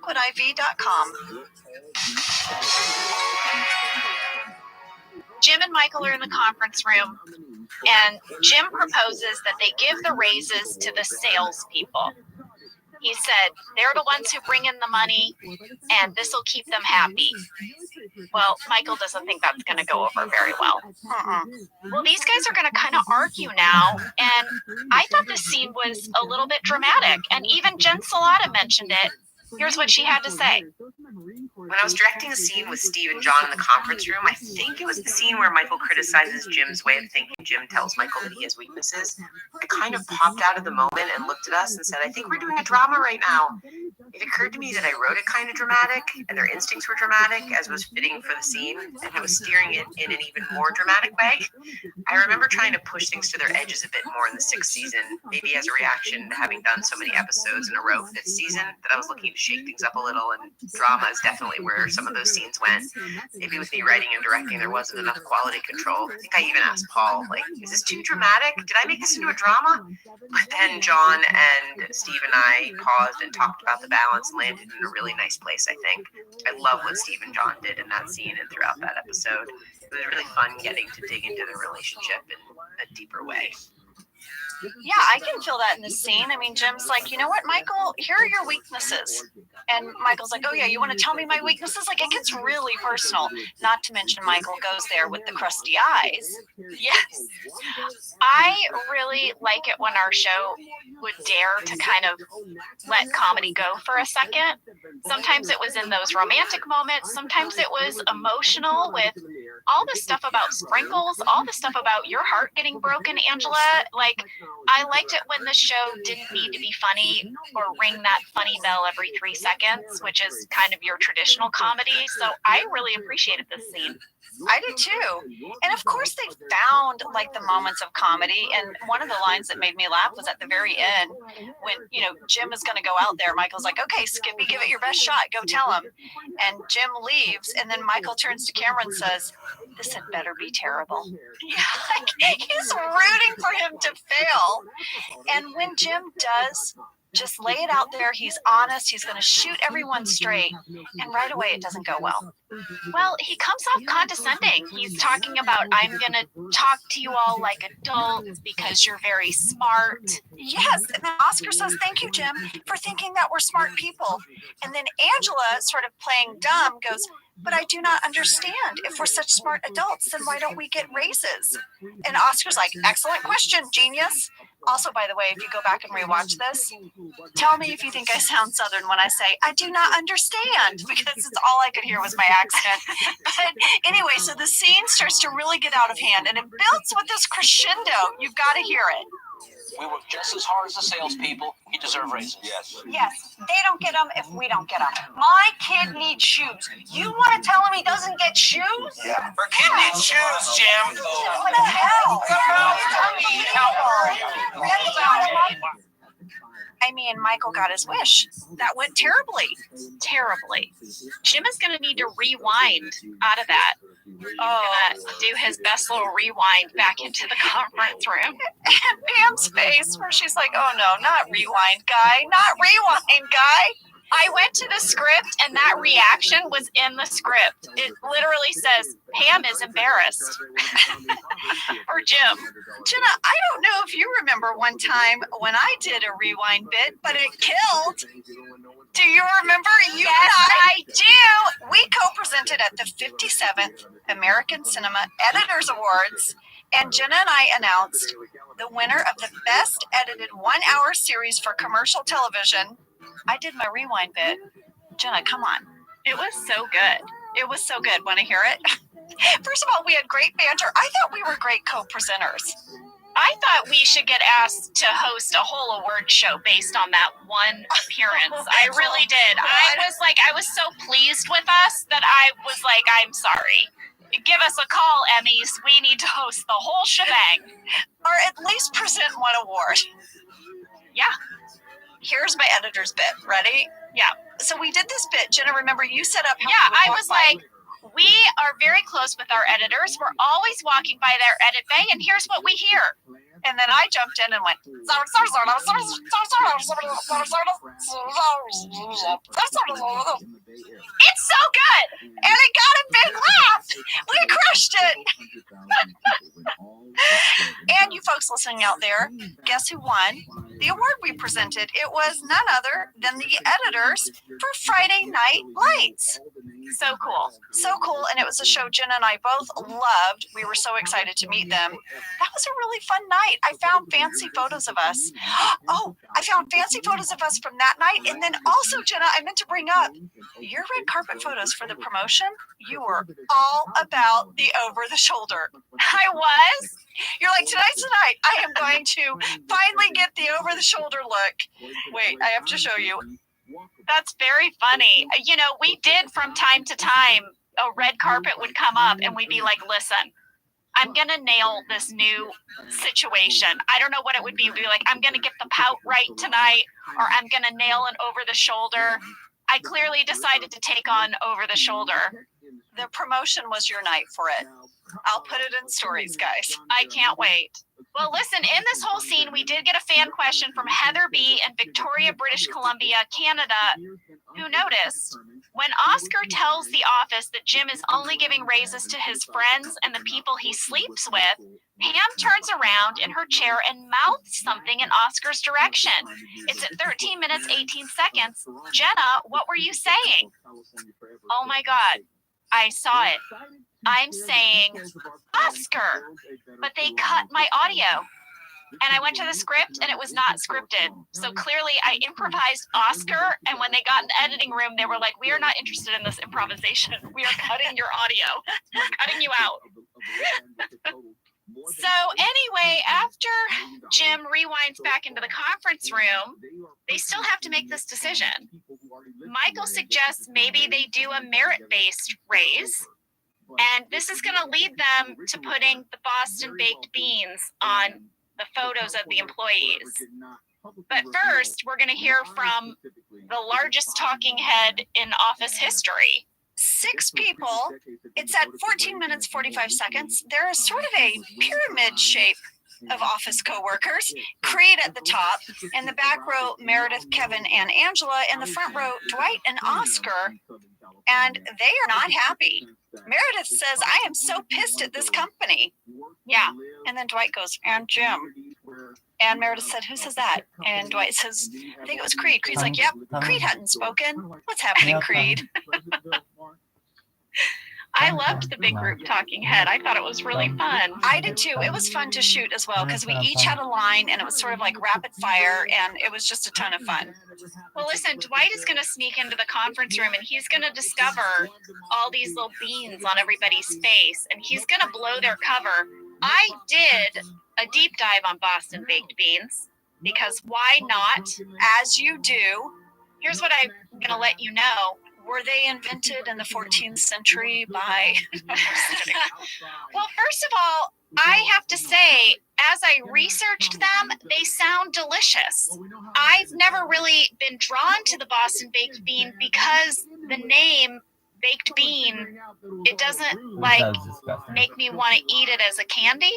liquidiv.com. Jim and Michael are in the conference room, and Jim proposes that they give the raises to the salespeople. He said, they're the ones who bring in the money, and this will keep them happy. Well, Michael doesn't think that's going to go over very well. Well, these guys are going to kind of argue now, and I thought this scene was a little bit dramatic, and even Jen Salata mentioned it. Here's what she had to say. When I was directing a scene with Steve and John in the conference room, I think it was the scene where Michael criticizes Jim's way of thinking. Jim tells Michael that he has weaknesses. I kind of popped out of the moment and looked at us and said, I think we're doing a drama right now. It occurred to me that I wrote it kind of dramatic, and their instincts were dramatic, as was fitting for the scene, and I was steering it in an even more dramatic way. I remember trying to push things to their edges a bit more in the 6th season, maybe as a reaction to having done so many episodes in a row 5th season, that I was looking to shake things up a little, and drama is definitely where some of those scenes went. Maybe with me writing and directing, there wasn't enough quality control. I think I even asked Paul, like, is this too dramatic? Did I make this into a drama? But then John and Steve and I paused and talked about the balance and landed in a really nice place, I think. I love what Steve and John did in that scene and throughout that episode. It was really fun getting to dig into their relationship in a deeper way. Yeah, I can feel that in this scene. I mean, Jim's like, you know what, Michael, here are your weaknesses. And Michael's like, oh yeah, you want to tell me my weaknesses? Like, it gets really personal. Not to mention Michael goes there with the crusty eyes. Yes. I really like it when our show would dare to kind of let comedy go for a second. Sometimes it was in those romantic moments. Sometimes it was emotional with all the stuff about sprinkles, all the stuff about your heart getting broken, Angela. Like, I liked it when the show didn't need to be funny or ring that funny bell every 3 seconds, which is kind of your traditional comedy. So I really appreciated this scene. I did too. And of course they found like the moments of comedy. And one of the lines that made me laugh was at the very end when, you know, Jim is going to go out there. Michael's like, okay, Skippy, give it your best shot. Go tell him. And Jim leaves. And then Michael turns to camera and says, this had better be terrible. Yeah, like, he's rooting for him to fail. And when Jim does just lay it out there, he's honest, he's going to shoot everyone straight, and right away it doesn't go well. Well, he comes off condescending. He's talking about, I'm going to talk to you all like adults because you're very smart. Yes, and then Oscar says, thank you, Jim, for thinking that we're smart people. And then Angela, sort of playing dumb, goes, but I do not understand. If we're such smart adults, then why don't we get raises? And Oscar's like, excellent question, genius. Also, by the way, if you go back and rewatch this, tell me if you think I sound Southern when I say, I do not understand, because it's all I could hear was my accent. But anyway, so the scene starts to really get out of hand, and it builds with this crescendo. You've got to hear it. We work just as hard as the salespeople. We deserve raises. Yes. Yes, they don't get them if we don't get them. My kid needs shoes. You want to tell him he doesn't get shoes? Yeah. Our kid needs shoes, Jim. What the hell? I mean, Michael got his wish. That went terribly. Terribly. Jim is going to need to rewind out of that. Do his best little rewind back into the conference room. And Pam's face where she's like, oh no, not rewind guy, not rewind guy. I went to the script and that reaction was in the script. It literally says, Pam is embarrassed. Or Jim. Jenna, I don't know if you remember one time when I did a rewind bit, but it killed. Do you remember? Yes, I do. We co-presented at the 57th American Cinema Editors Awards, and Jenna and I announced the winner of the best edited 1-hour series for commercial television. I did my rewind bit. Jenna, come on. It was so good. It was so good. Want to hear it? First of all, we had great banter. I thought we were great co-presenters. I thought we should get asked to host a whole award show based on that one appearance. I really did. I was so pleased with us that I was like, I'm sorry. Give us a call, Emmys. We need to host the whole shebang. Or at least present one award. Yeah. Here's my editor's bit. Ready? Yeah. So we did this bit. Jenna, remember you set up. Yeah, I was like, we are very close with our editors. We're always walking by their edit bay, and here's what we hear. And then I jumped in and went, it's so good. And it got a big laugh. We crushed it. And you folks listening out there, guess who won the award we presented? It was none other than the editors for Friday Night Lights. So cool. So cool. And it was a show Jen and I both loved. We were so excited to meet them. That was a really fun night. I found fancy photos of us. Oh, I found fancy photos of us from that night. And then also, Jenna, I meant to bring up your red carpet photos for the promotion. You were all about the over the shoulder. I was. You're like, tonight's the night. I am going to finally get the over the shoulder look. Wait, I have to show you. That's very funny. You know, we did from time to time, a red carpet would come up and we'd be like, listen, I'm going to nail this new situation. I don't know what it would be. We'd be like, I'm going to get the pout right tonight, or I'm going to nail an over the shoulder. I clearly decided to take on over the shoulder. The promotion was your night for it. I'll put it in stories, guys. I can't wait. Well, listen, in this whole scene, we did get a fan question from Heather B. in Victoria, British Columbia, Canada, who noticed when Oscar tells the office that Jim is only giving raises to his friends and the people he sleeps with, Pam turns around in her chair and mouths something in Oscar's direction. It's at 13 minutes, 18 seconds. Jenna, what were you saying? Oh my God, I saw it. I'm saying, Oscar, but they cut my audio. And I went to the script and it was not scripted. So clearly I improvised Oscar. And when they got in the editing room, they were like, we are not interested in this improvisation. We are cutting your audio. We're cutting you out. So anyway, after Jim rewinds back into the conference room, they still have to make this decision. Michael suggests maybe they do a merit-based raise. And this is going to lead them to putting the Boston baked beans on the photos of the employees. But first, we're going to hear from the largest talking head in office history. 6 people. It's at 14 minutes, 45 seconds. There is sort of a pyramid shape of office coworkers. Creed at the top. In the back row, Meredith, Kevin, and Angela. In the front row, Dwight and Oscar. And they are not happy. Meredith says, I am so pissed at this company. Yeah. And then Dwight goes, and Jim. And Meredith said, who says that? And Dwight says, I think it was Creed. Creed's like, yep, Creed hadn't spoken. What's happening, Creed? I loved the big group talking head. I thought it was really fun. I did too. It was fun to shoot as well because we each had a line and it was sort of like rapid fire and it was just a ton of fun. Well, listen, Dwight is going to sneak into the conference room and he's going to discover all these little beans on everybody's face and he's going to blow their cover. I did a deep dive on Boston baked beans because why not? As you do. Here's what I'm going to let you know. Were they invented in the 14th century by... Well, first of all, I have to say, as I researched them, they sound delicious. I've never really been drawn to the Boston baked bean because the name baked bean, it doesn't like make me want to eat it as a candy.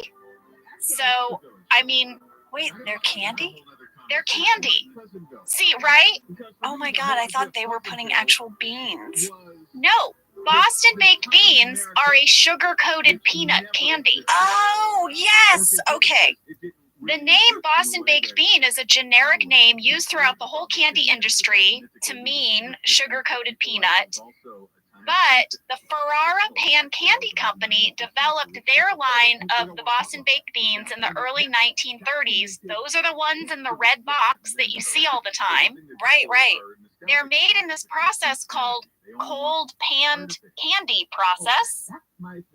So, I mean... Wait, they're candy? They're candy. See, right? Oh my God, I thought they were putting actual beans. No, Boston baked beans are a sugar-coated peanut candy. Oh, yes. Okay. The name Boston baked bean is a generic name used throughout the whole candy industry to mean sugar-coated peanut. But the Ferrara Pan Candy Company developed their line of the Boston baked beans in the early 1930s. Those are the ones in the red box that you see all the time. Right. They're made in this process called cold panned candy process.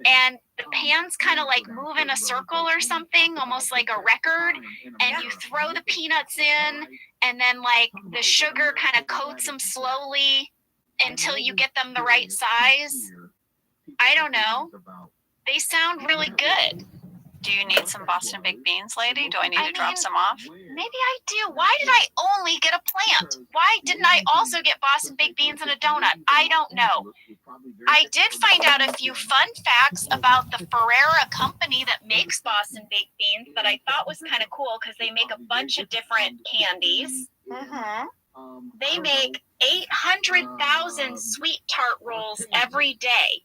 And the pans kind of like move in a circle or something, almost like a record. And you throw the peanuts in, and then like the sugar kind of coats them slowly until you get them the right size. I don't know. They sound really good. Do you need some Boston baked beans, lady? Do I need to drop mean, some off? Maybe I do. Why did I only get a plant? Why didn't I also get Boston baked beans and a donut? I don't know. I did find out a few fun facts about the Ferrera company that makes Boston baked beans that I thought was kind of cool because they make a bunch of different candies. Mm-hmm. They make 800,000 sweet tart rolls every day.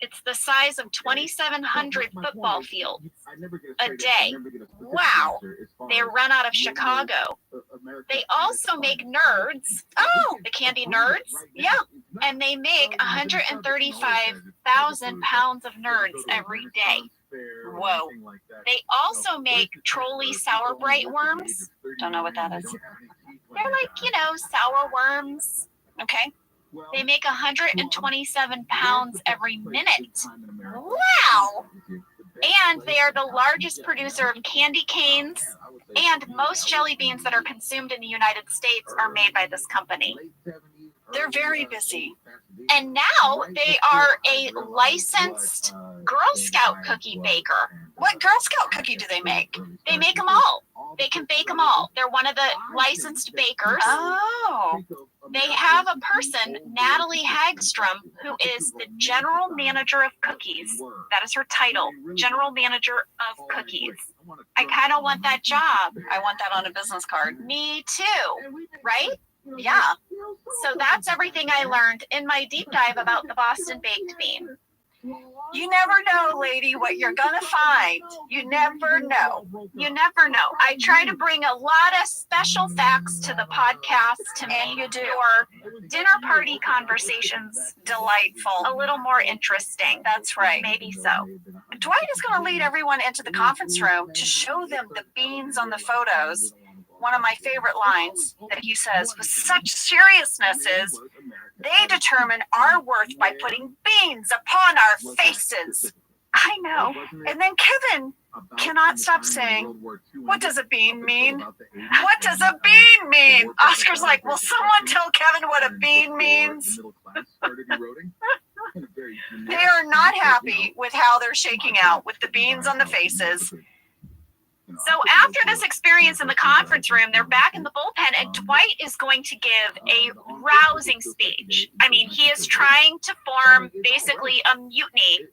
It's the size of 2,700 football fields a day. Wow. They run out of Chicago. They also make Nerds. Oh, the candy Nerds? Yeah. And they make 135,000 pounds of Nerds every day. Whoa. They also make Trolley Sour Bright Worms. Don't know what that is. They're like, sour worms. Okay. They make 127 pounds every minute. Wow. And they are the largest producer of candy canes, and most jelly beans that are consumed in the United States are made by this company. They're very busy. And now they are a licensed Girl Scout cookie baker. What Girl Scout cookie do they make? They make them all. They can bake them all. They're one of the licensed bakers. Oh. They have a person, Natalie Hagstrom, who is the general manager of cookies. That is her title, general manager of cookies. I kind of want that job. I want that on a business card. Me too, right? Yeah. So that's everything I learned in my deep dive about the Boston baked bean. You never know, lady, what you're going to find. You never know. You never know. I try to bring a lot of special facts to the podcast to make your dinner party conversations Delightful. a little more interesting. That's right. Maybe so. Dwight is going to lead everyone into the conference room to show them the beans on the photos. One of my favorite lines that he says with such seriousness is, they determine our worth by putting beans upon our faces. I know. And then Kevin cannot stop saying, what does a bean mean? What does a bean mean? Oscar's like, will someone tell Kevin what a bean means? They are not happy with how they're shaking out with the beans on the faces. So after this experience in the conference room, they're back in the bullpen, and Dwight is going to give a rousing speech. I mean, he is trying to form basically a mutiny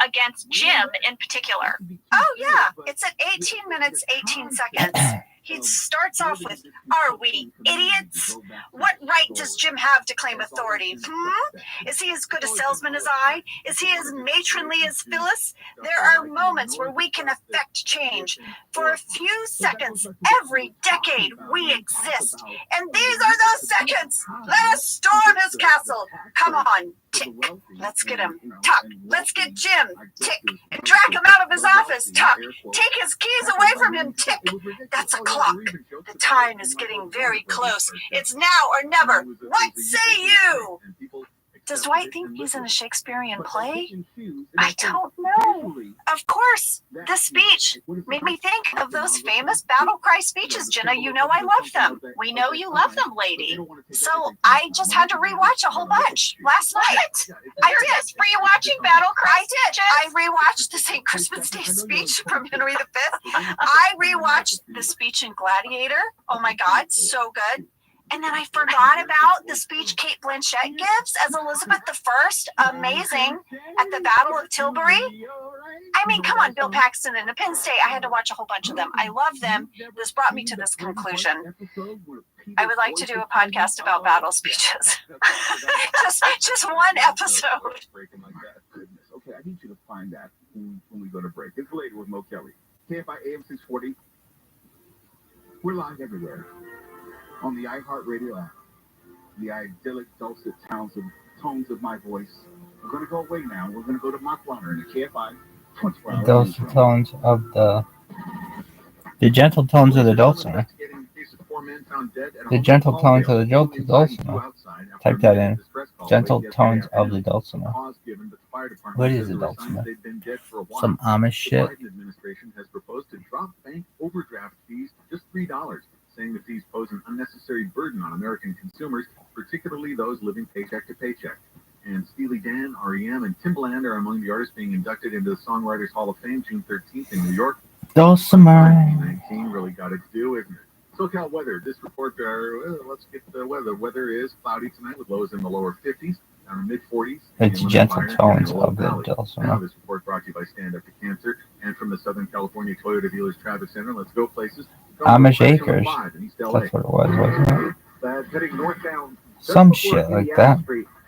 against Jim in particular. Oh, yeah. It's at 18 minutes, 18 seconds. He starts off with, are we idiots? What right does Jim have to claim authority? Is he as good a salesman as I? Is he as matronly as Phyllis? There are moments where we can affect change. For a few seconds, every decade we exist. And these are those seconds. Let us storm his castle. Come on, tick. Let's get him. Tuck. Let's get Jim. Tick. And drag him out of his office. Tuck. Take his keys away from him. Tick. That's a clock. The time is getting very close. It's now or never. What say you? Does Dwight think he's in a Shakespearean play? I don't know. Of course, the speech made me think of those famous battle cry speeches, Jenna. You know I love them. We know you love them, lady. So I just had to rewatch a whole bunch last night. I did. Were you watching Battle Cry? I did. I rewatched the St. Crispin's Day speech from Henry V. I rewatched the speech in Gladiator. Oh my God, so good. And then I forgot about the speech Kate Blanchett gives as Elizabeth I. Amazing. At the Battle of Tilbury. I mean, come on, Bill Paxton and Penn State. I had to watch a whole bunch of them. I love them. This brought me to this conclusion. I would like to do a podcast about battle speeches. just one episode. Okay, I need you to find that when we go to break. It's later with Mo Kelly. KFI AM 640. We're live everywhere. On the iHeartRadio app, the idyllic dulcet tones of my voice. We're going to go away now. We're going to go to Mark Warner in the KFI 24 hour. Dulcet tones of the gentle tones of the dulcimer. The gentle tones of the dulcimer. Type that in. Gentle tones of the dulcimer. What is a dulcimer? Some Amish shit. The Biden administration has proposed to drop bank overdraft fees to just $3. Saying the fees pose an unnecessary burden on American consumers, particularly those living paycheck to paycheck. and Steely Dan, REM, and Timbaland are among the artists being inducted into the Songwriters Hall of Fame June 13th in New York. Dulcimer. 19 really got its due, isn't it? SoCal weather. This report, let's get the weather. Weather is cloudy tonight with lows in the lower 50s, down to mid-40s. It's gentle tones of the Now, dulcimer. this report brought to you by Stand Up to Cancer and from the Southern California Toyota Dealers Traffic Center. Let's go places. Amish Acres. That's what it was, wasn't it? Heading northbound. Some shit like that.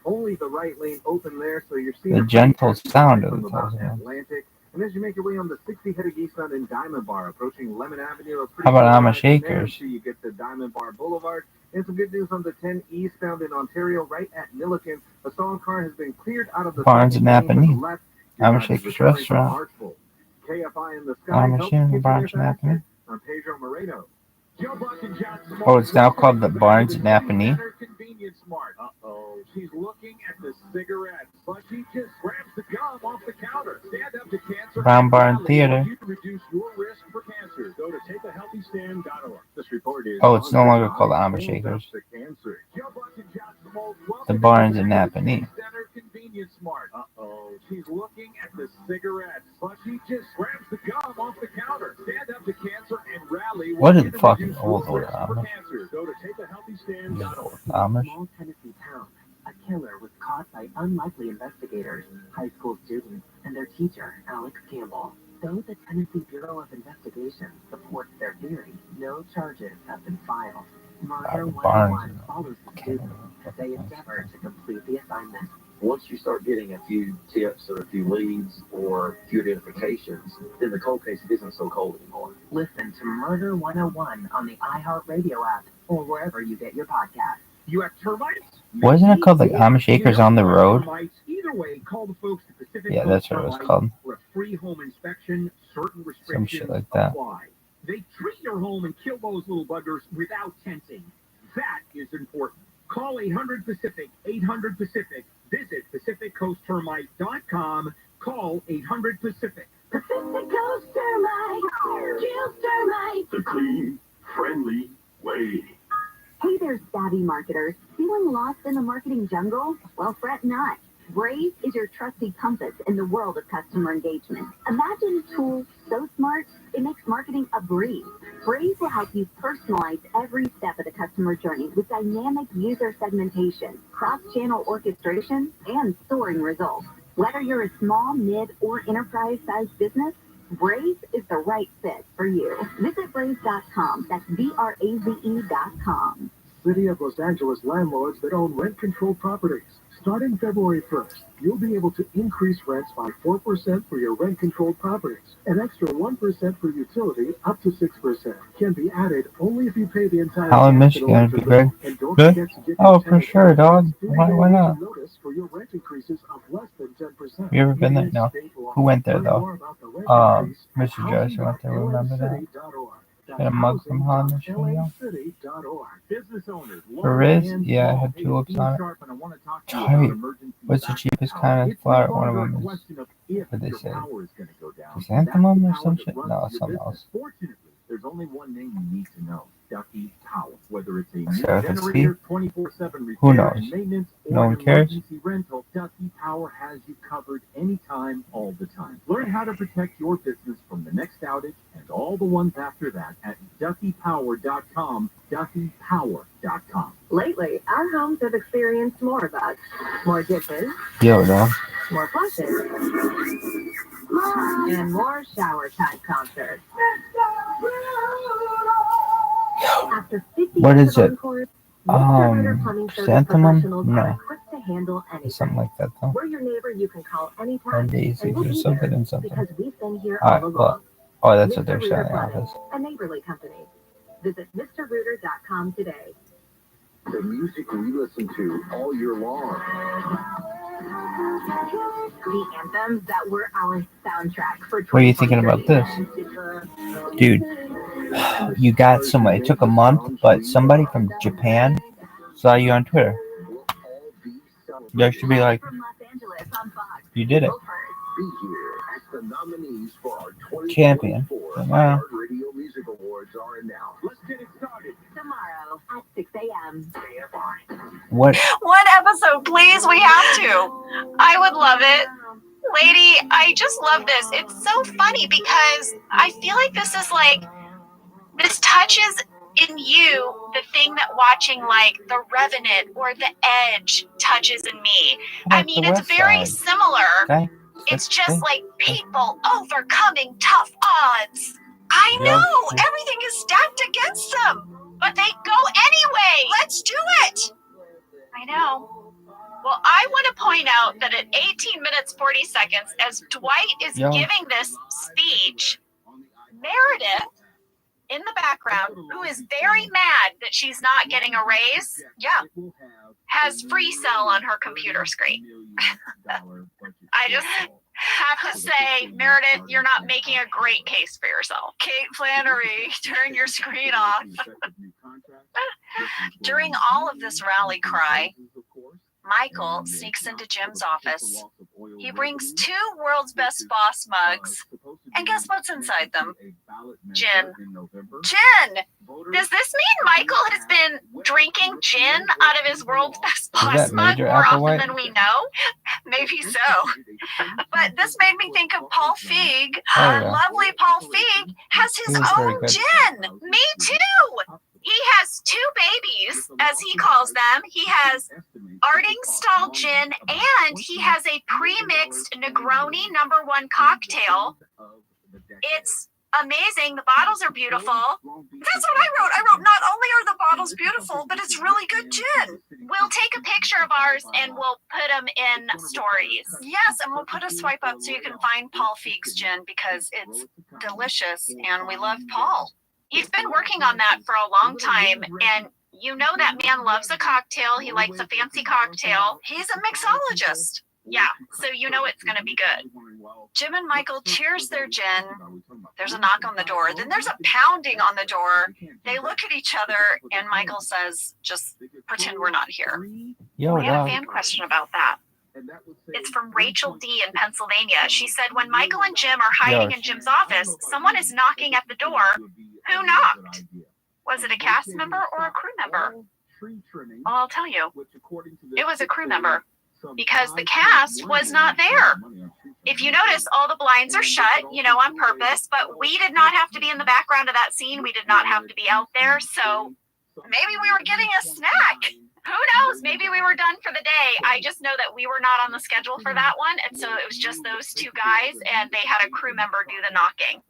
Only the right lane open there, so you're seeing The gentle sound of from the about dulcimer. Atlantic. And as you make your way on the 60 headed eastbound in Diamond Bar, approaching Lemon Avenue. How about Amish Acres? You get to Diamond Bar Boulevard. And some good news on the 10 eastbound in Ontario, right at Milliken. A stalled car has been cleared out of the Barnes and Napanee. left. Amish Acres Restaurant. KFI in the sky. Amish Inn, Barnes and Napanee. I'm Pedro Moreno. Oh, it's now called the Barnes and Napanee. Uh-oh. She's looking at the cigarettes, but she just grabs the gum off the counter. Stand Up to Cancer. Brown Barn Theater. You reduce your risk for cancer. Go to takeahealthystand.org. This report is Oh, it's no longer called the Amish Acres. The Barnes and Napanee. Uh-oh. She's looking at the cigarettes, but she just grabs the gum off the counter. Stand Up to Cancer and rally. What is fucking old order Amish? Go to takeahealthystand.org. Amish? Small Tennessee town, a killer was caught by unlikely investigators, high school students, and their teacher, Alex Campbell. Though the Tennessee Bureau of Investigation supports their theory, no charges have been filed. Murder 101 follows the students as they endeavor to complete the assignment. Once you start getting a few tips or a few leads or a few identifications, then the cold case isn't so cold anymore. Listen to Murder 101 on the iHeartRadio app or wherever you get your podcasts. You have termites? Wasn't it called like Amish Acres on the Road? Either way, call the folks at Pacific Yeah, that's what it was called. For a free home inspection, certain restrictions Some shit like that. apply. They treat your home and kill those little buggers without tenting. That is important. Call 800-PACIFIC, 800-PACIFIC. Visit PacificCoastTermite.com. Call 800-PACIFIC. Pacific Coast Termite, kills termites. The clean, friendly way. Hey there, savvy marketers. Feeling lost in the marketing jungle? Well, fret not. Braze is your trusty compass in the world of customer engagement. Imagine a tool so smart, it makes marketing a breeze. Braze will help you personalize every step of the customer journey with dynamic user segmentation, cross-channel orchestration, and soaring results. Whether you're a small, mid, or enterprise-sized business, Braze is the right fit for you. Visit Braze.com. That's BRAZE.com. City of Los Angeles landlords that own rent-controlled properties. Starting February 1st, you'll be able to increase rents by 4% for your rent-controlled properties. An extra 1% for utility up to 6% can be added only if you pay the entire. How in Michigan would be good? Good? Oh, for sure, dog. Why not? Notice for your rent increases of less than 10%. You ever been there? No. Who went there though? Mr. Joyce went there. Remember that? Got a mug from Holland, Michigan. Business owners, For Riz? Yeah, I had tulips on it. Sorry. What's the cheapest kind of flower? One of them is, what did they say? Chrysanthemum or some shit? No, something else. Fortunately, there's only one name you need to know. Ducky Power. Whether it's a So if it's generator, 24/7 who repair knows? and maintenance, No or one an cares? emergency rental, Ducky Power has you covered anytime, all the time. Learn how to protect your business from the next outage and all the ones after that at duckypower.com. duckypower.com. Lately, our homes have experienced more bugs, more dishes, Yo, dog. more flushes, and more shower-time concerts. After 50 What years is of it? Encore, Mr. Ritter Plumbing Service Chrysanthemum? professionals No. are equipped to handle anything. Something like that though. We're your neighbor you can call anytime. And daisies and we'll or be something there and something. because we've been here Alright, all well, along. oh, that's what they're Mr. selling Ritter out Plumbing, of. a neighborly company. Visit MrRooter.com today. The music we listen to all year long. The anthems that were our soundtrack for What are you thinking about this? Dude, you got someone. It took a month, but somebody from Japan saw you on Twitter. You should be like, From Los Angeles on Fox. you did it. Go first. Be here as the nominees for our 2024 Champion. Wow. Radio Music Awards are announced. Let's get it started. Tomorrow at 6 6 a.m. What? One episode, please. We have to. I would love it. Lady, I just love this. It's so funny because I feel like this touches in you the thing that watching like The Revenant or The Edge touches in me. I mean, it's very similar. Okay. It's just like people overcoming tough odds. I know, everything is stacked against them, but they go anyway. Let's do it. I know. Well, I want to point out that at 18 minutes 40 seconds, as Dwight is giving this speech, Meredith in the background, who is very mad that she's not getting a raise, has free cell on her computer screen. I just have to say, Meredith, you're not making a great case for yourself. Kate Flannery, turn your screen off. During all of this rally cry, Michael sneaks into Jim's office. He brings 2 World's Best Boss mugs. And guess what's inside them? Gin. Gin! Does this mean Michael has been drinking gin out of his World's Best Boss mug more often than we know? Maybe so. But this made me think of Paul Feig. Lovely Paul Feig has his own gin. Me too! He has 2 babies, as he calls them. He has Ardingstall gin, and he has a pre-mixed Negroni #1 cocktail. It's amazing. The bottles are beautiful. That's what I wrote. I wrote, not only are the bottles beautiful, but it's really good gin. We'll take a picture of ours and we'll put them in stories. Yes, and we'll put a swipe up so you can find Paul Feig's gin because it's delicious and we love Paul. He's been working on that for a long time, and you know that man loves a cocktail. He likes a fancy cocktail. He's a mixologist. Yeah, so you know it's going to be good. Jim and Michael cheers their gin. There's a knock on the door. Then there's a pounding on the door. They look at each other, and Michael says, just pretend we're not here. We had a fan question about that. It's from Rachel D. in Pennsylvania. She said, when Michael and Jim are hiding in Jim's office, someone is knocking at the door. Who knocked? Was it a cast member or a crew member? Well, I'll tell you. It was a crew member because the cast was not there. If you notice, all the blinds are shut, on purpose, but we did not have to be in the background of that scene. We did not have to be out there. So maybe we were getting a snack. Who knows? Maybe we were done for the day. I just know that we were not on the schedule for that one. And so it was just those 2 guys, and they had a crew member do the knocking.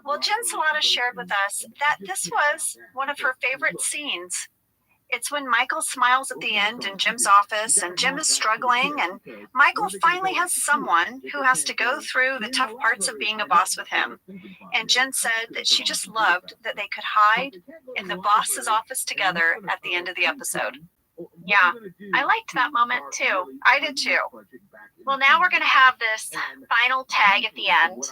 Well, Jen Salata shared with us that this was one of her favorite scenes. It's when Michael smiles at the end in Jim's office and Jim is struggling and Michael finally has someone who has to go through the tough parts of being a boss with him. And Jen said that she just loved that they could hide in the boss's office together at the end of the episode. Yeah, I liked that moment too. I did too. Well, now we're going to have this final tag at the end.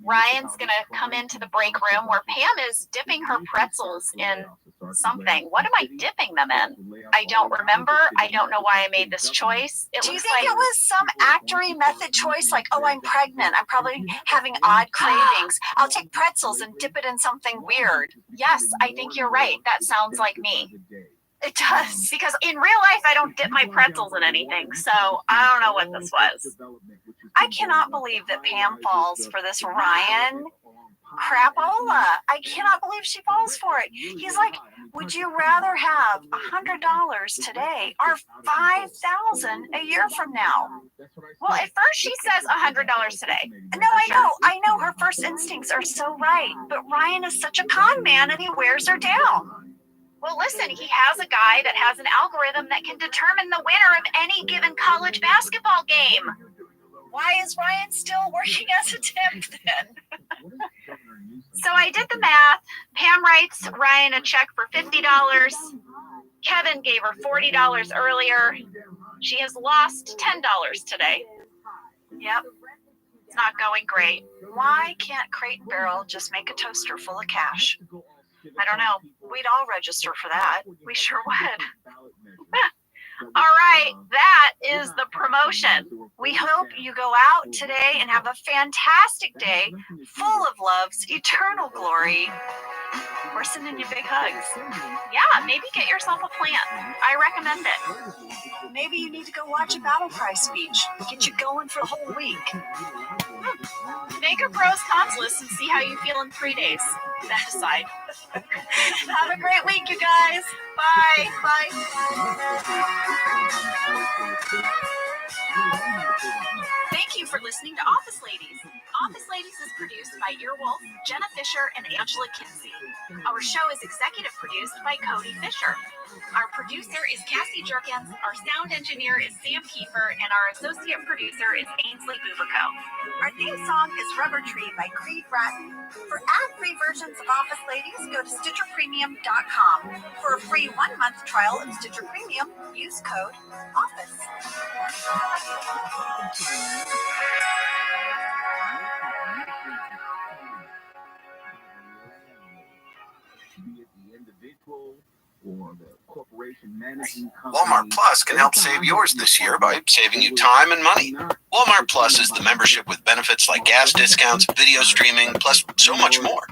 Ryan's going to come into the break room where Pam is dipping her pretzels in something. What am I dipping them in? I don't remember. I don't know why I made this choice. Do you think it was some actory method choice? Like, oh, I'm pregnant. I'm probably having odd cravings. I'll take pretzels and dip it in something weird. Yes, I think you're right. That sounds like me. It does. Because in real life, I don't dip my pretzels in anything. So I don't know what this was. I cannot believe that Pam falls for this Ryan crapola. I cannot believe she falls for it. He's like, would you rather have $100 today or $5,000 a year from now? Well, at first she says $100 today. No, I know her first instincts are so right, but Ryan is such a con man and he wears her down. Well, listen, he has a guy that has an algorithm that can determine the winner of any given college basketball game. Why is Ryan still working as a temp then? So I did the math. Pam writes Ryan a check for $50. Kevin gave her $40 earlier. She has lost $10 today. Yep. It's not going great. Why can't Crate and Barrel just make a toaster full of cash? I don't know. We'd all register for that. We sure would. All right, that is the promotion. We hope you go out today and have a fantastic day full of love's eternal glory. We're sending you big hugs. Yeah, maybe get yourself a plant. I recommend it. Maybe you need to go watch a battle cry speech. Get you going for the whole week. Make a pros cons list and see how you feel in 3 days. Then decide. Have a great week, you guys. Bye. Bye. Thank you for listening to Office Ladies. Office Ladies is produced by Earwolf, Jenna Fisher, and Angela Kinsey. Our show is executive produced by Cody Fisher. Our producer is Cassie Jerkins, our sound engineer is Sam Kiefer, and our associate producer is Ainsley Buberko. Our theme song is Rubber Tree by Creed Bratton. For ad-free versions of Office Ladies, go to StitcherPremium.com. For a free 1-month trial of Stitcher Premium, use code OFFICE. Be it the individual or the corporation managing company. Walmart Plus can help save yours this year by saving you time and money. Walmart Plus is the membership with benefits like gas discounts, video streaming, plus so much more.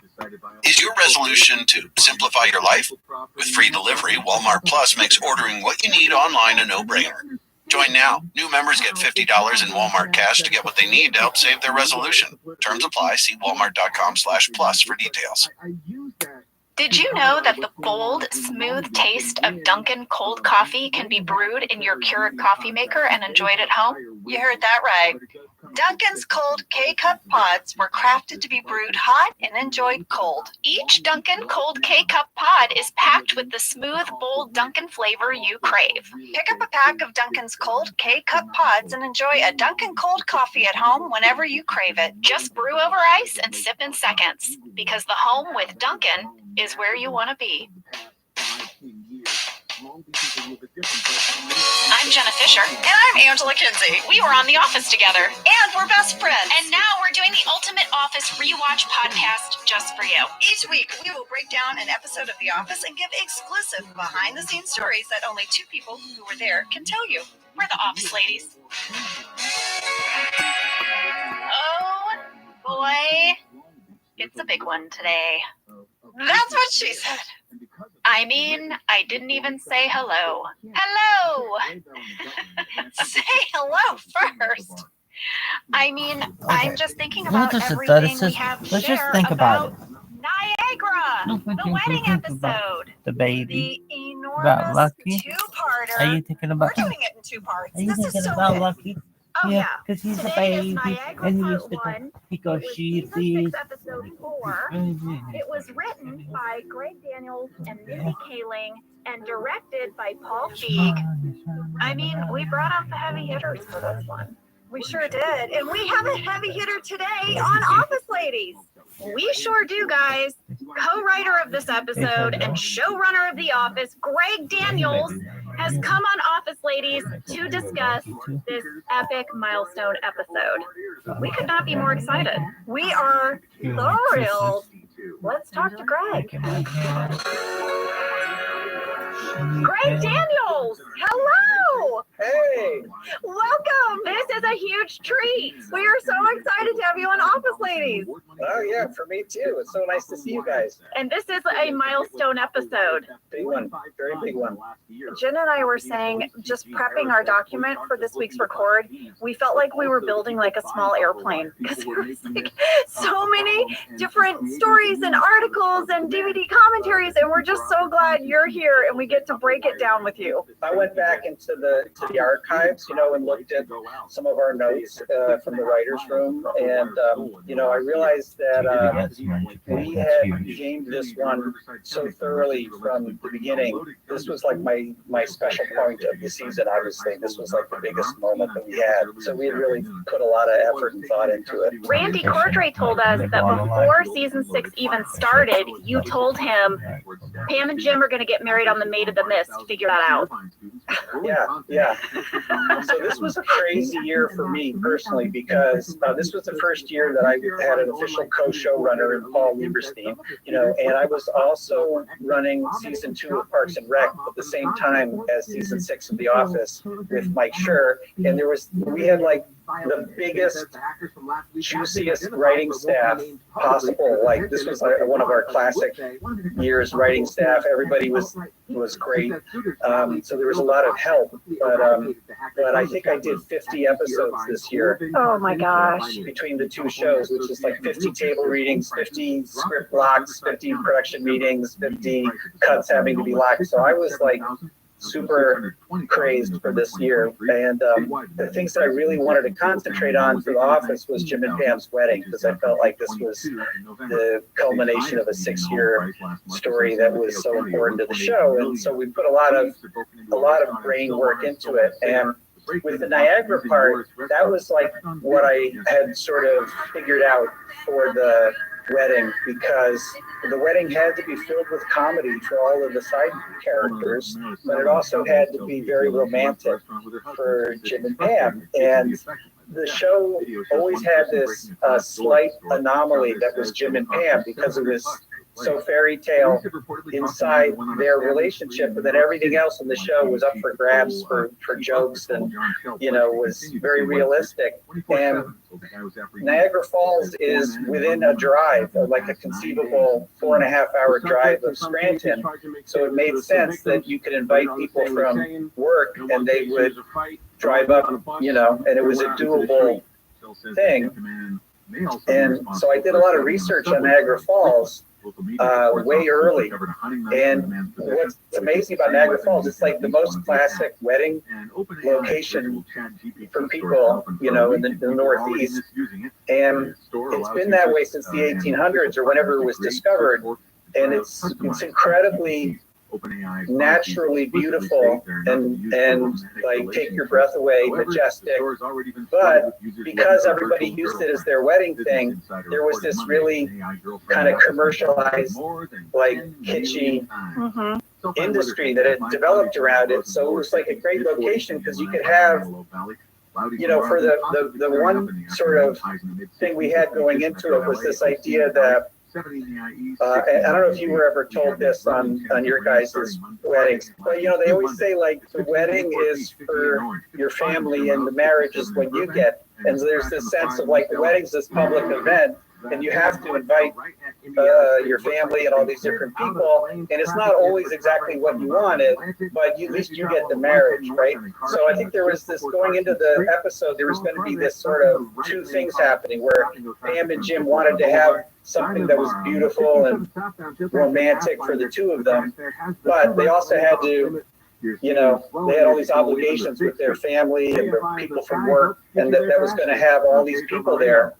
Is your resolution to simplify your life? With free delivery, Walmart Plus makes ordering what you need online a no-brainer. Join now. New members get $50 in Walmart cash to get what they need to help save their resolution. Terms apply. See walmart.com/plus for details. Did you know that the bold, smooth taste of Dunkin' cold coffee can be brewed in your Keurig coffee maker and enjoyed at home? You heard that right. Dunkin's cold K-Cup pods were crafted to be brewed hot and enjoyed cold. Each Dunkin' cold K-Cup pod is packed with the smooth, bold Dunkin' flavor you crave. Pick up a pack of Dunkin's cold K-Cup pods and enjoy a Dunkin' cold coffee at home whenever you crave it. Just brew over ice and sip in seconds, because the home with Dunkin' is where you want to be. I'm Jenna Fisher. And I'm Angela Kinsey. We were on The Office together. And we're best friends. And now we're doing the Ultimate Office Rewatch podcast just for you. Each week, we will break down an episode of The Office and give exclusive behind-the-scenes stories that only 2 people who were there can tell you. We're the Office Ladies. Oh, boy. It's a big one today. That's what she said. I mean, I didn't even say hello. Hello! Say hello first. I mean, I'm just thinking about Let's everything we have to just share think about it. Niagara, the wedding episode. The baby. The About enormous Lucky? two-parter. Are you thinking about? We're doing it in 2 parts. Are you This is thinking so about big. Lucky? Oh, yeah. Because he's a Today is baby, Niagara and he Part used to 1. because It was she season sees. 6, episode 4. It was written by Greg Daniels and Mindy Kaling and directed by Paul Feig. I mean, we brought out the heavy hitters for this one. We sure did. And we have a heavy hitter today on Office Ladies. We sure do, guys. Co-writer of this episode and showrunner of The Office, Greg Daniels, has come on Office Ladies to discuss this epic milestone episode. We could not be more excited. We are thrilled. Let's talk to Greg. Greg Daniels, hello. Hey. Welcome. This is a huge treat. We are so excited to have you on Office Ladies. Oh, yeah, for me too. It's so nice to see you guys. And this is a milestone episode. Big one. Very big one. Jen and I were saying, just prepping our document for this week's record, we felt like we were building like a small airplane because there was like so many different stories and articles and DVD commentaries, and we're just so glad you're here and we get to break it down with you. I went back into the archives, and looked at some of our notes from the writer's room, and I realized that we had gamed this one so thoroughly from the beginning. This was like my special point of the season. Obviously, this was like the biggest moment that we had. So we had really put a lot of effort and thought into it. Randy Cordray told us that before season 6 even started, you told him Pam and Jim are going to get married on the Maid of the Mist. Figure that out. Yeah. So this was a crazy year for me personally because this was the first year that I had an official co-showrunner in Paul Lieberstein, and I was also running season 2 of Parks and Rec at the same time as season 6 of The Office with Mike Schur, and we had like the biggest, juiciest writing staff possible. Like this was one of our classic years writing staff. Everybody was great. So there was a lot of help, but I think I did 50 episodes this year. Oh my gosh. Between the two shows, which is like 50 table readings, 50 script blocks, 50 production meetings, 50 cuts having to be locked. So I was like super crazed for this year. And the things that I really wanted to concentrate on for The Office was Jim and Pam's wedding, because I felt like this was the culmination of a 6-year story that was so important to the show. And so we put a lot of brain work into it. And with the Niagara part, that was like what I had sort of figured out for the wedding, because the wedding had to be filled with comedy for all of the side characters, but it also had to be very romantic for Jim and Pam. And the show always had this slight anomaly that was Jim and Pam, because it was so fairy tale inside their relationship, and then everything else in the show was up for grabs for jokes, and was very realistic. And Niagara Falls is within a drive, or like a conceivable 4.5-hour drive of Scranton, so it made sense that you could invite people from work and they would drive up, and it was a doable thing. And so I did a lot of research on Niagara Falls way early. And what's amazing about Niagara Falls, it's like the most classic wedding location for people, in the Northeast. And it's been that way since the 1800s or whenever it was discovered. And it's incredibly naturally beautiful and like take your breath away, majestic. But because everybody used it as their wedding thing, there was this really kind of commercialized, like kitschy industry that had developed around it. So it was like a great location, because you could have, for the one sort of thing we had going into it was this idea that and I don't know if you were ever told this on your guys' weddings, but they always say like the wedding is for your family and the marriage is when you get. And there's this sense of like the wedding's this public event, and you have to invite your family and all these different people, and it's not always exactly what you wanted, but at least you get the marriage, right? So I think there was this, going into the episode, there was going to be this sort of two things happening, where Pam and Jim wanted to have something that was beautiful and romantic for the two of them, but they also had to, they had all these obligations with their family and people from work, and that was going to have all these people there.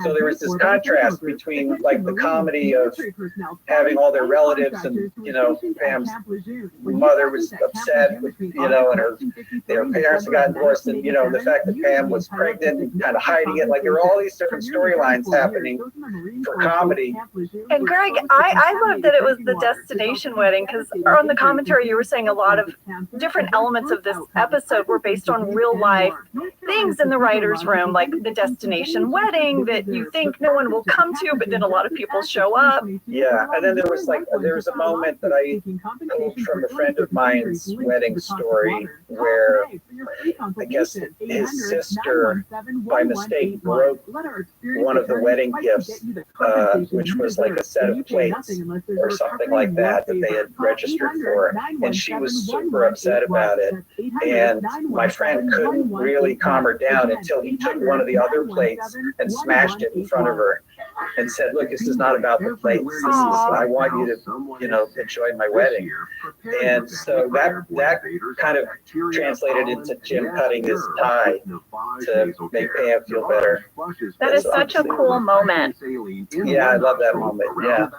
So there was this contrast between like the comedy of having all their relatives, and Pam's mother was upset with, and their parents got divorced, and the fact that Pam was pregnant and kind of hiding it. Like there were all these different storylines happening for comedy. And Greg, I love that it was the destination wedding, because on the commentary you were saying a lot of different elements of this episode were based on real life things in the writer's room, like the destination wedding that you think no one will come to, but then a lot of people show up. Yeah, and then there was a moment that I pulled from a friend of mine's wedding story where I guess his sister by mistake broke one of the wedding gifts, which was like a set of plates or something like that they had registered for, and she was super upset about it. And my friend couldn't really calm her down until he took one of the other plates and smashed it in front of her and said, "Look, this is not about the plates. This is, I want you to, enjoy my wedding." And so that kind of translated into Jim cutting his tie to make Pam feel better. That is such a cool moment. Yeah, I love that moment. Yeah.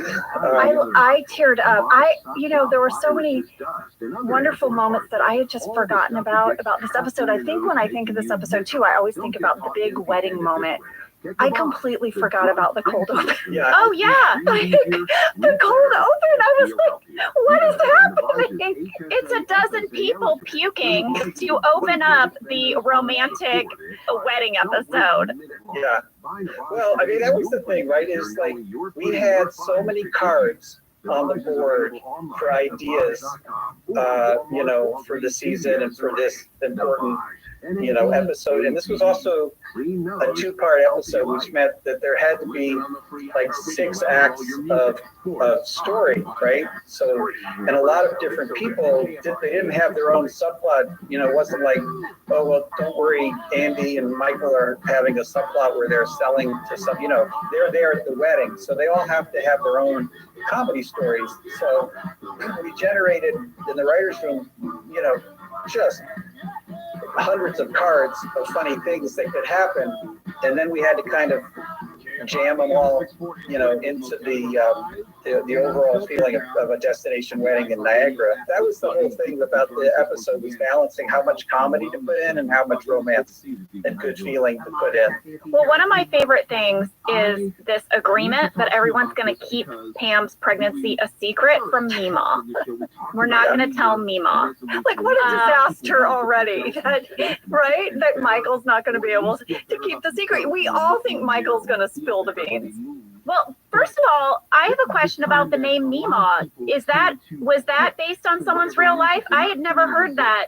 I teared up. There were so many wonderful moments that I had just forgotten about this episode. I think when I think of this episode too, I always think about the big wedding moment. I completely forgot about the cold open. Yeah. Oh yeah, the cold open. I was like, what is happening? It's a dozen people puking to open up the romantic wedding episode. Yeah. Well, I mean, that was the thing, right? Is like we had so many cards on the board for ideas, for the season and for this important episode. And this was also a 2-part episode, which meant that there had to be like 6 acts of story, right? So, and a lot of different people, they didn't have their own subplot. It wasn't like, oh, well, don't worry, Andy and Michael are having a subplot where they're selling to some, they're there at the wedding. So they all have to have their own comedy stories. So we generated in the writer's room, just hundreds of cards of funny things that could happen. And then we had to kind of jam them all, into the overall feeling of a destination wedding in Niagara. That was the whole thing about the episode, was balancing how much comedy to put in and how much romance and good feeling to put in. Well, one of my favorite things is this agreement that everyone's going to keep Pam's pregnancy a secret from Mima. We're not going to tell Mima. Like, what a disaster already, right? That Michael's not going to be able to keep the secret. We all think Michael's going to spill the beans. Well, first of all, I have a question about the name Mima. Was that based on someone's real life? I had never heard that.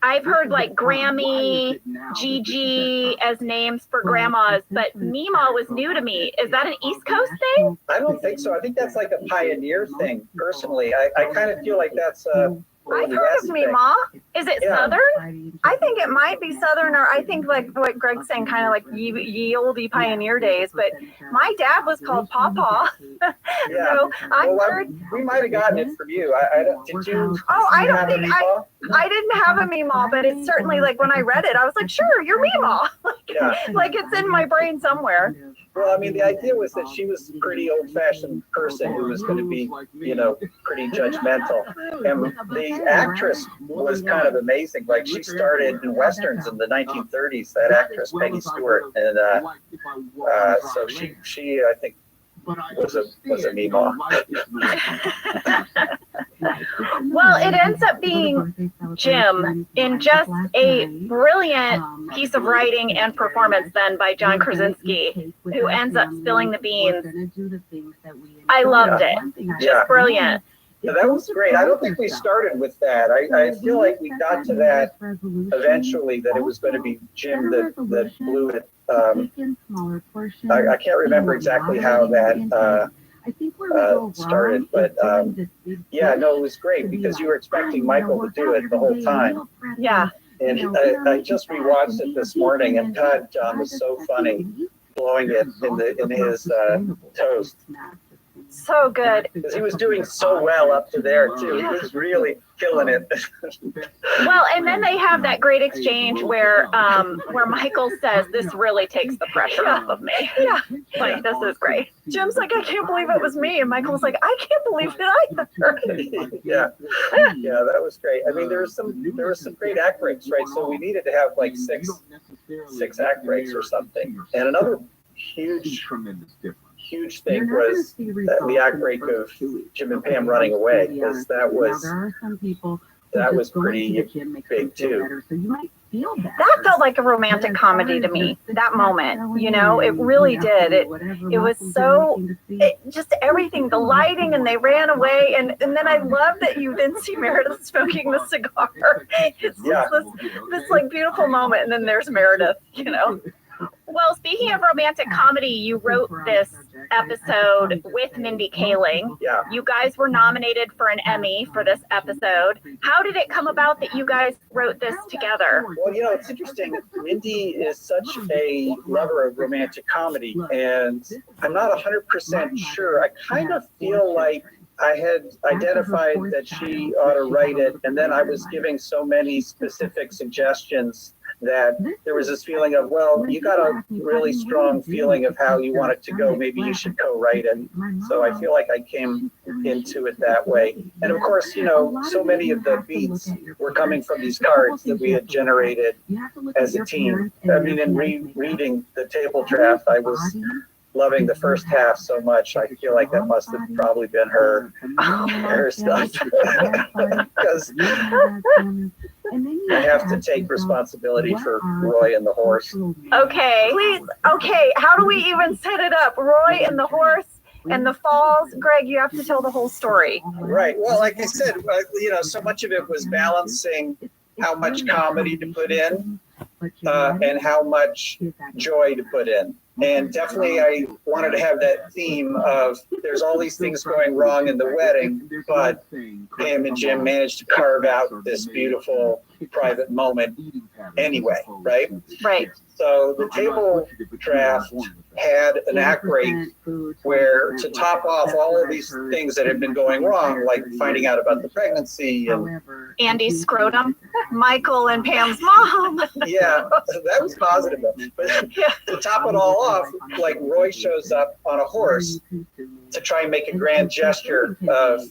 I've heard like Grammy, Gigi as names for grandmas, but Mima was new to me. Is that an East Coast thing? I don't think so. I think that's like a pioneer thing, personally. I kind of feel like that's I've heard of Mima. Is it Southern? I think it might be Southern, or I think like what Greg's saying, kind of like ye olde pioneer days. But my dad was called Papa. So we might have gotten it from you. Did you? Oh, I don't think I didn't have a Mima, but it's certainly like when I read it, I was like, sure, you're Mima. Like it's in my brain somewhere. Well, I mean, the idea was that she was a pretty old-fashioned person who was going to be, pretty judgmental. And the actress was kind of amazing. Like, she started in Westerns in the 1930s, that actress, Peggy Stewart. And so she, I think, was a Mima. Well, it ends up being Jim in just a brilliant piece of writing and performance then by John Krasinski, who ends up spilling the beans. I loved it. Just brilliant. Yeah, that was great. I don't think we started with that. I feel like we got to that eventually, that it was going to be Jim that blew it. I can't remember exactly how that started, but it was great because you were expecting Michael to do it the whole time. Yeah. And I just rewatched it this morning, and God, John was so funny, blowing it in his toast. So good. Because he was doing so well up to there too. He was really killing it. Well, and then they have that great exchange where Michael says, "This really takes the pressure off of me." Yeah. Like, this is great. Jim's like, "I can't believe it was me," and Michael's like, "I can't believe it either." Yeah, that was great. I mean, there was some great act breaks, right? So we needed to have like six act breaks or something. And another huge thing was the act break of Jim and Pam running away, because that was pretty big too. That felt like a romantic comedy to me, that moment, it really did. It was so, just everything, the lighting, and they ran away. And then I love that you didn't see Meredith smoking the cigar. It's just this like beautiful moment. And then there's Meredith, Well, speaking of romantic comedy, you wrote this episode with Mindy Kaling. Yeah. You guys were nominated for an Emmy for this episode. How did it come about that you guys wrote this together? Well, it's interesting. Mindy is such a lover of romantic comedy, and I'm not 100% sure. I kind of feel like I had identified that she ought to write it, and then I was giving so many specific suggestions that there was this feeling of, well, you got a really strong feeling of how you want it to go. Maybe you should co-write it. So I feel like I came into it that way. And of course, so many of the beats were coming from these cards that we had generated as a team. I mean, in reading the table draft, I was loving the first half so much. I feel like that must have probably been her stuff. Because I have to take responsibility for Roy and the horse. Okay, please. Okay, how do we even set it up? Roy and the horse and the falls. Greg, you have to tell the whole story. Right. Well, like I said, so much of it was balancing how much comedy to put in, and how much joy to put in. And definitely I wanted to have that theme of there's all these things going wrong in the wedding, but Pam and Jim managed to carve out this beautiful private moment anyway, right? Right. So the table draft had an act break where, to top off all of these things that had been going wrong, like finding out about the pregnancy and Andy's scrotum. Michael and Pam's mom. yeah, that was positive. But to top it all off, like Roy shows up on a horse to try and make a grand gesture of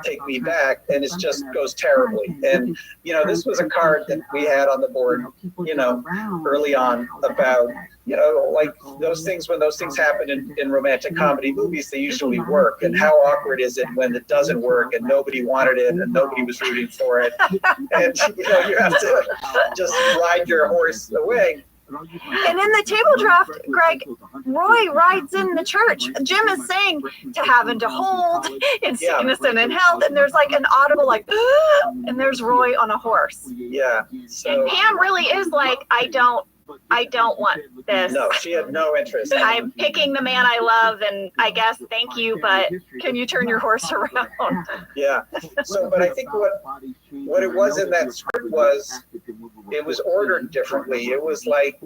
take me back, and it just goes terribly. And you know, this was a card that we had on the board, you know, early on about, you know, like those things, when those things happen in romantic comedy movies, they usually work. And how awkward is it when it doesn't work and nobody wanted it and nobody was rooting for it? And you know, you have to just ride your horse away. And in the table draft, Greg, Roy rides in the church. Jim is saying to have and to hold in sickness and in health. And there's like an audible like, and there's Roy on a horse. Yeah. So, And Pam really is like, I don't want this. no, she had no interest. I'm picking the man I love, and I guess thank you, but Can you turn your horse around? Yeah. So, but I think what it was in that script was, it was ordered differently. It was like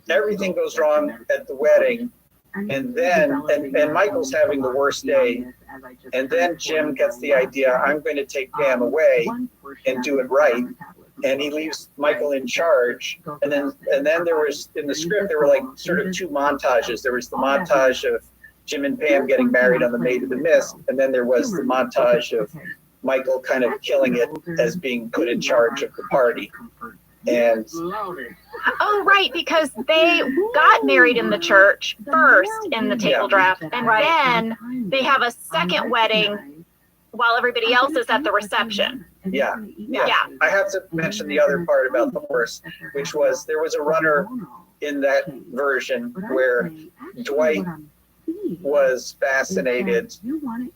everything goes wrong at the wedding, and then and Michael's having the worst day, and then Jim gets the idea, I'm going to take Pam away and do it right. And he leaves Michael in charge. And then there was, in the script, there were like sort of two montages. There was the montage of Jim and Pam getting married on the Maid of the Mist, and then there was the montage of Michael kind of killing it as being put in charge of the party. And oh, right, because they got married in the church first in the table draft, and then they have a second wedding while everybody else is at the reception. yeah. I have to mention the other part about the horse, which was there was a runner in that version where Dwight was fascinated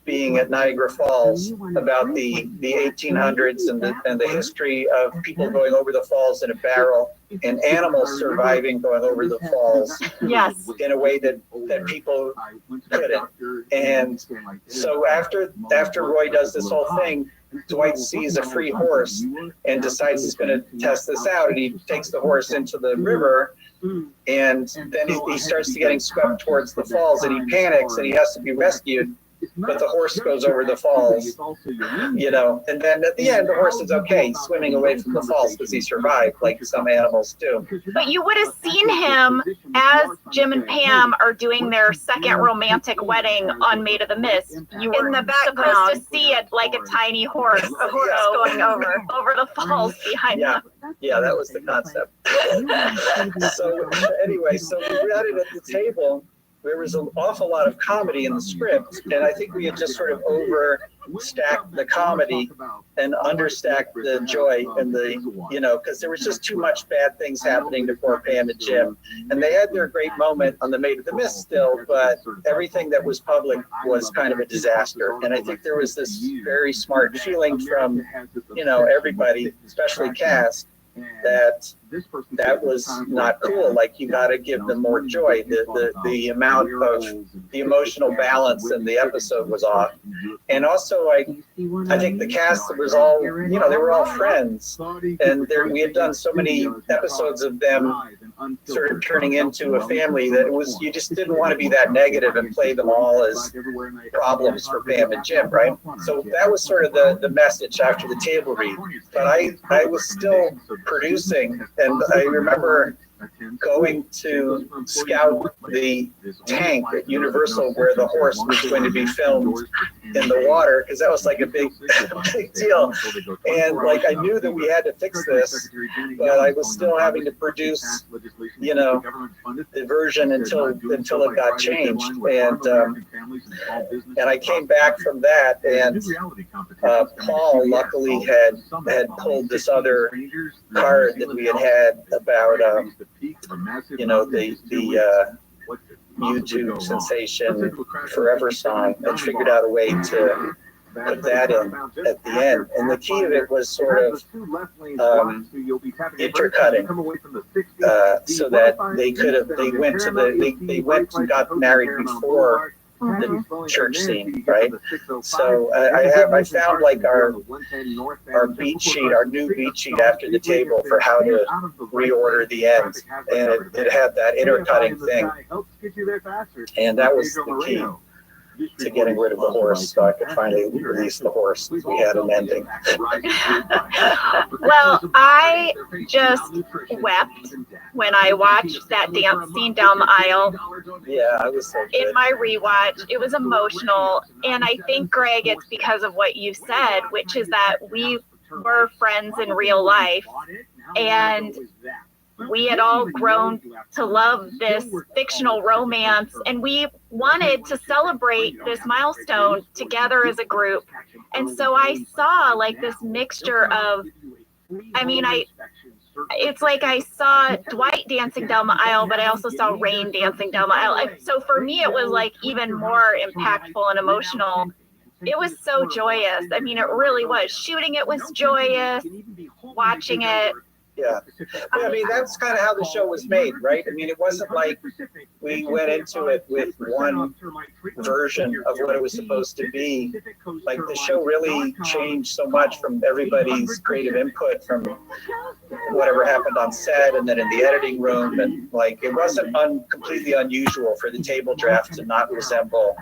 being at Niagara Falls about the 1800s and the history of people going over the falls in a barrel and animals surviving going over the falls Yes. in a way that people couldn't. And so after Roy does this whole thing, Dwight sees a free horse and decides he's going to test this out, and he takes the horse into the river, and then he starts to getting swept towards the falls, and he panics and he has to be rescued, but the horse goes over the falls, you know, and then at the end the horse is okay, swimming away from the falls because he survived, like some animals do. But you would have seen him as Jim and Pam are doing their second romantic wedding on Maid of the Mist. You were In the background. supposed to see it like a tiny horse, A horse going over. the falls behind Yeah. them. Yeah, that was the concept. So anyway, so we read it at the table. There was an awful lot of comedy in the script, and I think we had just sort of overstacked the comedy and understacked the joy and the, you know, because there was just too much bad things happening to poor Pam and Jim. And they had their great moment on the Maid of the Mist still, but everything that was public was kind of a disaster. And I think there was this very smart feeling from, you know, everybody, especially cast, that was not cool. Like, you got to give them more joy. The amount of the emotional balance in the episode was off. And also, I think the cast was all, you know, they were all friends, and we had done so many episodes of them sort of turning into a family that it was, you just didn't want to be that negative and play them all as problems for Pam and Jim, right? So that was sort of the message after the table read. But I was still producing, and I remember going to scout the tank at Universal where the horse was going to be filmed in the water, because that was like a big deal. And like, I knew that we had to fix this, but I was still having to produce, you know, the version until it got changed. And I came back from that, and Paul luckily had pulled this other card that we had about you know, the YouTube sensation Forever song, and figured out a way to put that in at the end. And the key of it was sort of intercutting, so that they went and got married before the church scene, right? So I found like our beat sheet, our new beat sheet after the table for how to reorder the end, and it had that intercutting thing, and that was the key to getting rid of the horse, so I could finally release the horse. We had an ending. Well, I just wept when I watched that dance scene down the aisle. Yeah, I was so good. In my rewatch, it was emotional, and I think, Greg, it's because of what you said, which is that we were friends in real life, and we had all grown to love this fictional romance, and we wanted to celebrate this milestone together as a group. And so I saw like this mixture of, it's like I saw Dwight dancing down the aisle, but I also saw Rain dancing down the aisle. So for me, it was like even more impactful and emotional. It was so joyous. I mean, it really was. Shooting it was joyous. Watching it. Yeah. I mean, that's kind of how the show was made, right? I mean, it wasn't like we went into it with one version of what it was supposed to be. Like, the show really changed so much from everybody's creative input, from whatever happened on set and then in the editing room. And like, it wasn't completely unusual for the table draft to not resemble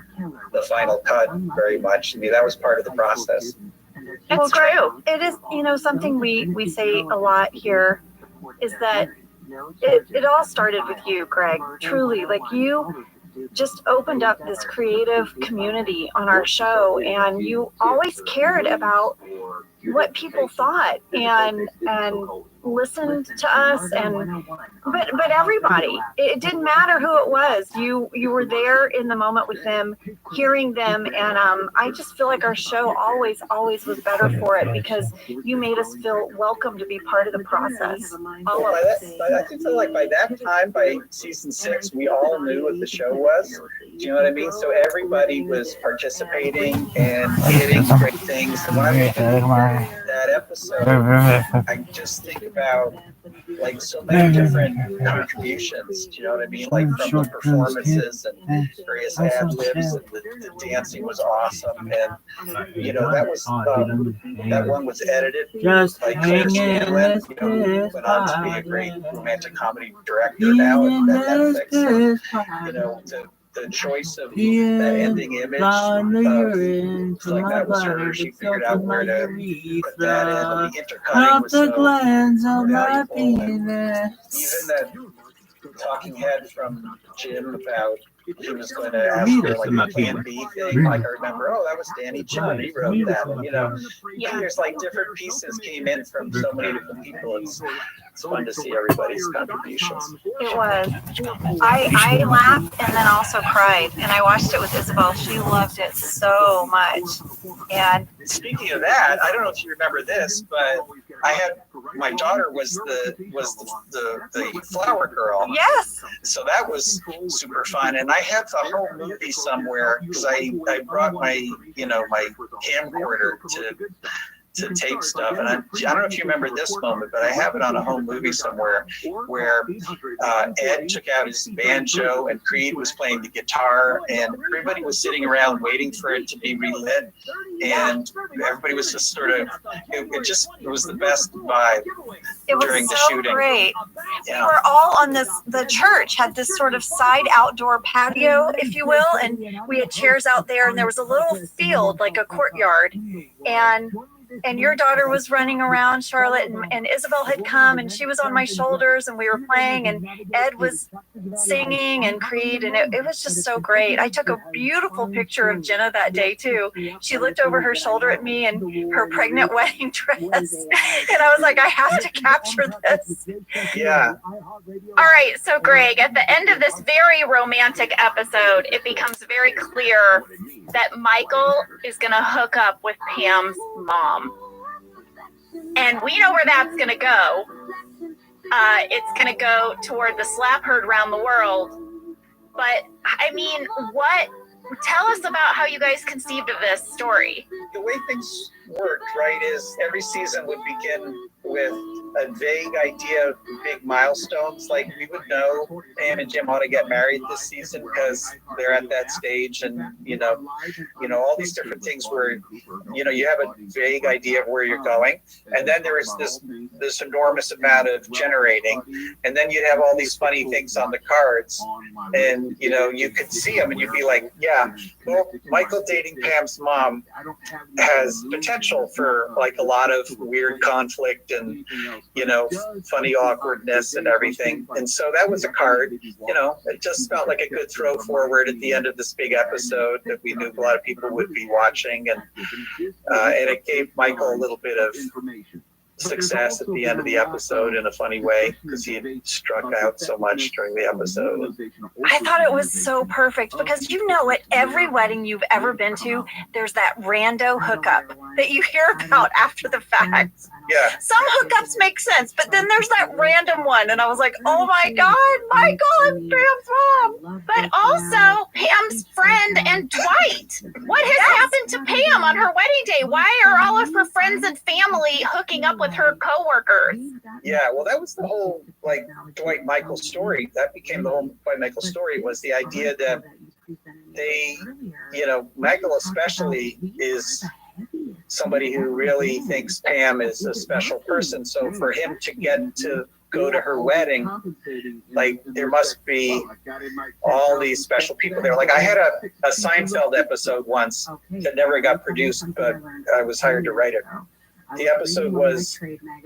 the final cut very much. I mean, that was part of the process. It's true. It is, something we say a lot here is that it all started with you, Greg. Truly, like, you just opened up this creative community on our show, and you always cared about what people thought and listened to us, but everybody, it didn't matter who it was. You were there in the moment with them, hearing them, and I just feel like our show always was better for it because you made us feel welcome to be part of the process. I feel like by that time, by season 6, we all knew what the show was. Do you know what I mean? So everybody was participating and getting great things. And when I was doing that episode, I just think about like so many different contributions. Do you know what I mean? Like from the performances and various ad libs, and the dancing was awesome. And that was that one was edited by James Scanlon. Who went on to be a great romantic comedy director now at Netflix. So, the choice of that ending image, it's like that was her. She figured out where to put that in. And the intercutting was so valuable. Even that talking head from Jim about he was going to ask for like a plan B thing. Like I remember, that was Danny John. He wrote that. And, there's like different pieces came in from so many different people. It's fun to see everybody's contributions. It was. I laughed and then also cried, and I watched it with Isabel. She loved it so much. And speaking of that, I don't know if you remember this, but I had my daughter was the flower girl. Yes. So that was super fun, and I had the whole movie somewhere because I brought my my camcorder to tape stuff, and I don't know if you remember this moment, but I have it on a home movie somewhere where Ed took out his banjo and Creed was playing the guitar, and everybody was sitting around waiting for it to be relit, and everybody was just sort of it was the best vibe during the shooting. Great. Yeah. We were all on the church had this sort of side outdoor patio, if you will, and we had chairs out there, and there was a little field, like a courtyard, and your daughter was running around, Charlotte, and Isabel had come, and she was on my shoulders, and we were playing, and Ed was singing, and Creed, and it was just so great. I took a beautiful picture of Jenna that day, too. She looked over her shoulder at me in her pregnant wedding dress, and I was like, I have to capture this. Yeah. All right, so Greg, at the end of this very romantic episode, it becomes very clear that Michael is going to hook up with Pam's mom. And we know where that's going to go. It's going to go toward the slap heard around the world. But, I mean, what tell us about how you guys conceived of this story. The way things worked, right, is every season would begin with a vague idea of big milestones. Like we would know Pam and Jim ought to get married this season because they're at that stage, and you know, all these different things where you have a vague idea of where you're going, and then there is this enormous amount of generating, and then you'd have all these funny things on the cards, and you could see them, and you'd be like, yeah, well, Michael dating Pam's mom has potential for like a lot of weird conflict and funny awkwardness and everything. And so that was a card, it just felt like a good throw forward at the end of this big episode that we knew a lot of people would be watching. And it gave Michael a little bit of success at the end of the episode in a funny way because he had struck out so much during the episode. I thought it was so perfect because at every wedding you've ever been to, there's that rando hookup that you hear about after the fact. Yeah. Some hookups make sense, but then there's that random one, and I was like, oh my God, Michael and Pam's mom. But also Pam's friend and Dwight. What has happened to Pam on her wedding day? Why are all of her friends and family hooking up with her coworkers? Yeah, well, that was the whole Dwight Michael story. That became the whole Dwight Michael story, was the idea that they, Michael especially is somebody who really thinks Pam is a special person. So for him to get to go to her wedding, there must be all these special people there. I had a Seinfeld episode once that never got produced, but I was hired to write it. The episode was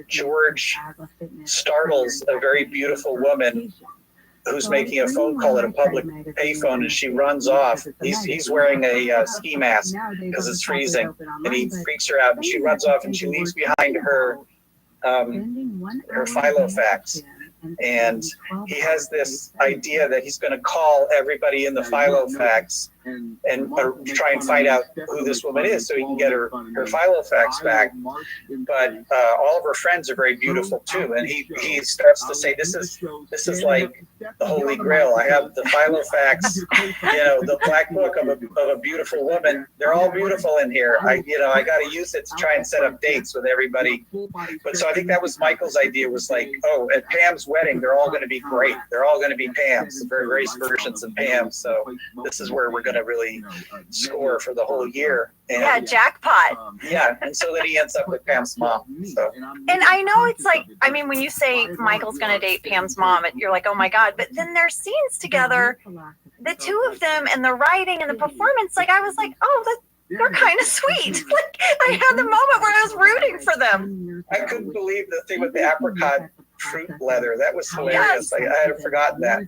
George startles a very beautiful woman who's making a phone call at a public payphone, and she runs off. He's wearing a ski mask because it's freezing, and he freaks her out, and she runs off, and she leaves behind her philo fax. And he has this idea that he's going to call everybody in the philo fax and try and find out who this woman is so he can get her philo fax back. But all of her friends are very beautiful too. And he starts to say, this is like the Holy Grail. I have the philo fax, the black book of a beautiful woman. They're all beautiful in here. I got to use it to try and set up dates with everybody. But so I think that was Michael's idea, was like, oh, at Pam's wedding, they're all going to be great. They're all going to be Pam's, various versions of Pam. So this is where we're going to really score for the whole year. And, yeah, jackpot. Yeah, and so then he ends up with Pam's mom. So. And I know it's when you say Michael's going to date Pam's mom, you're like, oh my God. But then there's scenes together, the two of them, and the writing and the performance. I was like, oh, they're kind of sweet. I had the moment where I was rooting for them. I couldn't believe the thing with the apricot fruit leather. That was hilarious. I had forgotten that.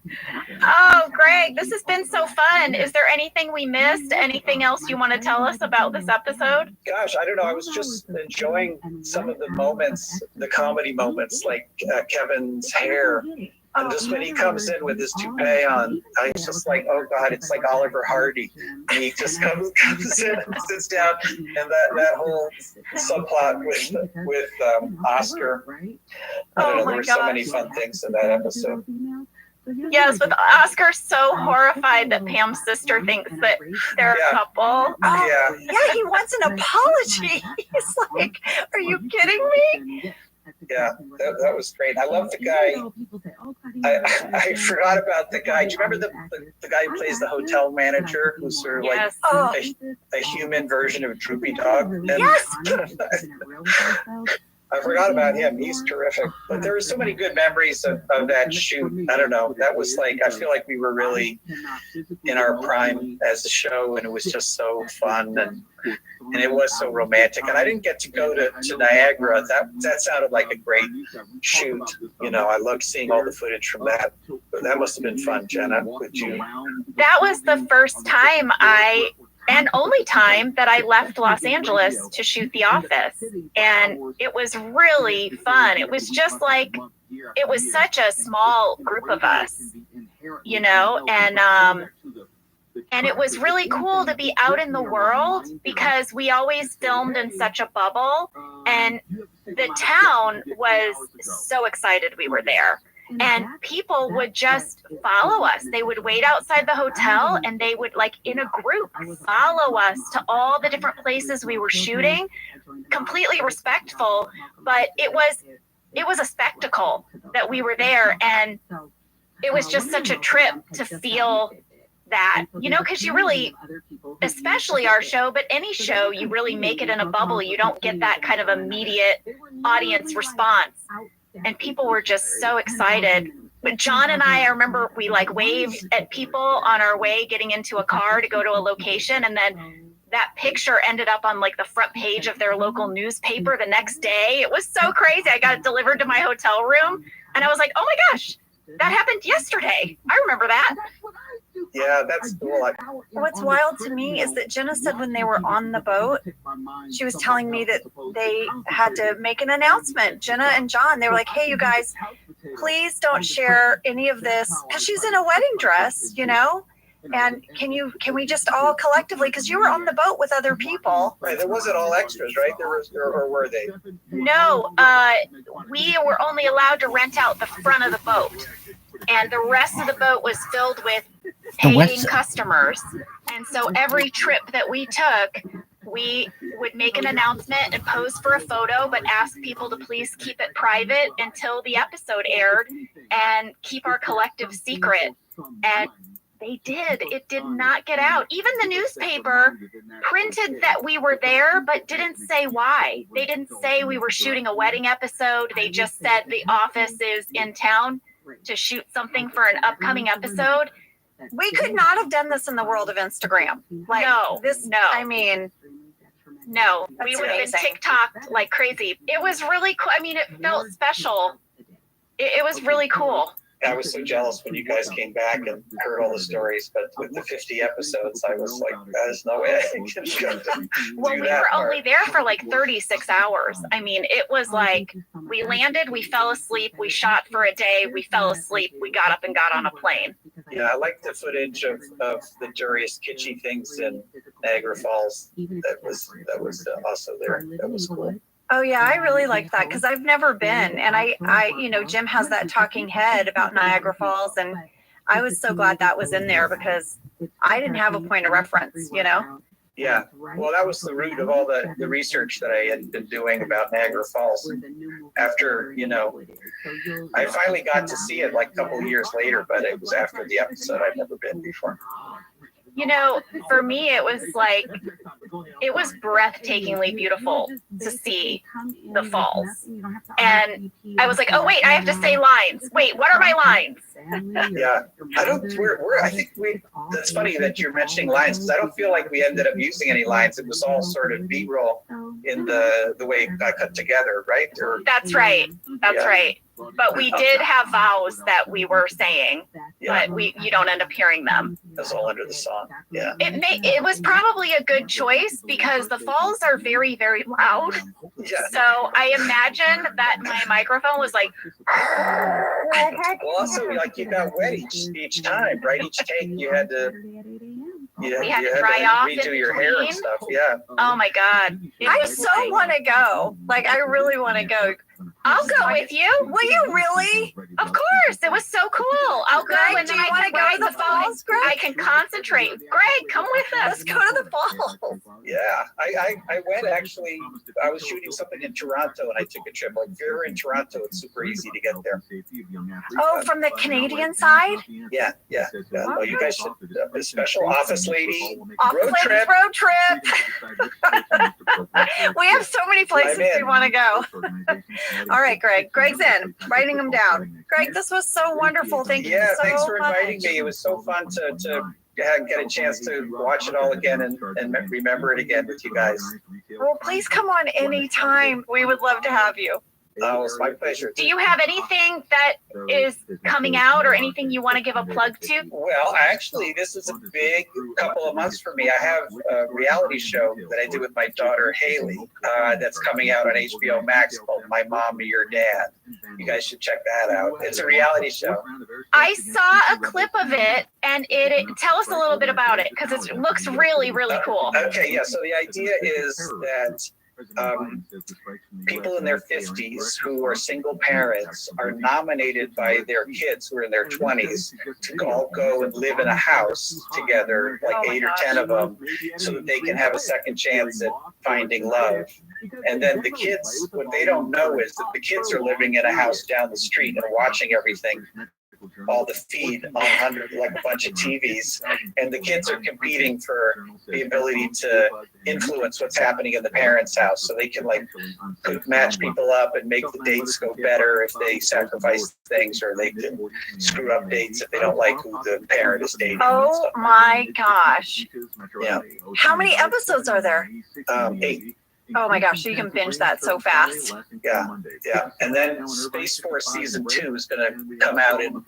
Oh, Greg, this has been so fun. Is there anything we missed? Anything else you want to tell us about this episode? Gosh, I don't know. I was just enjoying some of the moments, the comedy moments, like Kevin's hair. And just when he comes in with his toupee on, I was just like, oh God, it's like Oliver Hardy. And he just comes in and sits down, and that whole subplot with Oscar. I don't know, there were so many fun things in that episode. Yes, with Oscar so horrified that Pam's sister thinks that they're a couple. Yeah, he wants an apology. He's like, are you kidding me? Yeah, that was great. I love the guy. I forgot about the guy. Do you remember the guy who plays the hotel manager, who's sort of a human version of Droopy Dog? And yes. I forgot about him. He's terrific. But there were so many good memories of that shoot. I don't know. That was I feel like we were really in our prime as a show, and it was just so fun, and it was so romantic. And I didn't get to go to Niagara. That sounded like a great shoot. I loved seeing all the footage from that. But that must have been fun, Jenna, with you. That was the first time and only time that I left Los Angeles to shoot The Office. And it was really fun. It was just it was such a small group of us, and it was really cool to be out in the world because we always filmed in such a bubble, and the town was so excited we were there. and people would just follow us. They would wait outside the hotel and they would, like, in a group, follow us to all the different places we were shooting, completely respectful, but it was a spectacle that we were there, and it was just such a trip to feel that, you know, because you really, especially our show, but any show, you really make it in a bubble. You don't get that kind of immediate audience response. And people were just so excited. But John and I remember we like waved at people on our way getting into a car to go to a location. And then that picture ended up on like the front page of their local newspaper the next day. It was so crazy. I got it delivered to my hotel room and I was like, oh my gosh, that happened yesterday. I remember that. Yeah, that's cool. What's wild to me is that Jenna said when they were on the boat, she was telling me that they had to make an announcement. Jenna and John, they were like, hey, you guys, please don't share any of this, because she's in a wedding dress, you know? And can we just all collectively, because you were on the boat with other people. Right, there wasn't all extras, right? Or were they? No, we were only allowed to rent out the front of the boat. And the rest of the boat was filled with paying customers. And so every trip that we took, we would make an announcement and pose for a photo, but ask people to please keep it private until the episode aired and keep our collective secret. And they did. It did not get out. Even the newspaper printed that we were there, but didn't say why. They didn't say we were shooting a wedding episode. They just said the office is in town to shoot something for an upcoming episode. We could not have done this in the world of Instagram. Like, no, I mean, no, we would have been TikToked like crazy. It was really cool. I mean, it felt special. It was really cool. I was so jealous when you guys came back and heard all the stories, but with the 50 episodes, I was like, there's no way I can do Well, we were only there for like 36 hours. I mean, it was like we landed, we fell asleep, we shot for a day, we fell asleep, we got up and got on a plane. Yeah, I like the footage of the various kitschy things in Niagara Falls. That was also there. That was cool. oh yeah, I really liked that because I've never been, and I, you know, Jim has that talking head about Niagara Falls, and I was so glad that was in there because I didn't have a point of reference, you know. Yeah, well, that was the root of all the research that I had been doing about Niagara Falls. After, you know, I finally got to see it like a couple of years later, but it was after the episode. I'd never been before. You know, for me, it was like, it was breathtakingly beautiful to see the falls. And I was like, oh, wait, I have to say lines. Wait, what are my lines? Yeah, I think it's funny that you're mentioning lines because I don't feel like we ended up using any lines. It was all sort of B-roll in the way it got cut together, right? That's right. That's right. But we did have vows that we were saying, but you don't end up hearing them. That's all under the song. Yeah. It was probably a good choice because the falls are very, very loud. Yeah. So I imagine that my microphone was like. Well, also, like you got wet each time, right? Each take you had to. You had to dry off, redo your hair and stuff. Yeah. Oh my God. I so want to go. Like, I really want to go. I'll go with you. Will you really? Of course. It was so cool. I'll go Greg, and do then you I want can to go ride to the falls, Greg? I can concentrate. Greg, come with us. Let's go to the falls. Yeah, I went actually. I was shooting something in Toronto, and I took a trip. Like if you're in Toronto, it's super easy to get there. Oh, from the Canadian side? Yeah. Oh, you guys should. A special office lady Road trip. We have so many places we want to go. All right, Greg. Greg's in. Writing them down. Greg, this was so wonderful. Thank you so much. Yeah, thanks for inviting me. It was so fun to get a chance to watch it all again and remember it again with you guys. Well, please come on anytime. We would love to have you. Oh, it's my pleasure. Do you have anything that is coming out or anything you want to give a plug to? Well, actually, this is a big couple of months for me. I have a reality show that I do with my daughter, Haley, that's coming out on HBO Max called My Mom or Your Dad. You guys should check that out. It's a reality show. I saw a clip of it, and tell us a little bit about it, because it looks really, really cool. Okay, yeah, so the idea is that people in their 50s who are single parents are nominated by their kids who are in their 20s to all go and live in a house together, like 8 or 10 of them, so that they can have a second chance at finding love. And then the kids, what they don't know is that the kids are living in a house down the street and watching everything, all the feed on like a bunch of TVs, and the kids are competing for the ability to influence what's happening in the parents' house, so they can like match people up and make the dates go better if they sacrifice things, or they can screw up dates if they don't like who the parent is dating. Oh my gosh. Yeah. How many episodes are there? 8. Oh my gosh, so you can binge that so fast. Yeah. And then Space Force Season 2 is going to come out in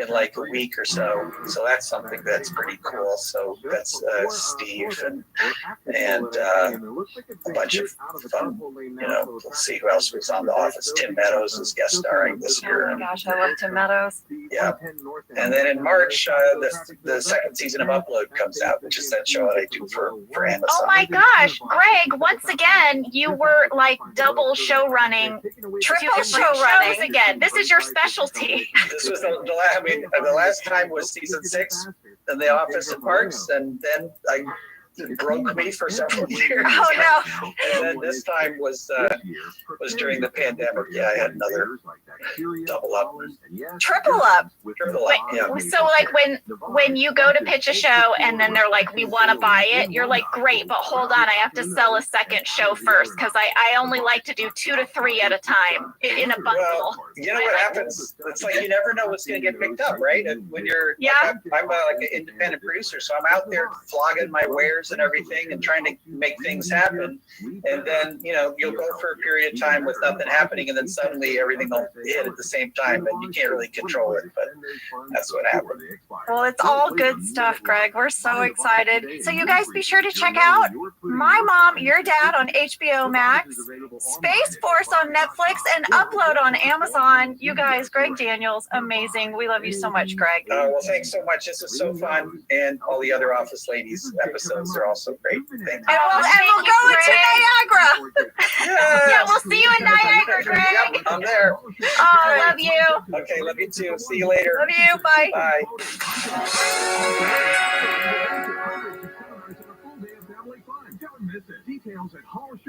like a week or so. So that's something that's pretty cool. So that's Steve and a bunch of fun. We'll see who else was on The Office. Tim Meadows is guest starring this year. Oh my gosh, I love Tim Meadows. Yeah. And then in March, the second season of Upload comes out, which is that show that I do for Amazon. Oh my gosh, Greg, once again, you were like double show running, Triple show running shows again. This is your specialty. This was the last time was season 6 in The Office at Parks, and then it broke me for several years. Oh no! And then this time was during the pandemic. Yeah, I had another double up, Triple up. Yeah. So like when you go to pitch a show and then they're like, we want to buy it, you're like, great, but hold on, I have to sell a second show first, because I only like to do 2 to 3 at a time in a bundle. Well, you know what happens? It's like you never know what's going to get picked up, right? And when you're, I'm like an independent producer, so I'm out there flogging my wares and everything and trying to make things happen. And then, you'll go for a period of time with nothing happening, and then suddenly everything will hit at the same time, and you can't really control it, but that's what happened. Well, it's all good stuff, Greg. We're so excited. So you guys be sure to check out My Mom, Your Dad on HBO Max, Space Force on Netflix, and Upload on Amazon. You guys, Greg Daniels, amazing. We love you so much, Greg. Well, thanks so much. This was so fun, and all the other Office Ladies episodes are also great. Thank you. And we'll go into Niagara. Yeah, we'll see you in Niagara, Greg. Yep, I'm there. Oh, love you. Okay, love you too. See you later. Love you. Bye. Bye.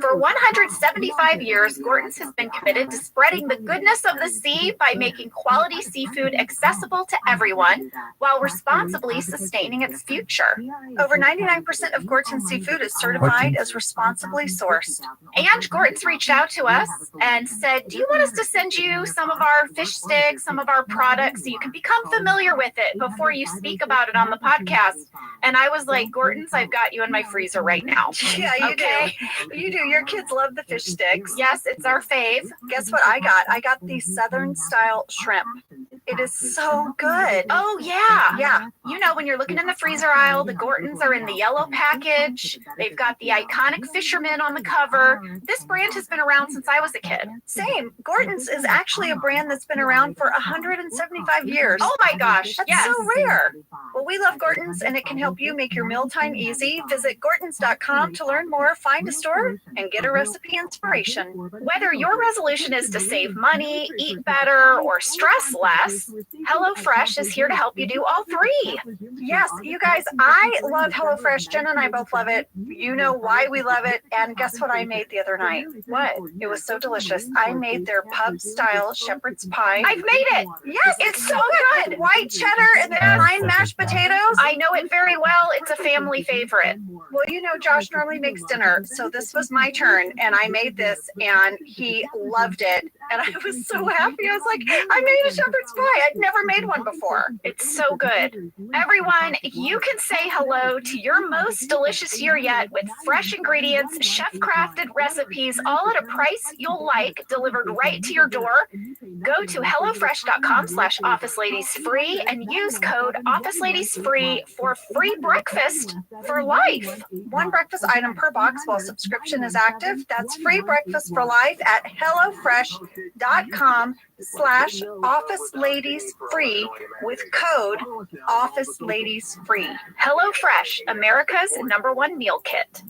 For 175 years, Gorton's has been committed to spreading the goodness of the sea by making quality seafood accessible to everyone while responsibly sustaining its future. Over 99% of Gorton's seafood is certified as responsibly sourced. And Gorton's reached out to us and said, do you want us to send you some of our fish sticks, some of our products, so you can become familiar with it before you speak about it on the podcast? And I was like, Gorton's, I've got you in my freezer right now. Yeah, you Okay. do. You do. Your kids love the fish sticks. Yes, it's our fave. Guess what I got? I got the Southern style shrimp. It is so good. Oh, yeah. Yeah. When you're looking in the freezer aisle, the Gortons are in the yellow package. They've got the iconic fisherman on the cover. This brand has been around since I was a kid. Same. Gorton's is actually a brand that's been around for 175 years. Oh my gosh. That's Yes. so rare. Well, we love Gorton's, and it can help you make your mealtime easy. Visit Gortons.com to learn more, find a store, and get a recipe inspiration. Whether your resolution is to save money, eat better, or stress less, HelloFresh is here to help you do all 3. Yes, you guys, I love HelloFresh. Jen and I both love it. You know why we love it. And guess what I made the other night? What? It was so delicious. I made their pub-style shepherd's pie. I've made it. Yes, It's so good. White cheddar and then fine mashed potatoes. I know it very well. It's a family favorite. Well, Josh normally makes dinner, so this was my turn, and I made this, and he loved it, and I was so happy. I was like, I made a shepherd's pie. I'd never made one before. It's so good. Everyone, you can say hello to your most delicious year yet with fresh ingredients, chef-crafted recipes, all at a price you'll like, delivered right to your door. Go to HelloFresh.com/OfficeLadiesFree and use code OfficeLadiesFree for free breakfast for life. One breakfast item per box while subscription is active. That's free breakfast for life at HelloFresh.com/OfficeLadiesFree with code OfficeLadiesFree. HelloFresh, America's #1 meal kit.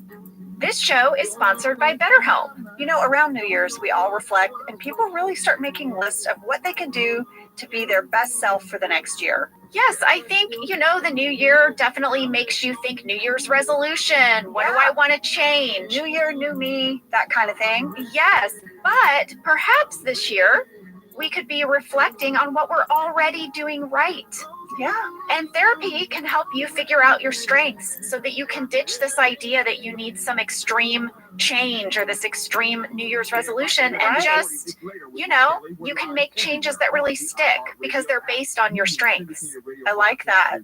This show is sponsored by BetterHelp. You know, around New Year's, we all reflect and people really start making lists of what they can do to be their best self for the next year. Yes, I think, the new year definitely makes you think New Year's resolution. What do I want to change? New year, new me, that kind of thing. Yes, but perhaps this year we could be reflecting on what we're already doing right. Yeah. And therapy can help you figure out your strengths so that you can ditch this idea that you need some extreme change or this extreme New Year's resolution and just, you can make changes that really stick because they're based on your strengths. I like that.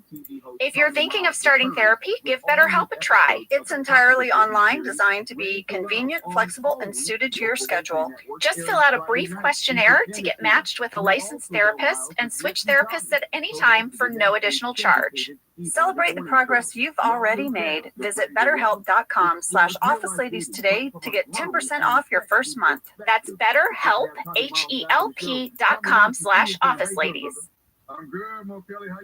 If you're thinking of starting therapy, give BetterHelp a try. It's entirely online, designed to be convenient, flexible, and suited to your schedule. Just fill out a brief questionnaire to get matched with a licensed therapist and switch therapists at any time for no additional charge. Celebrate the progress you've already made. Visit betterhelp.com/officeladies today to get 10% off your first month. That's BetterHelp, HELP.com/officeladies. I'm good, Mo Kelly. How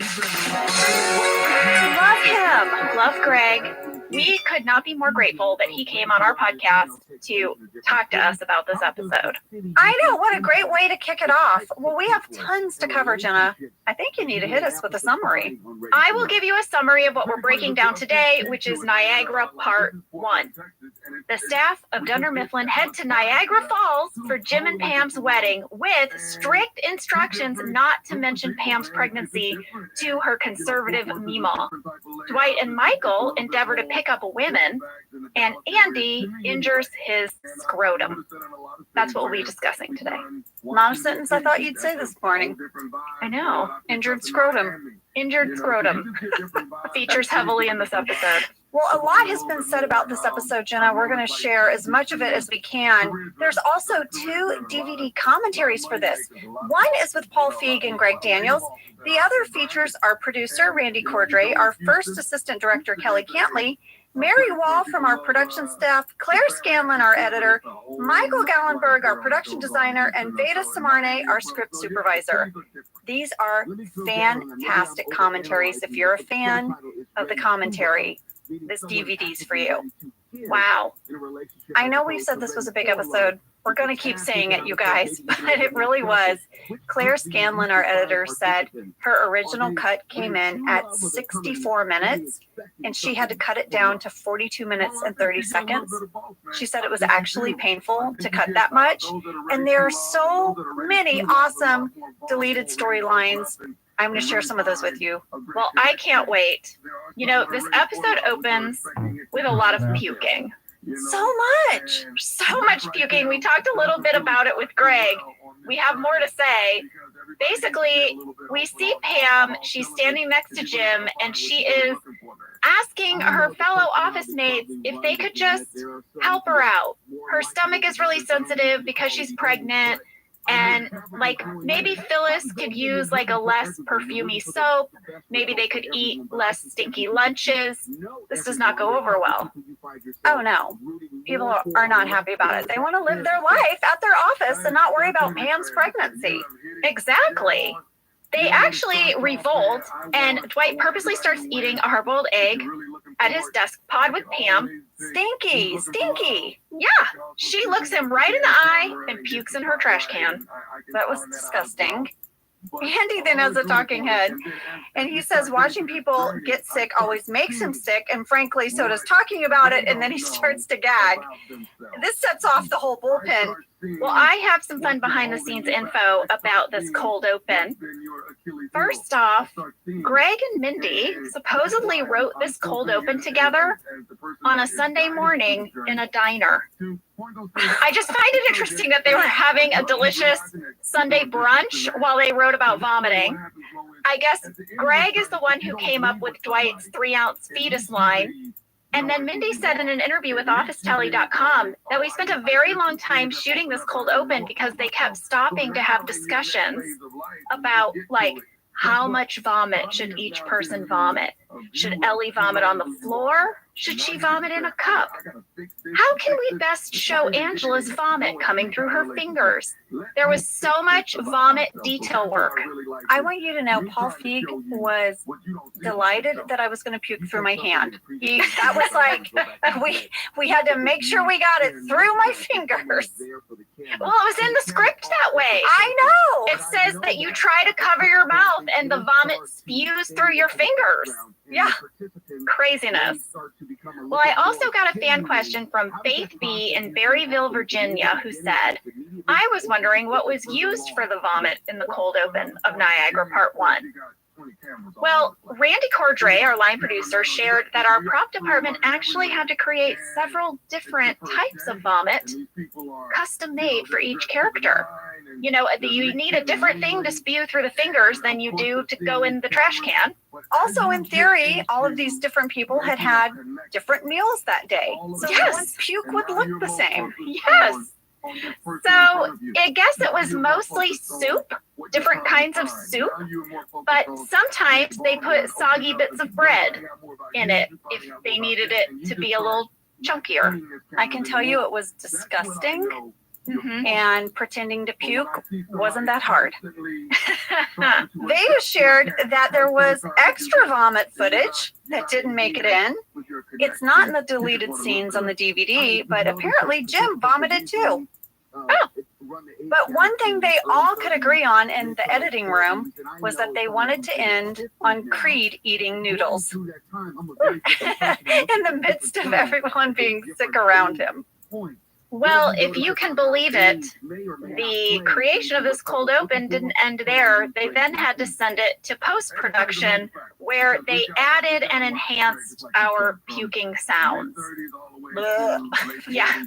Love him. Love Greg. We could not be more grateful that he came on our podcast to talk to us about this episode. I know. What a great way to kick it off. Well, we have tons to cover, Jenna. I think you need to hit us with a summary. I will give you a summary of what we're breaking down today, which is Niagara Part 1. The staff of Dunder Mifflin head to Niagara Falls for Jim and Pam's wedding with strict instructions not to mention Pam's pregnancy to her conservative Meemaw. Dwight and Michael endeavor to pick up women, and Andy injures his scrotum. That's what we'll be discussing today. Not a sentence I thought you'd say this morning. I know. Injured scrotum. Injured scrotum features heavily in this episode. Well, a lot has been said about this episode, Jenna. We're going to share as much of it as we can. There's also 2 DVD commentaries for this. One is with Paul Feig and Greg Daniels. The other features our producer, Randy Cordray, our first assistant director, Kelly Cantley, Mary Wall from our production staff, Claire Scanlon, our editor, Michael Gallenberg, our production designer, and Veda Samarne, our script supervisor. These are fantastic commentaries. If you're a fan of the commentary, this DVD's for you. Wow. I know we've said this was a big episode. We're going to keep saying it, you guys, but it really was. Claire Scanlon, our editor, said her original cut came in at 64 minutes, and she had to cut it down to 42 minutes and 30 seconds. She said it was actually painful to cut that much, and there are so many awesome deleted storylines. I'm going to share some of those with you. Well, I can't wait. This episode opens with a lot of puking. So much puking. We talked a little bit about it with Greg. We have more to say. Basically, we see Pam. She's standing next to Jim, and she is asking her fellow office mates if they could just help her out. Her stomach is really sensitive because she's pregnant. And maybe Phyllis could use a less perfumey soap. Maybe they could eat less stinky lunches. This does not go over well. Oh no, people are not happy about it. They want to live their life at their office and not worry about Pam's pregnancy. Exactly. They actually revolt, and Dwight purposely starts eating a hard-boiled egg at his desk pod with Pam. Stinky. Yeah, she looks him right in the eye and pukes in her trash can. That was disgusting. Andy then has a talking head, and he says watching people get sick always makes him sick, and frankly, so does talking about it, and then he starts to gag. This sets off the whole bullpen. Well, I have some fun behind-the-scenes info about this cold open. First off, Greg and Mindy supposedly wrote this cold open together on a Sunday morning in a diner. I just find it interesting that they were having a delicious Sunday brunch while they wrote about vomiting. I guess Greg is the one who came up with Dwight's 3-ounce fetus line. And then Mindy said in an interview with OfficeTally.com that we spent a very long time shooting this cold open because they kept stopping to have discussions about How much vomit should each person vomit? Should Ellie vomit on the floor? Should she vomit in a cup? How can we best show Angela's vomit coming through her fingers? There was so much vomit detail work. I want you to know Paul Feig was delighted that I was going to puke through my hand. That was like, we had to make sure we got it through my fingers. Well, it was in the script that way. I know. It says that you try to cover your mouth and the vomit spews through your fingers. Yeah. Craziness. Well, I also got a fan question from Faith B in Berryville, Virginia, who said, I was wondering what was used for the vomit in the cold open of Niagara Part 1. Well, Randy Cordray, our line producer, shared that our prop department actually had to create several different types of vomit, custom made for each character. You know, you need a different thing to spew through the fingers than you do to go in the trash can. Also, in theory, all of these different people had had different meals that day. So Yes. puke would look the same. Yes. So I guess it was mostly soup, different kinds of soup, but sometimes they put soggy bits of bread in it if they needed it to be a little chunkier. I can tell you it was disgusting, and pretending to puke wasn't that hard. They shared that there was extra vomit footage that didn't make it in. It's not in the deleted scenes on the DVD, but apparently Jim vomited too. Oh. But one thing they all could agree on in the editing room was that they wanted to end on Creed eating noodles in the midst of everyone being sick around him. Well, if you can believe it, the creation of this cold open didn't end there. They then had to send it to post-production where they added and enhanced our puking sounds. Yeah.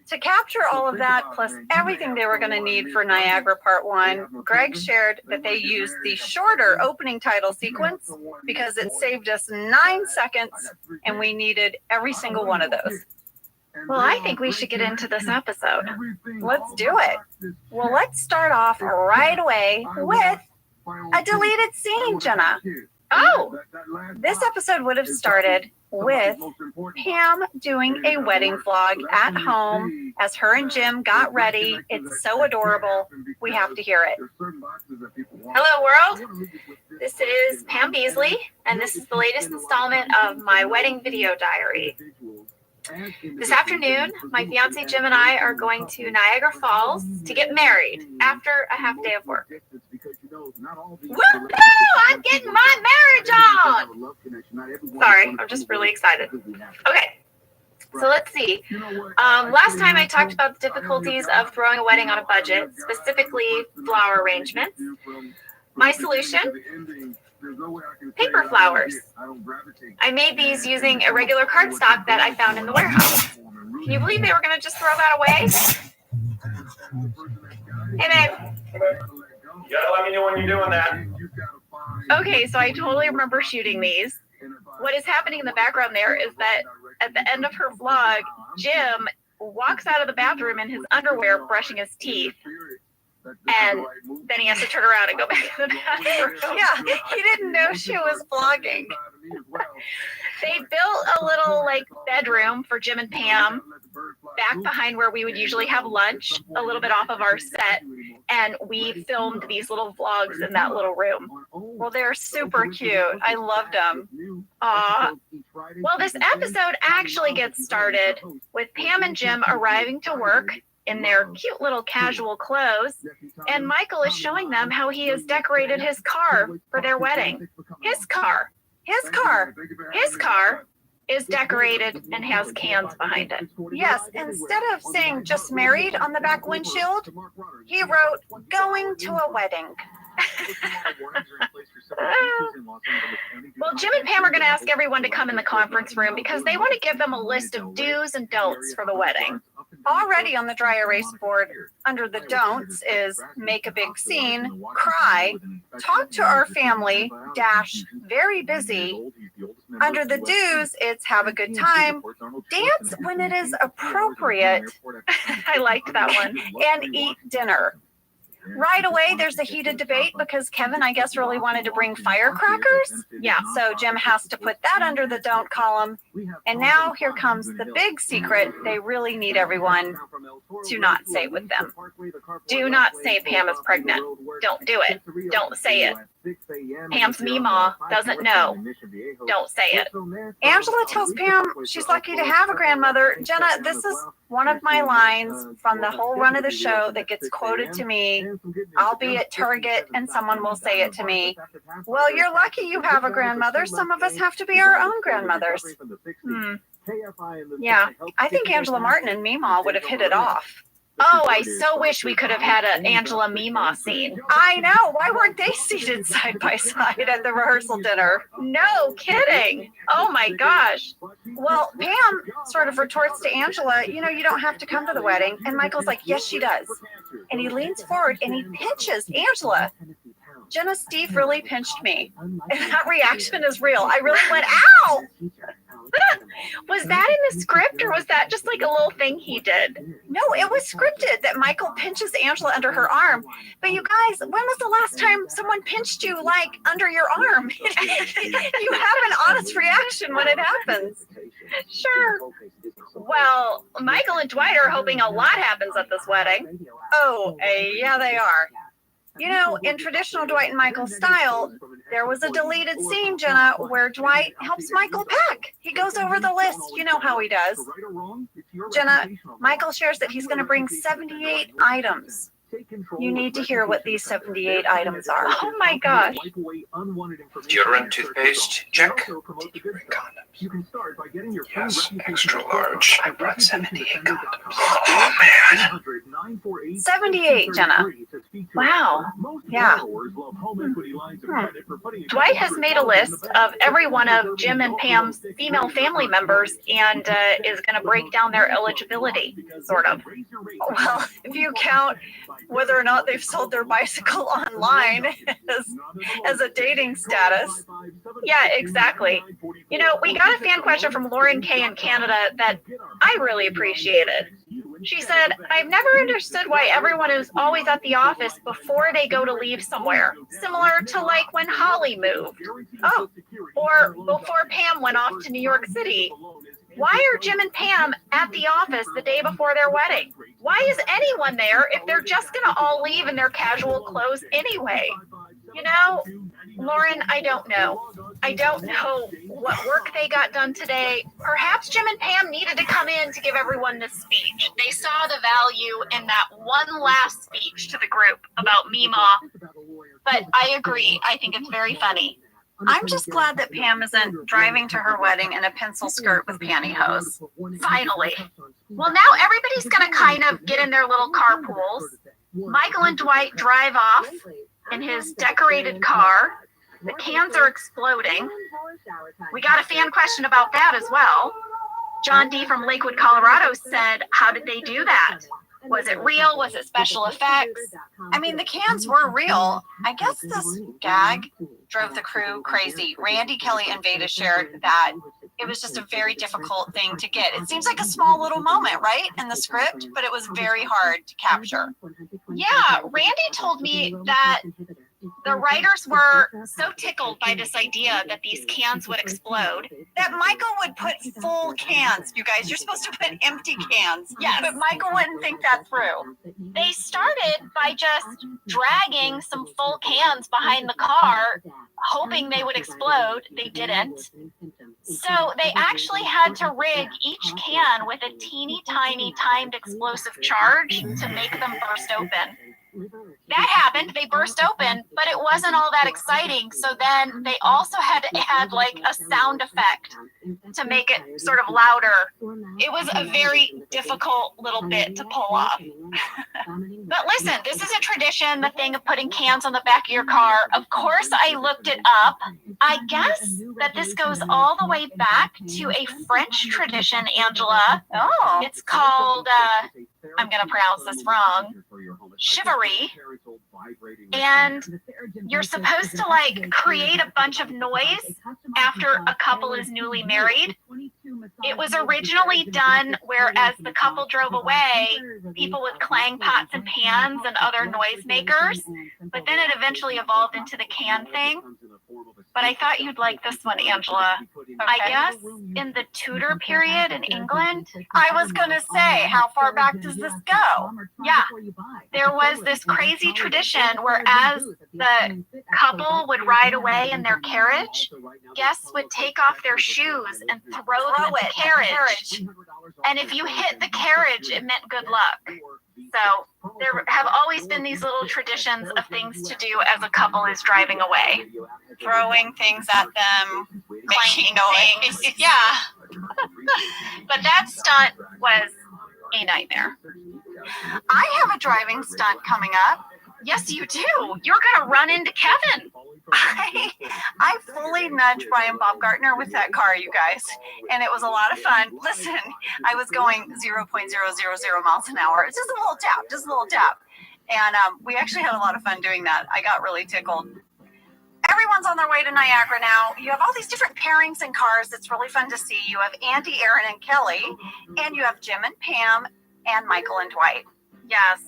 To capture all of that, plus everything they were going to need for Niagara Part 1, Greg shared that they used the shorter opening title sequence because it saved us 9 seconds, and we needed every single one of those. Well, I think we should get into this episode. Let's do it. Well, let's start off right away with a deleted scene, Jenna. Oh, This episode would have started with Pam doing a wedding vlog at home as her and Jim got ready. It's so adorable. We have to hear it. hello world. This is Pam Beasley, and this is the latest installment of my wedding video diary. This afternoon, my fiance Jim and I are going to Niagara Falls to get married after a half day of work. Woohoo! I'm getting my marriage on! Sorry, I'm just really excited. Okay, so let's see. Last time I talked about the difficulties of throwing a wedding on a budget, specifically flower arrangements. My solution? Paper flowers. I made these using a regular cardstock that I found in the warehouse. Can you believe they were going to just throw that away? Hey, babe. You gotta let me know when you're doing that. Okay, so I totally remember shooting these. What is happening in the background there is that at the end of her vlog, Jim walks out of the bathroom in his underwear brushing his teeth. And then he has to turn around and go back to the bathroom. Yeah, he didn't know she was vlogging. They built a little bedroom for Jim and Pam back behind where we would usually have lunch, a little bit off of our set, and we filmed these little vlogs in that little room. Well, they're super cute. I loved them. Well, this episode actually gets started with Pam and Jim arriving to work in their cute little casual clothes, and Michael is showing them how he has decorated his car for their wedding. His car is decorated and has cans behind it. Yes, instead of saying just married on the back windshield, he wrote going to a wedding. Well, Jim and Pam are going to ask everyone to come in the conference room because they want to give them a list of do's and don'ts for the wedding. Already on the dry erase board, under the don'ts is make a big scene, cry, talk to our family, very busy. Under the do's, it's have a good time, dance when it is appropriate. I liked that one. And eat dinner. Right away, there's a heated debate because Kevin, I guess, really wanted to bring firecrackers. Yeah, so Jim has to put that under the don't column. And now here comes the big secret. They really need everyone to not say it with them. Do not say Pam is pregnant. Don't do it. Don't say it. Pam's Meemaw doesn't know. Don't say it. Angela tells Pam she's lucky to have a grandmother. Jenna, this is one of my lines from the whole run of the show that gets quoted to me. I'll be at Target and someone will say it to me. Well, you're lucky you have a grandmother. Some of us have to be our own grandmothers. Yeah, I think Angela Martin and Meemaw would have hit it off. Oh, I so wish we could have had an Angela Meemaw scene. I know. Why weren't they seated side by side at the rehearsal dinner? No kidding. Oh my gosh. Well, Pam sort of retorts to Angela, you know, you don't have to come to the wedding. And Michael's like, yes, she does. And he leans forward and he pinches Angela. Jenna, Steve really pinched me. And that reaction is real. I really went, ow! Was that in the script or was that just like a little thing he did? No, it was scripted that Michael pinches Angela under her arm. But you guys, when was the last time someone pinched you like under your arm? You have an honest reaction when it happens. Sure. Well, Michael and Dwight are hoping a lot happens at this wedding. Oh, yeah, they are. You know, in traditional Dwight and Michael style, there was a deleted scene, Jenna, where Dwight helps Michael pack. He goes over the list. You know how he does. Jenna, Michael shares that he's going to bring 78 items. You need to hear what these 78 items are. Oh my gosh. Deodorant, toothpaste, check. Did you bring condoms? Yes, extra large. I brought 78 condoms. Oh man. 78, Jenna. Wow. Yeah. Dwight has made a list of every one of Jim and Pam's female family members and is going to break down their eligibility, sort of. Well, if you count whether or not they've sold their bicycle online as a dating status. Yeah, exactly. You know, we got a fan question from Lauren K in Canada that I really appreciated. She said, I've never understood why everyone is always at the office before they go to leave somewhere, similar to like when Holly moved. Oh, or before Pam went off to New York City. Why are Jim and Pam at the office the day before their wedding? Why is anyone there if they're just going to all leave in their casual clothes anyway? You know, Lauren, I don't know. I don't know what work they got done today. Perhaps Jim and Pam needed to come in to give everyone this speech. They saw the value in that one last speech to the group about Meemaw. But I agree. I think it's very funny. I'm just glad that Pam isn't driving to her wedding in a pencil skirt with pantyhose. Finally. Well, now everybody's going to kind of get in their little carpools. Michael and Dwight drive off in his decorated car. The cans are exploding. We got a fan question about that as well. John D. from Lakewood, Colorado said, how did they do that? Was it real? Was it special effects? I mean, the cans were real. I guess this gag drove the crew crazy. Randy, Kelly, and Veda shared that it was just a very difficult thing to get. It seems like a small little moment, right, in the script, but it was very hard to capture. Yeah, Randy told me that the writers were so tickled by this idea that these cans would explode. That Michael would put full cans. You guys, you're supposed to put empty cans. Yes. But Michael wouldn't think that through. They started by just dragging some full cans behind the car, hoping they would explode. They didn't. So they actually had to rig each can with a teeny tiny timed explosive charge to make them burst open. That happened, they burst open, but it wasn't all that exciting. So then they also had to add like a sound effect to make it sort of louder. It was a very difficult little bit to pull off. But listen, this is a tradition, the thing of putting cans on the back of your car. Of course, I looked it up. I guess that this goes all the way back to a French tradition, Angela. Oh. It's called, I'm going to pronounce this wrong, chivalry. And you're supposed to like create a bunch of noise after a couple is newly married. It was originally done where as the couple drove away, people would clang pots and pans and other noisemakers, but then it eventually evolved into the can thing. But I thought you'd like this one, Angela. I guess in the Tudor period in England, I was going to say, how far back does this go? yeah, there was this crazy tradition where as the couple would ride away in their carriage, guests would take off their shoes and throw them at the carriage. And if you hit the carriage, it meant good luck. So there have always been these little traditions of things to do as a couple is driving away. Throwing things at them, making things. noise. Yeah. But that stunt was a nightmare. I have a driving stunt coming up. Yes, you do. You're going to run into Kevin. I fully nudged Brian Baumgartner with that car, you guys, and it was a lot of fun. Listen, I was going 0.000 miles an hour. It's just a little tap. And we actually had a lot of fun doing that. I got really tickled. Everyone's on their way to Niagara now. You have all these different pairings in cars. It's really fun to see. You have Andy, Aaron, and Kelly, and you have Jim and Pam, and Michael and Dwight. Yes,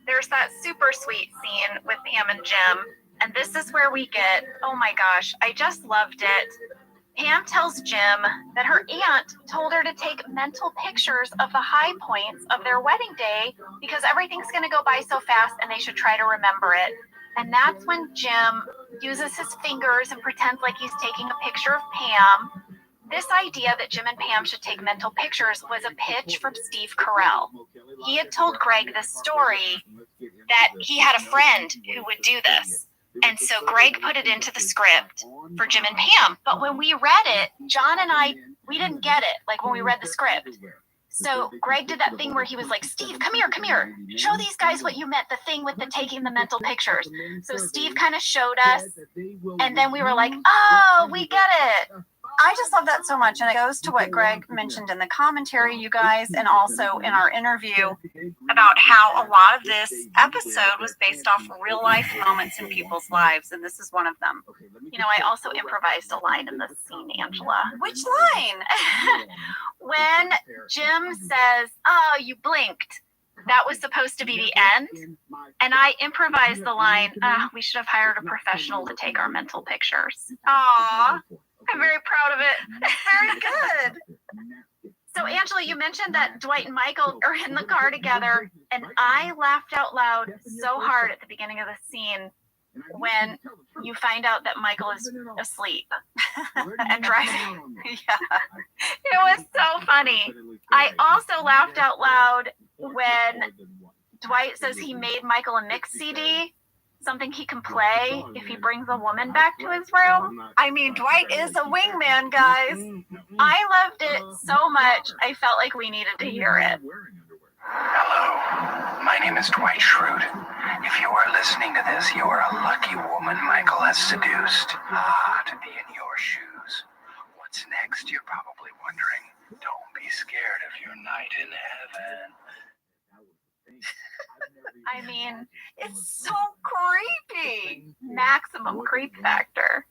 there's that super sweet scene with Pam and Jim. And this is where we get, oh my gosh, I just loved it. Pam tells Jim that her aunt told her to take mental pictures of the high points of their wedding day because everything's going to go by so fast and they should try to remember it. And that's when Jim uses his fingers and pretends like he's taking a picture of Pam. This idea that Jim and Pam should take mental pictures was a pitch from Steve Carell. He had told Greg this story that he had a friend who would do this. And so Greg put it into the script for Jim and Pam. But when we read it, John and I, we didn't get it, like when we read the script. So Greg did that thing where he was like, Steve, come here. Show these guys what you meant, the thing with the taking the mental pictures. So Steve kind of showed us. And then we were like, oh, we get it. I just love that so much. And it goes to what Greg mentioned in the commentary, you guys, and also in our interview about how a lot of this episode was based off real life moments in people's lives. And this is one of them. You know, I also improvised a line in this scene, Angela. Which line? When Jim says, oh, you blinked. That was supposed to be the end. And I improvised the line, we should have hired a professional to take our mental pictures. Aw. I'm very proud of it. Very good. So, Angela, you mentioned that Dwight and Michael are in the car together, and I laughed out loud so hard at the beginning of the scene when you find out that Michael is asleep and driving. Yeah. It was so funny. I also laughed out loud when Dwight says he made Michael a mix CD. Something he can play if he brings a woman back to his room. I mean, Dwight is a wingman, guys. I loved it so much. I felt like we needed to hear it. Hello, my name is Dwight Schrute. If you are listening to this, you are a lucky woman Michael has seduced. To be in your shoes. What's next, you're probably wondering. Don't be scared of your night in heaven. I mean, It's so creepy. maximum creep factor.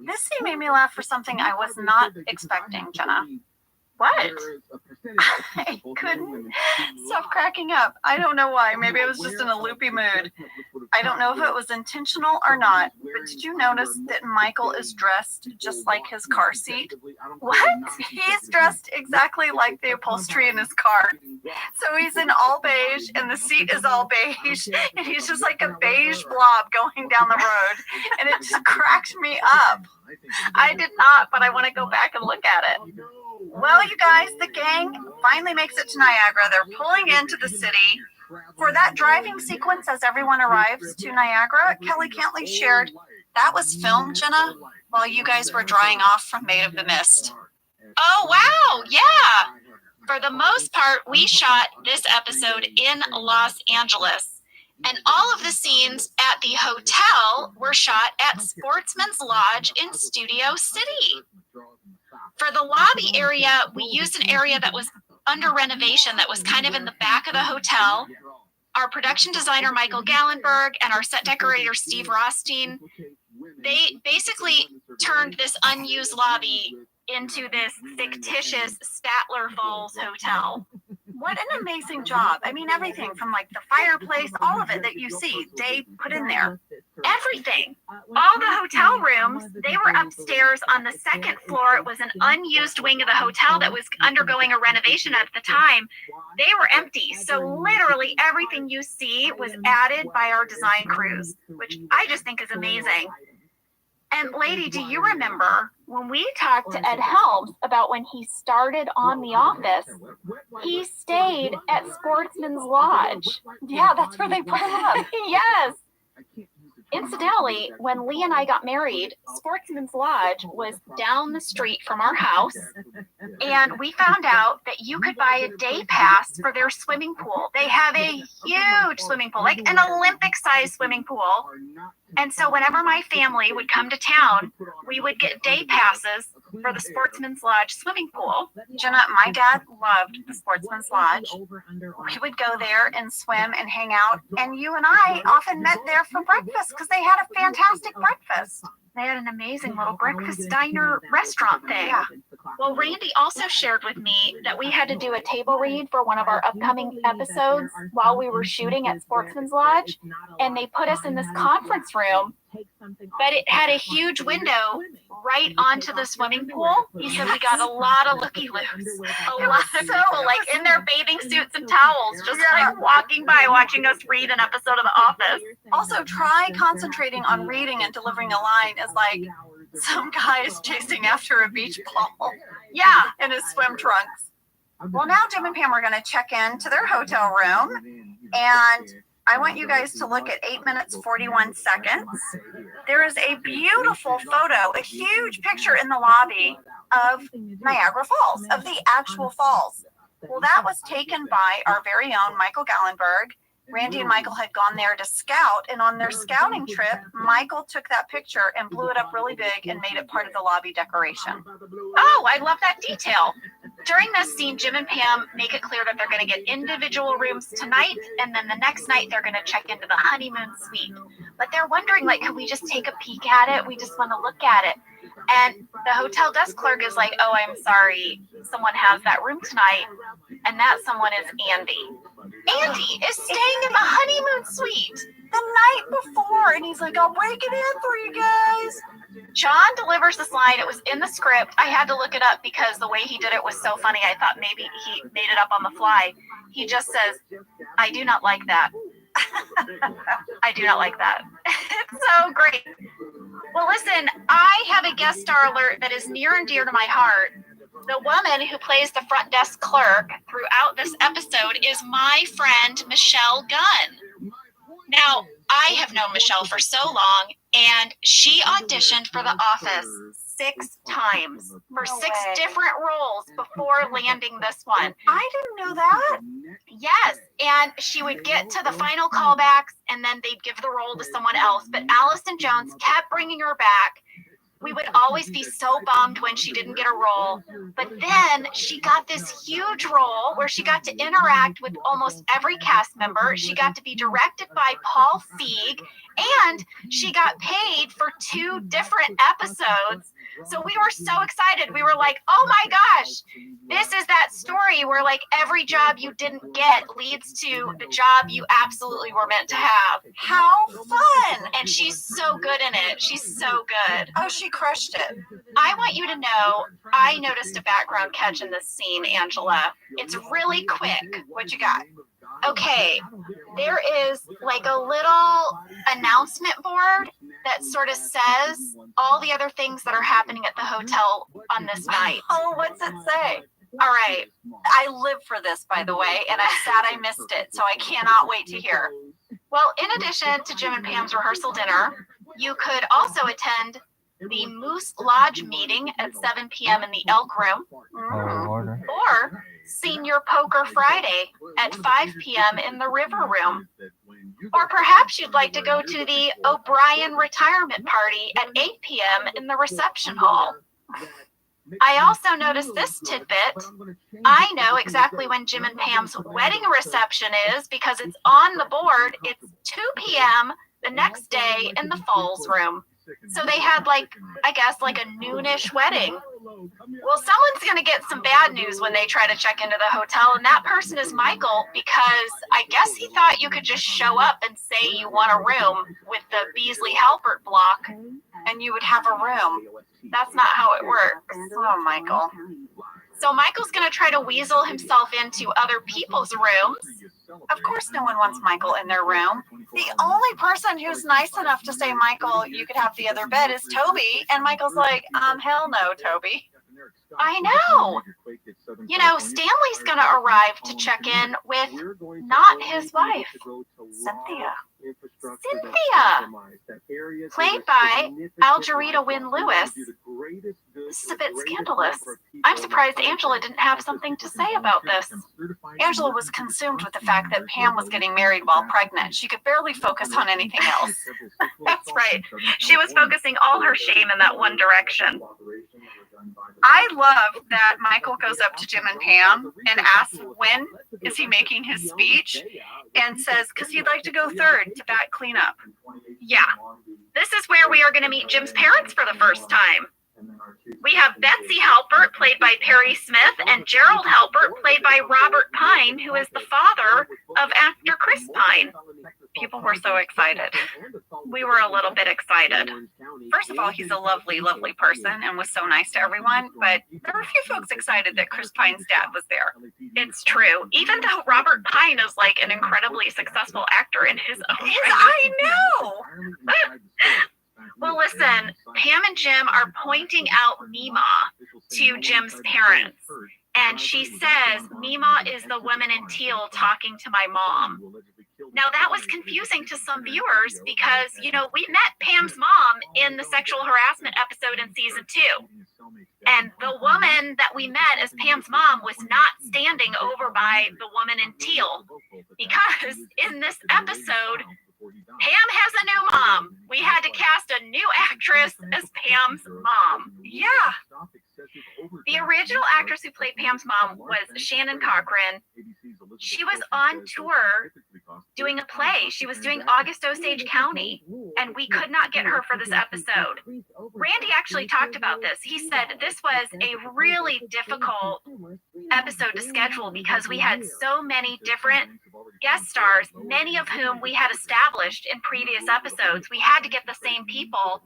This scene made me laugh for something I was not expecting, Jenna. What? I couldn't stop cracking up. I don't know why. Maybe I was just in a loopy mood. I don't know if it was intentional or not, but did you notice that Michael is dressed just like his car seat? What? He's dressed exactly like the upholstery in his car. So he's in all beige, and the seat is all beige, and he's just like a beige blob going down the road, and it just cracked me up. I did not, but I want to go back and look at it. Well, you guys, the gang finally makes it to Niagara. They're pulling into the city. For that driving sequence as everyone arrives to Niagara, Kelly Cantley shared that was filmed, Jenna, while you guys were drying off from Maid of the Mist. Oh, wow. Yeah. For the most part, we shot this episode in Los Angeles. And all of the scenes at the hotel were shot at Sportsman's Lodge in Studio City. For the lobby area, we used an area that was under renovation that was kind of in the back of the hotel. Our production designer, Michael Gallenberg, and our set decorator, Steve Rothstein, they basically turned this unused lobby into this fictitious Statler Falls hotel. What an amazing job. I mean, everything from like the fireplace, all of it that you see, they put in there. Everything. All the hotel rooms, they were upstairs on the second floor. It was an unused wing of the hotel that was undergoing a renovation at the time. They were empty. So literally everything you see was added by our design crews, which I just think is amazing. And lady, do you remember when we talked to Ed Helms about when he started on The Office, he stayed at Sportsman's Lodge. Yeah, that's where they put him up. Yes. Incidentally, when Lee and I got married, Sportsman's Lodge was down the street from our house, and we found out that you could buy a day pass for their swimming pool. They have a huge swimming pool, like an Olympic-sized swimming pool. And so whenever my family would come to town, we would get day passes for the Sportsman's Lodge swimming pool. Jenna, my dad loved the Sportsman's Lodge. We would go there and swim and hang out, and you and I often met there for breakfast because they had a fantastic breakfast. They had an amazing little breakfast diner restaurant thing. Yeah. Well, Randy also shared with me that we had to do a table read for one of our upcoming episodes while we were shooting at Sportsman's Lodge, and they put us in this conference room, but it had a huge window right onto the swimming pool. He said we got a lot of looky-loos. A lot of people like in their bathing suits and towels, just like walking by, watching us read an episode of The Office. Also, try concentrating on reading and delivering a line as like some guy is chasing after a beach ball. Yeah. In his swim trunks. Well, now Jim and Pam are going to check into their hotel room, and I want you guys to look at 8 minutes, 41 seconds. There is a beautiful photo, a huge picture in the lobby of Niagara Falls, of the actual falls. Well, that was taken by our very own Michael Gallenberg. Randy and Michael had gone there to scout, and on their scouting trip, Michael took that picture and blew it up really big and made it part of the lobby decoration. Oh, I love that detail. During this scene, Jim and Pam make it clear that they're going to get individual rooms tonight, and then the next night they're going to check into the honeymoon suite. But they're wondering, like, could we just take a peek at it? We just want to look at it. And the hotel desk clerk is like, oh, I'm sorry, someone has that room tonight, and that someone is Andy. Andy is staying in the honeymoon suite the night before, and he's like, I'll break it in for you guys. John delivers this line. It was in the script. I had to look it up because the way he did it was so funny. I thought maybe he made it up on the fly. He just says, I do not like that. I do not like that. It's so great. Well, listen, I have a guest star alert that is near and dear to my heart. The woman who plays the front desk clerk throughout this episode is my friend, Michelle Gunn. Now, I have known Michelle for so long, and she auditioned for The Office 6 times for 6 different roles before landing this one. I didn't know that. Yes, and she would get to the final callbacks, and then they'd give the role to someone else. But Allison Jones kept bringing her back. We would always be so bummed when she didn't get a role. But then she got this huge role where she got to interact with almost every cast member. She got to be directed by Paul Feig, and she got paid for 2 different episodes. So we were so excited. We were like, oh my gosh, this is that story where like every job you didn't get leads to the job you absolutely were meant to have. How fun. And she's so good in it. She's so good. Oh, she crushed it. I want you to know, I noticed a background catch in this scene, Angela. It's really quick. What you got? Okay, there is like a little announcement board that sort of says all the other things that are happening at the hotel on this night. Oh, what's it say? All right. I live for this, by the way, and I'm sad I missed it, so I cannot wait to hear. Well, in addition to Jim and Pam's rehearsal dinner, you could also attend the Moose Lodge meeting at 7 p.m. in the Elk Room, or Senior Poker Friday at 5 p.m. in the River Room. Or perhaps you'd like to go to the O'Brien retirement party at 8 p.m. in the reception hall. I also noticed this tidbit. I know exactly when Jim and Pam's wedding reception is because it's on the board. It's 2 p.m. the next day in the Falls Room. So they had like, I guess, like a noonish wedding. Well, someone's going to get some bad news when they try to check into the hotel, and that person is Michael, because I guess he thought you could just show up and say you want a room with the Beasley Halpert block, and you would have a room. That's not how it works. Oh, Michael. So Michael's going to try to weasel himself into other people's rooms. Of course no one wants Michael in their room. The only person who's nice enough to say, Michael, you could have the other bed is Toby. And Michael's like, hell no, Toby. I know. You know, Stanley's going to arrive to check in with not his wife, Cynthia. Cynthia, played by Algerita Wynn Lewis. This is a bit scandalous. I'm surprised Angela didn't have something to say about this. Angela was consumed with the fact that Pam was getting married while pregnant. She could barely focus on anything else. That's right. She was focusing all her shame in that one direction. I love that Michael goes up to Jim and Pam and asks when is he making his speech, and says because he'd like to go third to back cleanup. Yeah. This is where we are going to meet Jim's parents for the first time. We have Betsy Halpert, played by Perry Smith, and Gerald Halpert, played by Robert Pine, who is the father of actor Chris Pine. People were so excited. We were a little bit excited. First of all, he's a lovely, lovely person and was so nice to everyone, but there were a few folks excited that Chris Pine's dad was there. It's true. Even though Robert Pine is like an incredibly successful actor in his own right. I know! Well, listen, Pam and Jim are pointing out Mima to Jim's parents. And she says, Mima is the woman in teal talking to my mom. Now, that was confusing to some viewers because, you know, we met Pam's mom in the sexual harassment episode in season 2. And the woman that we met as Pam's mom was not standing over by the woman in teal, because in this episode, Pam has a new mom. We had to cast a new actress as Pam's mom. Yeah. The original actress who played Pam's mom was Shannon Cochran. She was on tour doing a play. She was doing August Osage County, and we could not get her for this episode. Randy actually talked about this. He said this was a really difficult episode to schedule because we had so many different guest stars, many of whom we had established in previous episodes. We had to get the same people.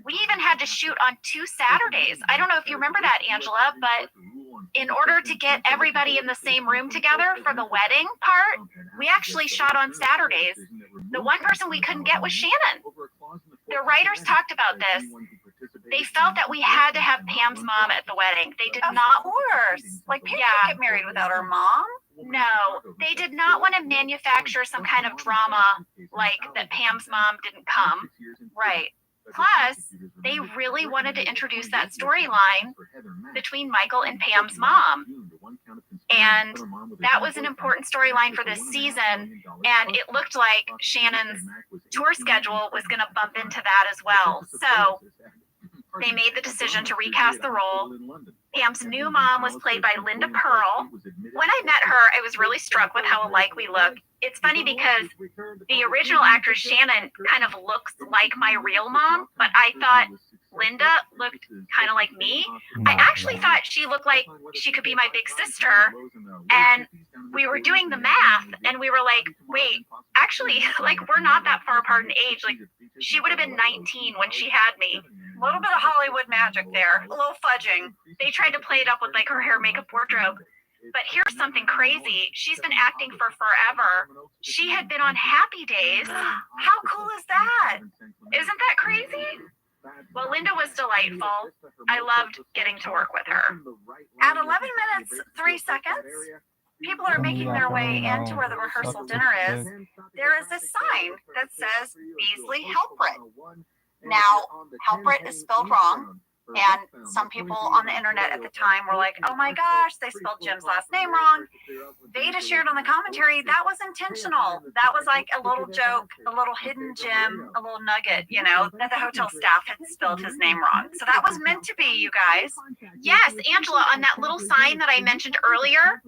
We even had to shoot on 2 Saturdays. I don't know if you remember that, Angela, but in order to get everybody in the same room together for the wedding part, we actually shot on Saturdays. The one person we couldn't get was Shannon. The writers talked about this. They felt that we had to have Pam's mom at the wedding. They did not. Of course. Like, Pam can't get married without her mom. No, they did not want to manufacture some kind of drama like that Pam's mom didn't come. Right. Plus, they really wanted to introduce that storyline between Michael and Pam's mom. And that was an important storyline for this season. And it looked like Shannon's tour schedule was going to bump into that as well. So they made the decision to recast the role. Pam's new mom was played by Linda Pearl. When I met her, I was really struck with how alike we look. It's funny because the original actress Shannon kind of looks like my real mom, but I thought Linda looked kind of like me. I actually thought she looked like she could be my big sister. And we were doing the math and we were like, wait, actually, like, we're not that far apart in age. Like, she would have been 19 when she had me. A little bit of Hollywood magic there. A little fudging. They tried to play it up with like her hair, makeup, wardrobe. But here's something crazy. She's been acting for forever. She had been on Happy Days. How cool is that? Isn't that crazy? Well, Linda was delightful. I loved getting to work with her. At 11 minutes, 3 seconds, people are making their way into where the rehearsal dinner is. There is a sign that says Beasley Halpert. Now, Halpert is spelled wrong. And some people on the internet at the time were like, oh my gosh, they spelled Jim's last name wrong. Veda shared on the commentary, that was intentional. That was like a little joke, a little hidden gem, a little nugget, you know, that the hotel staff had spelled his name wrong. So that was meant to be, you guys. Yes, Angela, on that little sign that I mentioned earlier,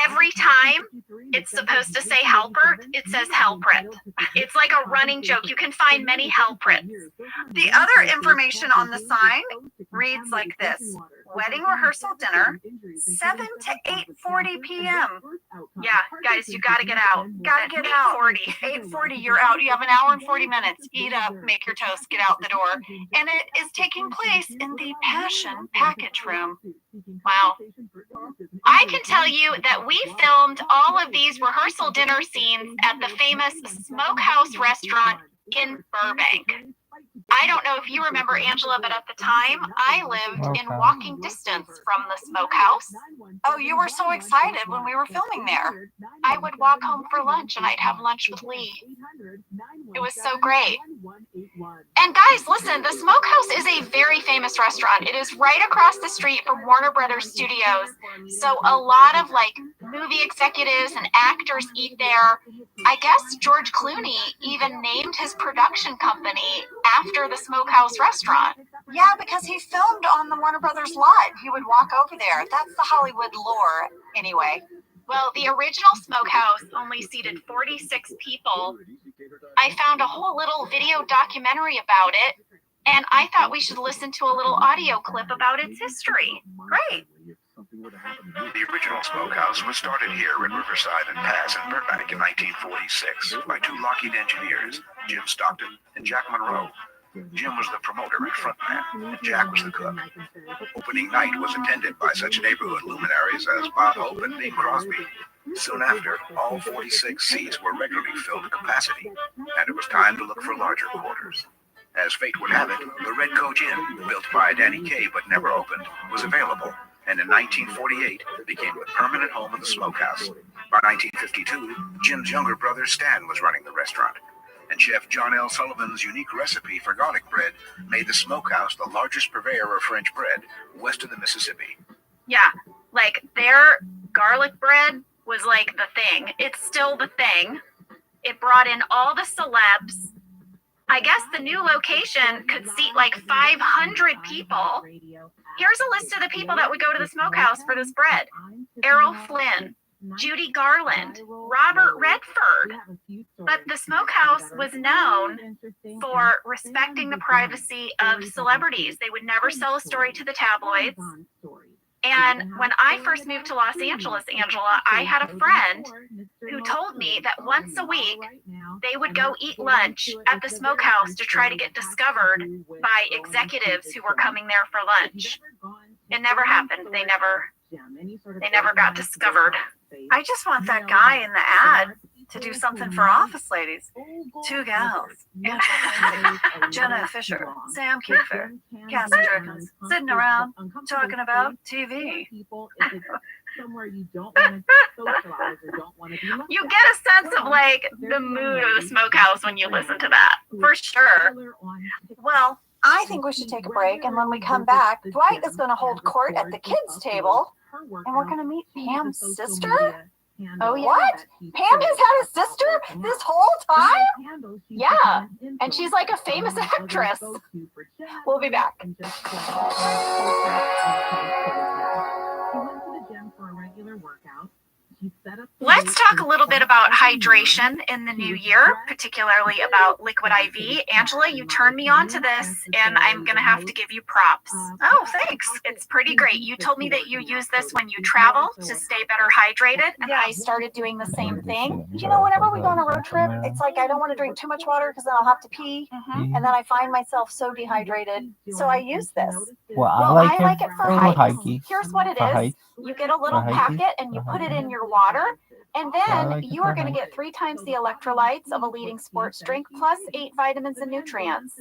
every time it's supposed to say helper, it says helprit. It's like a running joke. You can find many helprits. The other information on the sign reads like this: wedding rehearsal dinner, 7 to 8:40 p.m. Yeah, guys, you gotta get out. Gotta get out. 8:40, you're out. You have an hour and 40 minutes. Eat up, make your toast, get out the door. And it is taking place in the Passion Package Room. Wow. I can tell you that we filmed all of these rehearsal dinner scenes at the famous Smokehouse restaurant in Burbank. I don't know if you remember, Angela, but at the time, I lived in walking distance from the Smokehouse. Oh, you were so excited when we were filming there. I would walk home for lunch, and I'd have lunch with Lee. It was so great. And guys, listen, the Smokehouse is a very famous restaurant. It is right across the street from Warner Brothers Studios. So a lot of like movie executives and actors eat there. I guess George Clooney even named his production company after the Smokehouse restaurant. Yeah, because he filmed on the Warner Brothers lot. He would walk over there. That's the Hollywood lore, anyway. Well, the original Smokehouse only seated 46 people. I found a whole little video documentary about it, and I thought we should listen to a little audio clip about its history. Great. The original Smokehouse was started here in Riverside and Pass in Burbank in 1946 by two Lockheed engineers, Jim Stockton and Jack Monroe. Jim was the promoter and frontman, and Jack was the cook. Opening night was attended by such neighborhood luminaries as Bob Hope and Bing Crosby. Soon after, all 46 seats were regularly filled to capacity, and it was time to look for larger quarters. As fate would have it, the Red Coach Inn, built by Danny Kaye but never opened, was available, and in 1948 became the permanent home of the Smokehouse. By 1952, Jim's younger brother Stan was running the restaurant, and Chef John L. Sullivan's unique recipe for garlic bread made the Smokehouse the largest purveyor of French bread west of the Mississippi. Yeah, like their garlic bread was like the thing. It's still the thing. It brought in all the celebs. I guess the new location could seat like 500 people. Here's a list of the people that would go to the Smokehouse for this bread: Errol Flynn, Judy Garland, Robert Redford. But the Smokehouse was known for respecting the privacy of celebrities. They would never sell a story to the tabloids. And when I first moved to Los Angeles, Angela, I had a friend who told me that once a week they would go eat lunch at the Smokehouse to try to get discovered by executives who were coming there for lunch. It never happened. They never got discovered. I just want that guy in the ad to do something for office ladies. Two gals, Jenna Fisher, Sam Kiefer, Cassie Jerkins, sitting around talking about TV. You get a sense of like the mood of the Smokehouse when you listen to that, for sure. Well, I think we should take a break, and when we come back, Dwight is going to hold court at the kids' table, and we're going to meet Pam's sister. Oh, yeah. What? Pam has had a sister this whole time? Yeah, and she's like a famous actress. We'll be back. Let's talk a little bit about hydration in the new year, particularly about Liquid IV. Angela, you turned me on to this, and I'm going to have to give you props. Oh, thanks. It's pretty great. You told me that you use this when you travel to stay better hydrated, and I started doing the same thing. You know, whenever we go on a road trip, it's like I don't want to drink too much water because then I'll have to pee, and then I find myself so dehydrated. So I use this. Well, I like it for hikes. Here's what it is. You get a little packet and you put it in your water, and then you are going to get 3 times the electrolytes of a leading sports drink, plus 8 vitamins and nutrients.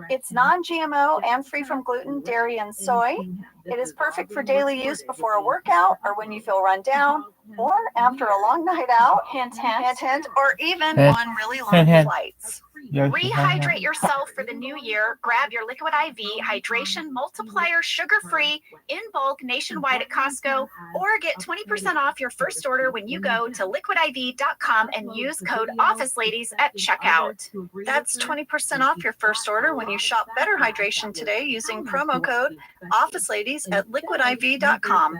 It's non-GMO and free from gluten, dairy, and soy. It is perfect for daily use before a workout, or when you feel run down, or after a long night out, hint, hint, hint, hint, or even on really long flights. Rehydrate yourself for the new year. Grab your Liquid IV Hydration Multiplier sugar-free in bulk nationwide at Costco, or get 20% off your first order when you go to liquidiv.com and use code OfficeLadies at checkout. That's 20% off your first order when you shop Better Hydration today using promo code OfficeLadies at liquidiv.com.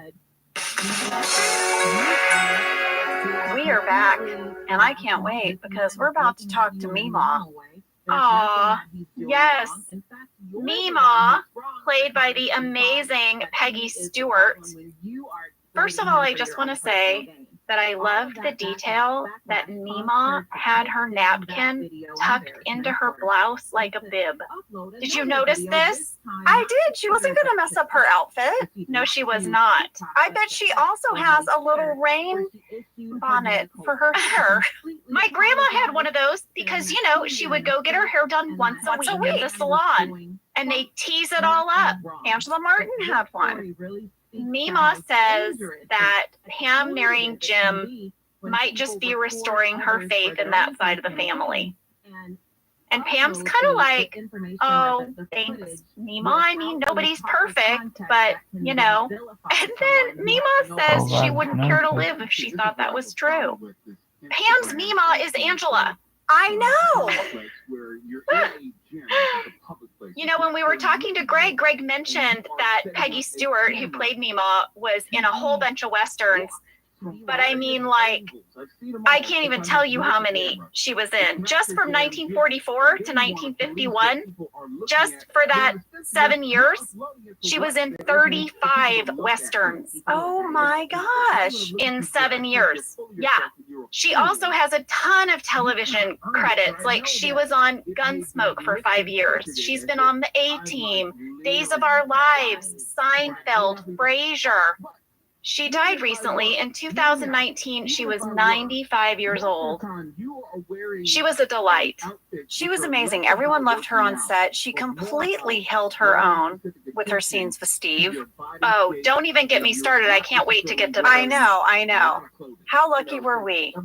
We are back, and I can't wait because we're about to talk to Mima. Aw, yes. Mima, played by the amazing Peggy Stewart. First of all, I just want to say that I loved the detail that Mima had her napkin tucked into her blouse like a bib. Did you notice this? I did. She wasn't going to mess up her outfit. No, she was not. I bet she also has a little rain bonnet for her hair. My grandma had one of those because, you know, she would go get her hair done once a week at the salon, and they tease it all up. Angela Martin had one. Mima says that Pam marrying Jim might just be restoring her faith in that side of the family. And Pam's kind of like, oh, thanks, Mima. I mean, nobody's perfect, but, you know. And then Mima says she wouldn't care to live if she thought that was true. Pam's Mima is Angela. I know. You know, when we were talking to Greg, Greg mentioned that Peggy Stewart, who played Mima, was in a whole bunch of Westerns. But I mean, like, I can't even tell you how many she was in. Just from 1944 to 1951, just for that 7 years, she was in 35 Westerns. Oh my gosh. In 7 years. Yeah. She also has a ton of television credits. Like, she was on Gunsmoke for 5 years. She's been on the A-Team, Days of Our Lives, Seinfeld, Frasier. She died recently. In 2019, she was 95 years old. She was a delight. She was amazing. Everyone loved her on set. She completely held her own with her scenes with Steve. Oh, don't even get me started. I can't wait to get to those. I know. How lucky were we?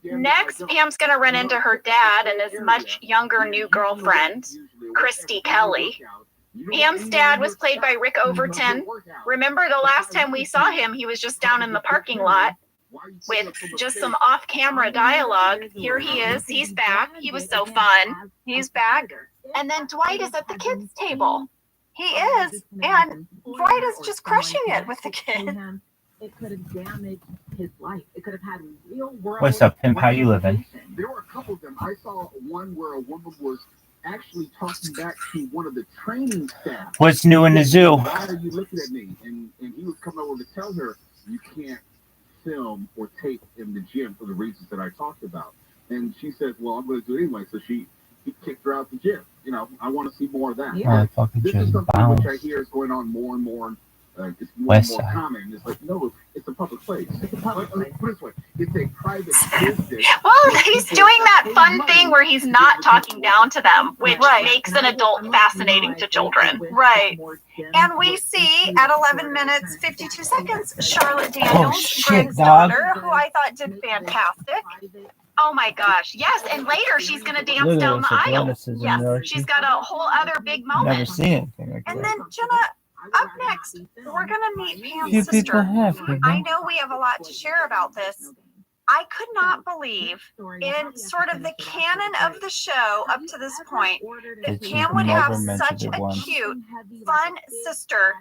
Next, Pam's going to run into her dad and his much younger new girlfriend, Christy Kelly. Pam's dad was played by Rick Overton. Remember the last time we saw him, he was just down in the parking lot with just some off-camera dialogue. Here he is. He's back. He was so fun. He's back. And then Dwight is at the kids' table. He is. And Dwight is just crushing it with the kid. It could have damaged his life. It could have had real world. What's up, Pimp? How you living? There were a couple of them. I saw one where a woman was actually talking back to one of the training staff. What's new in the zoo? Why are you looking at me? And he was coming over to tell her, you can't film or tape in the gym for the reasons that I talked about. And she says, well, I'm going to do it anyway. So he kicked her out the gym. You know, I want to see more of that. Yeah. This is something which I hear is going on more and more. It's more and more common. It's like, no, it's a public place. Put it this way, it's a private business. Well, he's doing that fun thing where he's not talking down to them, which makes an adult fascinating to children. Right. And we see at 11 minutes, 52 seconds, Charlotte Daniels, Greg's daughter, who I thought did fantastic. Oh my gosh. Yes. And later she's going to dance down the aisle. Yes. She's got a whole other big moment. Never seen anything like that. And then Jenna, up next, we're going to meet Pam's sister. I know we have a lot to share about this. I could not believe in sort of the canon of the show up to this point that Pam would have such a cute, fun sister.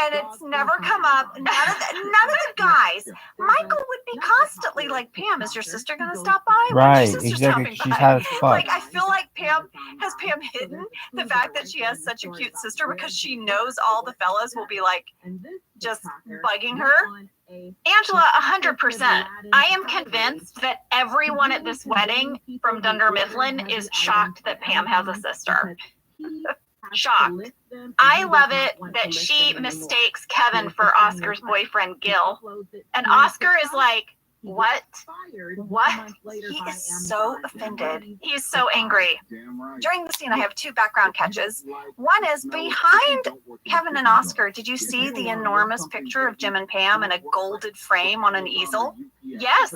And it's never come up. None of the guys. Michael would be constantly like, Pam, is your sister going to stop by? Right, exactly. She's had a fun. Like, I feel like Pam hidden the fact that she has such a cute sister because she knows all the fellas will be like just bugging her. Angela, 100%. I am convinced that everyone at this wedding from Dunder Mifflin is shocked that Pam has a sister. Shocked. I love it that she mistakes Kevin for Oscar's boyfriend, Gil. And Oscar is like, what? What? He is so offended. He's so angry. During the scene, I have two background catches. One is behind Kevin and Oscar. Did you see the enormous picture of Jim and Pam in a golded frame on an easel? Yes.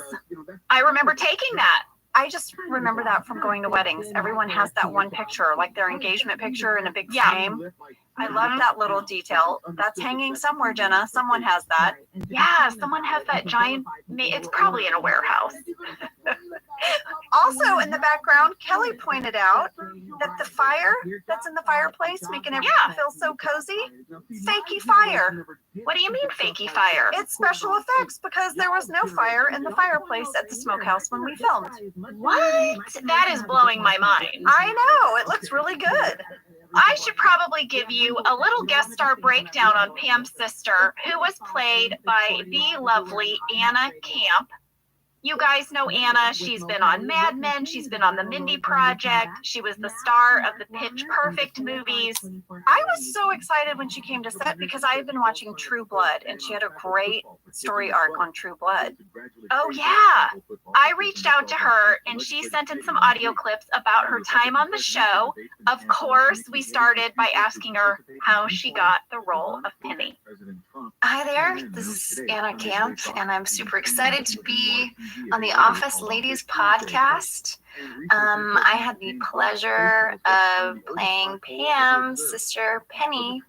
I remember taking that. I just remember that from going to weddings. Everyone has that one picture, like their engagement picture in a big frame. I love that little detail. That's hanging somewhere, Jenna. Someone has that. Yeah, someone has that giant, it's probably in a warehouse. Also in the background, Kelly pointed out that the fire that's in the fireplace making everything feel so cozy, fakey fire. What do you mean fakey fire? It's special effects because there was no fire in the fireplace at the smokehouse when we filmed. What? That is blowing my mind. I know, it looks really good. I should probably give you a little guest star breakdown on Pam's sister, who was played by the lovely Anna Camp. You guys know Anna. She's been on Mad Men. She's been on The Mindy Project. She was the star of the Pitch Perfect movies. I was so excited when she came to set because I had been watching True Blood, and she had a great story arc on True Blood. Oh, yeah. I reached out to her, and she sent in some audio clips about her time on the show. Of course, we started by asking her how she got the role of Penny. Hi there, this is Anna Camp, and I'm super excited to be on the Office Ladies podcast. I had the pleasure of playing Pam's sister Penny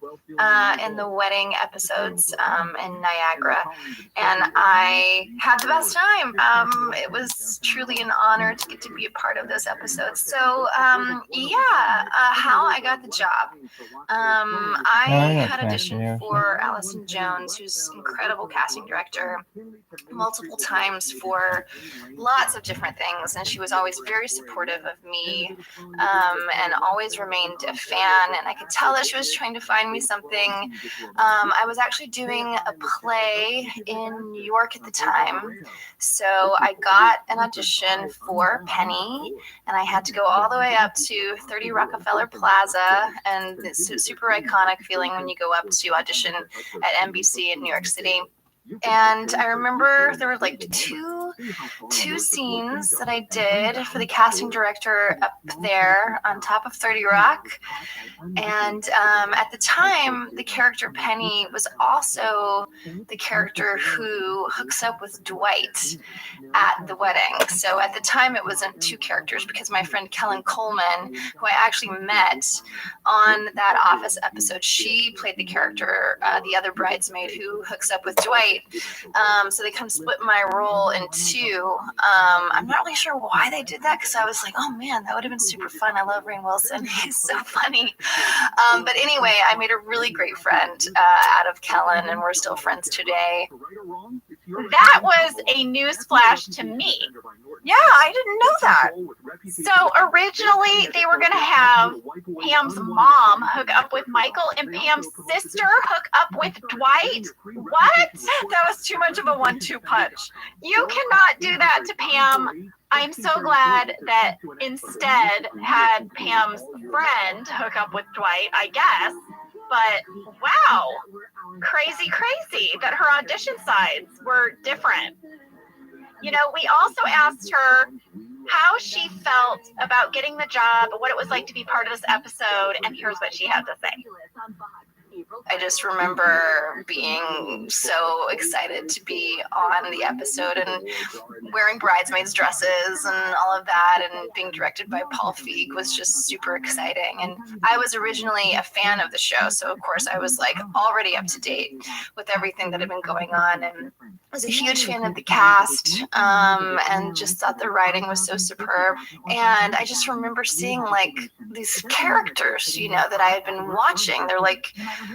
in the wedding episodes in Niagara, and I had the best time. It was truly an honor to get to be a part of those episodes. So how I got the job. I had auditioned for Allison Jones, who's an incredible casting director, multiple times for lots of different things, and she was always very supportive of me and always remained a fan, and I could tell that she was trying to find me something. I was actually doing a play in New York at the time, so I got an audition for Penny, and I had to go all the way up to 30 Rockefeller Plaza, and it's a super iconic feeling when you go up to audition at NBC in New York City. And I remember there were like two scenes that I did for the casting director up there on top of 30 Rock. And at the time, the character Penny was also the character who hooks up with Dwight at the wedding. So at the time, it wasn't two characters because my friend Kellen Coleman, who I actually met on that Office episode, she played the character, the other bridesmaid who hooks up with Dwight. So they kind of split my role in two. I'm not really sure why they did that because I was like, oh man, that would have been super fun. I love Rainn Wilson. He's so funny. But anyway, I made a really great friend out of Kellen, and we're still friends today. That was a newsflash to me. Yeah, I didn't know that. So originally they were going to have Pam's mom hook up with Michael and Pam's sister hook up with Dwight. What? That was too much of a 1-2 punch. You cannot do that to Pam. I'm so glad that instead had Pam's friend hook up with Dwight, I guess. But wow, crazy that her audition sides were different. You know, we also asked her how she felt about getting the job, what it was like to be part of this episode, and here's what she had to say. I just remember being so excited to be on the episode and wearing bridesmaids dresses and all of that, and being directed by Paul Feig was just super exciting. And I was originally a fan of the show, so of course I was like already up to date with everything that had been going on, and was a huge fan of the cast, and just thought the writing was so superb. And I just remember seeing like these characters, you know, that I had been watching. They're like,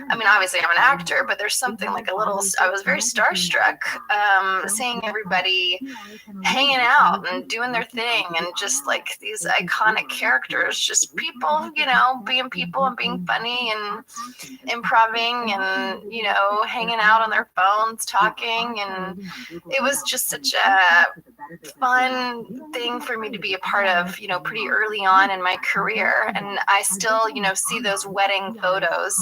I mean, obviously I'm an actor, but there's something like a little, I was very starstruck, seeing everybody hanging out and doing their thing, and just like these iconic characters, just people, you know, being people and being funny and improvising and, you know, hanging out on their phones, talking. And it was just such a fun thing for me to be a part of, you know, pretty early on in my career. And I still, you know, see those wedding photos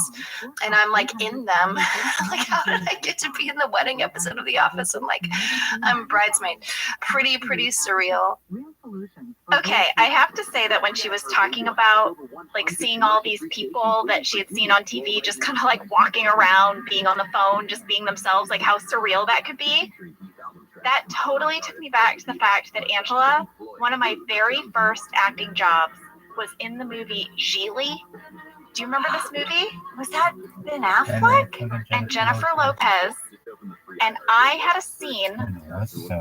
and I'm like in them. Like, how did I get to be in the wedding episode of The Office? And like, I'm a bridesmaid. Pretty surreal. Okay, I have to say that when she was talking about like seeing all these people that she had seen on TV just kind of like walking around, being on the phone, just being themselves, like how surreal that could be. that totally took me back to the fact that Angela, one of my very first acting jobs, was in the movie Geely. Do you remember this movie? Was that Ben Affleck? And Jennifer Lopez. And I had a scene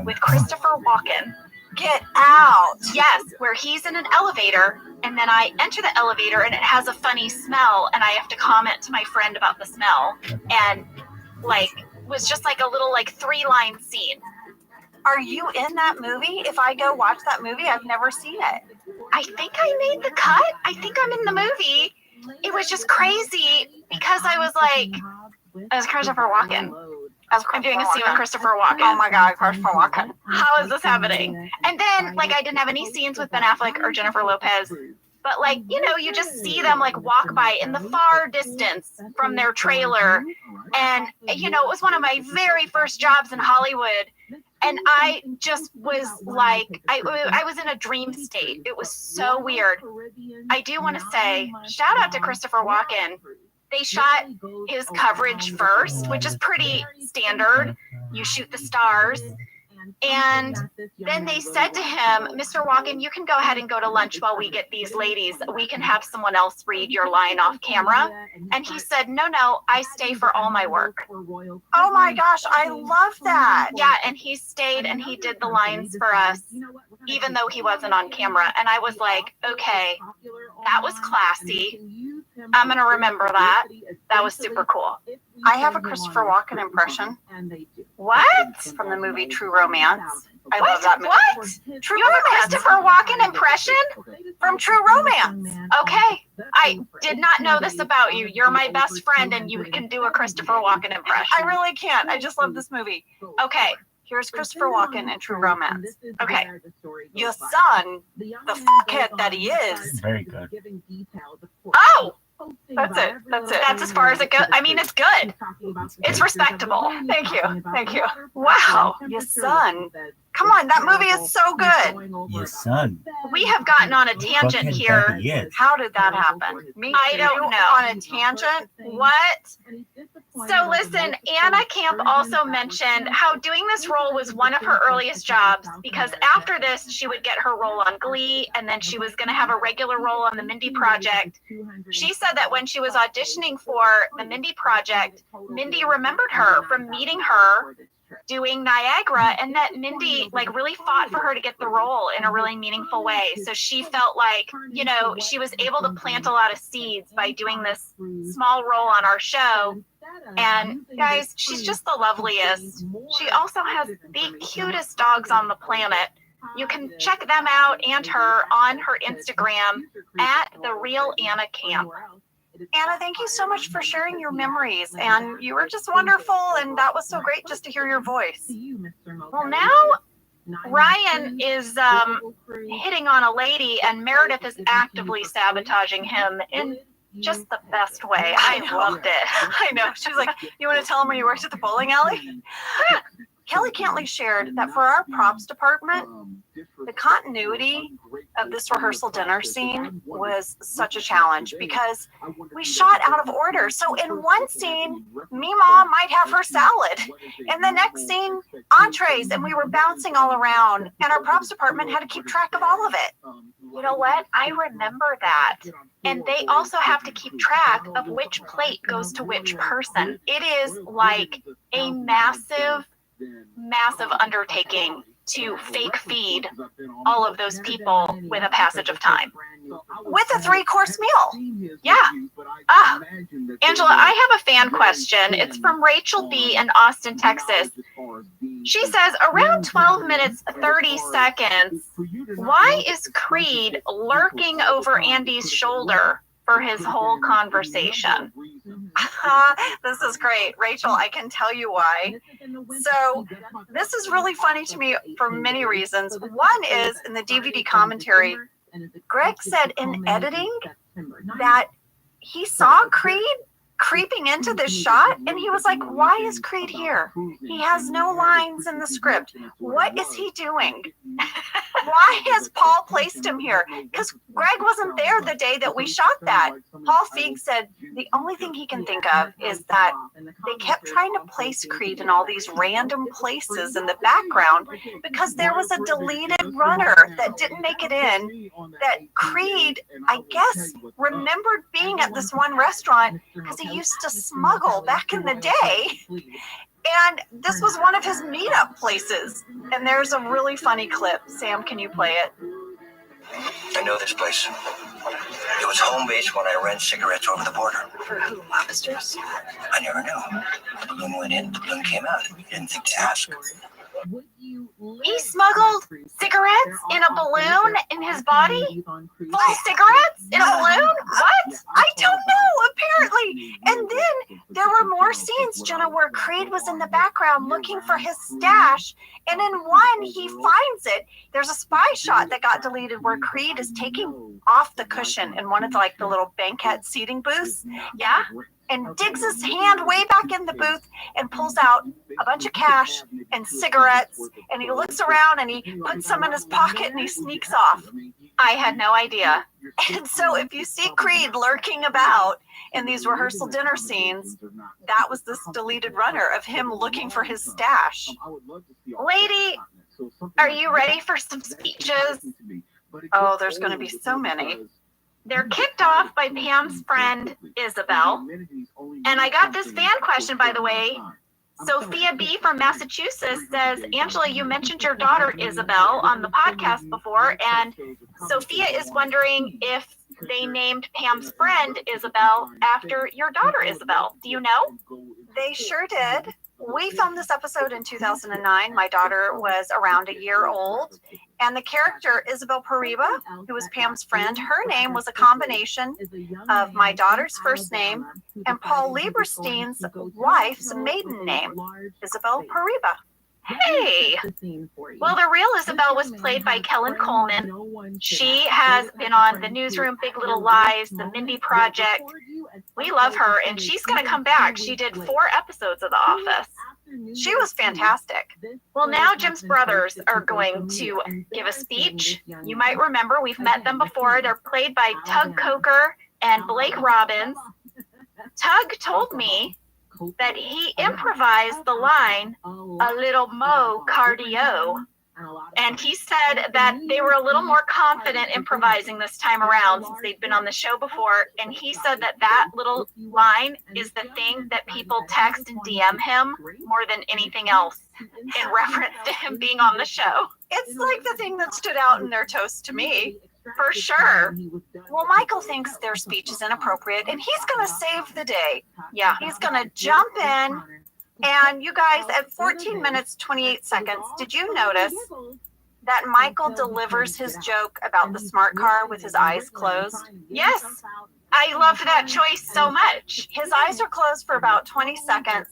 with Christopher Walken. Get out. Yes, where he's in an elevator, and then I enter the elevator, and it has a funny smell, and I have to comment to my friend about the smell. And, like, was just like a little, like, 3-line scene. Are you in that movie? If I go watch that movie, I've never seen it. I think I made the cut. I think I'm in the movie. It was just crazy because I was like, I was Christopher Walken. I'm doing a scene with Christopher Walken. Oh my God, Christopher Walken. How is this happening? And then, like, I didn't have any scenes with Ben Affleck or Jennifer Lopez. But, like, you know, you just see them, like, walk by in the far distance from their trailer. And, you know, it was one of my very first jobs in Hollywood. And I just was like, I was in a dream state. It was so weird. I do want to say, shout out to Christopher Walken. They shot his coverage first, which is pretty standard. You shoot the stars. And then they said to him, Mr. Walken, you can go ahead and go to lunch while we get these ladies. We can have someone else read your line off camera. And he said, no, I stay for all my work. Oh my gosh, I love that. Yeah, and he stayed and he did the lines for us, even though he wasn't on camera. And I was like, okay, that was classy. I'm going to remember that. That was super cool. I have a Christopher Walken impression. What? From the movie True Romance. I love that movie. What? True You have a Romance. Christopher Walken impression? From True Romance. Okay. I did not know this about you. You're my best friend and you can do a Christopher Walken impression. I really can't. I just love this movie. Okay. Here's Christopher Walken in True Romance. Okay. Your son, the fuckhead that he is. Very good. Oh! That's it. That's as far as it goes. I mean, it's good. It's respectable. Thank you. Thank you. Wow. Your son. Come on, that movie is so good. Your son. We have gotten on a tangent Fucking here. daddy is. How did that happen? Me I too. don't know. On a tangent? What? So listen, Anna Camp also mentioned how doing this role was one of her earliest jobs because after this, she would get her role on Glee and then she was going to have a regular role on the Mindy Project. She said that when she was auditioning for the Mindy Project, Mindy remembered her from meeting her doing Niagara and that Mindy like really fought for her to get the role in a really meaningful way. So she felt like, you know, she was able to plant a lot of seeds by doing this small role on our show. And guys, she's just the loveliest. She also has the cutest dogs on the planet. You can check them out and her on her Instagram at The Real Anna Camp. Anna, thank you so much for sharing your memories. And you were just wonderful. And that was so great just to hear your voice. Well, now Ryan is hitting on a lady and Meredith is actively sabotaging him in just the best way. I loved it. I know. She was like, you want to tell him where you worked at the bowling alley? Kelly Cantley shared that for our props department, the continuity of this rehearsal dinner scene was such a challenge because we shot out of order. So in one scene, Mima might have her salad. In the next scene, entrees, and we were bouncing all around. And our props department had to keep track of all of it. You know what? I remember that. And they also have to keep track of which plate goes to which person. It is like a massive undertaking to fake feed all of those people with a passage of time. With a 3-course meal. Yeah. Angela, I have a fan question. It's from Rachel B. in Austin, Texas. She says, around 12 minutes, 30 seconds, why is Creed lurking over Andy's shoulder for his whole conversation? This is great. Rachel, I can tell you why. So this is really funny to me for many reasons. One is in the DVD commentary, Greg said in editing that he saw Creed creeping into this shot and he was like, why is Creed here? He has no lines in the script. What is he doing? Why has Paul placed him here? Because Greg wasn't there the day that we shot that. Paul Feig said the only thing he can think of is that they kept trying to place Creed in all these random places in the background because there was a deleted runner that didn't make it in that Creed, I guess, remembered being at this one restaurant because he used to smuggle back in the day. And this was one of his meetup places. And there's a really funny clip. Sam, can you play it? I know this place. It was home base when I ran cigarettes over the border. For who? Lobsters? I never knew. The balloon went in, the balloon came out. Didn't think to ask. He smuggled cigarettes in a balloon in his body? Full cigarettes in a balloon? What? I don't know, apparently. And then there were more scenes, Jenna, where Creed was in the background looking for his stash. And in one, he finds it. There's a spy shot that got deleted where Creed is taking off the cushion in one of the little banquet seating booths. Yeah. And digs his hand way back in the booth and pulls out a bunch of cash and cigarettes. And he looks around and he puts some in his pocket and he sneaks off. I had no idea. And so if you see Creed lurking about in these rehearsal dinner scenes, that was this deleted runner of him looking for his stash. Lady, are you ready for some speeches? Oh, there's going to be so many. They're kicked off by Pam's friend, Isabel. And I got this fan question, by the way. Sophia B. from Massachusetts says, Angela, you mentioned your daughter, Isabel, on the podcast before. And Sophia is wondering if they named Pam's friend, Isabel, after your daughter, Isabel. Do you know? They sure did. We filmed this episode in 2009. My daughter was around a year old. And the character, Isabel Pariba, who was Pam's friend, her name was a combination of my daughter's first name and Paul Lieberstein's wife's maiden name, Isabel Pariba. Hey! Well, the real Isabel was played by Kellen Coleman. She has been on The Newsroom, Big Little Lies, The Mindy Project. We love her, and she's going to come back. She did 4 episodes of The Office. She was fantastic. Well, now Jim's brothers are going to give a speech. You might remember we've met them before. They're played by Tug Coker and Blake Robbins. Tug told me that he improvised the line, a little mo cardio. And he said that they were a little more confident improvising this time around since they'd been on the show before. And he said that that little line is the thing that people text and DM him more than anything else in reference to him being on the show. It's like the thing that stood out in their toast to me. For sure. Well, Michael thinks their speech is inappropriate and he's going to save the day. Yeah, he's going to jump in. And you guys, at 14 minutes, 28 seconds, did you notice that Michael delivers his joke about the smart car with his eyes closed? Yes. I loved that choice so much. His eyes are closed for about 20 seconds.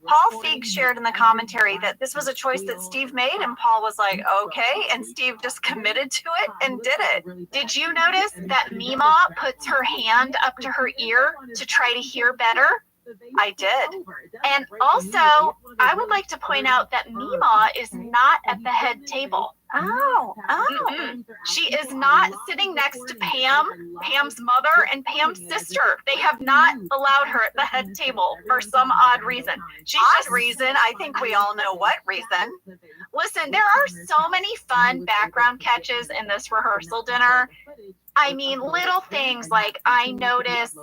Paul Feig shared in the commentary that this was a choice that Steve made, and Paul was like, okay, and Steve just committed to it and did it. Did you notice that Mima puts her hand up to her ear to try to hear better? I did. And also, I would like to point out that Mima is not at the head table. Oh. She is not sitting next to Pam, Pam's mother, and Pam's sister. They have not allowed her at the head table for some odd reason. I think we all know what reason. Listen, there are so many fun background catches in this rehearsal dinner. I mean, little things like I noticed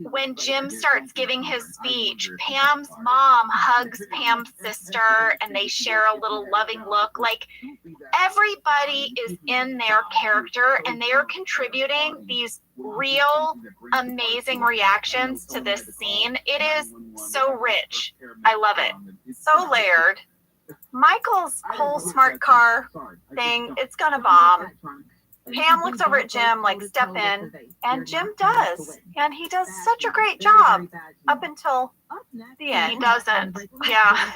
when Jim starts giving his speech, Pam's mom hugs Pam's sister and they share a little loving look. Like everybody is in their character and they are contributing these real amazing reactions to this scene. It is so rich. I love it. So layered. Michael's whole smart car thing, it's gonna bomb. Pam looks over at Jim like, step in, and Jim does. And he does such a great job up until the end. He doesn't. Yeah.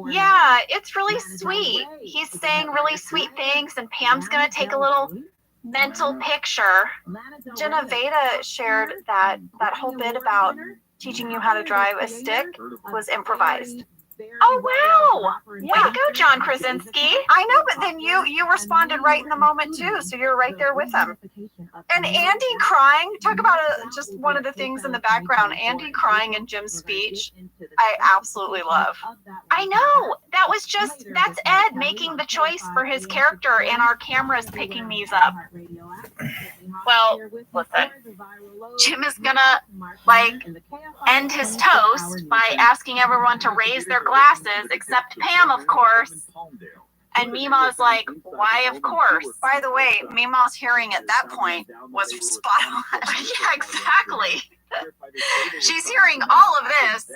Yeah, it's really sweet. He's saying really sweet things, and Pam's going to take a little mental picture. Jenna Veda shared that whole bit about teaching you how to drive a stick was improvised. Oh, wow. Way to go, John Krasinski. I know, but then you responded right in the moment too, so you're right there with him. And Andy crying, talk about just one of the things in the background, Andy crying in Jim's speech, I absolutely love. I know. That's Ed making the choice for his character, and our cameras picking these up. Well, listen, Jim is gonna, end his toast by asking everyone to raise their glasses, except Pam, of course. And Mima's like, why, of course? By the way, Mima's hearing at that point was spot on. Yeah, exactly. She's hearing all of this.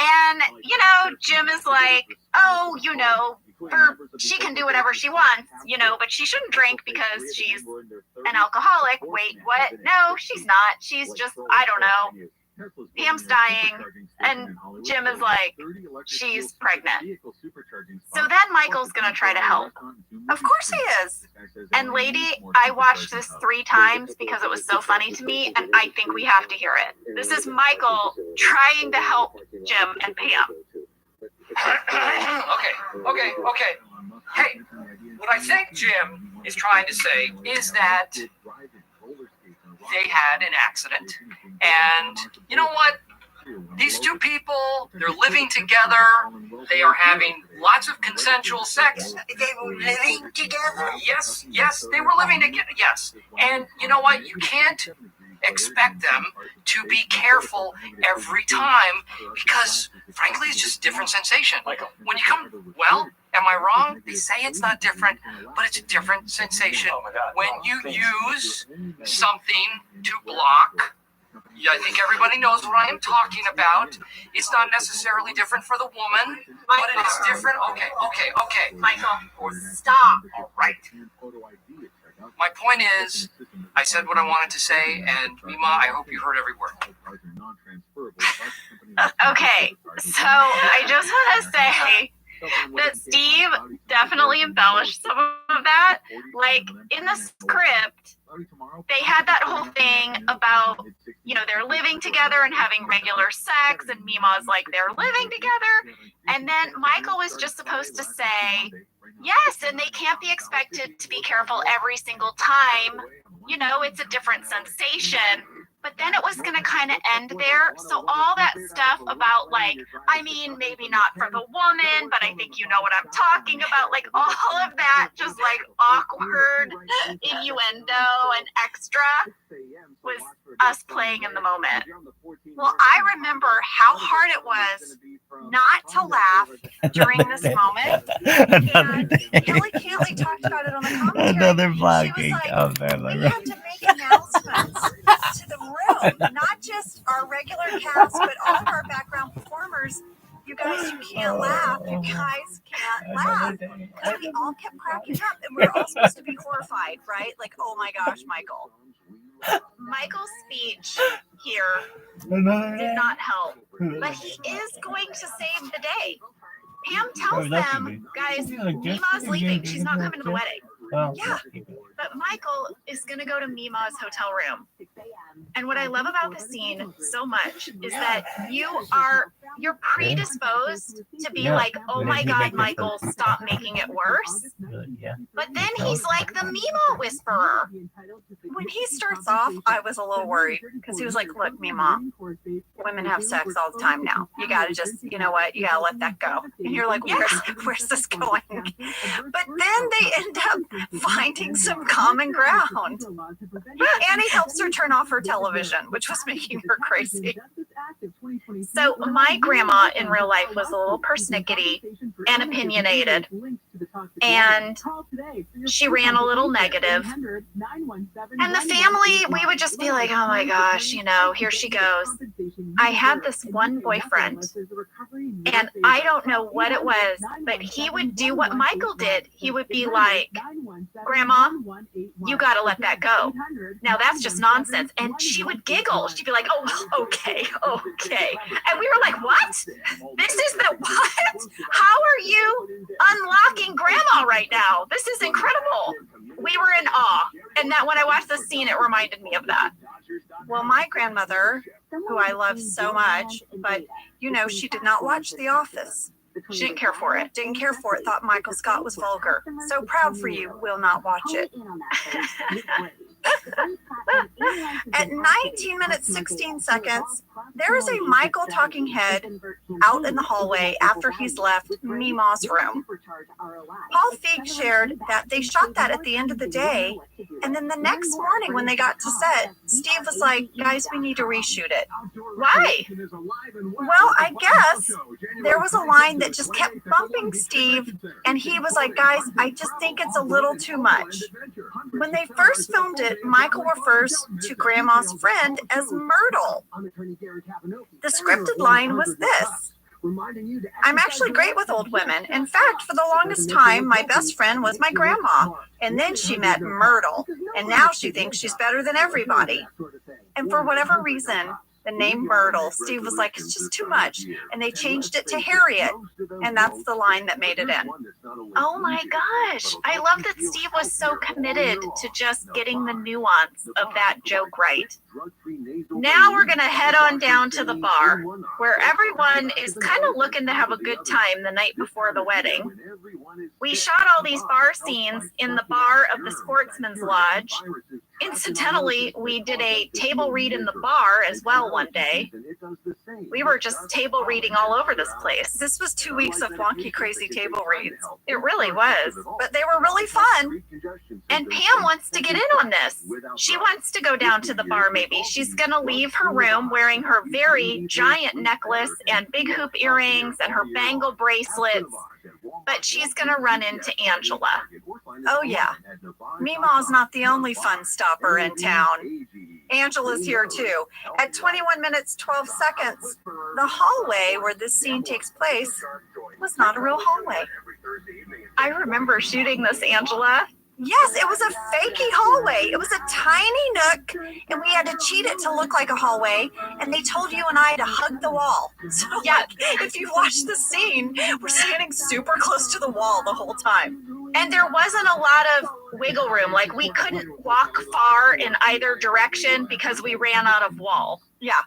And, Jim is like, oh, she can do whatever she wants, but she shouldn't drink because she's an alcoholic. Wait, what? No, she's not. She's just, I don't know. Pam's dying, and Jim is like, she's pregnant. So then Michael's gonna try to help. Of course he is. And lady, I watched this 3 times because it was so funny to me, and I think we have to hear it. This is Michael trying to help Jim and Pam. Okay. Hey, what I think Jim is trying to say is that they had an accident. And you know what? These two people, they're living together. They are having lots of consensual sex. They were living together? Yes, they were living together, yes. And you know what? You can't expect them to be careful every time because, frankly, it's just a different sensation. When you come, well, am I wrong? They say it's not different, but it's a different sensation. When you use something to block, I think everybody knows what I am talking about. It's not necessarily different for the woman, but it is different. Okay. Michael, stop. All right. My point is, I said what I wanted to say, and Mima, I hope you heard every word. Okay, so I just want to say that Steve definitely embellished some of that. In the script, they had that whole thing about, they're living together and having regular sex, and Mima's like, they're living together. And then Michael was just supposed to say, yes, and they can't be expected to be careful every single time. It's a different sensation. But then it was going to kind of end there. So all that stuff about maybe not for the woman, but I think you know what I'm talking about. All of that just awkward innuendo and extra was us playing in the moment. Well, I remember how hard it was not to laugh during this moment. And Kelly Cantley talked about it on the commentary. Another vlog. She was like, we had to make announcements to the room, not just our regular cast, but all of our background performers. You guys, you can't laugh. You guys can't laugh. Because we all kept cracking up, and we were all supposed to be horrified, right? Oh my gosh, Michael. Michael's speech here did not help, but he is going to save the day. Pam tells them, guys, Mima's leaving. She's not coming to the wedding. Yeah, but Michael is going to go to Mima's hotel room. And what I love about the scene so much is that you're predisposed to be like, oh my God, Michael, stop making it worse. But then he's like the Mima whisperer. When he starts off, I was a little worried because he was like, look, Mima, women have sex all the time now. You got to just, you know what? You got to let that go. And you're like, where's this going? But then they end up finding some common ground. Annie helps her turn off her television, which was making her crazy. So my grandma in real life was a little persnickety and opinionated, and she ran a little negative. And the family, we would just be like, oh my gosh, here she goes. I had this one boyfriend, and I don't know what it was, but he would do what Michael did. He would be like, Grandma, you got to let that go. Now that's just nonsense. And she would giggle. She'd be like, oh, okay. And we were like, what? This is the what? How are you unlocking Grandma right now? This is incredible. We were in awe. And that when I watched the scene, it reminded me of that. Well, my grandmother, who I love so much, but she did not watch The Office. She didn't care for it. Didn't care for it. Thought Michael Scott was vulgar. So proud for you. Will not watch it. At 19 minutes 16 seconds, there is a Michael talking head out in the hallway after he's left Meemaw's room. Paul Feig shared that they shot that at the end of the day, and then the next morning when they got to set, Steve was like, guys, we need to reshoot it. Why? Well, I guess there was a line that just kept bumping Steve, and he was like, guys, I just think it's a little too much. When they first filmed it, Michael refers to Grandma's friend as Myrtle. The scripted line was this: I'm actually great with old women. In fact, for the longest time, my best friend was my grandma. And then she met Myrtle, and now she thinks she's better than everybody. And for whatever reason, the name Myrtle, Steve was like, it's just too much. And they changed it to Harriet. And that's the line that made it in. Oh my gosh. I love that Steve was so committed to just getting the nuance of that joke right. Now we're going to head on down to the bar, where everyone is kind of looking to have a good time the night before the wedding. We shot all these bar scenes in the bar of the Sportsman's Lodge. Incidentally, we did a table read in the bar as well one day. We were just table reading all over this place. This was 2 weeks of wonky, crazy table reads. It really was. But they were really fun. And Pam wants to get in on this. She wants to go down to the bar maybe. She's going to leave her room wearing her very giant necklace and big hoop earrings and her bangle bracelets. But she's going to run into Angela. Oh, yeah. Meemaw's not the only fun stopper in town. Angela's here, too. At 21 minutes, 12 seconds, the hallway where this scene takes place was not a real hallway. I remember shooting this, Angela. Yes, it was a fakey hallway. It was a tiny nook, and we had to cheat it to look like a hallway, and they told you and I to hug the wall. So, yeah, if you watch the scene, we're standing super close to the wall the whole time. And there wasn't a lot of wiggle room. Like, we couldn't walk far in either direction because we ran out of wall. Yeah.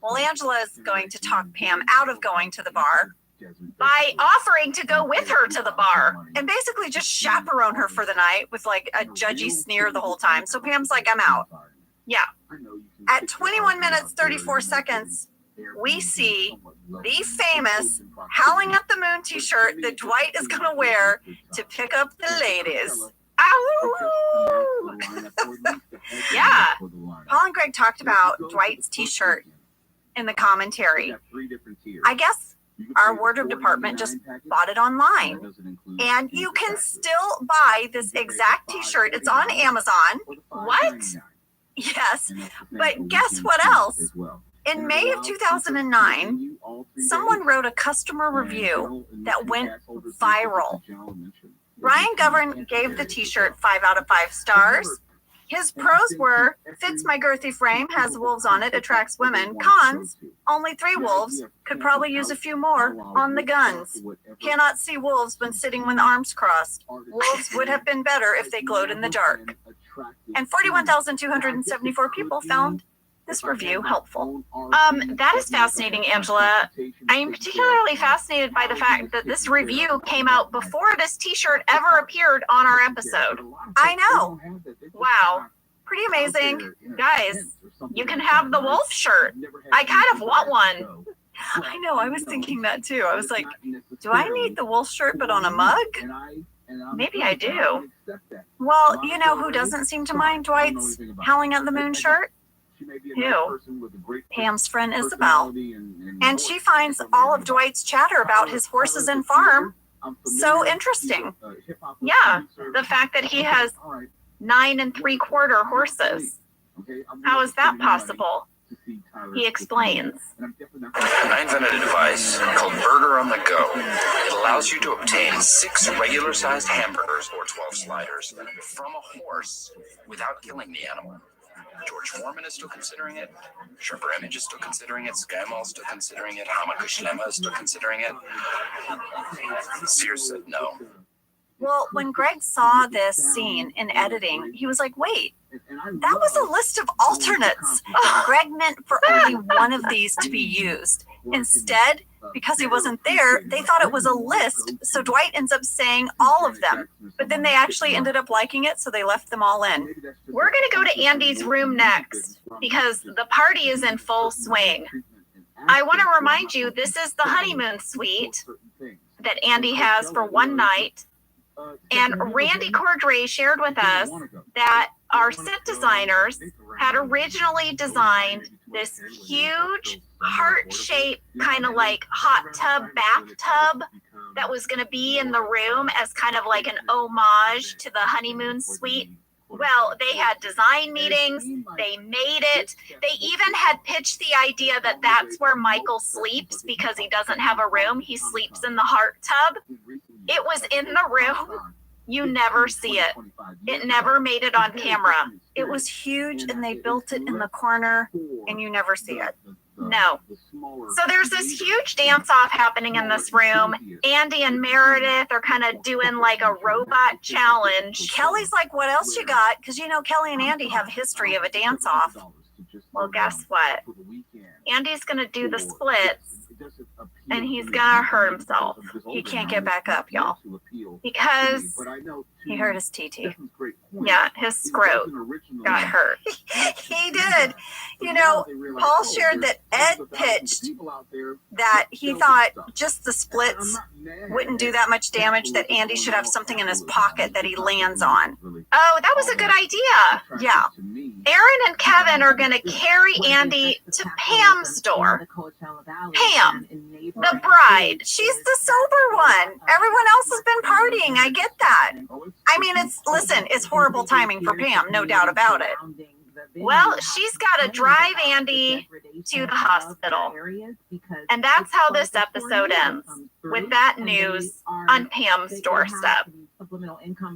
Well, Angela is going to talk Pam out of going to the bar by offering to go with her to the bar and basically just chaperone her for the night with like a judgy sneer the whole time. So Pam's like, I'm out. Yeah. At 21 minutes, 34 seconds, we see the famous Howling at the Moon t-shirt that Dwight is going to wear to pick up the ladies. Ow! Yeah. Paul and Greg talked about Dwight's t-shirt in the commentary. I guess our wardrobe department just bought it online. And you can still buy this exact t-shirt. It's on Amazon. What? Yes. But guess what else? In May of 2009, someone wrote a customer review that went viral. Ryan Govern gave the t-shirt 5 out of 5 stars. His pros were, fits my girthy frame, has wolves on it, attracts women. Cons, only 3 wolves, could probably use a few more on the guns. Cannot see wolves when sitting with arms crossed. Wolves would have been better if they glowed in the dark. And 41,274 people found this review helpful. That is fascinating, Angela. I am particularly fascinated by the fact that this review came out before this t-shirt ever appeared on our episode. I know. Wow. Pretty amazing. Guys, you can have the wolf shirt. I kind of want one. I know, I was thinking that too. I was like, do I need the wolf shirt but on a mug? Maybe I do. Well, you know who doesn't seem to mind Dwight's Howling at the Moon shirt? Who? Pam's friend Isabel. And she finds all of Dwight's chatter about his horses and farm so interesting. Yeah, the fact that he has 9 3/4 horses. How is that possible? He explains. I invented a device called Burger on the Go. It allows you to obtain 6 regular-sized hamburgers or 12 sliders from a horse without killing the animal. George Foreman is still considering it. Sherper Image is still considering it. SkyMall is still considering it. Hamakushlema is still considering it. Sears said no. Well, when Greg saw this scene in editing, he was like, wait, That was a list of alternates. Greg meant for only one of these to be used. Instead, because he wasn't there, they thought it was a list, so Dwight ends up saying all of them. But then they actually ended up liking it, so they left them all in. We're going to go to Andy's room next because the party is in full swing. I want to remind you, this is the honeymoon suite that Andy has for one night. And Randy Cordray shared with us that our set designers had originally designed this huge heart-shaped kind of like hot tub bathtub that was going to be in the room as kind of like an homage to the honeymoon suite. Well, they had design meetings, they made it, they even had pitched the idea that that's where Michael sleeps because he doesn't have a room, he sleeps in the heart tub. It was in the room. You never see it. It never made it on camera. It was huge, and they built it in the corner, and you never see it. No. So there's this huge dance-off happening in this room. Andy and Meredith are kind of doing like a robot challenge. Kelly's like, what else you got? Because, Kelly and Andy have a history of a dance-off. Well, guess what? Andy's going to do the splits, and he's going to hurt himself. He can't get back up, y'all. Because he hurt his TT. Yeah, his scrot got hurt. He did. Paul shared that Ed pitched that he thought just the splits wouldn't do that much damage, that Andy should have something in his pocket that he lands on. Oh, that was a good idea. Yeah. Aaron and Kevin are going to carry Andy to Pam's door. Pam, the bride. She's the sober one. Everyone else has been partying. I get that. I mean, it's horrible timing for Pam, no doubt about it. Well, she's got to drive Andy to the hospital. And that's how this episode ends, with that news on Pam's doorstep.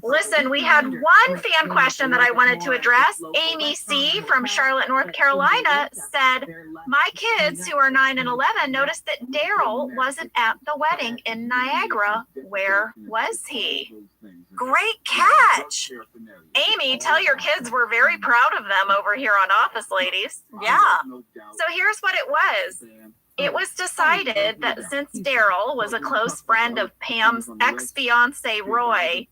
Listen, we had one fan question that I wanted to address. Amy C. from Charlotte, North Carolina said, my kids who are 9 and 11 noticed that Daryl wasn't at the wedding in Niagara. Where was he? Great catch. Amy, tell your kids we're very proud of them over here on Office Ladies. Yeah. So here's what it was. It was decided that since Daryl was a close friend of Pam's ex-fiance Roy,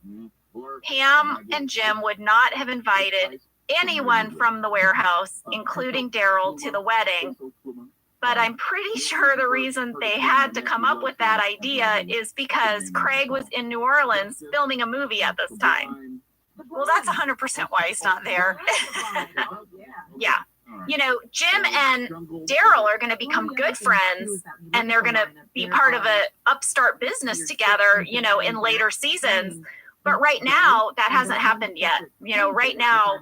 Pam and Jim would not have invited anyone from the warehouse, including Daryl, to the wedding. But I'm pretty sure the reason they had to come up with that idea is because Craig was in New Orleans filming a movie at this time. Well, that's 100% why he's not there. Yeah. Jim and Daryl are going to become good friends, and they're going to be part of a upstart business together, in later seasons. But right now, that hasn't happened yet. Right now,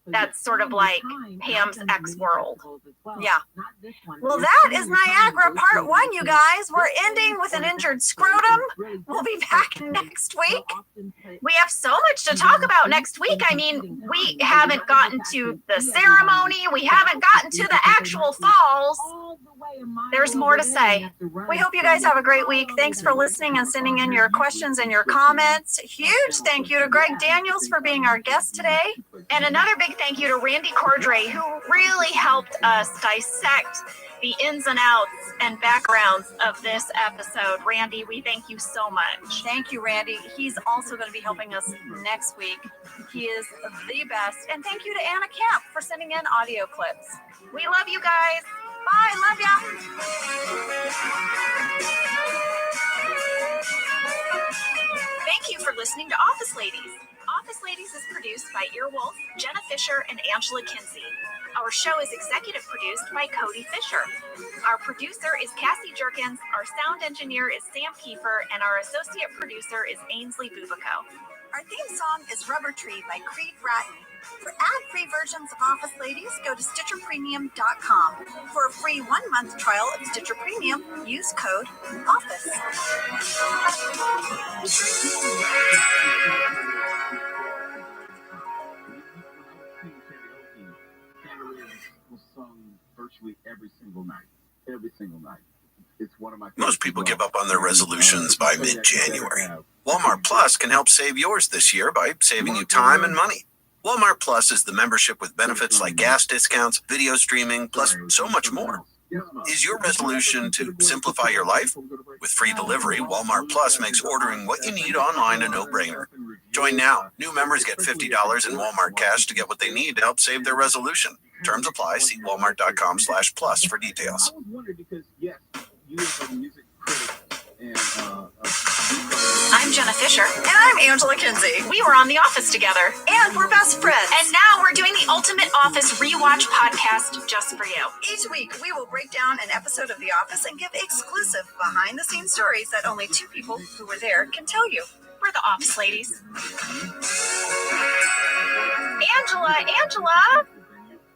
that's sort of like Pam's ex-world. Yeah. Well, that is Niagara Part 1, you guys. We're ending with an injured scrotum. We'll be back next week. We have so much to talk about next week. I mean, we haven't gotten to the ceremony. We haven't gotten to the actual falls. There's more to say. We hope you guys have a great week. Thanks for listening and sending in your questions and your comments. Huge thank you to Greg Daniels for being our guest today. And another big thank you to Randy Cordray, who really helped us dissect the ins and outs and backgrounds of this episode. Randy, we thank you so much. Thank you, Randy. He's also going to be helping us next week. He is the best. And thank you to Anna Camp for sending in audio clips. We love you guys. Bye. Love ya. Thank you for listening to Office Ladies. Office Ladies is produced by Earwolf, Jenna Fisher, and Angela Kinsey. Our show is executive produced by Cody Fisher. Our producer is Cassie Jerkins, our sound engineer is Sam Kiefer, and our associate producer is Ainsley Bubico. Our theme song is Rubber Tree by Creed Bratton. For ad-free versions of Office Ladies, go to StitcherPremium.com. For a free 1-month trial of Stitcher Premium, use code OFFICE. Virtually every single night. It's one of my Most people give up on their resolutions by mid-January. Walmart Plus can help save yours this year by saving you time and money. Walmart Plus is the membership with benefits like gas discounts, video streaming, plus so much more. Is your resolution to simplify your life? With free delivery, Walmart Plus makes ordering what you need online a no-brainer. Join now. New members get $50 in Walmart cash to get what they need to help save their resolution. Terms apply. See walmart.com/plus for details. I'm Jenna Fisher. And I'm Angela Kinsey. We were on The Office together. And we're best friends. And now we're doing the Ultimate Office Rewatch podcast just for you. Each week, we will break down an episode of The Office and give exclusive behind-the-scenes stories that only two people who were there can tell you. We're the Office ladies. Angela!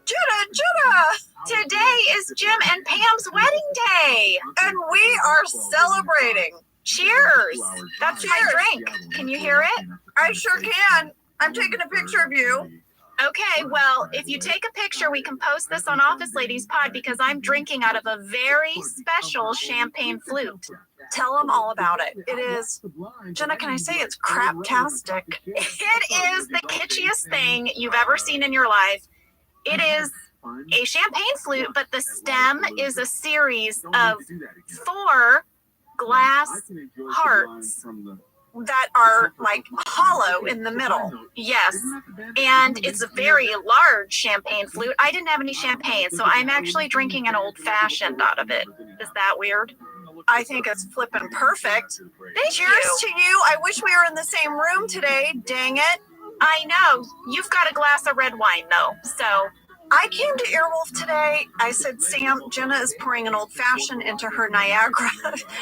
Jenna! Today is Jim and Pam's wedding day. And we are celebrating. Cheers! That's my drink. Can you hear it? I sure can. I'm taking a picture of you. Okay, well, if you take a picture, we can post this on Office Ladies Pod because I'm drinking out of a very special champagne flute. Tell them all about it. It is, Jenna, can I say it's craptastic? It is the kitschiest thing you've ever seen in your life. It is a champagne flute, but the stem is a series of 4 glass hearts that are like hollow in the middle. Yes, and it's a very large champagne flute. I didn't have any champagne, so I'm actually drinking an old-fashioned out of it. Is that weird? I think it's flippin' perfect. Thank Cheers to you. I wish we were in the same room today. Dang it. I know. You've got a glass of red wine, though, so... I came to Earwolf today. I said, Sam, Jenna is pouring an old-fashioned into her Niagara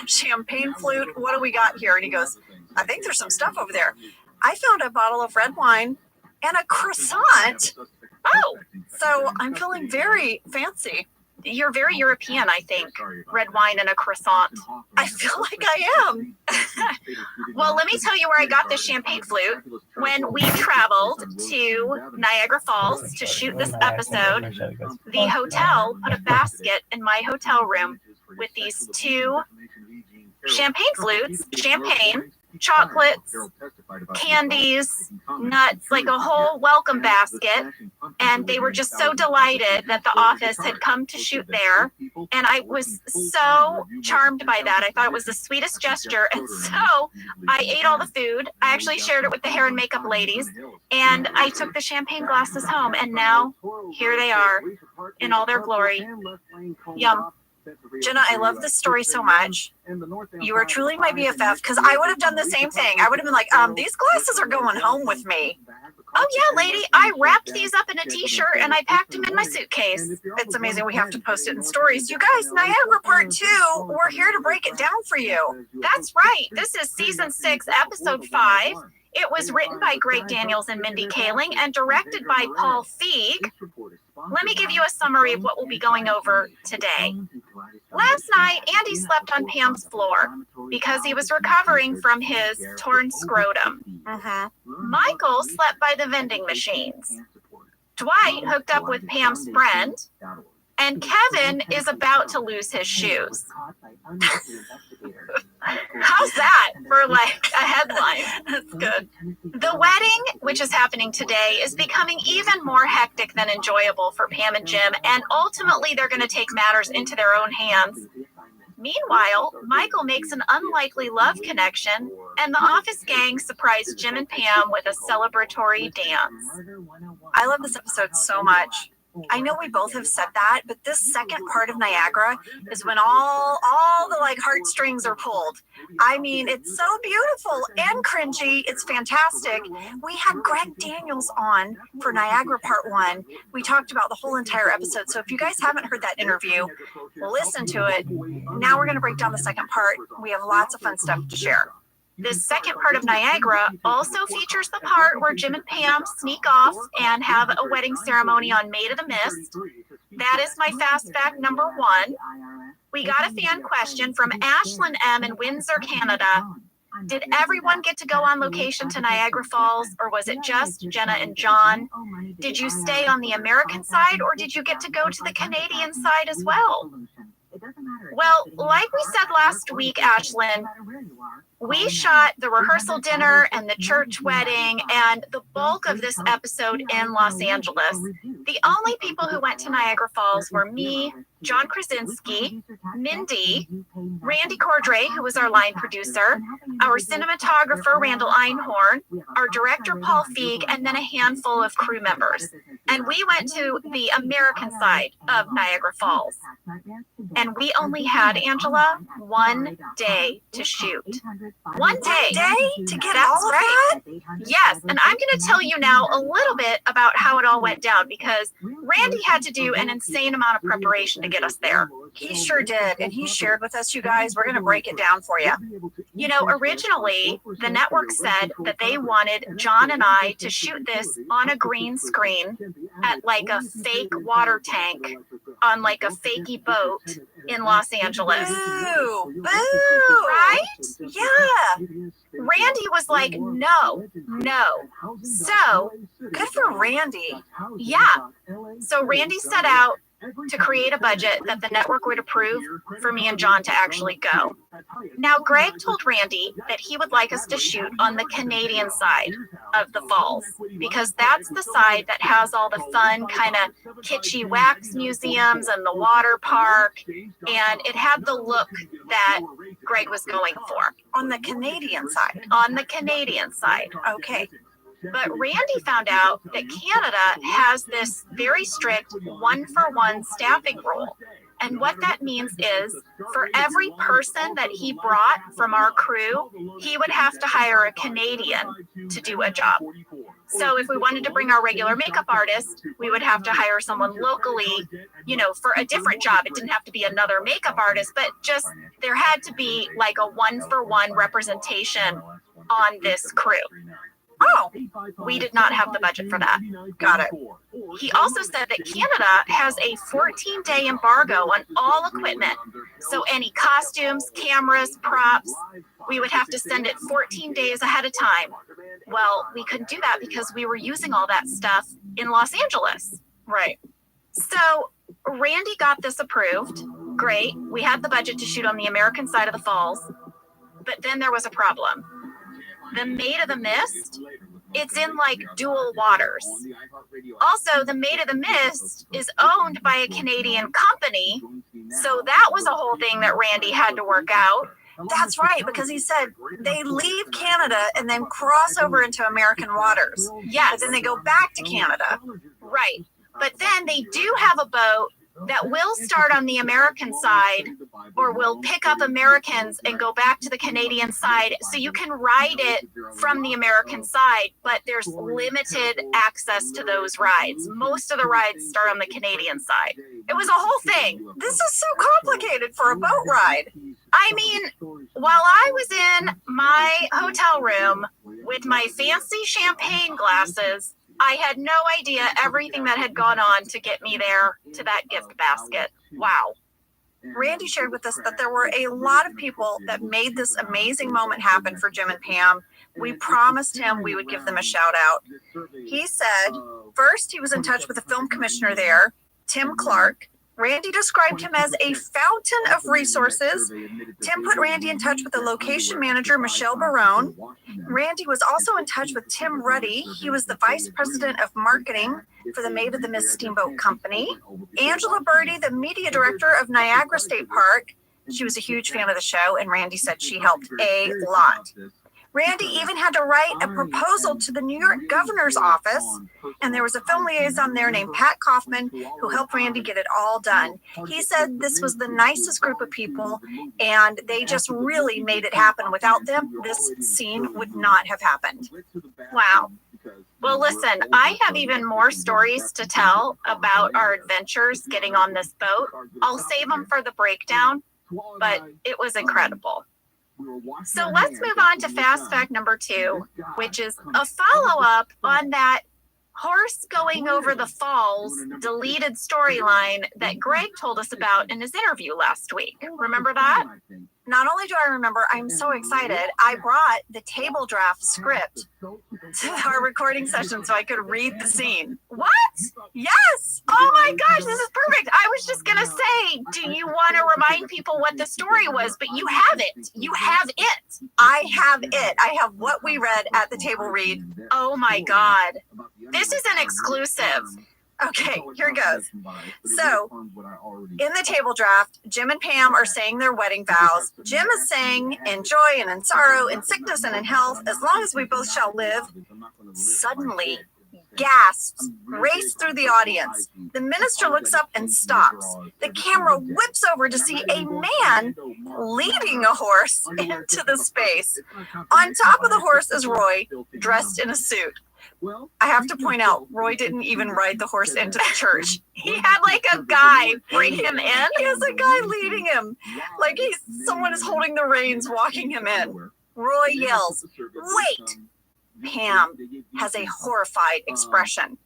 champagne flute. What do we got here? And he goes, I think there's some stuff over there. I found a bottle of red wine and a croissant. Oh! So I'm feeling very fancy. You're very European, I think. Red wine and a croissant. I feel like I am. Well, let me tell you where I got this champagne flute. When we traveled to Niagara Falls to shoot this episode, the hotel put a basket in my hotel room with these 2 champagne flutes, champagne, chocolates, candies, nuts, like a whole welcome basket. And they were just so delighted that the office had come to shoot there. And I was so charmed by that. I thought it was the sweetest gesture. And so I ate all the food. I actually shared it with the hair and makeup ladies. And I took the champagne glasses home. And now here they are in all their glory. Yum. Jenna, I love this story so much. You are truly my BFF because I would have done the same thing. I would have been like, these glasses are going home with me. Oh, yeah, lady. I wrapped these up in a t-shirt and I packed them in my suitcase. It's amazing. We have to post it in stories. You guys, Niagara Part 2, we're here to break it down for you. That's right. This is Season 6, Episode 5. It was written by Greg Daniels and Mindy Kaling and directed by Paul Feig. Let me give you a summary of what we'll be going over today. Last night, Andy slept on Pam's floor because he was recovering from his torn scrotum. Michael slept by the vending machines. Dwight hooked up with Pam's friend. And Kevin is about to lose his shoes. How's that for like a headline? That's good. The wedding, which is happening today, is becoming even more hectic than enjoyable for Pam and Jim, and ultimately they're going to take matters into their own hands. Meanwhile, Michael makes an unlikely love connection, and the office gang surprise Jim and Pam with a celebratory dance. I love this episode so much. I know we both have said that, but this second part of Niagara is when all the like heartstrings are pulled. I mean, it's so beautiful and cringy. It's fantastic. We had Greg Daniels on for Niagara Part 1. We talked about the whole entire episode. So if you guys haven't heard that interview, listen to it. Now we're going to break down the second part. We have lots of fun stuff to share. This second part of Niagara also features the part where Jim and Pam sneak off and have a wedding ceremony on Maid of the Mist. That is my fast fact number 1. We got a fan question from Ashlyn M. in Windsor, Canada. Did everyone get to go on location to Niagara Falls, or was it just Jenna and John? Did you stay on the American side, or did you get to go to the Canadian side as well? Well, like we said last week, Ashlyn, we shot the rehearsal dinner and the church wedding and the bulk of this episode in Los Angeles. The only people who went to Niagara Falls were me, John Krasinski, Mindy, Randy Cordray, who was our line producer, our cinematographer, Randall Einhorn, our director, Paul Feig, and then a handful of crew members. And we went to the American side of Niagara Falls. And we only had, Angela, 1 day to shoot. 1 day to get all of that? Yes, and I'm going to tell you now a little bit about how it all went down, because Randy had to do an insane amount of preparation to get us there. He sure did. And he shared with us, you guys. We're going to break it down for you. You know, originally, the network said that they wanted John and I to shoot this on a green screen at like a fake water tank on like a fakey boat in Los Angeles. Boo! Boo! Right? Yeah. Randy was like, no. So, good for Randy. Yeah. So Randy set out to create a budget that the network would approve for me and John to actually go. Now, Greg told Randy that he would like us to shoot on the Canadian side of the falls, because that's the side that has all the fun kind of kitschy wax museums and the water park, and it had the look that Greg was going for. On the Canadian side. On the Canadian side. Okay. But Randy found out that Canada has this very strict 1-for-1 staffing rule. And what that means is, for every person that he brought from our crew, he would have to hire a Canadian to do a job. So if we wanted to bring our regular makeup artist, we would have to hire someone locally, you know, for a different job. It didn't have to be another makeup artist, but just there had to be like a 1-for-1 representation on this crew. Oh, we did not have the budget for that. Got it. He also said that Canada has a 14-day embargo on all equipment. So any costumes, cameras, props, we would have to send it 14 days ahead of time. Well, we couldn't do that because we were using all that stuff in Los Angeles. Right. So Randy got this approved. Great. We had the budget to shoot on the American side of the falls. But then there was a problem. The Maid of the Mist, it's in like dual waters. Also, the Maid of the Mist is owned by a Canadian company. So that was a whole thing that Randy had to work out. That's right, because he said they leave Canada and then cross over into American waters. Yes. But then they go back to Canada. Right. But then they do have a boat that will start on the American side, or will pick up Americans and go back to the Canadian side. So you can ride it from the American side, but there's limited access to those rides. Most of the rides start on the Canadian side. It was a whole thing. This is so complicated for a boat ride. I mean, while I was in my hotel room with my fancy champagne glasses, I had no idea everything that had gone on to get me there to that gift basket. Wow. Randy shared with us that there were a lot of people that made this amazing moment happen for Jim and Pam. We promised him we would give them a shout out. He said, first, he was in touch with the film commissioner there, Tim Clark. Randy described him as a fountain of resources. Tim put Randy in touch with the location manager, Michelle Barone. Randy was also in touch with Tim Ruddy. He was the vice president of marketing for the Maid of the Mist Steamboat Company. Angela Birdie, the media director of Niagara State Park. She was a huge fan of the show, and Randy said she helped a lot. Randy even had to write a proposal to the New York governor's office, and there was a film liaison there named Pat Kaufman who helped Randy get it all done. He said this was the nicest group of people, and they just really made it happen. Without them, this scene would not have happened. Wow. Well, listen, I have even more stories to tell about our adventures getting on this boat. I'll save them for the breakdown, but it was incredible. So let's move on to fast fact number 2, which is a follow-up on that horse going over the falls deleted storyline that Greg told us about in his interview last week. Remember that? Not only do I remember, I'm so excited. I brought the table draft script to our recording session so I could read the scene. What? Yes. Oh my gosh, this is perfect. I was just going to say, do you want to remind people what the story was? But you have it. You have it. I have it. I have what we read at the table read. Oh my God. This is an exclusive. Okay, here goes. So, in the table draft, Jim and Pam are saying their wedding vows. Jim is saying, in joy and in sorrow, in sickness and in health, as long as we both shall live. Suddenly, gasps race through the audience. The minister looks up and stops. The camera whips over to see a man leading a horse into the space. On top of the horse is Roy, dressed in a suit. I have to point out, Roy didn't even ride the horse into the church. He had like a guy bring him in. He has a guy leading him. Like someone is holding the reins, walking him in. Roy yells, "Wait!" Pam has a horrified expression.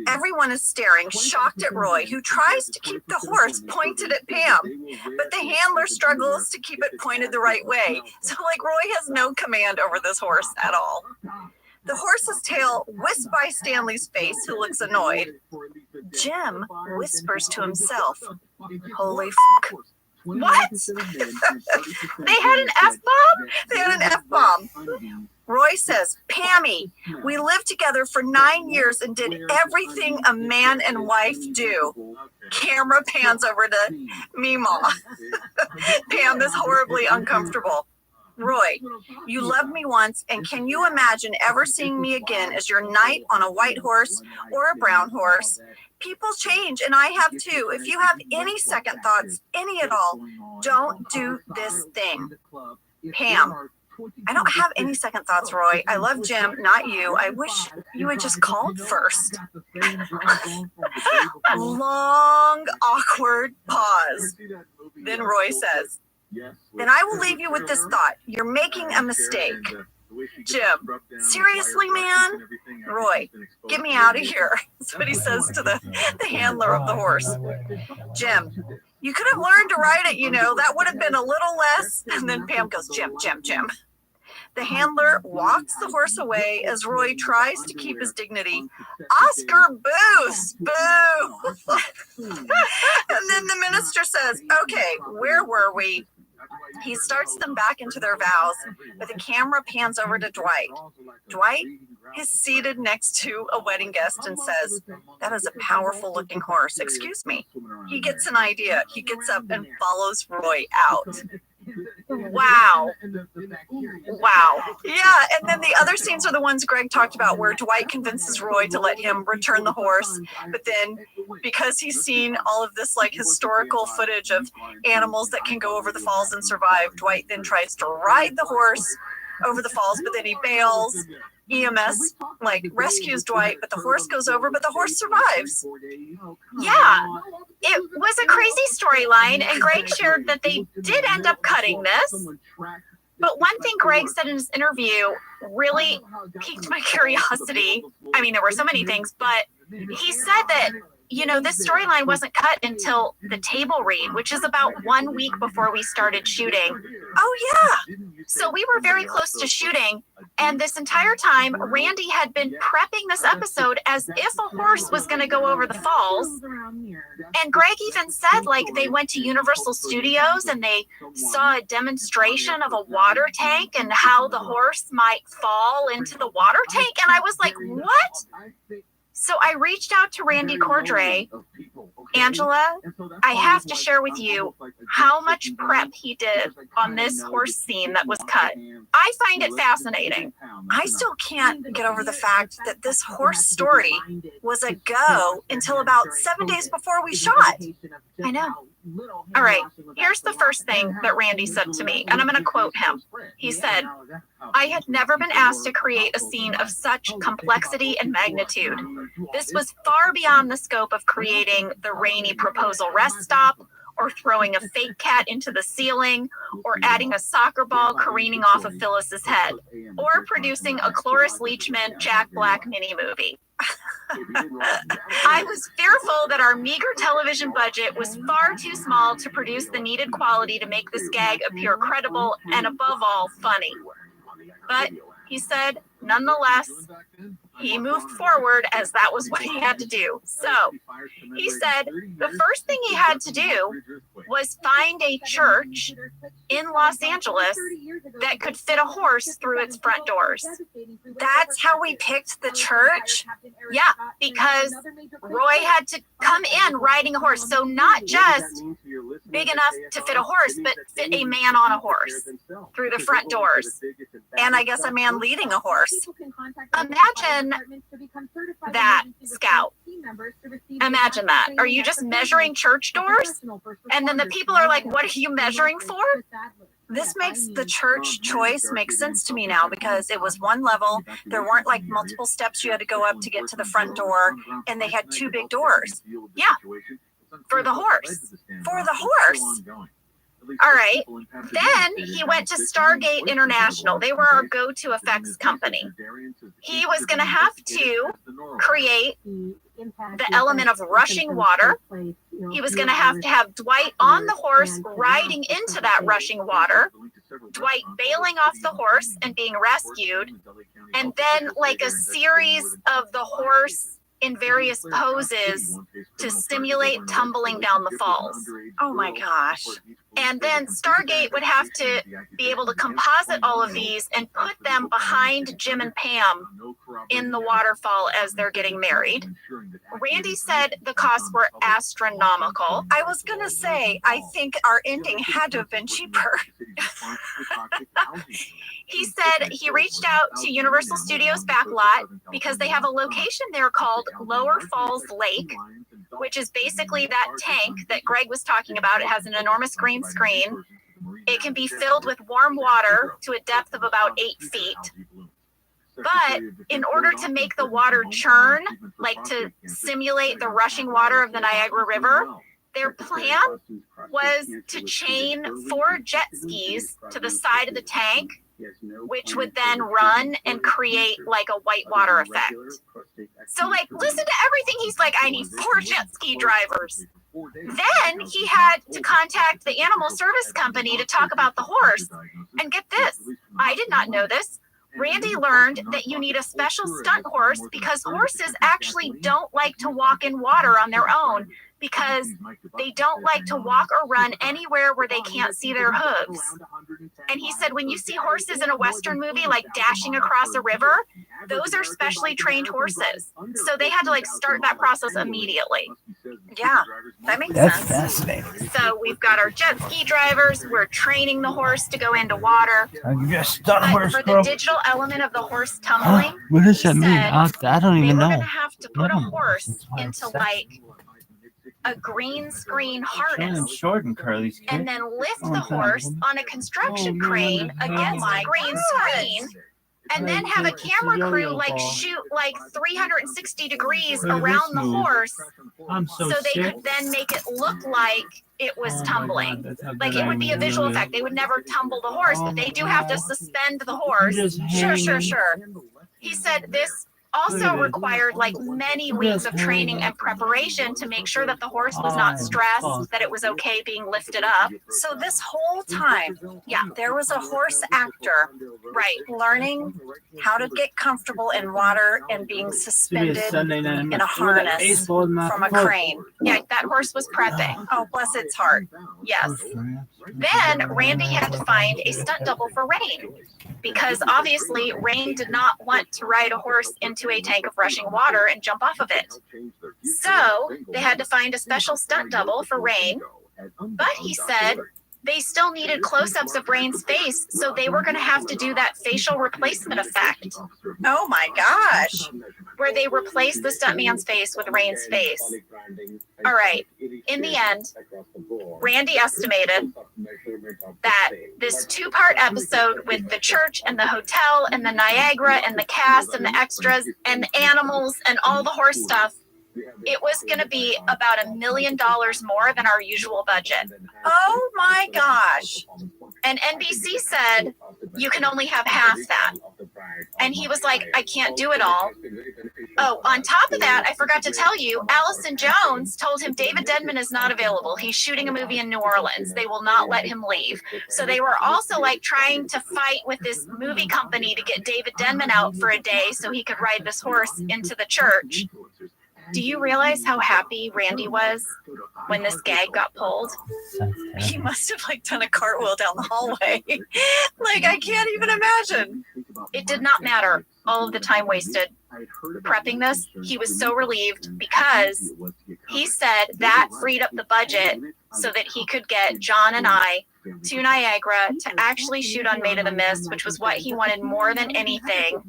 Everyone is staring, shocked at Roy, who tries to keep the horse pointed at Pam. But the handler struggles to keep it pointed the right way. So like Roy has no command over this horse at all. The horse's tail whisks by Stanley's face, who looks annoyed. Jim whispers to himself, "Holy f***." What? They had an F-bomb? They had an F-bomb. Roy says, "Pammy, we lived together for 9 years and did everything a man and wife do." Camera pans over to Meemaw. Pam is horribly uncomfortable. "Roy, you loved me once, and can you imagine ever seeing me again as your knight on a white horse or a brown horse? People change, and I have too. If you have any second thoughts, any at all, don't do this thing." Pam, "I don't have any second thoughts, Roy. I love Jim, not you. I wish you had just called first." Long, awkward pause. Then Roy says, "Then I will leave you with this thought. You're making a mistake." Jim, "Seriously, man?" Roy, "Get me out of here." That's what he says to the handler of the horse. Jim, "You could have learned to ride it, you know. That would have been a little less." And then Pam goes, "Jim." The handler walks the horse away as Roy tries to keep his dignity. Oscar boos! Boo! And then the minister says, "Okay, where were we?" He starts them back into their vows, but the camera pans over to Dwight. Dwight is seated next to a wedding guest and says, "That is a powerful looking horse. Excuse me." He gets an idea. He gets up and follows Roy out. Wow. Yeah, and then the other scenes are the ones Greg talked about where Dwight convinces Roy to let him return the horse. But then because he's seen all of this like historical footage of animals that can go over the falls and survive, Dwight then tries to ride the horse over the falls, but then he bails. EMS like rescues Dwight, but the horse goes over, but the horse survives. Yeah, it was a crazy storyline, and Greg shared that they did end up cutting this. But one thing Greg said in his interview really piqued my curiosity. I mean, there were so many things, but he said that, you know, this storyline wasn't cut until the table read, which is about 1 week before we started shooting. Oh, yeah. So we were very close to shooting. And this entire time, Randy had been prepping this episode as if a horse was going to go over the falls. And Greg even said, like, they went to Universal Studios and they saw a demonstration of a water tank and how the horse might fall into the water tank. And I was like, what? So I reached out to Randy Cordray. Angela, I have to share with you how much prep he did on this horse scene that was cut. I find it fascinating. I still can't get over the fact that this horse story was a go until about 7 days before we shot. I know. All right, here's the first thing that Randy said to me, and I'm going to quote him. He said, "I had never been asked to create a scene of such complexity and magnitude. This was far beyond the scope of creating the rainy proposal rest stop, or throwing a fake cat into the ceiling, or adding a soccer ball careening off of Phyllis's head, or producing a Cloris Leachman Jack Black mini-movie. I was fearful that our meager television budget was far too small to produce the needed quality to make this gag appear credible and, above all, funny. But," he said, nonetheless, he moved forward as that was what he had to do. So he said the first thing he had to do was find a church in Los Angeles that could fit a horse through its front doors. That's how we picked the church? Yeah, because Roy had to come in riding a horse. So not just big enough to fit a horse, but fit a man on a horse through the front doors. And I guess a man leading a horse. Imagine that, Scout. Imagine that. Are you just measuring church doors? And then the people are like, what are you measuring for? This makes the church choice make sense to me now because it was one level. There weren't like multiple steps you had to go up to get to the front door, and they had two big doors. Yeah, for the horse. For the horse. All right. Then he went to Stargate International. They were our go-to effects company. He was going to have to create the element of rushing water. He was going to have Dwight on the horse riding into that rushing water, Dwight bailing off the horse and being rescued, and then like a series of the horse in various poses to simulate tumbling down the falls. Oh my gosh. And then Stargate would have to be able to composite all of these and put them behind Jim and Pam in the waterfall as they're getting married. Randy said the costs were astronomical. I was going to say, I think our ending had to have been cheaper. He said he reached out to Universal Studios Backlot because they have a location there called Lower Falls Lake, which is basically that tank that Greg was talking about. It has an enormous green screen. It can be filled with warm water to a depth of about 8 feet. But in order to make the water churn, like to simulate the rushing water of the Niagara River, their plan was to chain 4 jet skis to the side of the tank, which would then run and create like a whitewater effect. So like, listen to everything. He's like, I need 4 jet ski drivers. Then he had to contact the animal service company to talk about the horse. And get this, I did not know this. Randy learned that you need a special stunt horse because horses actually don't like to walk in water on their own because they don't like to walk or run anywhere where they can't see their hooves. And he said when you see horses in a Western movie like dashing across a river, those are specially trained horses. So they had to like start that process immediately. Yeah, that makes That's sense. fascinating. So we've got our jet ski drivers. We're training the horse to go into water. I'm just stuck But horse, for the bro. digital element of the horse tumbling, What does that he mean? said I don't they even were know. going to have to put a No, horse that's why I'm into sexy. like a green screen Showing harness short and curly's cute. and then lift Oh, the okay. horse on a construction Oh, crane man. against Oh, the green screen, and then have a camera crew like shoot like 360 degrees Hey, around the this move. horse I'm so so they sick. could then make it look like it was Oh my tumbling. God, that's how Like good it would I be a am. visual effect. They would never tumble the horse, but they do have to suspend the horse. Just Sure. hanging. He said this also required like many weeks of training and preparation to make sure that the horse was not stressed, that it was okay being lifted up. So this whole time, Yeah, there was a horse actor right. learning how to get comfortable in water and being suspended in a harness from a crane. Yeah, that horse was prepping. Oh, bless its heart. Yes. Then Randy had to find a stunt double for Rain because obviously Rain did not want to ride a horse into a tank of rushing water and jump off of it. So they had to find a special stunt double for Rain, but he said they still needed close-ups of Rain's face, so they were going to have to do that facial replacement effect Oh my gosh. where they replaced the stuntman's face with Rain's face. All right. In the end, Randy estimated that this 2-part episode with the church and the hotel and the Niagara and the cast and the extras and the animals and all the horse stuff, it was going to be about $1 million more than our usual budget. Oh my gosh. And NBC said, you can only have half that. And he was like, I can't do it all. Oh, on top of that, I forgot to tell you, Allison Jones told him David Denman is not available. He's shooting a movie in New Orleans. They will not let him leave. So they were also like trying to fight with this movie company to get David Denman out for a day so he could ride this horse into the church. Do you realize how happy Randy was when this gag got pulled? He must have like done a cartwheel down the hallway. Like, I can't even imagine. It did not matter. All of the time wasted prepping this. He was so relieved because he said that freed up the budget so that he could get John and I to Niagara to actually shoot on Maid of the Mist, which was what he wanted more than anything.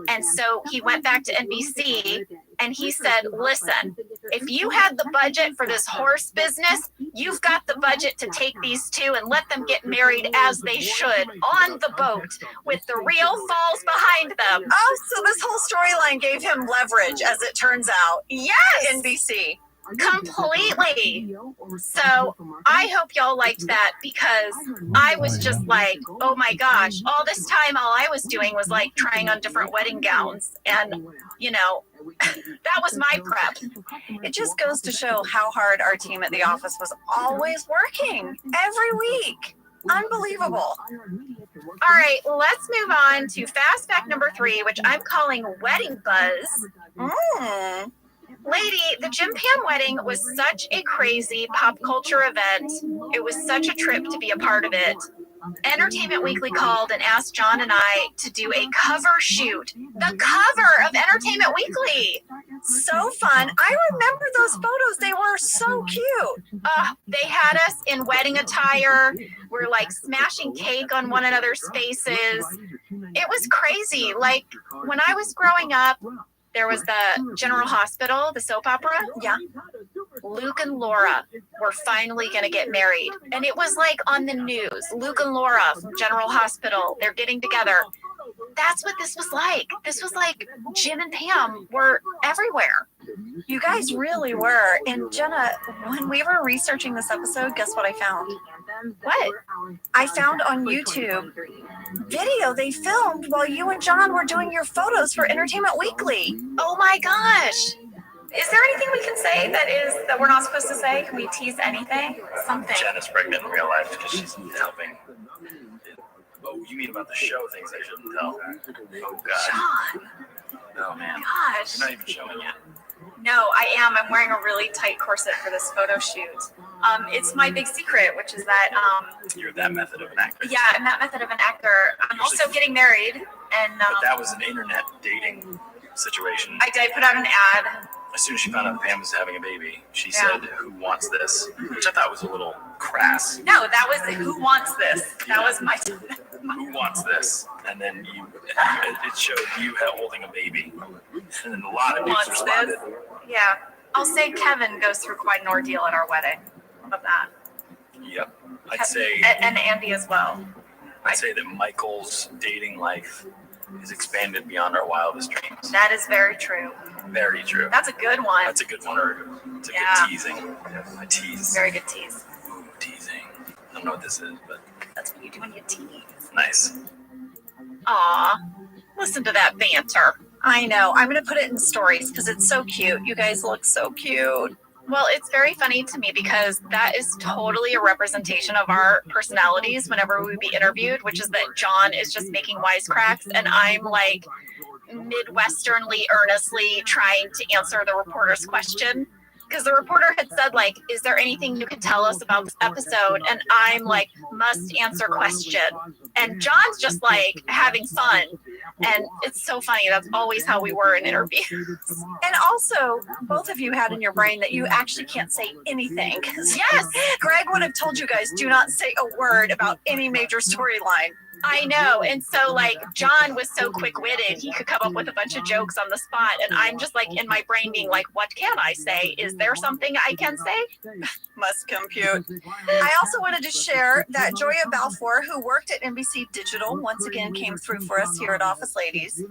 And so he went back to NBC and he said, listen, if you had the budget for this horse business, you've got the budget to take these two and let them get married as they should on the boat with the real falls behind them. Oh, so this whole storyline gave him leverage, as it turns out. Yes! NBC. Completely. So I hope y'all liked that because I was just like, oh my gosh, all this time all I was doing was like trying on different wedding gowns. And, you know, that was my prep. It just goes to show how hard our team at the office was always working every week. Unbelievable. All right, let's move on to fast fact number 3, which I'm calling Wedding Buzz. Lady, the Jim Pam wedding was such a crazy pop culture event. It was such a trip to be a part of it. Entertainment Weekly called and asked John and I to do a cover shoot. The cover of Entertainment Weekly. So fun. I remember those photos. They were so cute. They had us in wedding attire. We're like smashing cake on one another's faces. It was crazy. Like when I was growing up, there was the General Hospital, the soap opera. Yeah. Luke and Laura were finally going to get married. And it was like on the news. Luke and Laura from General Hospital, they're getting together. That's what this was like. This was like Jim and Pam were everywhere. You guys really were. And Jenna, when we were researching this episode, guess what I found? What? I found on YouTube video they filmed while you and John were doing your photos for Entertainment Weekly. Oh my gosh. Is there anything we can say that we're not supposed to say? Can we tease anything? Something. Jenna's pregnant in real life because she's helping. Oh, you mean about the show things I shouldn't tell? Oh, God. John. Oh, man. Gosh. You're not even showing yet. No, I am. I'm wearing a really tight corset for this photo shoot. It's my big secret, which is that you're that method of an actor. Yeah, I'm that method of an actor. I'm also getting married, and but that was an internet dating situation. I did put out an ad. As soon as she found out Pam was having a baby, she said, "Who wants this?" Which I thought was a little crass. No, that was "Who wants this?" That was my. Who wants this? And then it showed you holding a baby, and then a lot of people responded. This? Yeah, I'll say Kevin goes through quite an ordeal at our wedding. Of that. Yep, I'd say. And Andy as well. I'd say that Michael's dating life is expanded beyond our wildest dreams. That is very true. Very true. That's a good one. That's a good one. It's a good teasing. A tease. Very good tease. Ooh, teasing. I don't know what this is, but that's what you do when you tease. Nice. Aw, listen to that banter. I know. I'm going to put it in stories because it's so cute. You guys look so cute. Well, it's very funny to me because that is totally a representation of our personalities whenever we be interviewed, which is that John is just making wisecracks and I'm like Midwesternly, earnestly trying to answer the reporter's question. Because the reporter had said, like, is there anything you can tell us about this episode? And I'm like, must answer question. And John's just like having fun. And it's so funny. That's always how we were in interviews. And also, both of you had in your brain that you actually can't say anything. Yes. Greg would have told you guys, do not say a word about any major storyline. I know. And so like John was so quick-witted, he could come up with a bunch of jokes on the spot. And I'm just like in my brain being like, what can I say? Is there something I can say? Must compute. I also wanted to share that Joya Balfour, who worked at NBC Digital, once again came through for us here at Office Ladies,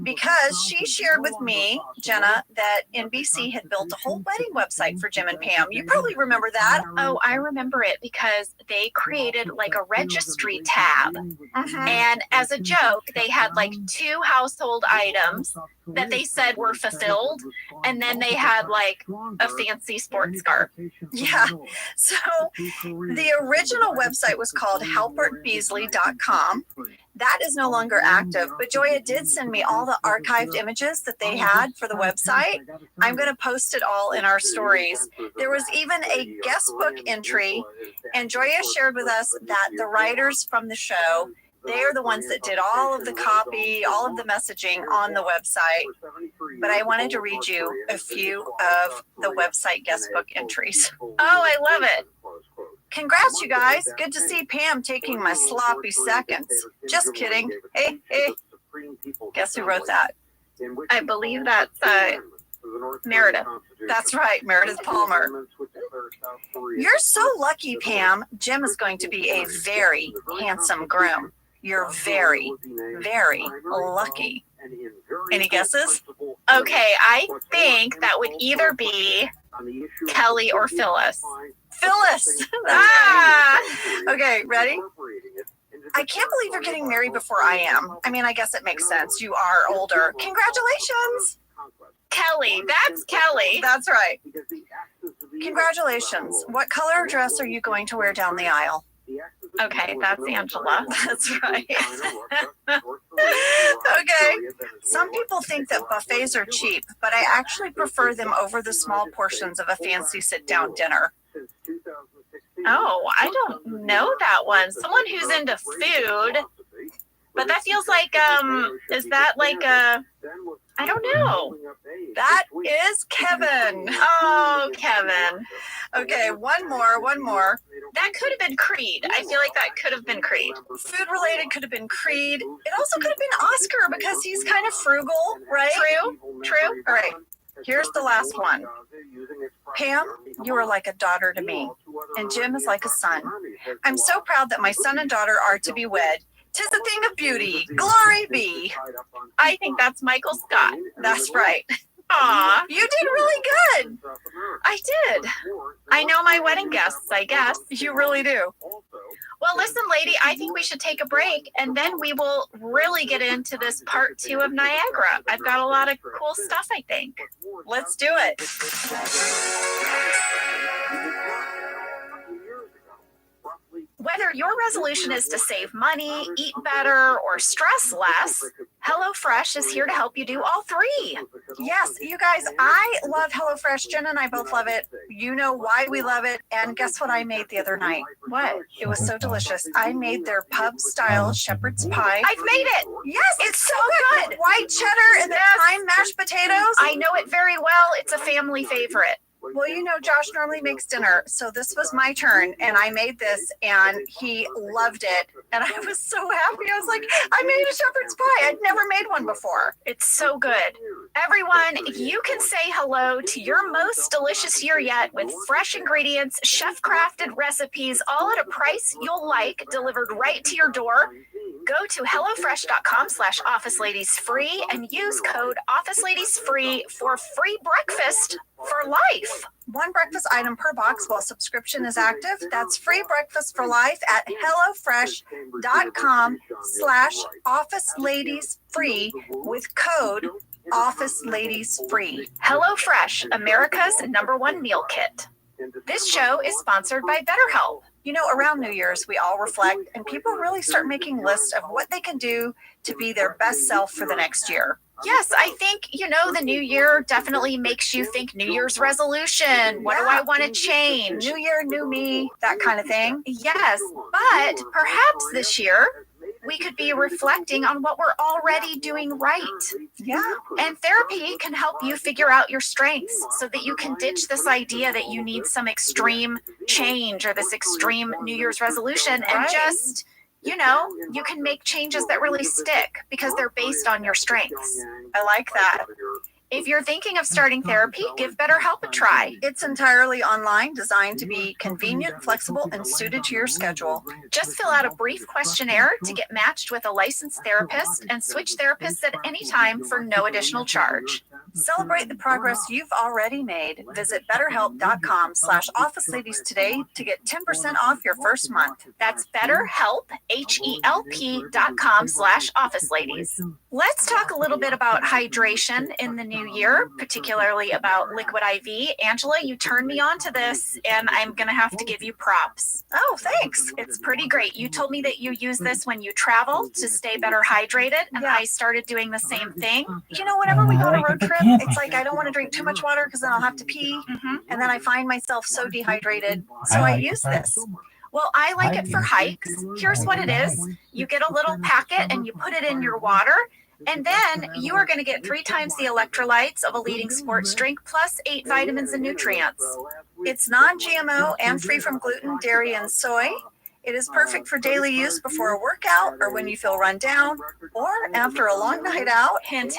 because she shared with me, Jenna, that NBC had built a whole wedding website for Jim and Pam. You probably remember that. Oh, I remember it because they created like a registry tab And as a joke, they had like 2 household items that they said were fulfilled. And then they had like a fancy sports scarf. Yeah. So the original website was called halbertbeasley.com. That is no longer active, but Joya did send me all the archived images that they had for the website. I'm going to post it all in our stories. There was even a guest book entry, and Joya shared with us that the writers from the show, they are the ones that did all of the copy, all of the messaging on the website. But I wanted to read you a few of the website guest book entries. Oh, I love it. Congrats, you guys. Good to see Pam taking my sloppy seconds. Just kidding. Hey, hey. Guess who wrote that? I believe that's Meredith. That's right, Meredith Palmer. You're so lucky, Pam. Jim is going to be a very handsome groom. You're very, very lucky. Any guesses? Okay, I think that would either be Kelly or Phyllis. Phyllis! Okay, ready? I can't believe you're getting married before I am. I mean, I guess it makes sense. You are older. Congratulations! Kelly, that's Kelly. That's right. Congratulations. What color dress are you going to wear down the aisle? Okay, that's Angela. That's right. Okay. Some people think that buffets are cheap, but I actually prefer them over the small portions of a fancy sit-down dinner. Oh, I don't know that one. Someone who's into food, but that feels like, is that like a, I don't know. That is Kevin. Oh, Kevin. Okay, one more. That could have been Creed. I feel like that could have been Creed. Food related could have been Creed. It also could have been Oscar because he's kind of frugal, right? True. All right, here's the last one. Pam, you are like a daughter to me, and Jim is like a son. I'm so proud that my son and daughter are to be wed. 'Tis a thing of beauty. Glory be. I think that's Michael Scott. That's right. Aw, You did really good. I did. I know my wedding guests, I guess. You really do. Well, listen, lady, I think we should take a break, and then we will really get into this part 2 of Niagara. I've got a lot of cool stuff, I think. Let's do it. Whether your resolution is to save money, eat better, or stress less, HelloFresh is here to help you do all 3. Yes, you guys, I love HelloFresh. Jen and I both love it. You know why we love it. And guess what I made the other night? What? It was so delicious. I made their pub-style shepherd's pie. I've made it. Yes, it's so good. White cheddar and the thyme mashed potatoes. I know it very well. It's a family favorite. Well, you know, Josh normally makes dinner, so this was my turn, and I made this, and he loved it, and I was so happy. I was like, I made a shepherd's pie. I'd never made one before. It's so good. Everyone, you can say hello to your most delicious year yet with fresh ingredients, chef-crafted recipes, all at a price you'll like, delivered right to your door. Go to HelloFresh.com/OfficeLadiesFree and use code OfficeLadiesFree for free breakfast for life. One breakfast item per box while subscription is active. That's free breakfast for life at HelloFresh.com/OfficeLadiesFree with code OfficeLadiesFree. HelloFresh, America's #1 meal kit. This show is sponsored by BetterHelp. You know, around New Year's, we all reflect and people really start making lists of what they can do to be their best self for the next year. Yes, I think, the new year definitely makes you think New Year's resolution. What do I want to change? New year, new me, that kind of thing. Yes, but perhaps this year we could be reflecting on what we're already doing right. Yeah. And therapy can help you figure out your strengths so that you can ditch this idea that you need some extreme change or this extreme New Year's resolution and just, you can make changes that really stick because they're based on your strengths. I like that. If you're thinking of starting therapy, give BetterHelp a try. It's entirely online, designed to be convenient, flexible, and suited to your schedule. Just fill out a brief questionnaire to get matched with a licensed therapist and switch therapists at any time for no additional charge. Celebrate the progress you've already made. Visit betterhelp.com/officeladies today to get 10% off your first month. That's BetterHelp, HELP.com/officeladies. Let's talk a little bit about hydration in the new year, particularly about Liquid IV. Angela, you turned me on to this, and I'm going to have to give you props. Oh, thanks. It's pretty great. You told me that you use this when you travel to stay better hydrated, and I started doing the same thing. You know, whenever we go on a road trip, it's like I don't want to drink too much water because then I'll have to pee. And then I find myself so dehydrated. So I use this. Well, I like it for hikes. Here's what it is. You get a little packet and you put it in your water. And then you are going to get 3 times the electrolytes of a leading sports drink plus 8 vitamins and nutrients. It's non-GMO and free from gluten, dairy, and soy. It is perfect for daily use before a workout or when you feel run down or after a long night out, hint,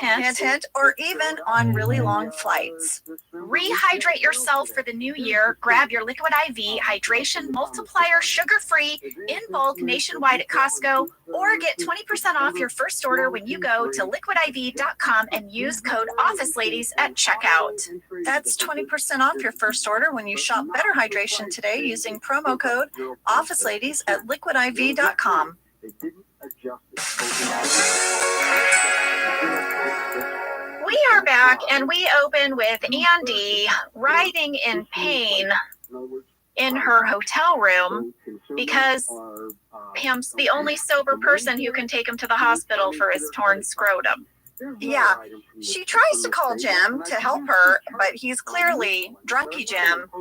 or even on really long flights. Rehydrate yourself for the new year. Grab your Liquid IV Hydration Multiplier sugar-free in bulk nationwide at Costco or get 20% off your first order when you go to liquidiv.com and use code OfficeLadies at checkout. That's 20% off your first order when you shop Better Hydration today using promo code OfficeLadies at liquidiv.com. We are back and we open with Andy writhing in pain in her hotel room because Pam's the only sober person who can take him to the hospital for his torn scrotum. Yeah, she tries to call Jim to help her, but he's clearly drunky Jim.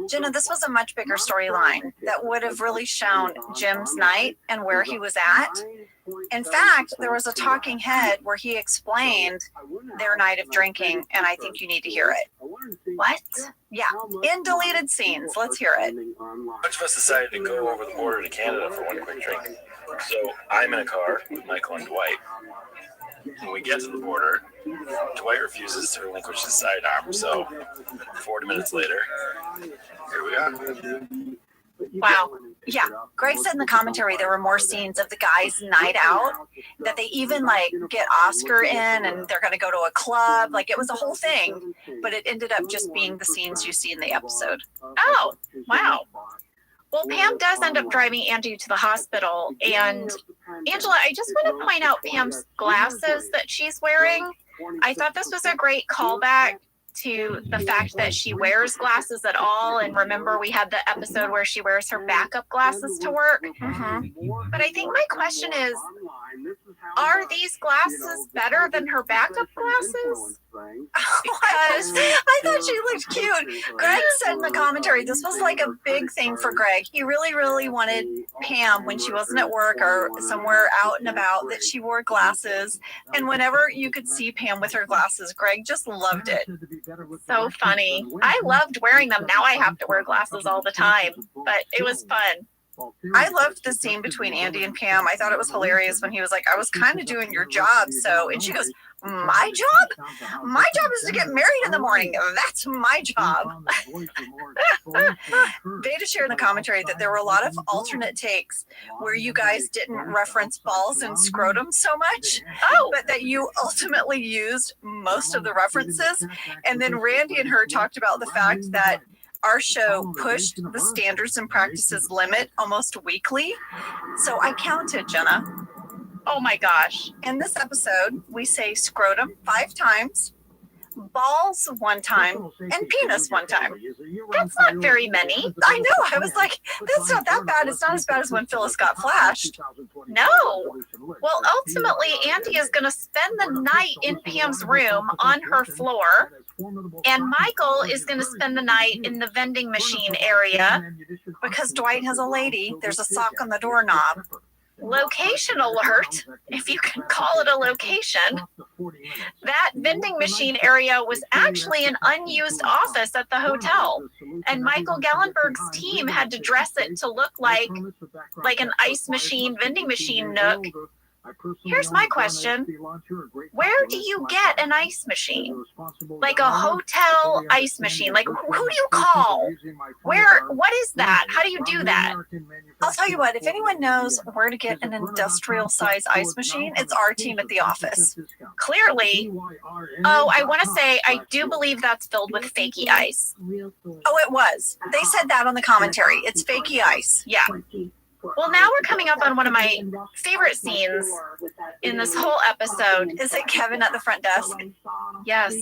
Jenna, this was a much bigger storyline that would have really shown Jim's night and where he was at. In fact, there was a talking head where he explained their night of drinking, and I think you need to hear it. What? Yeah, in deleted scenes. Let's hear it. A bunch of us decided to go over the border to Canada for one quick drink. So I'm in a car with Michael and Dwight. When we get to the border, Dwight refuses to relinquish his sidearm. So 40 minutes later, here we are. Wow. Yeah. Greg said in the commentary there were more scenes of the guys' night out, that they even like get Oscar in and they're going to go to a club. Like it was a whole thing, but it ended up just being the scenes you see in the episode. Oh, wow. Well, Pam does end up driving Andy to the hospital. And Angela, I just want to point out Pam's glasses that she's wearing. I thought this was a great callback to the fact that she wears glasses at all. And remember, we had the episode where she wears her backup glasses to work. But I think my question is, are these glasses better than her backup glasses? Because I thought she looked cute. Greg said in the commentary this was like a big thing for Greg. He really, really wanted Pam when she wasn't at work or somewhere out and about that she wore glasses. And whenever you could see Pam with her glasses, Greg just loved it. So funny. I loved wearing them. Now I have to wear glasses all the time, but it was fun. I loved the scene between Andy and Pam. I thought it was hilarious when he was like, I was kind of doing your job. So, and she goes, my job? My job is to get married in the morning. That's my job. Veda shared in the commentary that there were a lot of alternate takes where you guys didn't reference balls and scrotum so much, but that you ultimately used most of the references. And then Randy and her talked about the fact that our show pushed the standards and practices limit almost weekly. So I counted, Jenna. Oh my gosh. In this episode, we say scrotum 5 times, balls 1 time, and penis 1 time. That's not very many. I know. I was like, that's not that bad. It's not as bad as when Phyllis got flashed. No. Well, ultimately, Andy is going to spend the night in Pam's room on her floor, and Michael is going to spend the night in the vending machine area. Because Dwight has a lady, there's a sock on the doorknob. Location alert, if you can call it a location. That vending machine area was actually an unused office at the hotel, and Michael Gallenberg's team had to dress it to look like an ice machine, vending machine nook Here's my question. Where do you get an ice machine? Like a hotel ice machine? Like, who do you call? What is that? How do you do that? I'll tell you what, if anyone knows where to get an industrial size ice machine, it's our team at the office. Clearly. Oh, I want to say, I do believe that's filled with fakey ice. Oh, it was. They said that on the commentary. It's fakey ice. Yeah. Well, now we're coming up on one of my favorite scenes in this whole episode. Is it Kevin at the front desk? Yes.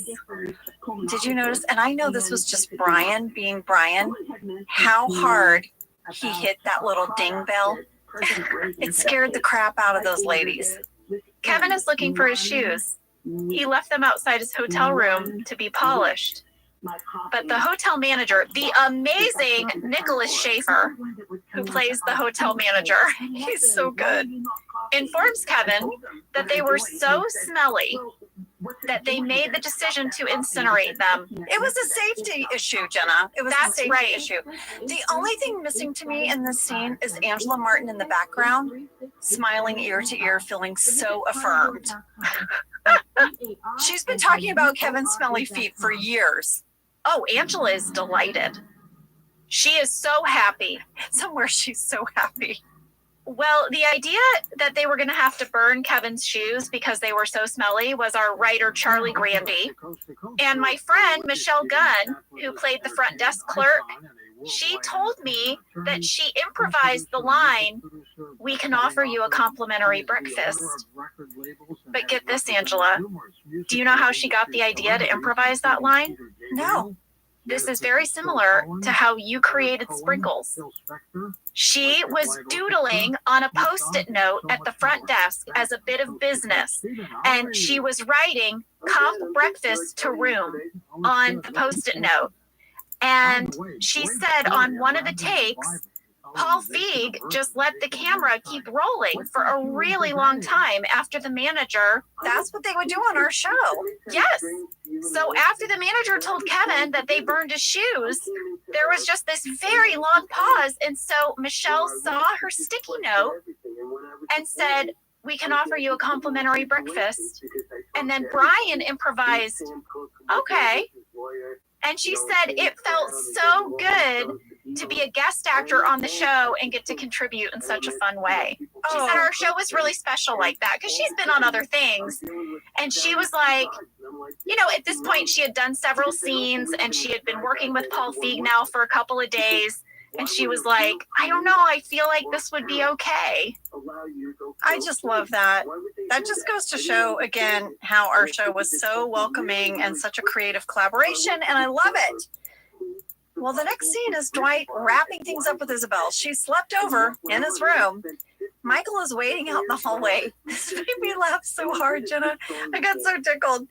Did you notice, and I know this was just Brian being Brian, how hard he hit that little ding bell? It scared the crap out of those ladies. Kevin is looking for his shoes. He left them outside his hotel room to be polished. But the hotel manager, the amazing Nicholas Schaefer, who plays the hotel manager, He's so good. informs Kevin that they were so smelly that they made the decision to incinerate them. It was a safety issue, Jenna. It was a safety issue. The only thing missing to me in this scene is Angela Martin in the background, smiling ear to ear, feeling so affirmed. She's been talking about Kevin's smelly feet for years. Oh, Angela is delighted. She is so happy. Somewhere she's so happy. Well, the idea that they were going to have to burn Kevin's shoes because they were so smelly was our writer, Charlie Grandy. And my friend, Michelle Gunn, who played the front desk clerk, she told me that she improvised the line, "We can offer you a complimentary breakfast." But get this, Angela. Do you know how she got the idea to improvise that line? No. This is very similar to how you created Sprinkles. She was doodling on a Post-it note at the front desk as a bit of business, and she was writing "Comp breakfast to room" on the Post-it note. And she said on one of the takes, Paul Feig just let the camera keep rolling for a really long time after the manager. That's what they would do on our show. Yes. So after the manager told Kevin that they burned his shoes, there was just this very long pause. And so Michelle saw her sticky note and said, "We can offer you a complimentary breakfast." And then Brian improvised, "Okay." And she said it felt so good to be a guest actor on the show and get to contribute in such a fun way. She said our show was really special like that because she's been on other things. And she was like, you know, at this point she had done several scenes and she had been working with Paul Feig now for a couple of days. And she was like, I don't know, I feel like this would be okay. I just love that. That just goes to show, again, how our show was so welcoming and such a creative collaboration, and I love it. Well, the next scene is Dwight wrapping things up with Isabel. She slept over in his room. Michael is waiting out in the hallway. This made me laugh so hard, Jenna. I got so tickled.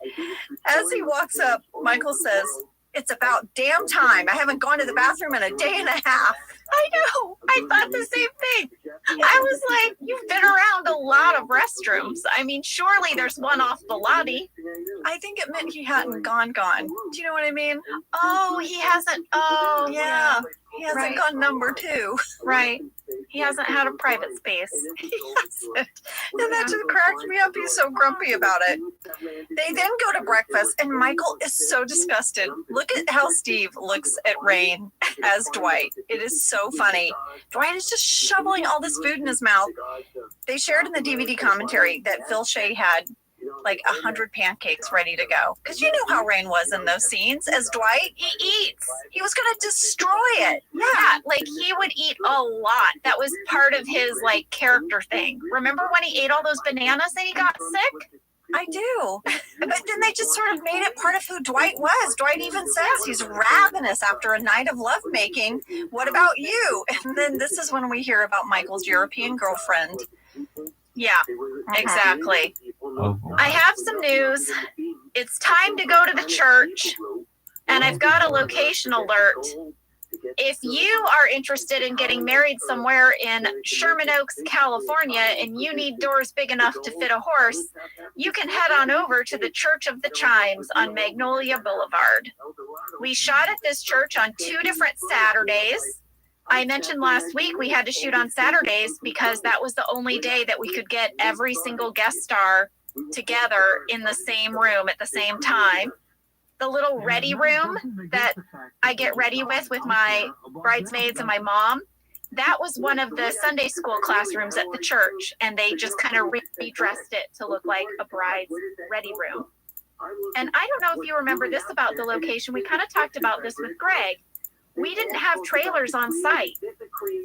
As he walks up, Michael says, "It's about damn time. I haven't gone to the bathroom in a day and a half." I know. I thought the same thing. I was like, you've been around a lot of restrooms. I mean, surely there's one off the lobby. I think it meant he hadn't gone. Do you know what I mean? Oh, he hasn't. Oh, Yeah. He hasn't Right. gone number 2. Right. He hasn't had a private space. He hasn't. And that just cracked me up. He's so grumpy about it. They then go to breakfast, and Michael is so disgusted. Look at how Steve looks at Rain as Dwight. It is so funny. Dwight is just shoveling all this food in his mouth. They shared in the DVD commentary that Phil Shea had like 100 pancakes ready to go. Because you know how Rain was in those scenes as Dwight. He eats. He was going to destroy it. Yeah, like he would eat a lot. That was part of his like character thing. Remember when he ate all those bananas and he got sick? I do. But then they just sort of made it part of who Dwight was. Dwight even says he's ravenous after a night of lovemaking. What about you? And then this is when we hear about Michael's European girlfriend. Yeah, exactly. I have some news. It's time to go to the church, and I've got a location alert. If you are interested in getting married somewhere in Sherman Oaks, California, and you need doors big enough to fit a horse, you can head on over to the Church of the Chimes on Magnolia Boulevard. We shot at this church on 2 different Saturdays. I mentioned last week we had to shoot on Saturdays because that was the only day that we could get every single guest star together in the same room at the same time. The little ready room that I get ready with my bridesmaids and my mom, that was one of the Sunday school classrooms at the church, and they just kind of redressed it to look like a bride's ready room. And I don't know if you remember this about the location. We kind of talked about this with Greg. We didn't have trailers on site,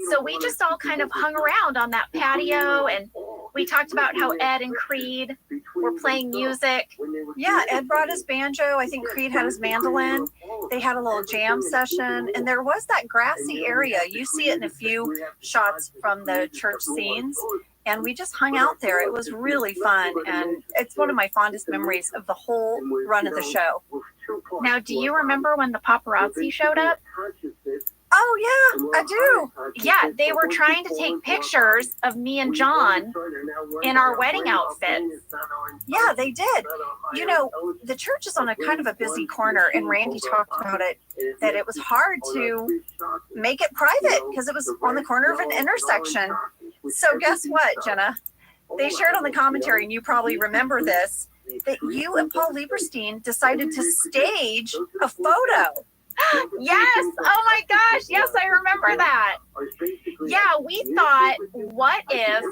so we just all kind of hung around on that patio, and we talked about how Ed and Creed were playing music. Yeah, Ed brought his banjo. I think Creed had his mandolin. They had a little jam session, and there was that grassy area. You see it in a few shots from the church scenes, and we just hung out there. It was really fun, and it's one of my fondest memories of the whole run of the show. Now, do you remember when the paparazzi showed up? Oh, yeah, I do. Yeah, they were trying to take pictures of me and John in our wedding outfits. Yeah, they did. You know, the church is on a kind of a busy corner, and Randy talked about it, that it was hard to make it private because it was on the corner of an intersection. So guess what, Jenna? They shared on the commentary, and you probably remember this, that you and Paul Lieberstein decided to stage a photo. Yes. Oh my gosh. Yes, I remember that. Yeah, we thought, what if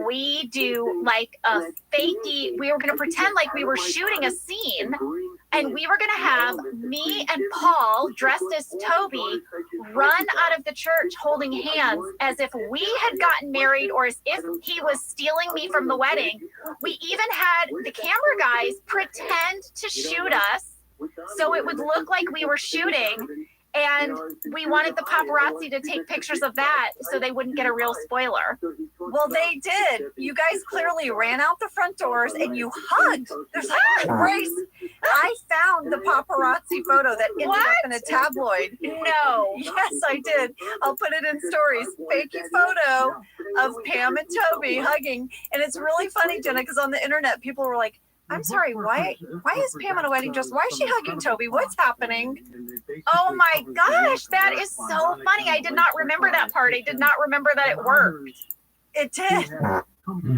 we do like a fakey, we were going to pretend like we were shooting a scene, and we were going to have me and Paul dressed as Toby run out of the church holding hands as if we had gotten married or as if he was stealing me from the wedding. We even had the camera guys pretend to shoot us so it would look like we were shooting, and we wanted the paparazzi to take pictures of that so they wouldn't get a real spoiler. Well, they did. You guys clearly ran out the front doors and you hugged. There's like an embrace. I found the paparazzi photo that ended up in a tabloid. No. Yes, I did. I'll put it in stories. Fakey photo of Pam and Toby hugging. And it's really funny, Jenna, because on the internet, people were like, I'm sorry, why is Pam in a wedding dress? Why is she hugging Toby? What's happening? Oh my gosh, that is so funny. I did not remember that part. I did not remember that it worked. It did.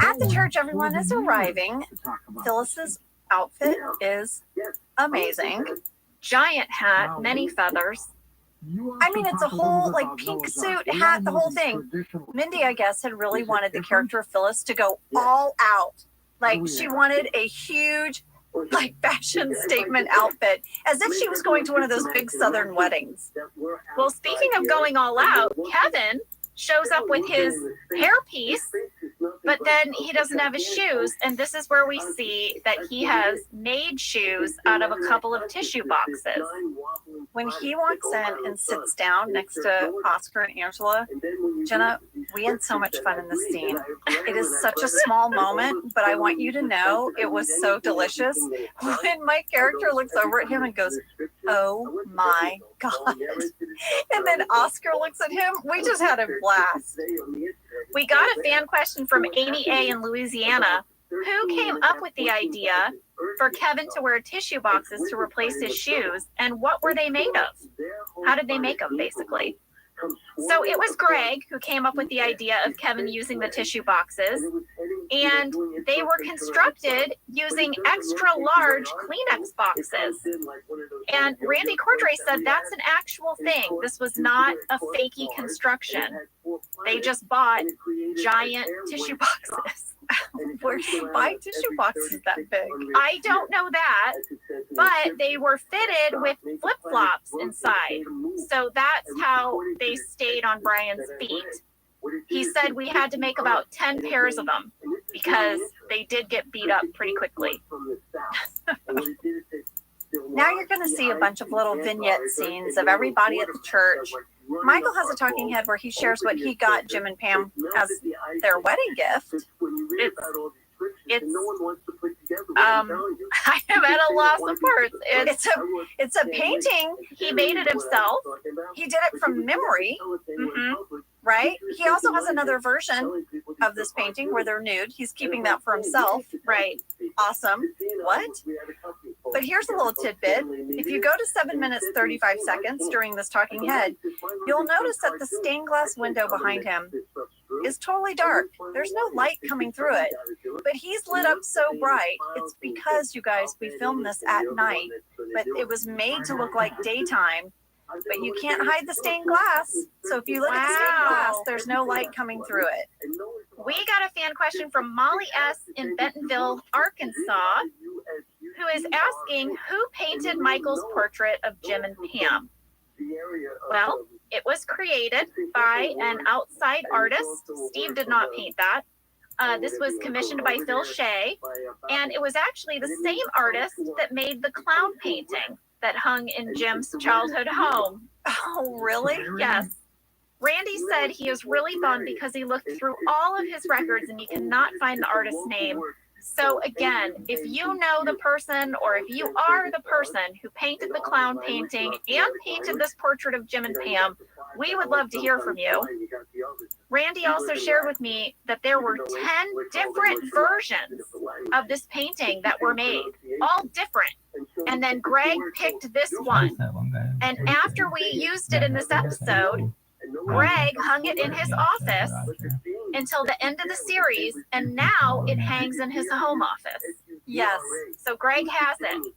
At the church, everyone is arriving. Phyllis's outfit is amazing. Giant hat, many feathers. I mean, it's a whole like pink suit, hat, the whole thing. Mindy, I guess, had really wanted the character of Phyllis to go all out. Like she wanted a huge, like fashion statement outfit, as if she was going to one of those big Southern weddings. Well, speaking of going all out, Kevin shows up with his hairpiece, but then he doesn't have his shoes. And this is where we see that he has made shoes out of a couple of tissue boxes. When he walks in and sits down next to Oscar and Angela, Jenna, we had so much fun in this scene. It is such a small moment, but I want you to know it was so delicious. When my character looks over at him and goes, oh my God. And then Oscar looks at him. We just had a blast. We got a fan question from Amy A. in Louisiana. Who came up with the idea for Kevin to wear tissue boxes to replace his shoes, and what were they made of? How did they make them, basically? So it was Greg who came up with the idea of Kevin using the tissue boxes, and they were constructed using extra large Kleenex boxes. And Randy Cordray said that's an actual thing. This was not a fakey construction. They just bought giant tissue boxes. Where do you buy tissue boxes that big? I don't know that, but they were fitted with flip-flops inside. So that's how they stayed on Brian's feet. He said we had to make about 10 pairs of them because they did get beat up pretty quickly. Now you're going to see a bunch of little vignette scenes of everybody at the church. Michael has a talking head where he shares what he got Jim and Pam as their wedding gift. I am at a loss of words. It's a painting. He made it himself. He did it from memory, right? He also has another version of this painting where they're nude. He's keeping that for himself. Right. Awesome. What? But here's a little tidbit. If you go to 7 minutes 35 seconds during this talking head, you'll notice that the stained glass window behind him is totally dark. There's no light coming through it. But he's lit up so bright. It's because, you guys, we filmed this at night, but it was made to look like daytime. But you can't hide the stained glass. So if you look at the stained glass, there's no light coming through it. We got a fan question from Molly S. in Bentonville, Arkansas, who is asking who painted Michael's portrait of Jim and Pam. Well, it was created by an outside artist. Steve did not paint that. This was commissioned by Phil Shea, and it was actually the same artist that made the clown painting that hung in Jim's childhood home. Oh, really? Yes. Randy said he is really bummed because he looked through all of his records and he cannot find the artist's name. So again, if you know the person, or if you are the person who painted the clown painting and painted this portrait of Jim and Pam, we would love to hear from you. Randy also shared with me that there were 10 different versions of this painting that were made, all different. And then Greg picked this one. And after we used it in this episode, Greg hung it in his office until the end of the series, and now it hangs in his home office. Yes. So Greg has it.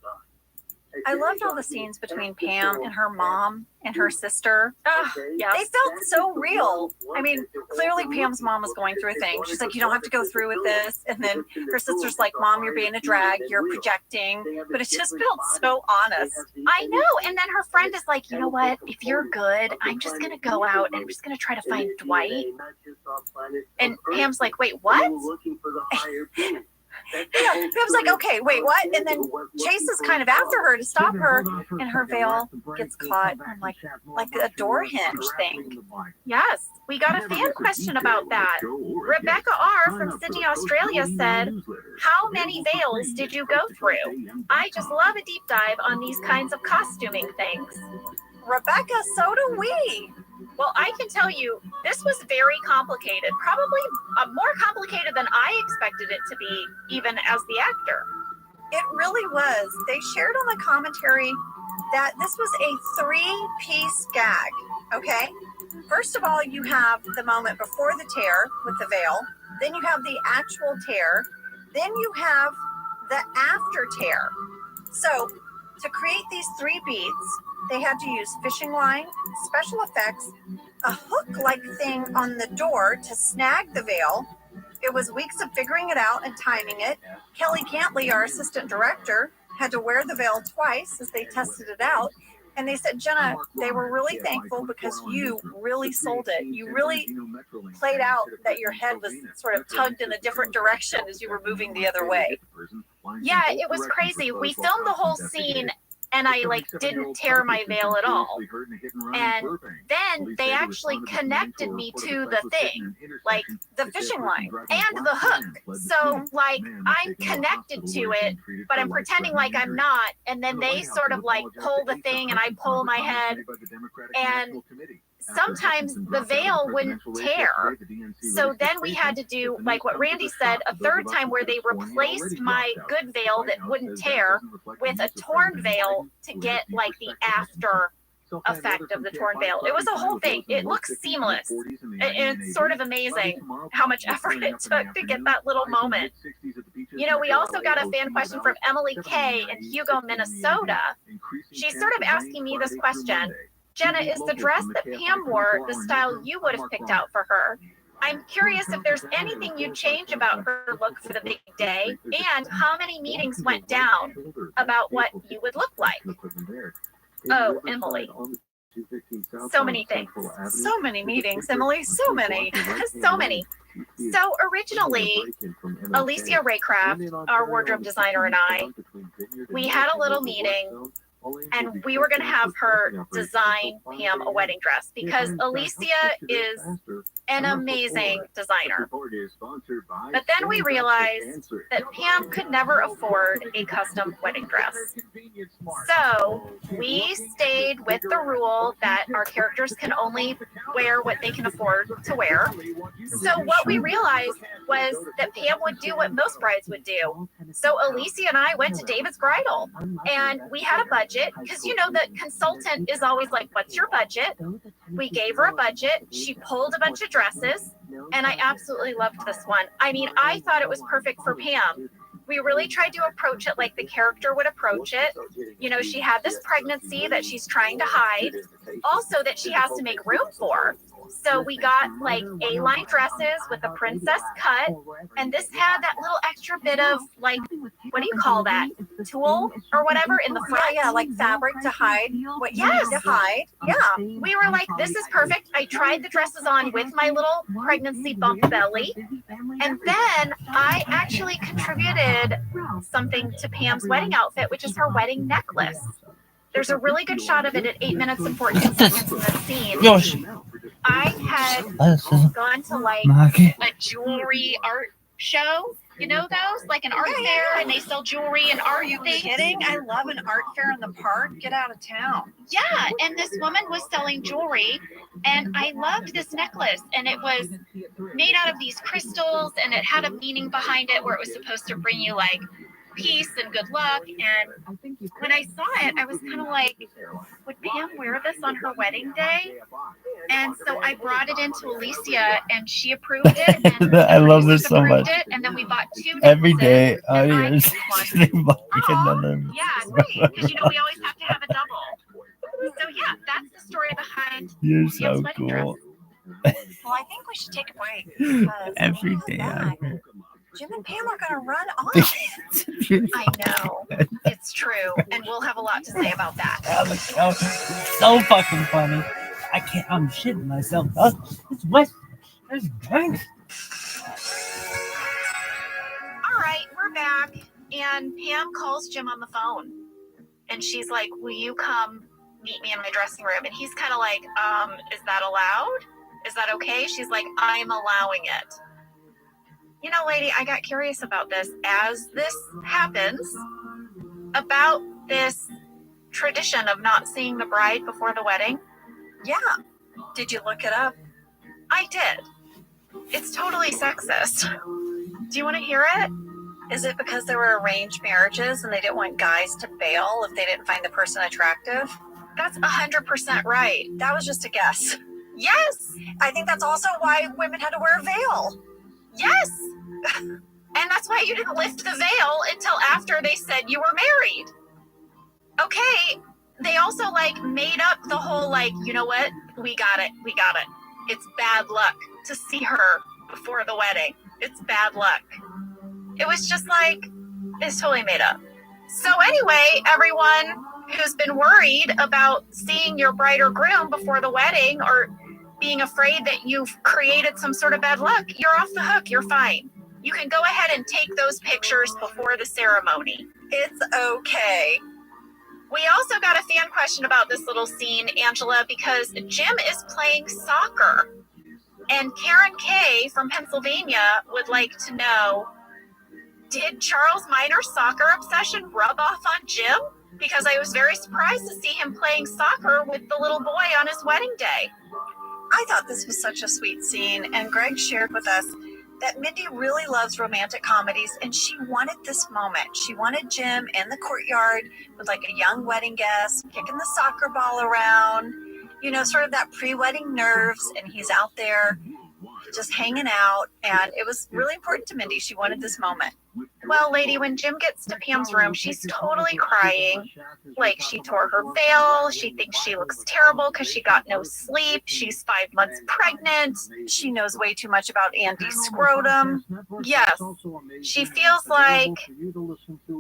I loved all the scenes between Pam and her mom and her sister. Yes. They felt so real. I mean, clearly Pam's mom was going through a thing. She's like, you don't have to go through with this. And then her sister's like, Mom, you're being a drag. You're projecting. But it just felt so honest. I know. And then her friend is like, you know what? If you're good, I'm just going to go out and I'm just going to try to find Dwight. And Pam's like, wait, what? Yeah, Pam's like, okay, wait, what? And then Chase is kind of after her to stop her, and her veil gets caught on like a door hinge thing. Yes, we got a fan question about that. Rebecca R. from Sydney, Australia said, how many veils did you go through? I just love a deep dive on these kinds of costuming things. Rebecca, so do we. Well, I can tell you, this was very complicated, probably more complicated than I expected it to be, even as the actor. It really was. They shared on the commentary that this was a 3-piece gag, okay? First of all, you have the moment before the tear with the veil. Then you have the actual tear. Then you have the after tear. So to create these 3 beats, they had to use fishing line, special effects, a hook-like thing on the door to snag the veil. It was weeks of figuring it out and timing it. Kelly Cantley, our assistant director, had to wear the veil twice as they tested it out. And they said, Jenna, they were really thankful because you really sold it. You really played out that your head was sort of tugged in a different direction as you were moving the other way. Yeah, it was crazy. We filmed the whole scene and I didn't tear my veil at all. And then they actually connected me to the thing, the fishing line and the hook. So I'm connected to it, but I'm pretending like I'm not. And then they sort of pull the thing and I pull my head. And sometimes the veil wouldn't tear. So then we had to do, what Randy said, a third time where they replaced my good veil that wouldn't tear with a torn veil to get the after effect of the torn veil. It was a whole thing. It looks seamless. It's sort of amazing how much effort it took to get that little moment. We also got a fan question from Emily K. in Hugo, Minnesota. She's sort of asking me this question. Jenna, is the dress that Pam wore the style you would have picked out for her? I'm curious if there's anything you'd change about her look for the big day, and how many meetings went down about what you would look like. Oh, Emily. So many things. So many meetings, Emily. So many. So many. So originally, Alicia Raycraft, our wardrobe designer, and I, we had a little meeting and we were going to have her design Pam a wedding dress because Alicia is an amazing designer. But then we realized that Pam could never afford a custom wedding dress. So we stayed with the rule that our characters can only wear what they can afford to wear. So what we realized was that Pam would do what most brides would do. So Alicia and I went to David's Bridal, and we had a budget because, you know, the consultant is always like, what's your budget? We gave her a budget. She pulled a bunch of dresses, and I absolutely loved this one. I mean, I thought it was perfect for Pam. We really tried to approach it like the character would approach it. You know, she had this pregnancy that she's trying to hide, also that she has to make room for. So we got like A-line dresses with a princess cut, and this had that little extra bit of like, what do you call that? Tulle or whatever in the front. Yeah, like fabric to hide. What you need to hide. Yeah. We were like, this is perfect. I tried the dresses on with my little pregnancy bump belly. And then I actually contributed something to Pam's wedding outfit, which is her wedding necklace. There's a really good shot of it at 8 minutes and 14 seconds in the scene. Yoshi. I had gone to like a jewelry art show. You know those? Like an art fair, and they sell jewelry and art. Are you kidding? I love an art fair in the park. Get out of town. Yeah, and this woman was selling jewelry, and I loved this necklace, and it was made out of these crystals, and it had a meaning behind it where it was supposed to bring you like peace and good luck. And when I saw it, I was kind of like, would Pam wear this on her wedding day? And so I brought it into Alicia, and she approved it. And I love this so much. It, and then we bought 2 every day. necklaces, Audience. Yeah, great. Because, you know, we always have to have a double. So, yeah, that's the story behind You're Pam's so wedding dress. cool. Well, I think we should take a break. Because Every day. Jim and Pam are going to run off. I know. It's true. And we'll have a lot to say about that. So fucking funny. I can't. I'm shitting myself. It's West. There's drinks. All right, we're back. And Pam calls Jim on the phone. And she's like, will you come meet me in my dressing room? And he's kind of like, is that allowed? Is that okay? She's like, I'm allowing it. You know, lady, I got curious about this. As this happens, about this tradition of not seeing the bride before the wedding. Yeah. Did you look it up? I did. It's totally sexist. Do you want to hear it? Is it because there were arranged marriages and they didn't want guys to bail if they didn't find the person attractive? That's 100% right. That was just a guess. Yes. I think that's also why women had to wear a veil. Yes. And that's why you didn't lift the veil until after they said you were married. Okay. They also like made up the whole like, you know what? We got it. It's bad luck to see her before the wedding. It's bad luck. It was just like, it's totally made up. So anyway, everyone who's been worried about seeing your bride or groom before the wedding or being afraid that you've created some sort of bad luck, you're off the hook. You're fine. You can go ahead and take those pictures before the ceremony. It's okay. We also got a fan question about this little scene, Angela, because Jim is playing soccer. And Karen K. from Pennsylvania would like to know, did Charles Minor's soccer obsession rub off on Jim? Because I was very surprised to see him playing soccer with the little boy on his wedding day. I thought this was such a sweet scene, and Greg shared with us that Mindy really loves romantic comedies, and she wanted this moment. She wanted Jim in the courtyard with like a young wedding guest, kicking the soccer ball around, you know, sort of that pre-wedding nerves, and he's out there just hanging out, and it was really important to Mindy. She wanted this moment. Well, lady, when Jim gets to Pam's room, she's totally crying. Like, she tore her veil. She thinks she looks terrible because she got no sleep. She's 5 months pregnant. She knows way too much about Andy's scrotum. Yes. She feels like,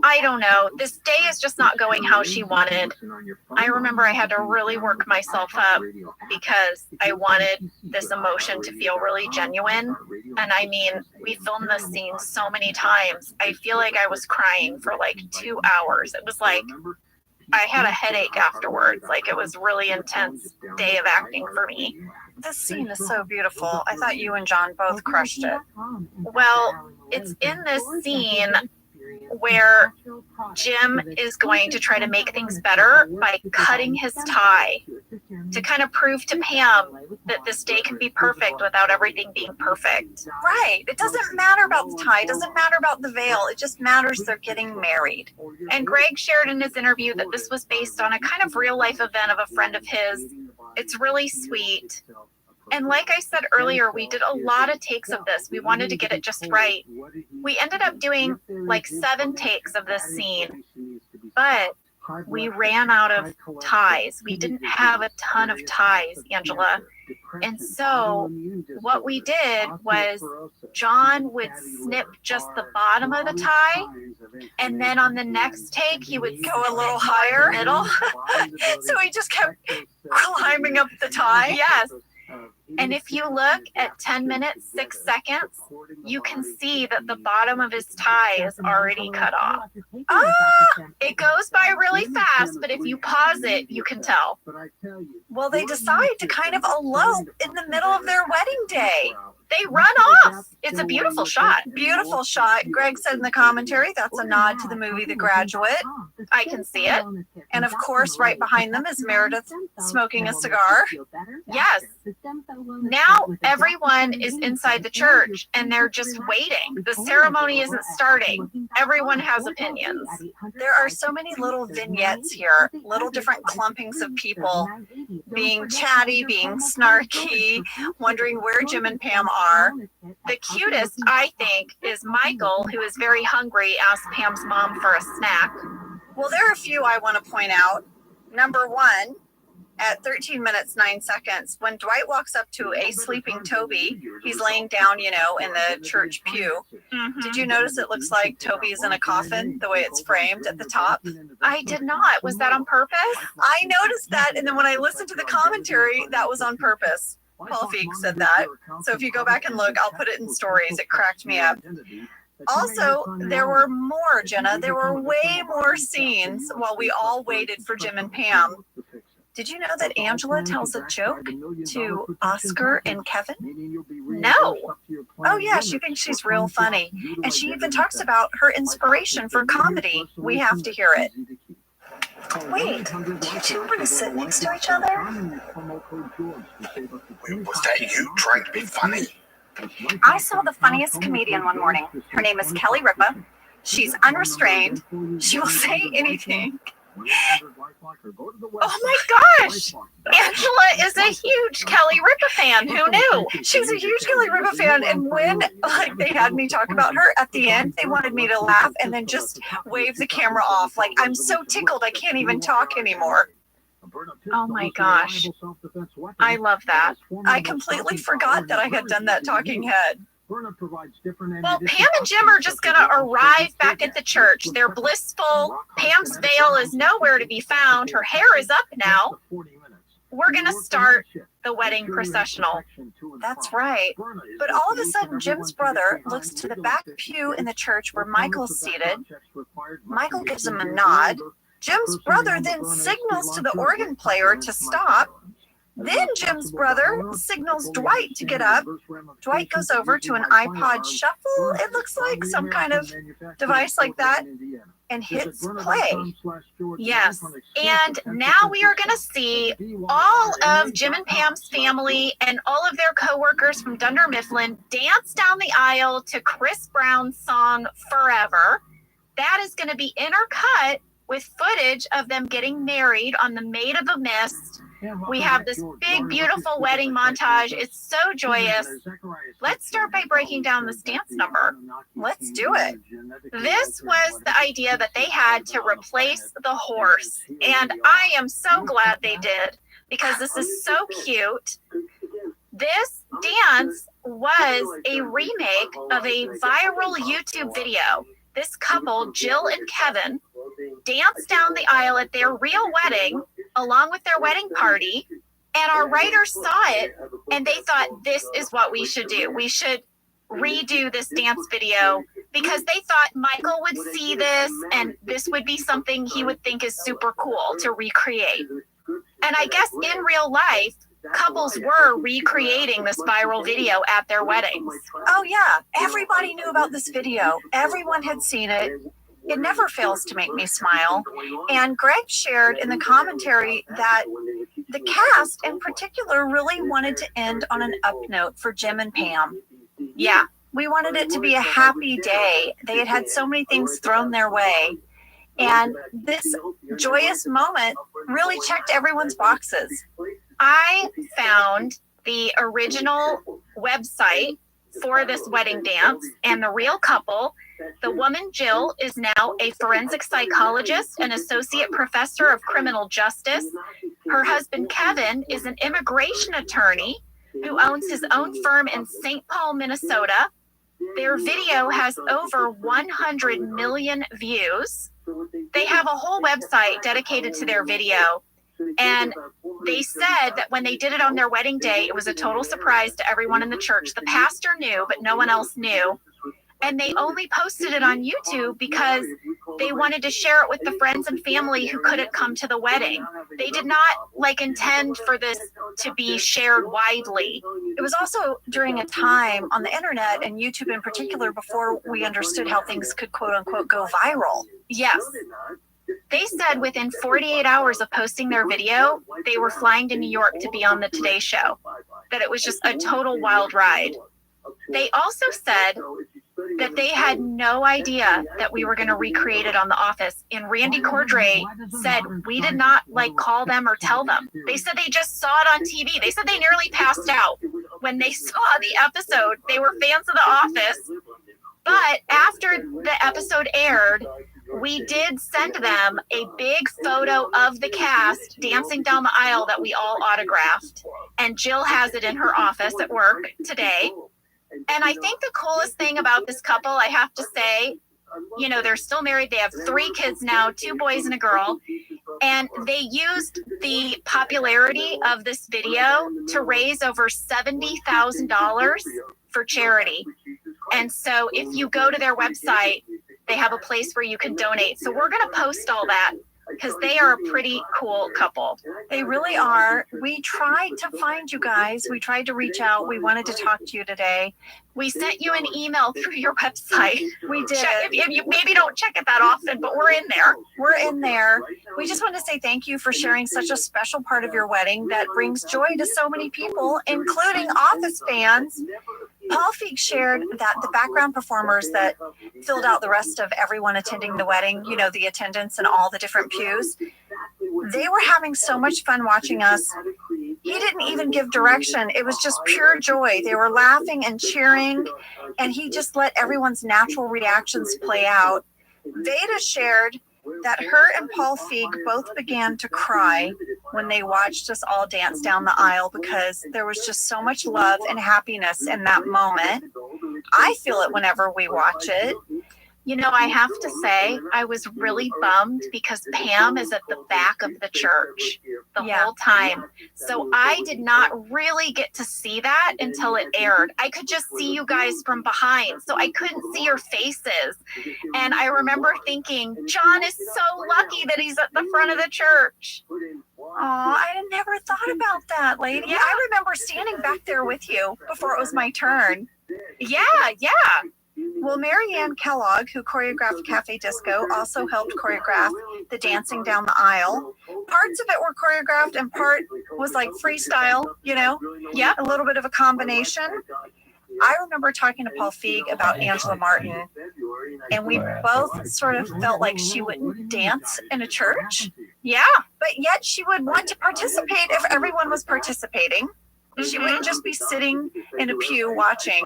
I don't know, this day is just not going how she wanted. I remember I had to really work myself up because I wanted this emotion to feel really genuine. And I mean, we filmed this scene so many times. I feel like I was crying for like 2 hours. It was like I had a headache afterwards. Like, it was really intense day of acting for me. This scene is so beautiful. I thought you and John both crushed it. Well, it's in this scene where Jim is going to try to make things better by cutting his tie to kind of prove to Pam that this day can be perfect without everything being perfect. Right. It doesn't matter about the tie. It doesn't matter about the veil. It just matters they're getting married. And Greg shared in his interview that this was based on a kind of real life event of a friend of his. It's really sweet. And like I said earlier, we did a lot of takes of this. We wanted to get it just right. We ended up doing like 7 takes of this scene, but we ran out of ties. We didn't have a ton of ties, Angela. And so what we did was John would snip just the bottom of the tie, and then on the next take he would go a little higher middle. So he just kept climbing up the tie. Yes. And if you look at 10 minutes, 6 seconds, you can see that the bottom of his tie is already cut off. It goes by really fast, but if you pause it, you can tell. Well, they decide to kind of elope in the middle of their wedding day. They run off. It's a beautiful shot. Beautiful shot. Greg said in the commentary, that's a nod to the movie The Graduate. I can see it. And of course, right behind them is Meredith smoking a cigar. Yes. Now everyone is inside the church and they're just waiting. The ceremony isn't starting. Everyone has opinions. There are so many little vignettes here, little different clumpings of people being chatty, being snarky, wondering where Jim and Pam are. The cutest, I think, is Michael, who is very hungry, asks Pam's mom for a snack. Well, there are a few I want to point out. Number 1, at 13 minutes, 9 seconds, when Dwight walks up to a sleeping Toby, he's laying down, in the church pew. Mm-hmm. Did you notice it looks like Toby is in a coffin, the way it's framed at the top? I did not. Was that on purpose? I noticed that, and then when I listened to the commentary, that was on purpose. Paul Feig said that. So if you go back and look, I'll put it in stories. It cracked me up. Also, there were more, Jenna. There were way more scenes while we all waited for Jim and Pam. Did you know that Angela tells a joke to Oscar and Kevin? No. Oh, yeah, she thinks she's real funny. And she even talks about her inspiration for comedy. We have to hear it. Wait, do you two want to sit next to each other? Wait, was that you trying to be funny? I saw the funniest comedian one morning. Her name is Kelly Ripa. She's unrestrained. She will say anything. Oh my gosh! Angela is a huge Kelly Ripa fan. Who knew? She's a huge Kelly Ripa fan, and when they had me talk about her at the end, they wanted me to laugh and then just wave the camera off. Like, I'm so tickled I can't even talk anymore. Oh my gosh. I love that. I completely forgot that I had done that talking head. Well, Pam and Jim are just going to arrive back at the church. They're blissful. Pam's veil is nowhere to be found. Her hair is up now. We're going to start the wedding processional. That's right. But all of a sudden, Jim's brother looks to the back pew in the church where Michael's seated. Michael gives him a nod. Jim's brother then signals to the organ player to stop. Then Jim's brother signals Dwight to get up. Dwight goes over to an iPod shuffle, it looks like, some kind of device like that, and hits play. Yes, and now we are going to see all of Jim and Pam's family and all of their coworkers from Dunder Mifflin dance down the aisle to Chris Brown's song Forever. That is going to be intercut with footage of them getting married on the Maid of a Mist. We have this big, beautiful wedding montage. It's so joyous. Let's start by breaking down this dance number. Let's do it. This was the idea that they had to replace the horse. And I am so glad they did, because this is so cute. This dance was a remake of a viral YouTube video. This couple, Jill and Kevin, danced down the aisle at their real wedding along with their wedding party, and our writers saw it and they thought, this is what we should do. We should redo this dance video because they thought Michael would see this and this would be something he would think is super cool to recreate. And I guess in real life, couples were recreating this viral video at their weddings. Oh yeah, everybody knew about this video. Everyone had seen it. It never fails to make me smile. And Greg shared in the commentary that the cast in particular really wanted to end on an up note for Jim and Pam. Yeah, we wanted it to be a happy day. They had had so many things thrown their way. And this joyous moment really checked everyone's boxes. I found the original website for this wedding dance, and the real couple, the woman Jill, is now a forensic psychologist and associate professor of criminal justice. Her husband Kevin is an immigration attorney who owns his own firm in St. Paul, Minnesota. Their video has over 100 million views. They have a whole website dedicated to their video. And they said that when they did it on their wedding day, it was a total surprise to everyone in the church. The pastor knew, but no one else knew. And they only posted it on YouTube because they wanted to share it with the friends and family who couldn't come to the wedding. They did not intend for this to be shared widely. It was also during a time on the internet and YouTube in particular before we understood how things could quote unquote go viral. Yes. They said within 48 hours of posting their video, they were flying to New York to be on the Today Show, that it was just a total wild ride. They also said that they had no idea that we were going to recreate it on The Office. And Randy Cordray said, we did not call them or tell them. They said they just saw it on TV. They said they nearly passed out when they saw the episode. They were fans of The Office. But after the episode aired, we did send them a big photo of the cast dancing down the aisle that we all autographed. And Jill has it in her office at work today. And I think the coolest thing about this couple, I have to say, they're still married. They have 3 kids now, 2 boys and a girl. And they used the popularity of this video to raise over $70,000 for charity. And so if you go to their website, they have a place where you can donate. So we're going to post all that because they are a pretty cool couple. They really are. We tried to find you guys. We tried to reach out. We wanted to talk to you today. We sent you an email through your website. We did. If you maybe don't check it that often, but we're in there. We're in there. We just want to say thank you for sharing such a special part of your wedding that brings joy to so many people, including Office fans. Paul Feig shared that the background performers that filled out the rest of everyone attending the wedding, the attendants and all the different pews, they were having so much fun watching us. He didn't even give direction. It was just pure joy. They were laughing and cheering, and he just let everyone's natural reactions play out. Veda shared that her and Paul Feig both began to cry when they watched us all dance down the aisle because there was just so much love and happiness in that moment. I feel it whenever we watch it. I have to say, I was really bummed because Pam is at the back of the church the whole time. So I did not really get to see that until it aired. I could just see you guys from behind, so I couldn't see your faces. And I remember thinking, John is so lucky that he's at the front of the church. Oh, I never thought about that, lady. Yeah. I remember standing back there with you before it was my turn. Yeah. Well, Marianne Kellogg, who choreographed Cafe Disco, also helped choreograph the dancing down the aisle. Parts of it were choreographed and part was freestyle, Yeah, a little bit of a combination. I remember talking to Paul Feig about Angela Martin, and we both sort of felt like she wouldn't dance in a church. Yeah, but yet she would want to participate if everyone was participating. She wouldn't just be sitting in a pew watching.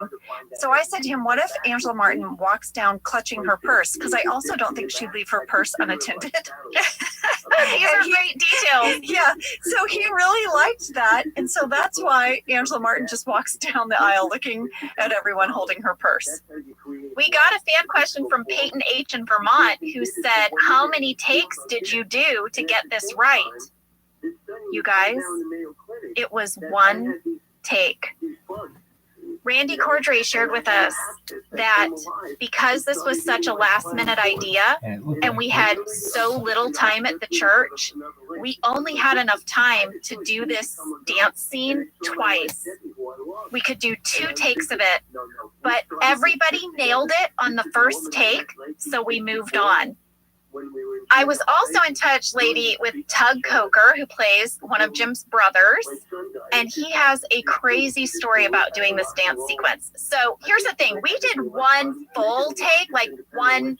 So I said to him, what if Angela Martin walks down clutching her purse? Because I also don't think she'd leave her purse unattended. These are great details. Yeah. So he really liked that. And so that's why Angela Martin just walks down the aisle looking at everyone holding her purse. We got a fan question from Peyton H. in Vermont who said, how many takes did you do to get this right? You guys, it was one take. Randy Cordray shared with us that because this was such a last minute idea and we had so little time at the church, we only had enough time to do this dance scene twice. We could do 2 takes of it, but everybody nailed it on the first take, so we moved on. I was also in touch, lady, with Tug Coker, who plays one of Jim's brothers, and he has a crazy story about doing this dance sequence. So here's the thing. We did 1 full take, like 1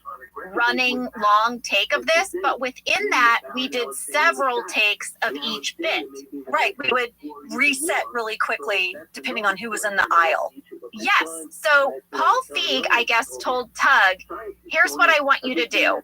running long take of this, but within that, we did several takes of each bit. Right. We would reset really quickly depending on who was in the aisle. Yes. So Paul Feig, I guess, told Tug, here's what I want you to do.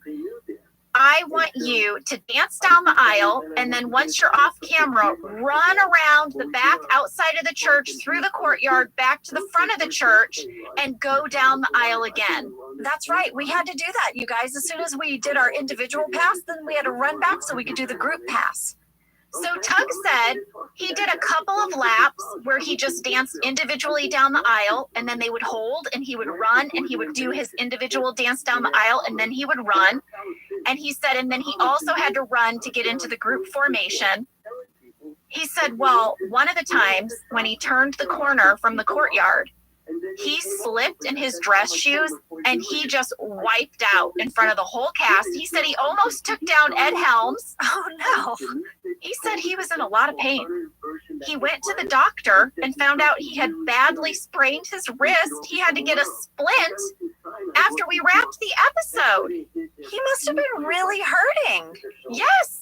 I want you to dance down the aisle, and then once you're off camera, run around the back outside of the church, through the courtyard, back to the front of the church, and go down the aisle again. That's right. We had to do that, you guys. As soon as we did our individual pass, then we had to run back so we could do the group pass. So Tug said he did a couple of laps where he just danced individually down the aisle, and then they would hold, and he would run, and he would do his individual dance down the aisle, and then he would run. And he said, and then he also had to run to get into the group formation. He said, well, one of the times when he turned the corner from the courtyard, he slipped in his dress shoes and he just wiped out in front of the whole cast. He said he almost took down Ed Helms. Oh, no. He said he was in a lot of pain. He went to the doctor and found out he had badly sprained his wrist. He had to get a splint after we wrapped the episode. He must have been really hurting. Yes.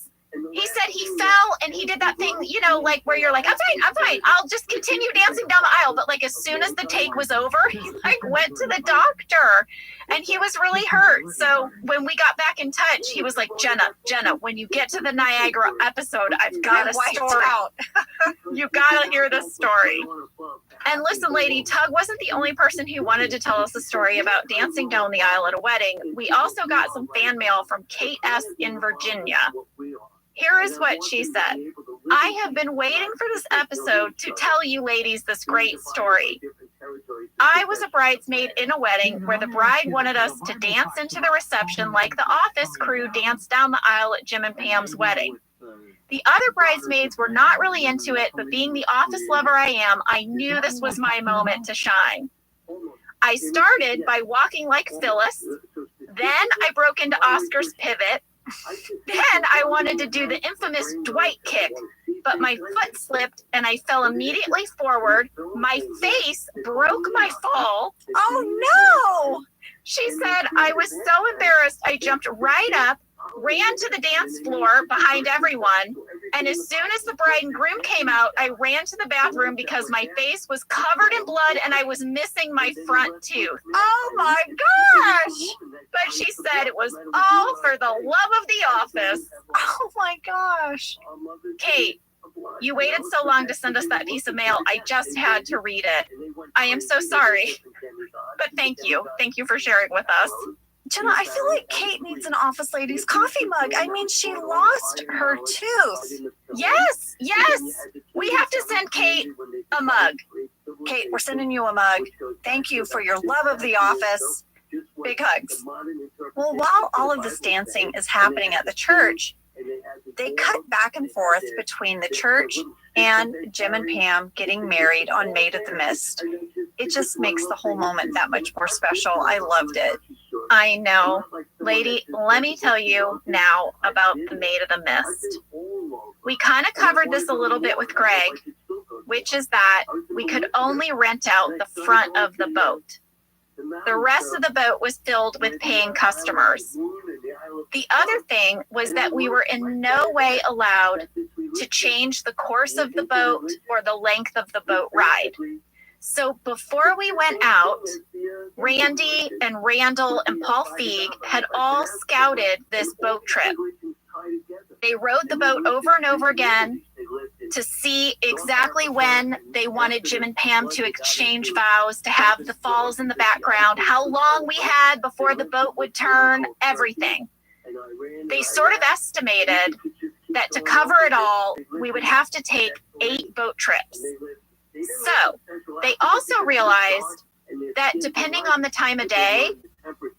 He said he fell and he did that thing, you know, like where you're like, I'm fine. I'll just continue dancing down the aisle. But like as soon as the take was over, he like went to the doctor and he was really hurt. So when we got back in touch, he was like, Jenna, when you get to the Niagara episode, I've got a story. You gotta hear this story. And listen, lady, Tug wasn't the only person who wanted to tell us a story about dancing down the aisle at a wedding. We also got some fan mail from Kate S. in Virginia. Here is what she said. I have been waiting for this episode to tell you ladies this great story. I was a bridesmaid in a wedding where the bride wanted us to dance into the reception like the office crew danced down the aisle at Jim and Pam's wedding. The other bridesmaids were not really into it, but being the office lover I am, I knew this was my moment to shine. I started by walking like Phyllis. Then I broke into Oscar's pivot. Then I wanted to do the infamous Dwight kick, but my foot slipped and I fell immediately forward. My face broke my fall. Oh no! She said I was so embarrassed I jumped right up, ran to the dance floor behind everyone, and as soon as the bride and groom came out, I ran to the bathroom because my face was covered in blood and I was missing my front tooth. Oh my gosh! But she said it was all for the love of the office. Oh my gosh. Kate, you waited so long to send us that piece of mail. I just had to read it. I am so sorry. But thank you. Thank you for sharing with us. Jenna, I feel like Kate needs an office lady's coffee mug. I mean, she lost her tooth. Yes. We have to send Kate a mug. Kate, we're sending you a mug. Thank you for your love of the office. Big hugs. Well, while all of this dancing is happening at the church, they cut back and forth between the church and Jim and Pam getting married on Maid of the Mist. It just makes the whole moment that much more special. I loved it. I know. Lady, let me tell you now about the Maid of the Mist. We kind of covered this a little bit with Greg, which is that we could only rent out the front of the boat. The rest of the boat was filled with paying customers. The other thing was that we were in no way allowed to change the course of the boat or the length of the boat ride. So before we went out, Randy and Randall and Paul Feig had all scouted this boat trip. They rowed the boat over and over again to see exactly when they wanted Jim and Pam to exchange vows, to have the falls in the background, how long we had before the boat would turn, everything. They sort of estimated that to cover it all, we would have to take 8 boat trips. So they also realized that depending on the time of day,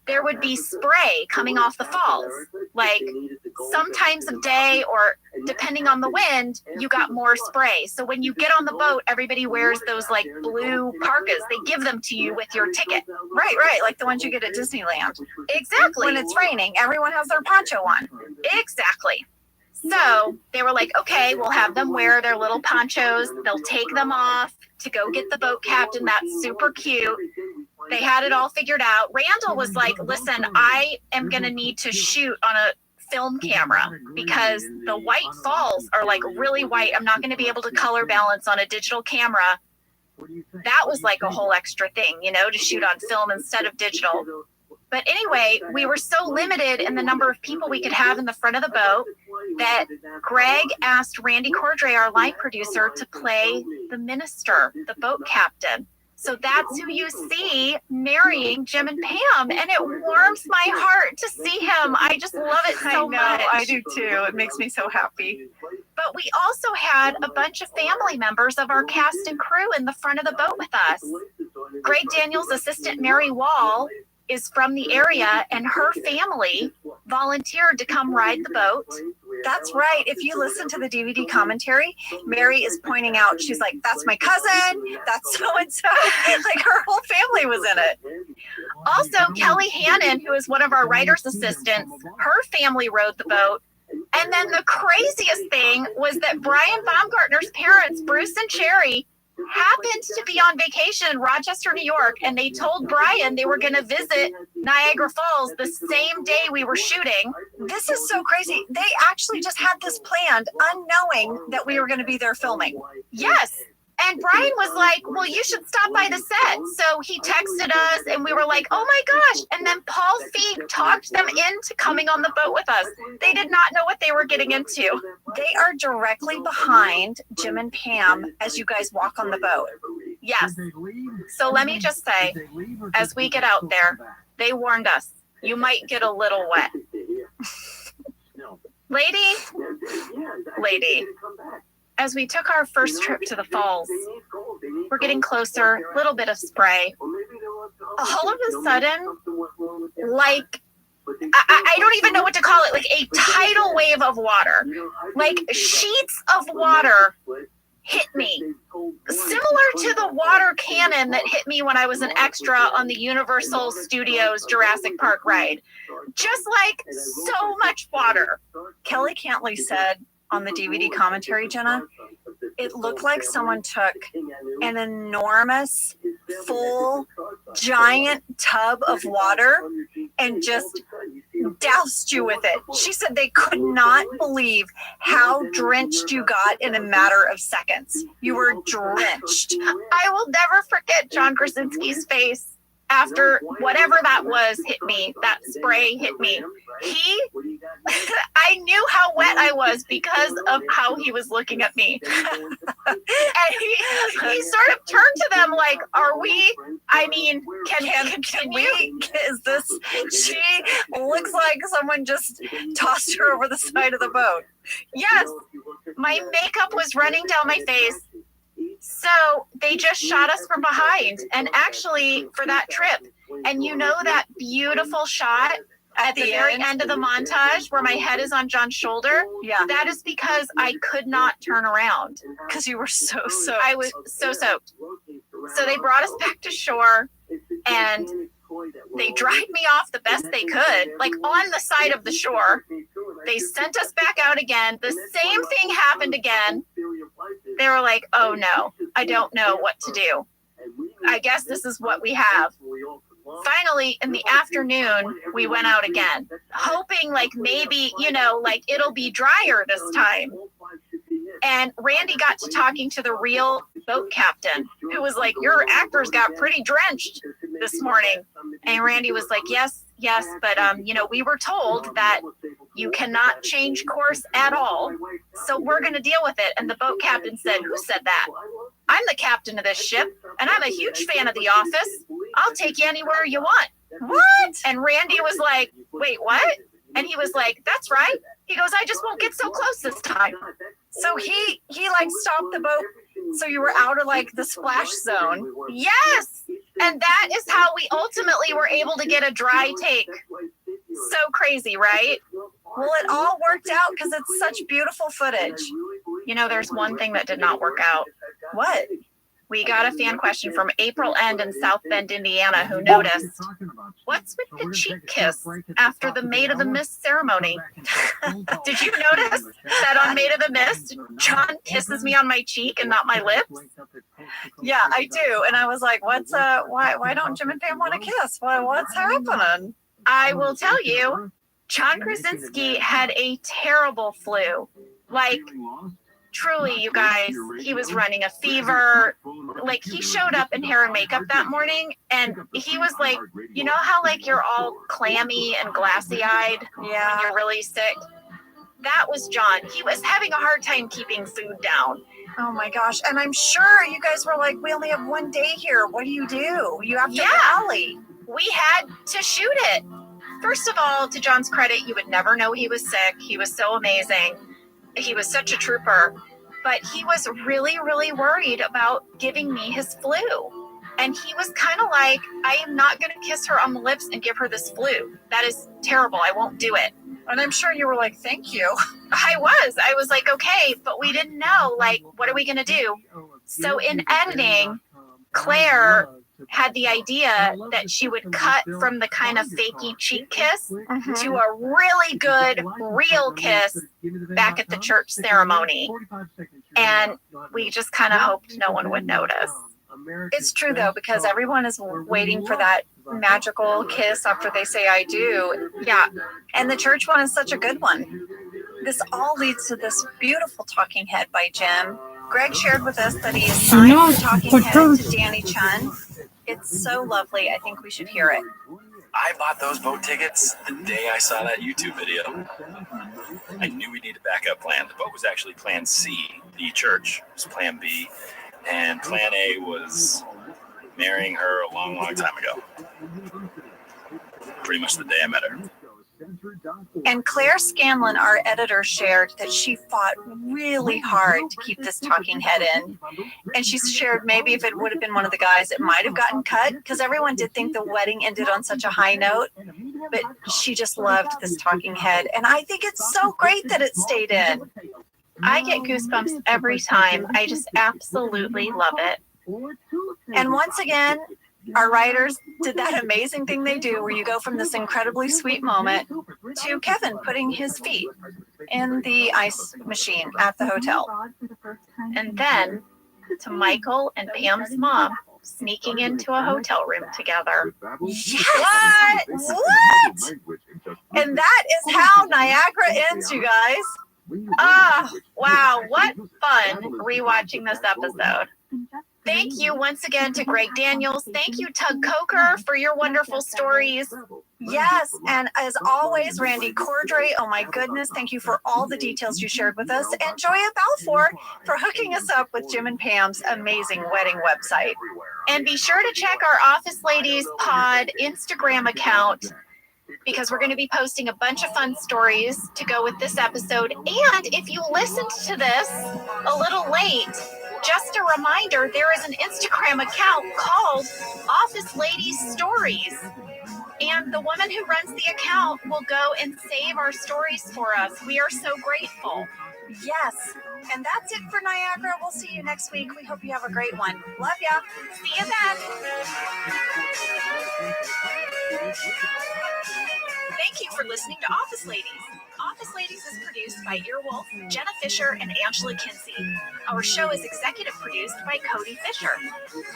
there would be spray coming off the falls. Like some times of day or depending on the wind, you got more spray. So when you get on the boat, everybody wears those like blue parkas. They give them to you with your ticket. Right. Like the ones you get at Disneyland. Exactly. When it's raining, everyone has their poncho on. Exactly. So they were like, okay, we'll have them wear their little ponchos. They'll take them off to go get the boat captain. That's super cute. They had it all figured out. Randall was like, listen, I am going to need to shoot on a film camera because the white falls are like really white. I'm not going to be able to color balance on a digital camera. That was like a whole extra thing, to shoot on film instead of digital. But anyway, we were so limited in the number of people we could have in the front of the boat that Greg asked Randy Cordray, our line producer, to play the minister, the boat captain. So that's who you see marrying Jim and Pam. And it warms my heart to see him. I just love it so much. I do too. It makes me so happy. But we also had a bunch of family members of our cast and crew in the front of the boat with us. Greg Daniels' assistant, Mary Wall, is from the area, and her family volunteered to come ride the boat. That's right. If you listen to the DVD commentary, Mary is pointing out, she's like, that's my cousin, that's so-and-so. Like her whole family was in it. Also, Kelly Hannon, who is one of our writer's assistants, her family rode the boat. And then the craziest thing was that Brian Baumgartner's parents, Bruce and Cherry, happened to be on vacation in Rochester, New York, and they told Brian they were going to visit Niagara Falls the same day we were shooting. This is so crazy. They actually just had this planned, unknowing that we were going to be there filming. Yes. And Brian was like, well, you should stop by the set. So he texted us and we were like, oh my gosh. And then Paul Feig talked them into coming on the boat with us. They did not know what they were getting into. They are directly behind Jim and Pam as you guys walk on the boat. Yes. So let me just say, as we get out there, they warned us, you might get a little wet. Lady, as we took our first trip to the falls, we're getting closer, a little bit of spray. All of a sudden, like, I don't even know what to call it, like a tidal wave of water. Like sheets of water hit me. Similar to the water cannon that hit me when I was an extra on the Universal Studios Jurassic Park ride. Just like so much water. Kelly Cantley said on the DVD commentary, Jenna, it looked like someone took an enormous, full, giant tub of water and just doused you with it. She said they could not believe how drenched you got in a matter of seconds. You were drenched. I will never forget John Krasinski's face after whatever that was hit me, that spray hit me. I knew how wet I was because of how he was looking at me. And he sort of turned to them like, are we, I mean, can we, is this, she looks like someone just tossed her over the side of the boat. Yes, my makeup was running down my face. So they just shot us from behind. And actually for that trip, and you know that beautiful shot at the very end of the montage where my head is on John's shoulder? Yeah. That is because I could not turn around. Because you were so soaked. I was so soaked. So they brought us back to shore and they dried me off the best they could, like on the side of the shore. They sent us back out again. The same thing happened again. They were like, oh no, I don't know what to do. I guess this is what we have. Finally, in the afternoon, we went out again, hoping like maybe, like it'll be drier this time. And Randy got to talking to the real boat captain, who was like, your actors got pretty drenched this morning. And Randy was like, yes, but we were told that you cannot change course at all. So we're going to deal with it. And the boat captain said, who said that? I'm the captain of this ship, and I'm a huge fan of The Office. I'll take you anywhere you want. What? And Randy was like, wait, what? And he was like, that's right. He goes, I just won't get so close this time. So he like stopped the boat So you were out of like the splash zone. Yes. And that is how we ultimately were able to get a dry take. So crazy, right? Well, it all worked out because it's such beautiful footage. You know, there's one thing that did not work out. What? We got a fan question from April End in South Bend, Indiana, who noticed, what's with the cheek kiss after the Maid of the Mist ceremony? Did you notice that on Maid of the Mist, John kisses me on my cheek and not my lips? Yeah, I do. And I was like, why don't Jim and Pam want to kiss? What's happening? I will tell you, John Krasinski had a terrible flu. Like, truly, you guys, he was running a fever. Like, he showed up in hair and makeup that morning, and he was like, you know how, like, you're all clammy and glassy-eyed when you're really sick? That was John. He was having a hard time keeping food down. Oh, my gosh. And I'm sure you guys were like, we only have one day here. What do? You have to rally. We had to shoot it. First of all, to John's credit, you would never know he was sick. He was so amazing. He was such a trooper, but he was really, really worried about giving me his flu. And he was kind of like, I am not going to kiss her on the lips and give her this flu. That is terrible. I won't do it. And I'm sure you were like, thank you. I was like, okay, but we didn't know, like, what are we going to do? So in editing, Claire had the idea that she would cut from the kind of fakey cheek kiss to a really good real kiss back at the church ceremony. And we just kind of hoped no one would notice. It's true though, because everyone is waiting for that magical kiss after they say I do. Yeah. And the church one is such a good one. This all leads to this beautiful talking head by Jim. Greg shared with us that he assigned the talking head to Danny Chun. It's so lovely. I think we should hear it. I bought those boat tickets the day I saw that YouTube video. I knew we needed a backup plan. The boat was actually plan C. The church was plan B. And plan A was marrying her a long, long time ago. Pretty much the day I met her. And Claire Scanlon, our editor, shared that she fought really hard to keep this talking head in. And she shared maybe if it would have been one of the guys, it might have gotten cut because everyone did think the wedding ended on such a high note. But she just loved this talking head. And I think it's so great that it stayed in. I get goosebumps every time. I just absolutely love it. And once again, our writers did that amazing thing they do where you go from this incredibly sweet moment to Kevin putting his feet in the ice machine at the hotel. And then to Michael and Pam's mom sneaking into a hotel room together. Yes! What? And that is how Niagara ends, you guys. Ah, wow, what fun rewatching this episode. Thank you once again to Greg Daniels. Thank you, Tug Coker, for your wonderful stories. Yes, and as always, Randy Cordray, oh my goodness, thank you for all the details you shared with us. And Joya Balfour for hooking us up with Jim and Pam's amazing wedding website. And be sure to check our Office Ladies Pod Instagram account, because we're going to be posting a bunch of fun stories to go with this episode. And if you listened to this a little late, just a reminder, there is an Instagram account called Office Ladies Stories. And the woman who runs the account will go and save our stories for us. We are so grateful. Yes. And that's it for Niagara. We'll see you next week. We hope you have a great one. Love ya. See you then. Thank you for listening to Office Ladies. Office Ladies is produced by Earwolf, Jenna Fisher, and Angela Kinsey. Our show is executive produced by Cody Fisher.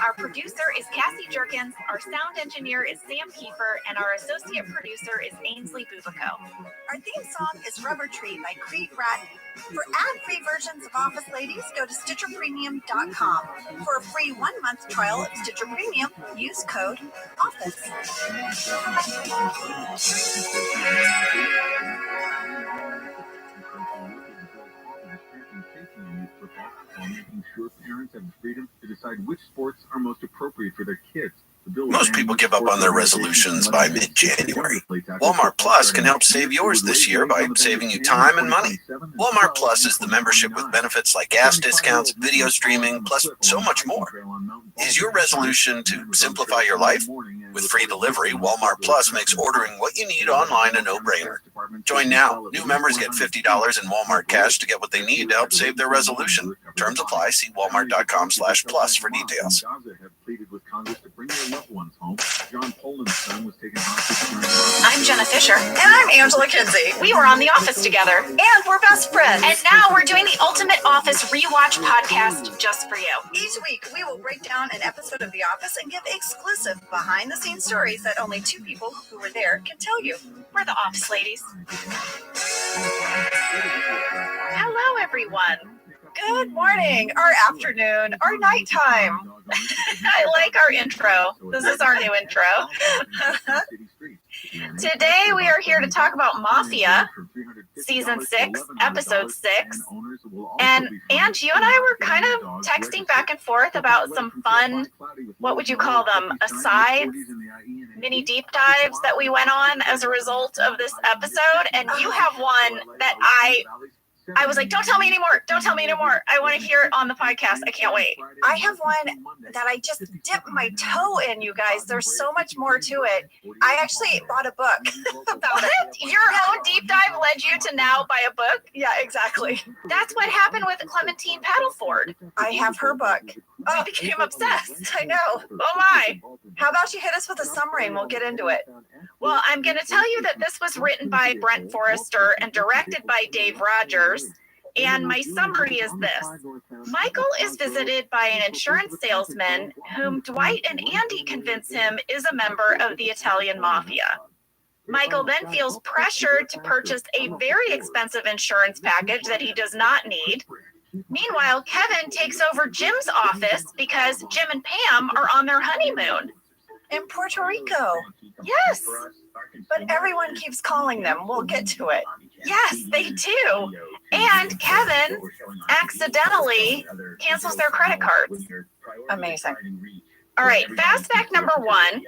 Our producer is Cassie Jerkins, our sound engineer is Sam Kiefer, and our associate producer is Ainsley Bubico. Our theme song is Rubber Tree by Creed Bratton. For ad-free versions of Office Ladies, go to StitcherPremium.com. For a free 1-month trial of Stitcher Premium, use code OFFICE. While making sure parents have the freedom to decide which sports are most appropriate for their kids. Most people give up on their resolutions by mid-January. Walmart Plus can help save yours this year by saving you time and money. Walmart Plus is the membership with benefits like gas discounts, video streaming, plus so much more. Is your resolution to simplify your life? With free delivery, Walmart Plus makes ordering what you need online a no-brainer. Join now. New members get $50 in Walmart cash to get what they need to help save their resolution. Terms apply. See walmart.com/plus for details. I'm Jenna Fisher. And I'm Angela Kinsey. We were on The Office together. And we're best friends. And now we're doing the Ultimate Office Rewatch podcast just for you. Each week, we will break down an episode of The Office and give exclusive behind-the-scenes stories that only two people who were there can tell you. We're the Office ladies. Hello, everyone. Good morning, or afternoon, or nighttime. I like our intro. This is our new intro. Today we are here to talk about Mafia, Season 6, Episode 6. And Ange, you and I were kind of texting back and forth about some fun, what would you call them, asides, mini deep dives that we went on as a result of this episode. And you have one that I was like, don't tell me anymore. Don't tell me anymore. I want to hear it on the podcast. I can't wait. I have one that I just dipped my toe in, you guys. There's so much more to it. I actually bought a book about it. Your own deep dive led you to now buy a book? Yeah, exactly. That's what happened with Clementine Paddleford. I have her book. We became obsessed. I know. Oh my. How about you hit us with a summary and we'll get into it? Well, I'm going to tell you that this was written by Brent Forrester and directed by Dave Rogers. And my summary is this. Michael is visited by an insurance salesman whom Dwight and Andy convince him is a member of the Italian mafia. Michael then feels pressured to purchase a very expensive insurance package that he does not need. Meanwhile, Kevin takes over Jim's office because Jim and Pam are on their honeymoon. In Puerto Rico. Yes. But everyone keeps calling them. We'll get to it. Yes, they do. And Kevin accidentally cancels their credit cards. Amazing. All right, fast fact number 1.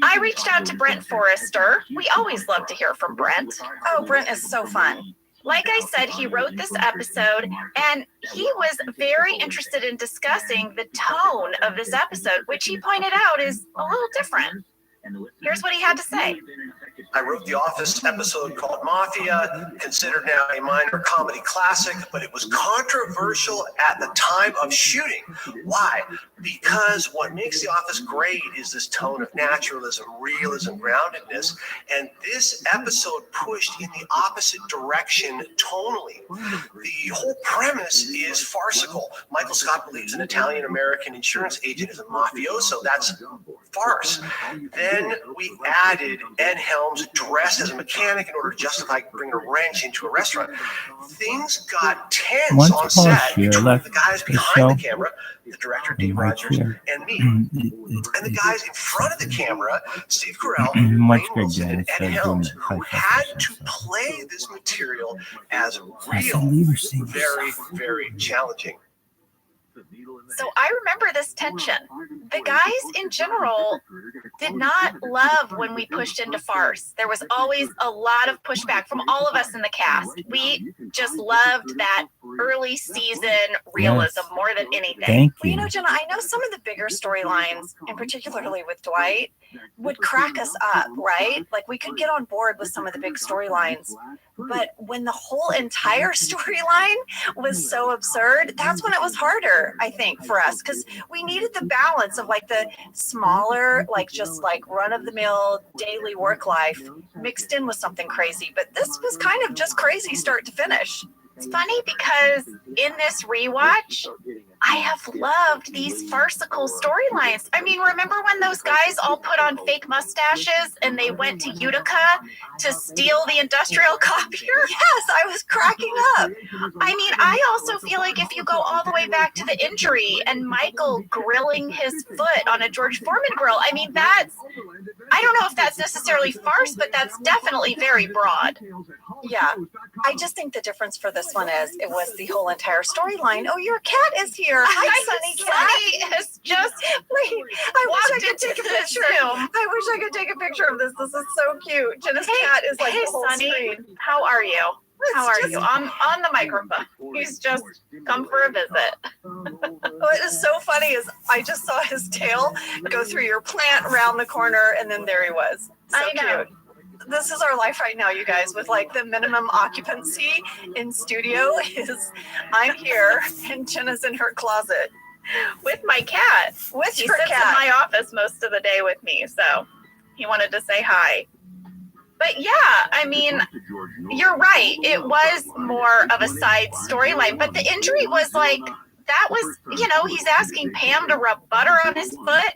I reached out to Brent Forrester. We always love to hear from Brent. Oh, Brent is so fun. Like I said, he wrote this episode, and he was very interested in discussing the tone of this episode, which he pointed out is a little different. Here's what he had to say. I wrote the Office episode called Mafia, considered now a minor comedy classic, but it was controversial at the time of shooting. Why? Because what makes The Office great is this tone of naturalism, realism, groundedness, and this episode pushed in the opposite direction tonally. The whole premise is farcical. Michael Scott believes an Italian-American insurance agent is a mafioso. That's farce. Then we added Ed Helms dressed as a mechanic in order to justify bringing a wrench into a restaurant. Things got tense on set between the guys behind the camera, the director Dave Rogers, and me. And the guys in front of the camera, Steve Carell, Wayne Wilson, and Ed Helms, who had to play this material as real. Very, very challenging. So I remember this tension. The guys in general did not love when we pushed into farce. There was always a lot of pushback from all of us in the cast. We just loved that early season realism more than anything. Well, you know, Jenna, I know some of the bigger storylines, and particularly with Dwight, would crack us up, right? Like we could get on board with some of the big storylines. But when the whole entire storyline was so absurd, that's when it was harder, I think, for us, because we needed the balance of like the smaller, like just like run-of-the-mill daily work life mixed in with something crazy. But this was kind of just crazy start to finish. It's funny because in this rewatch, I have loved these farcical storylines. I mean, remember when those guys all put on fake mustaches and they went to Utica to steal the industrial copier? Yes, I was cracking up. I mean, I also feel like if you go all the way back to the injury and Michael grilling his foot on a George Foreman grill, I mean, I don't know if that's necessarily farce, but that's definitely very broad. Yeah, I just think the difference for this one is it was the whole entire storyline. Oh, your cat is here. Hi, Sunny cat. Sunny is just Wait, I wish I could take a picture. Zoom. I wish I could take a picture of this. This is so cute. Jenna's cat is like Hey, the whole Sunny, screen. how are you? How are just- you? On the microphone. He's just come for a visit. What is so funny is I just saw his tail go through your plant around the corner, and then there he was. So I know. cute. This is our life right now, you guys, with like the minimum occupancy in studio is I'm here and Jenna's in her closet. With my cat. With He your sits cat. in my office most of the day with me, so he wanted to say hi. But yeah, I mean, you're right. It was more of a side storyline, but the injury was like, that was, you know, he's asking Pam to rub butter on his foot.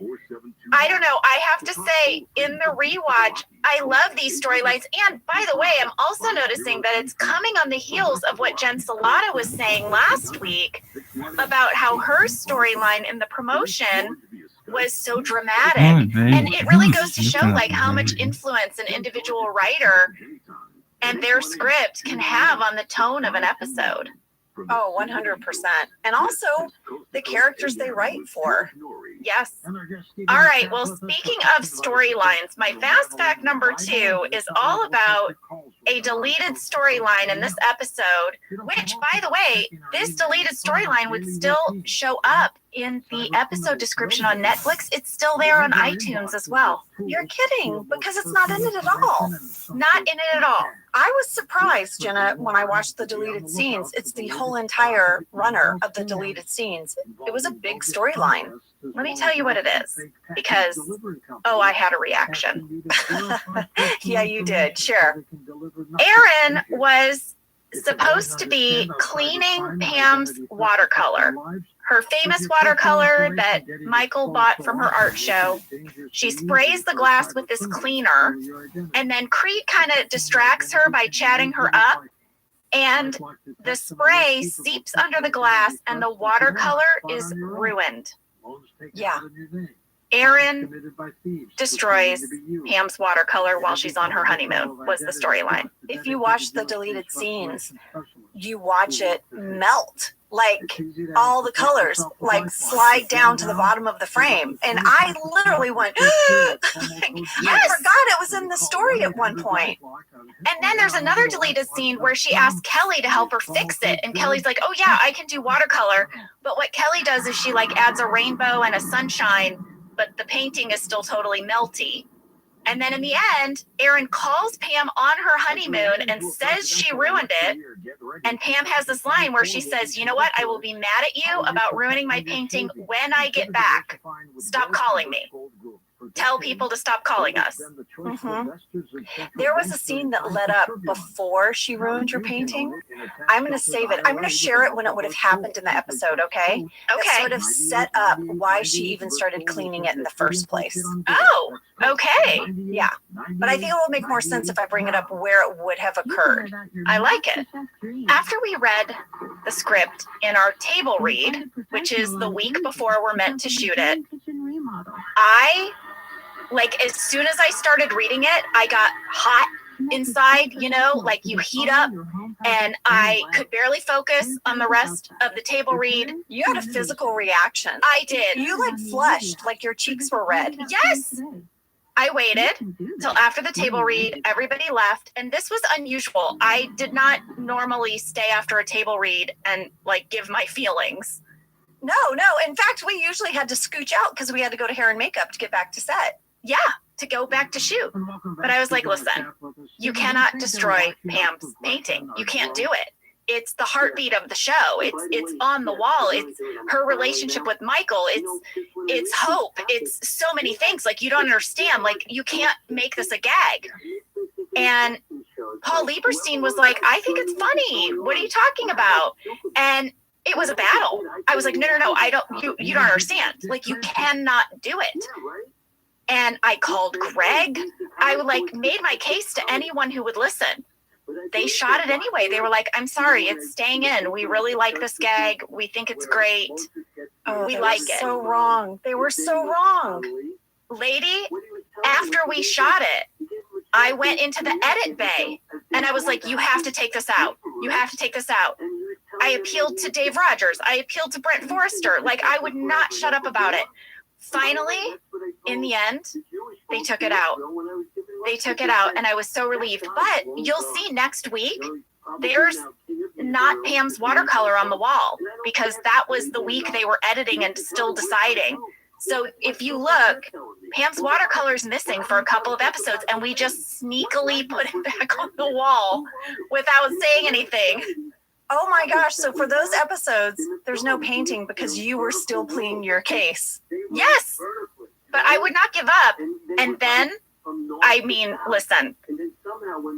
I don't know. I have to say, in the rewatch, I love these storylines. And by the way, I'm also noticing that it's coming on the heels of what Jen Salata was saying last week about how her storyline in the promotion was so dramatic. And it really goes to show like how much influence an individual writer and their script can have on the tone of an episode. Oh, 100%. And also the characters they write for. Yes. All right. Well, speaking of storylines, my fast fact number 2 is all about a deleted storyline in this episode, which, by the way, this deleted storyline would still show up in the episode description on Netflix. It's still there on iTunes as well. You're kidding, because it's not in it at all. Not in it at all. I was surprised, Jenna, when I watched the deleted scenes. It's the whole entire runner of the deleted scenes. It was a big storyline. Let me tell you what it is, because, oh, I had a reaction. Yeah, you did. Sure. Erin was supposed to be cleaning Pam's watercolor, her famous watercolor that Michael bought from her art show. She sprays the glass with this cleaner, and then Crete kind of distracts her by chatting her up, and the spray seeps under the glass, and the watercolor is ruined. Yeah. Erin destroys Pam's watercolor while she's on her honeymoon, was the storyline. If you watch the deleted scenes, you watch it melt. Like all the colors like slide down to the bottom of the frame. And I literally went, I forgot it was in the story at one point. And then there's another deleted scene where she asks Kelly to help her fix it. And Kelly's like, oh yeah, I can do watercolor. But what Kelly does is she like adds a rainbow and a sunshine, but the painting is still totally melty. And then in the end, Erin calls Pam on her honeymoon and says she ruined it. And Pam has this line where she says, you know what? I will be mad at you about ruining my painting when I get back. Stop calling me. Tell people to stop calling us. Mm-hmm. There was a scene that led up before she ruined your painting. I'm going to save it. I'm going to share it when it would have happened in the episode, okay? Okay. That sort of set up why she even started cleaning it in the first place. Oh, okay. Yeah. But I think it will make more sense if I bring it up where it would have occurred. I like it. After we read the script in our table read, which is the week before we're meant to shoot it, like as soon as I started reading it, I got hot inside, you know, like you heat up, and I could barely focus on the rest of the table read. You had a physical reaction. I did. You like flushed, like your cheeks were red. Yes. I waited till after the table read, everybody left, and this was unusual. I did not normally stay after a table read and like give my feelings. No. In fact, we usually had to scooch out because we had to go to hair and makeup to get back to set. Yeah, to go back to shoot. But I was like, listen, you cannot destroy Pam's painting. You can't do it. It's the heartbeat of the show. It's on the wall. It's her relationship with Michael. It's hope. It's so many things. Like, you don't understand. Like, you can't make this a gag. And Paul Lieberstein was like, I think it's funny. What are you talking about? And it was a battle. I was like, no, you don't understand. Like, you cannot do it. And I called Greg. I like made my case to anyone who would listen. They shot it anyway. They were like, I'm sorry, it's staying in. We really like this gag. We think it's great. Oh, we like it. So wrong. They were so wrong. Lady, after we shot it, I went into the edit bay and I was like, you have to take this out. You have to take this out. I appealed to Dave Rogers. I appealed to Brent Forrester. Like, I would not shut up about it. Finally, in the end, they took it out. They took it out, and I was so relieved. But you'll see next week, there's not Pam's watercolor on the wall, because that was the week they were editing and still deciding. So if you look, Pam's watercolor is missing for a couple of episodes, and we just sneakily put it back on the wall without saying anything. Oh my gosh, so for those episodes, there's no painting because you were still pleading your case. Yes, but I would not give up. And then, I mean, listen,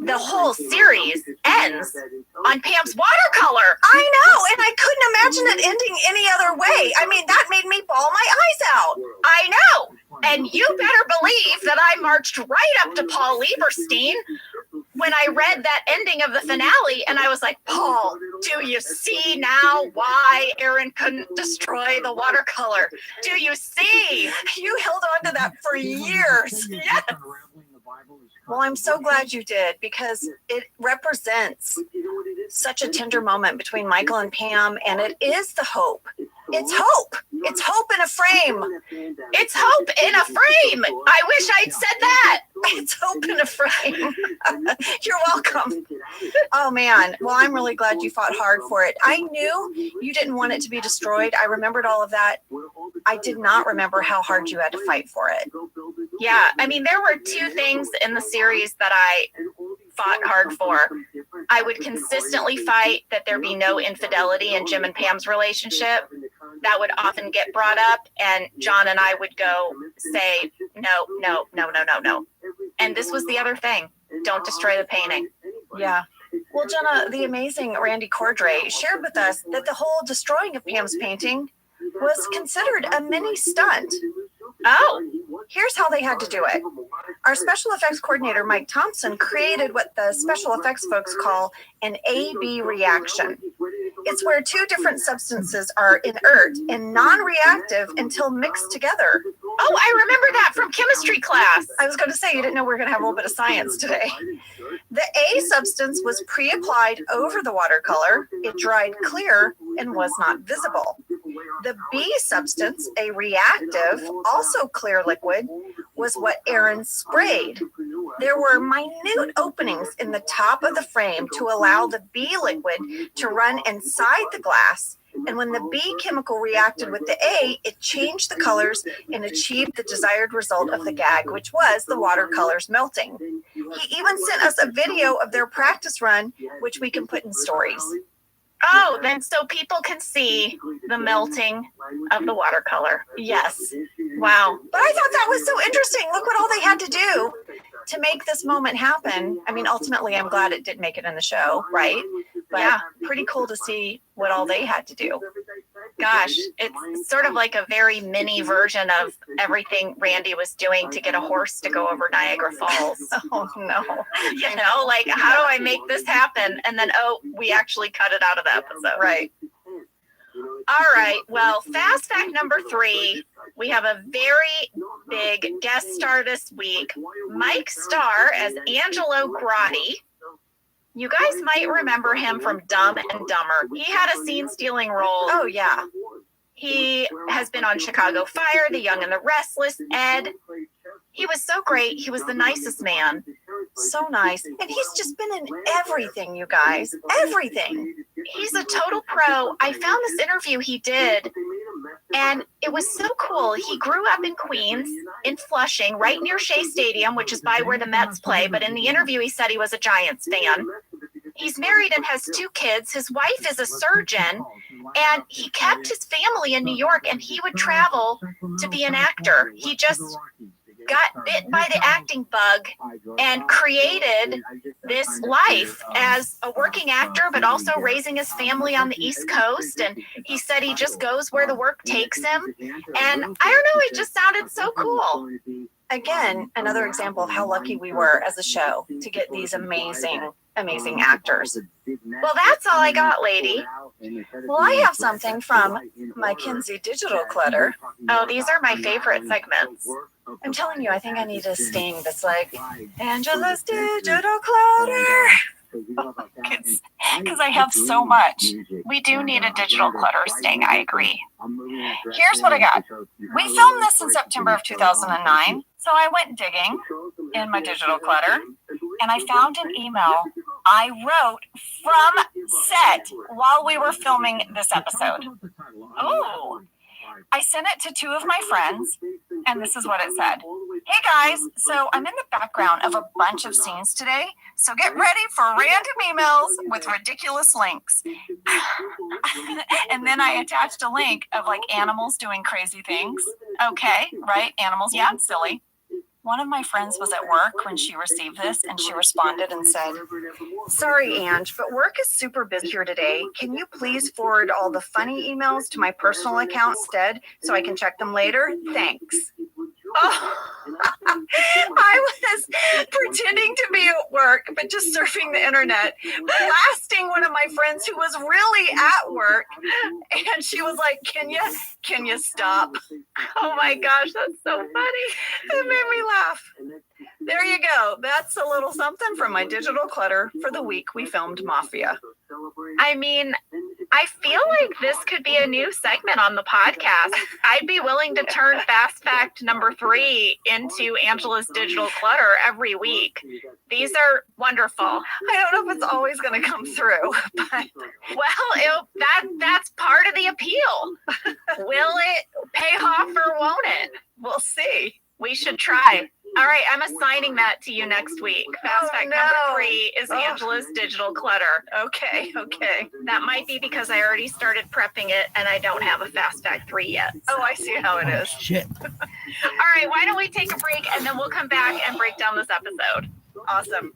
the whole series ends on Pam's watercolor. I know, and I couldn't imagine it ending any other way. I mean, that made me bawl my eyes out. I know, and you better believe that I marched right up to Paul Lieberstein when I read that ending of the finale, and I was like, Paul, do you see now why Aaron couldn't destroy the watercolor? Do you see? You held on to that for years. Yes. Well, I'm so glad you did, because it represents such a tender moment between Michael and Pam, and it is the hope. It's hope. It's hope in a frame. It's hope in a frame. I wish I'd said that. It's hope in a frame. You're welcome. Oh, man. Well, I'm really glad you fought hard for it. I knew you didn't want it to be destroyed. I remembered all of that. I did not remember how hard you had to fight for it. Yeah. I mean, there were two things in the series that I fought hard for. I would consistently fight that there be no infidelity in Jim and Pam's relationship. That would often get brought up, and John and I would go say, no. And this was the other thing. Don't destroy the painting. Yeah. Well, Jenna, the amazing Randy Cordray shared with us that the whole destroying of Pam's painting was considered a mini stunt. Oh, here's how they had to do it. Our special effects coordinator, Mike Thompson, created what the special effects folks call an A-B reaction. It's where two different substances are inert and non-reactive until mixed together. Oh, I remember that from chemistry class. I was going to say, you didn't know we were going to have a little bit of science today. The A substance was pre-applied over the watercolor. It dried clear and was not visible. The B substance, a reactive, also clear liquid, was what Aaron sprayed. There were minute openings in the top of the frame to allow the B liquid to run inside the glass. And when the B chemical reacted with the A, it changed the colors and achieved the desired result of the gag, which was the watercolors melting. He even sent us a video of their practice run, which we can put in stories. Oh, then so people can see the melting of the watercolor. Yes. Wow. But I thought that was so interesting. Look what all they had to do to make this moment happen. I mean, ultimately, I'm glad it did make it in the show, right? But yeah, pretty cool to see what all they had to do. Gosh, it's sort of like a very mini version of everything Randy was doing to get a horse to go over Niagara Falls. Oh, no. You know, like, how do I make this happen? And then, oh, we actually cut it out of the episode. Right. All right. Well, fast fact number 3, we have a very big guest star this week. Mike Starr as Angelo Grotti. You guys might remember him from Dumb and Dumber. He had a scene-stealing role. Oh, yeah. He has been on Chicago Fire, The Young and the Restless, Ed. He was so great. He was the nicest man. So nice. And he's just been in everything, you guys. Everything. He's a total pro. I found this interview he did, and it was so cool. He grew up in Queens, in Flushing, right near Shea Stadium, which is by where the Mets play. But in the interview, he said he was a Giants fan. He's married and has 2 kids. His wife is a surgeon, and he kept his family in New York, and he would travel to be an actor. He just got bit by the acting bug and created this life as a working actor, but also raising his family on the East Coast. And he said he just goes where the work takes him. And I don't know, it just sounded so cool. Again, another example of how lucky we were as a show to get these amazing amazing actors. Well, that's all I got, lady. Well, I have something from my Kinsey Digital Clutter. Oh, these are my favorite segments. I'm telling you, I think I need a sting that's like, Angela's Digital Clutter. Because I have so much. We do need a digital clutter sting, I agree. Here's what I got. We filmed this in September of 2009, so I went digging in my digital clutter, and I found an email I wrote from set while we were filming this episode. Oh. I sent it to two of my friends, and this is what it said. Hey guys, so I'm in the background of a bunch of scenes today, so get ready for random emails with ridiculous links. And then I attached a link of like animals doing crazy things. Okay, right? Animals being silly. One of my friends was at work when she received this, and she responded and said, "Sorry, Ange, but work is super busy here today. Can you please forward all the funny emails to my personal account instead so I can check them later? Thanks." Oh, I was pretending to be at work, but just surfing the internet, blasting one of my friends who was really at work. And she was like, can you stop? Oh my gosh, that's so funny. It made me laugh. There you go. That's a little something from my digital clutter for the week we filmed Mafia. I mean, I feel like this could be a new segment on the podcast. I'd be willing to turn Fast Fact number 3 into Angela's digital clutter every week. These are wonderful. I don't know if it's always going to come through, but well, that's part of the appeal. Will it pay off or won't it? We'll see. We should try. All right, I'm assigning that to you next week. Fast Fact number 3 is Angela's digital clutter. Okay. That might be because I already started prepping it and I don't have a Fast Fact 3 yet. Oh, I see how it is. Shit. All right, why don't we take a break and then we'll come back and break down this episode. Awesome.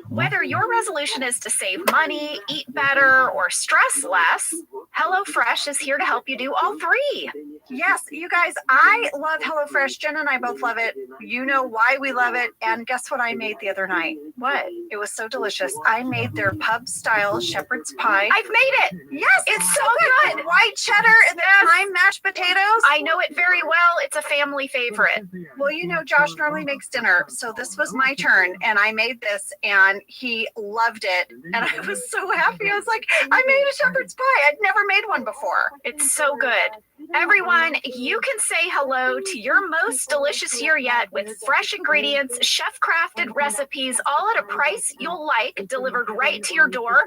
Whether your resolution is to save money, eat better, or stress less, HelloFresh is here to help you do all 3. Yes, you guys, I love HelloFresh. Jen and I both love it. You know why we love it. And guess what I made the other night? What? It was so delicious. I made their pub-style shepherd's pie. I've made it. Yes, it's so good. White cheddar and the thyme mashed potatoes. I know it very well. It's a family favorite. Well, you know, Josh normally makes dinner, so this was my turn, and I made this, and he loved it, and I was so happy. I was like, I made a shepherd's pie. I'd never made one before. It's so good. Everyone, you can say hello to your most delicious year yet with fresh ingredients, chef-crafted recipes, all at a price you'll like, delivered right to your door.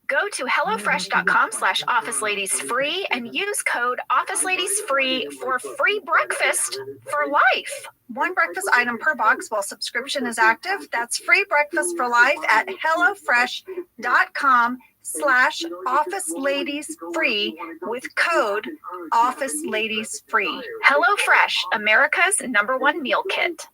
Go to hellofresh.com/officeladiesfree and use code officeladiesfree for free breakfast for life. One breakfast item per box while subscription is active. That's free breakfast for life at hellofresh.com/officeladiesfree with code officeladiesfree. HelloFresh, America's #1 meal kit.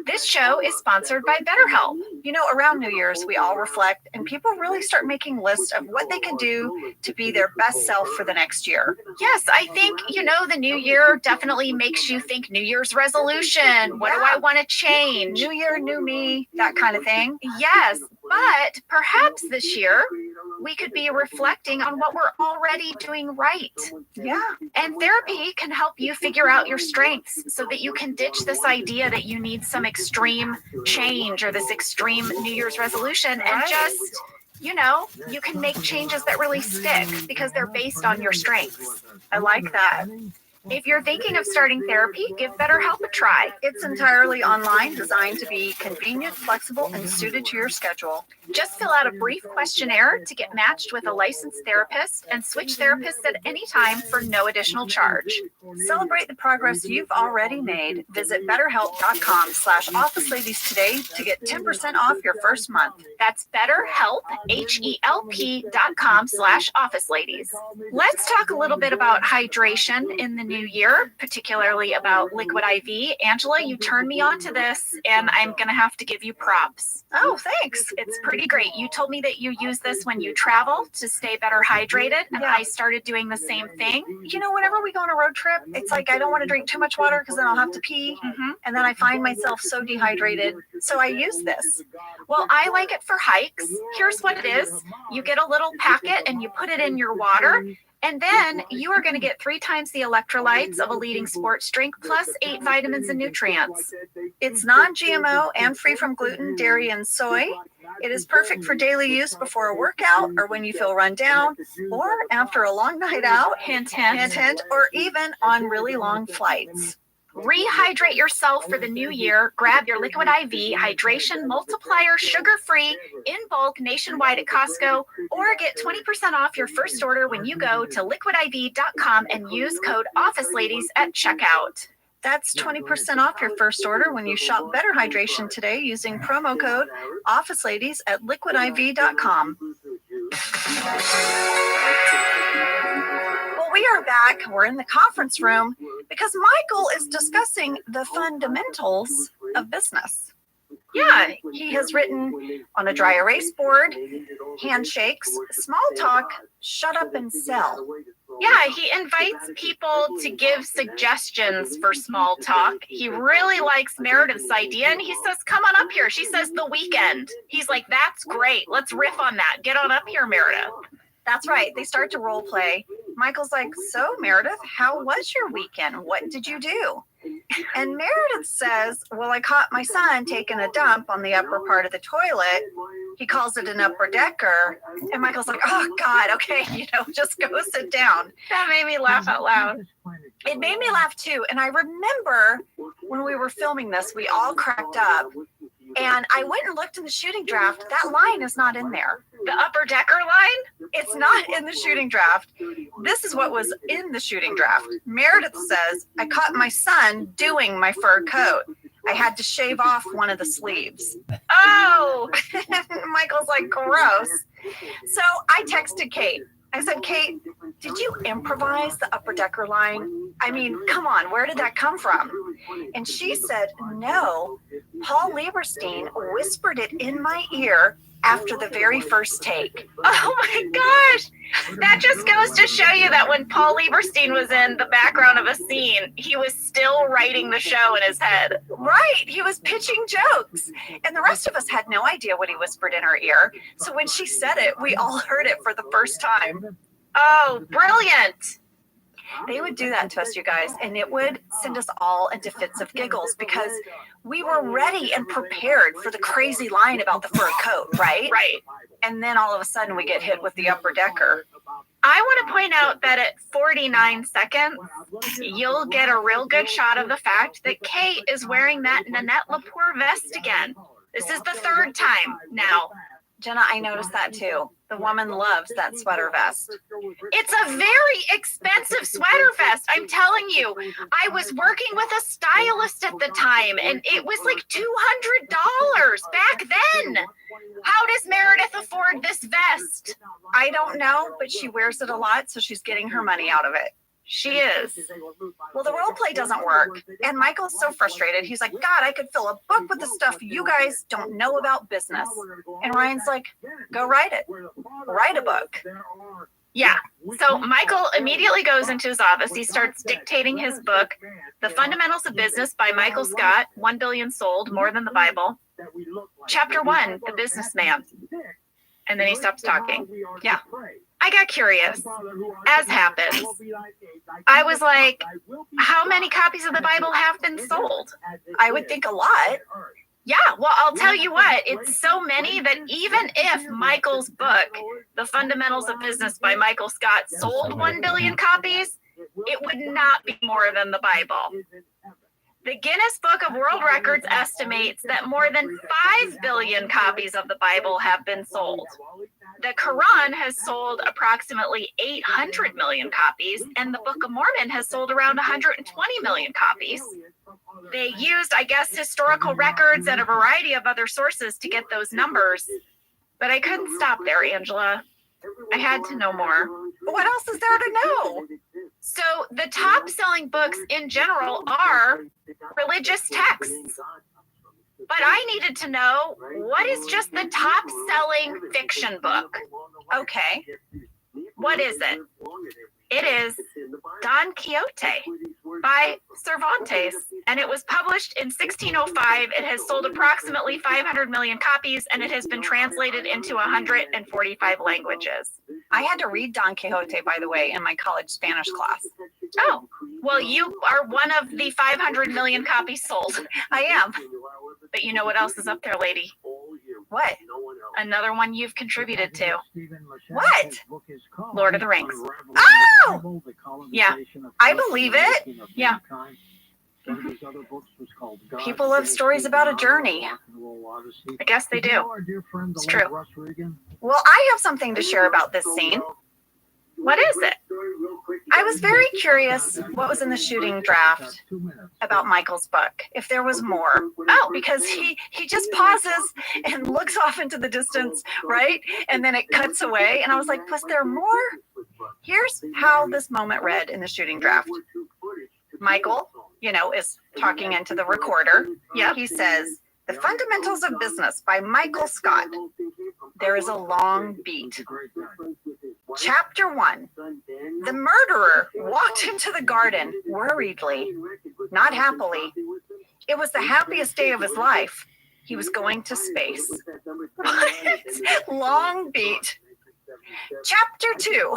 This show is sponsored by BetterHelp. You know, around New Year's, we all reflect, and people really start making lists of what they can do to be their best self for the next year. Yes, I think, the new year definitely makes you think New Year's resolution. What do I want to change? New year, new me, that kind of thing. Yes, but perhaps this year we could be reflecting on what we're already doing right. Yeah. And therapy can help you figure out your strengths so that you can ditch this idea that you need some extreme change or this extreme New Year's resolution and just, you can make changes that really stick because they're based on your strengths. I like that. If you're thinking of starting therapy, give BetterHelp a try. It's entirely online, designed to be convenient, flexible, and suited to your schedule. Just fill out a brief questionnaire to get matched with a licensed therapist and switch therapists at any time for no additional charge. Celebrate the progress you've already made. Visit betterhelp.com/officeladies today to get 10% off your first month. That's BetterHelp, HELP.com/officeladies. Let's talk a little bit about hydration in the new new year, particularly about liquid IV. Angela, you turned me on to this, and I'm going to have to give you props. Oh, thanks. It's pretty great. You told me that you use this when you travel to stay better hydrated, and I started doing the same thing. You know, whenever we go on a road trip, it's like I don't want to drink too much water because then I'll have to pee. And then I find myself so dehydrated. So I use this. Well, I like it for hikes. Here's what it is. You get a little packet and you put it in your water. And then you are going to get 3 times the electrolytes of a leading sports drink, plus 8 vitamins and nutrients. It's non-GMO and free from gluten, dairy, and soy. It is perfect for daily use before a workout or when you feel run down or after a long night out, hint, hint, hint, or even on really long flights. Rehydrate yourself for the new year. Grab your Liquid IV Hydration Multiplier sugar-free in bulk nationwide at Costco, or get 20% off your first order when you go to liquidiv.com and use code OfficeLadies at checkout. That's 20% off your first order when you shop Better Hydration today using promo code OfficeLadies at liquidiv.com. Well, we are back. We're in the conference room because Michael is discussing the fundamentals of business. Yeah, he has written on a dry erase board, handshakes, small talk, shut up and sell. Yeah, he invites people to give suggestions for small talk. He really likes Meredith's idea, and he says, come on up here. She says the weekend. He's like, that's great. Let's riff on that. Get on up here, Meredith. That's right. They start to role play. Michael's like, so Meredith, how was your weekend? What did you do? And Meredith says, well, I caught my son taking a dump on the upper part of the toilet. He calls it an upper decker. And Michael's like, oh God, okay, just go sit down. That made me laugh out loud. It made me laugh too. And I remember when we were filming this, we all cracked up. And I went and looked in the shooting draft. That line is not in there. The upper decker line? It's not in the shooting draft. This is what was in the shooting draft. Meredith says, I caught my son doing my fur coat. I had to shave off one of the sleeves. Oh! Michael's like, gross. So I texted Kate. I said, Kate, did you improvise the upper decker line? I mean, come on, where did that come from? And she said, no, Paul Lieberstein whispered it in my ear after the very first take. Oh my gosh! That just goes to show you that when Paul Lieberstein was in the background of a scene, he was still writing the show in his head. Right, he was pitching jokes. And the rest of us had no idea what he whispered in our ear. So when she said it, we all heard it for the first time. Oh, brilliant! They would do that to us, you guys, and it would send us all into fits of giggles because we were ready and prepared for the crazy line about the fur coat, right? Right. And then all of a sudden we get hit with the upper decker. I want to point out that at 49 seconds, you'll get a real good shot of the fact that Kate is wearing that Nanette Lepore vest again. This is the 3rd time now. Jenna, I noticed that too. The woman loves that sweater vest. It's a very expensive sweater vest. I'm telling you, I was working with a stylist at the time, and it was like $200 back then. How does Meredith afford this vest? I don't know, but she wears it a lot, so she's getting her money out of it. She is. Well, the role play doesn't work. And Michael's so frustrated. He's like, God, I could fill a book with the stuff you guys don't know about business. And Ryan's like, go write it. Write a book. Yeah. So Michael immediately goes into his office. He starts dictating his book, The Fundamentals of Business by Michael Scott, 1 billion sold, more than the Bible. Chapter 1, The Businessman. And then he stops talking. Yeah. I got curious, as happens. I was like, how many copies of the Bible have been sold? I would think a lot. Yeah, well, I'll tell you what, it's so many that even if Michael's book, The Fundamentals of Business by Michael Scott, sold 1 billion copies, it would not be more than the Bible. The Guinness Book of World Records estimates that more than 5 billion copies of the Bible have been sold. The Quran has sold approximately 800 million copies, and the Book of Mormon has sold around 120 million copies. They used, I guess, historical records and a variety of other sources to get those numbers. But I couldn't stop there, Angela. I had to know more. What else is there to know? So the top selling books in general are religious texts. But I needed to know, what is just the top selling fiction book? Okay. What is it? It is Don Quixote by Cervantes, and it was published in 1605. It has sold approximately 500 million copies, and it has been translated into 145 languages. I had to read Don Quixote, by the way, in my college Spanish class. Oh, well, you are one of the 500 million copies sold. I am. But you know what else is up there, lady? What? Another one you've contributed to. What? Lord of the Rings. Oh! Yeah. I believe it. Yeah. People love stories about a journey. I guess they do. It's true. Well, I have something to share about this scene. What is it? I was very curious what was in the shooting draft about Michael's book, if there was more. Oh, because he just pauses and looks off into the distance, right? And then it cuts away. And I was like, was there more? Here's how this moment read in the shooting draft. Michael, is talking into the recorder. Yeah. He says, The Fundamentals of Business by Michael Scott. There is a long beat. Chapter 1. The murderer walked into the garden worriedly, not happily. It was the happiest day of his life. He was going to space. Long beat. Chapter 2.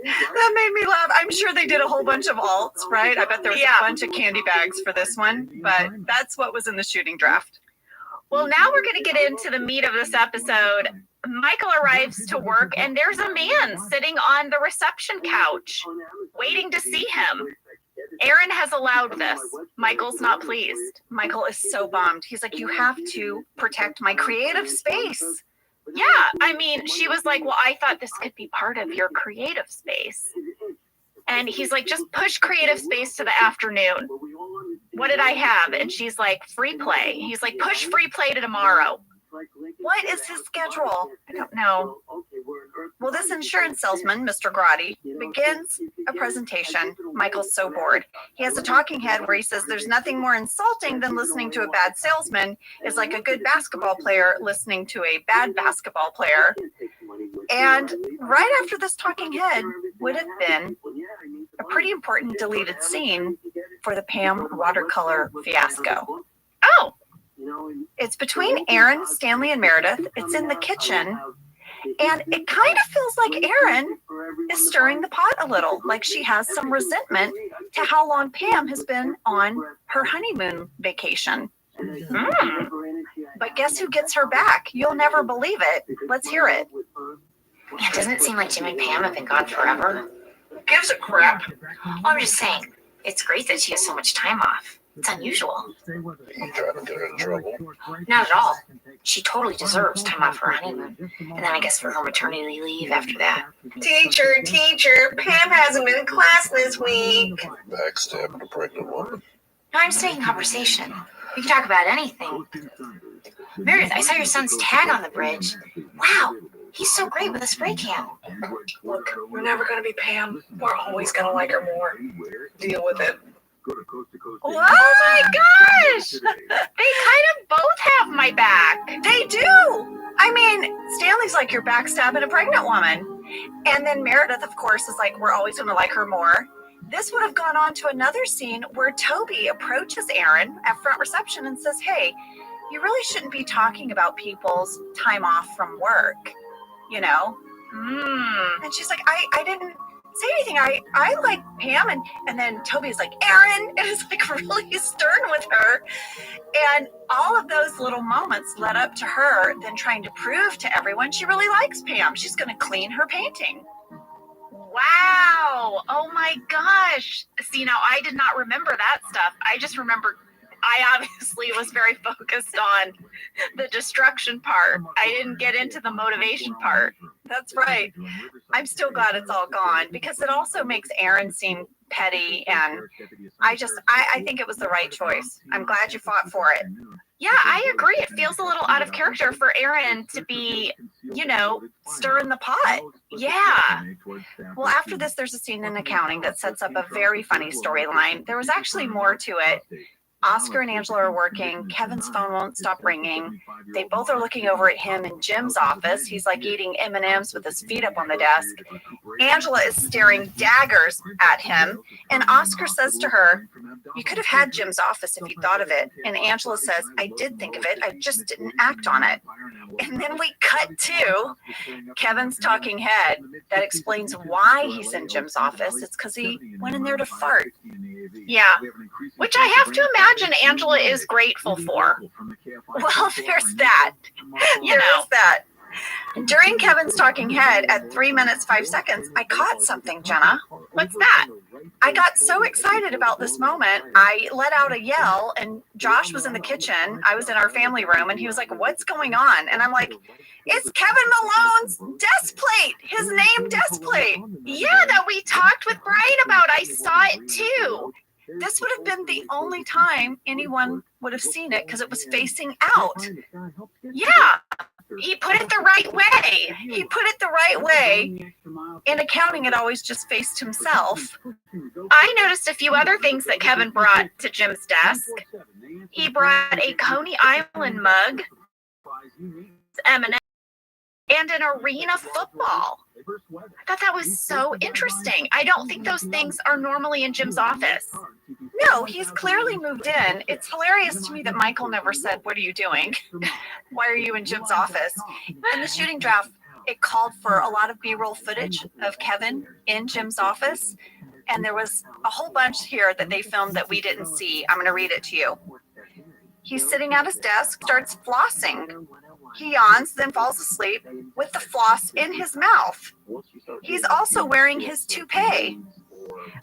That made me laugh. I'm sure they did a whole bunch of alts, right? I bet there was a bunch of candy bags for this one, but that's what was in the shooting draft. Well, now we're going to get into the meat of this episode. Michael arrives to work, and there's a man sitting on the reception couch waiting to see him. Aaron has allowed this. Michael's not pleased. Michael is so bummed. He's like, you have to protect my creative space. Yeah, I mean, she was like, well, I thought this could be part of your creative space. And he's like, just push creative space to the afternoon. What did I have? And she's like, free play. He's like, push free play to tomorrow. What is his schedule? I don't know. Well, this insurance salesman, Mr. Grotti, begins a presentation. Michael's so bored. He has a talking head where he says there's nothing more insulting than listening to a bad salesman. It's like a good basketball player listening to a bad basketball player. And right after this talking head would have been a pretty important deleted scene for the Pam watercolor fiasco. Oh! It's between Aaron, Stanley, and Meredith. It's in the kitchen. And it kind of feels like Aaron is stirring the pot a little, like she has some resentment to how long Pam has been on her honeymoon vacation. But guess who gets her back? You'll never believe it. Let's hear it. Man, doesn't it seem like Jim and Pam have been gone forever? Who gives a crap? Well, I'm just saying, it's great that she has so much time off. It's unusual. You trying to get her in trouble? Not at all. She totally deserves time off for her honeymoon. And then I guess for her maternity leave after that. Teacher, Pam hasn't been in class this week. Backstabbing a pregnant woman. No, I'm saying conversation. We can talk about anything. Meredith, I saw your son's tag on the bridge. Wow, he's so great with a spray can. Look, we're never going to be Pam. We're always going to like her more. Deal with it. Oh my gosh! They kind of both have my back. They do. I mean, Stanley's like, you're backstabbing a pregnant woman. And then Meredith, of course, is like, we're always going to like her more. This would have gone on to another scene where Toby approaches Aaron at front reception and says, hey, you really shouldn't be talking about people's time off from work, And she's like, I didn't say anything. I like Pam. And then Toby's like, Aaron, and is like really stern with her. And all of those little moments led up to her then trying to prove to everyone she really likes Pam. She's going to clean her painting. Wow. Oh my gosh. See, now I did not remember that stuff. I just remember I obviously was very focused on the destruction part. I didn't get into the motivation part. That's right. I'm still glad it's all gone because it also makes Aaron seem petty, and I think it was the right choice. I'm glad you fought for it. Yeah, I agree. It feels a little out of character for Aaron to be, stirring the pot. Yeah. Well, after this, there's a scene in accounting that sets up a very funny storyline. There was actually more to it. Oscar and Angela are working. Kevin's phone won't stop ringing. They both are looking over at him in Jim's office. He's like eating M&Ms with his feet up on the desk. Angela is staring daggers at him. And Oscar says to her, "You could have had Jim's office if you thought of it." And Angela says, "I did think of it. I just didn't act on it." And then we cut to Kevin's talking head that explains why he's in Jim's office. It's because he went in there to fart. Yeah. Which I have to imagine Angela is grateful for. Well, there's that. There's that. During Kevin's talking head at 3 minutes, 5 seconds, I caught something, Jenna. What's that? I got so excited about this moment, I let out a yell, and Josh was in the kitchen. I was in our family room, and he was like, "What's going on?" And I'm like, "It's Kevin Malone's desk plate, his name desk plate." Yeah, that we talked with Brian about. I saw it too. This would have been the only time anyone would have seen it because it was facing out. Yeah. He put it the right way. He put it the right way. In accounting, it always just faced himself. I noticed a few other things that Kevin brought to Jim's desk. He brought a Coney Island mug, M&M, and an arena football. I thought that was so interesting. I don't think those things are normally in Jim's office. No, he's clearly moved in. It's hilarious to me that Michael never said, "What are you doing? Why are you in Jim's office?" In the shooting draft, it called for a lot of B-roll footage of Kevin in Jim's office. And there was a whole bunch here that they filmed that we didn't see. I'm going to read it to you. He's sitting at his desk, starts flossing. He yawns, then falls asleep with the floss in his mouth. He's also wearing his toupee.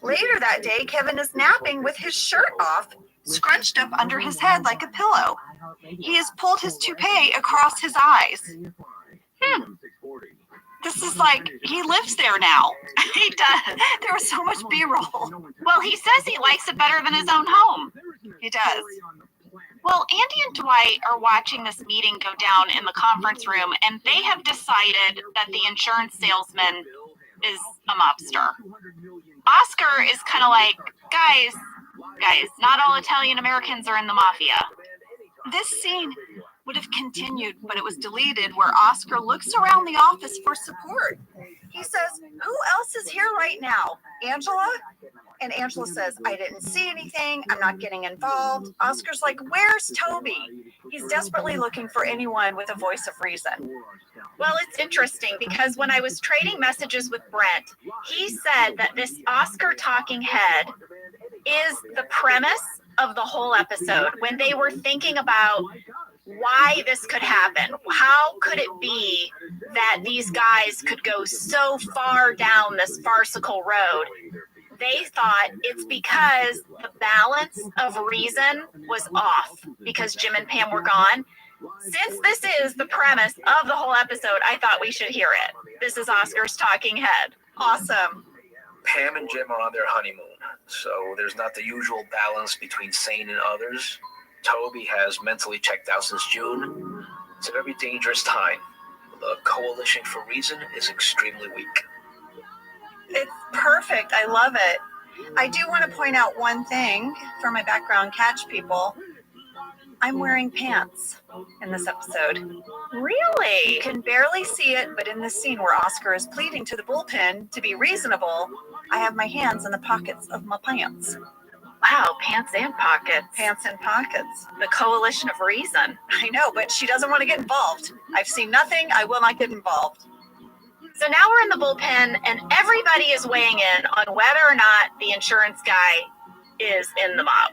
Later that day, Kevin is napping with his shirt off, scrunched up under his head like a pillow. He has pulled his toupee across his eyes. This is like, he lives there now. He does. There was so much B-roll. Well, he says he likes it better than his own home. He does. Well, Andy and Dwight are watching this meeting go down in the conference room, and they have decided that the insurance salesman is a mobster. Oscar is kind of like, guys, not all Italian Americans are in the mafia. This scene would have continued, but it was deleted, where Oscar looks around the office for support. He says, "Who else is here right now? Angela?" And Angela says, "I didn't see anything. I'm not getting involved." Oscar's like, "Where's Toby?" He's desperately looking for anyone with a voice of reason. Well, it's interesting because when I was trading messages with Brent, he said that this Oscar talking head is the premise of the whole episode. When they were thinking about why this could happen, how could it be that these guys could go so far down this farcical road? They thought it's because the balance of reason was off because Jim and Pam were gone. Since this is the premise of the whole episode, I thought we should hear it. This is Oscar's talking head. Awesome. Pam and Jim are on their honeymoon, so there's not the usual balance between sane and others. Toby has mentally checked out since June. It's a very dangerous time. The coalition for reason is extremely weak. It's perfect. I love it. I do want to point out one thing for my background catch people. I'm wearing pants in this episode. Really? You can barely see it, but in this scene where Oscar is pleading to the bullpen to be reasonable, I have my hands in the pockets of my pants. Wow, pants and pockets. Pants and pockets. The coalition of reason. I know, but she doesn't want to get involved. I've seen nothing. I will not get involved. So now we're in the bullpen, and everybody is weighing in on whether or not the insurance guy is in the mob.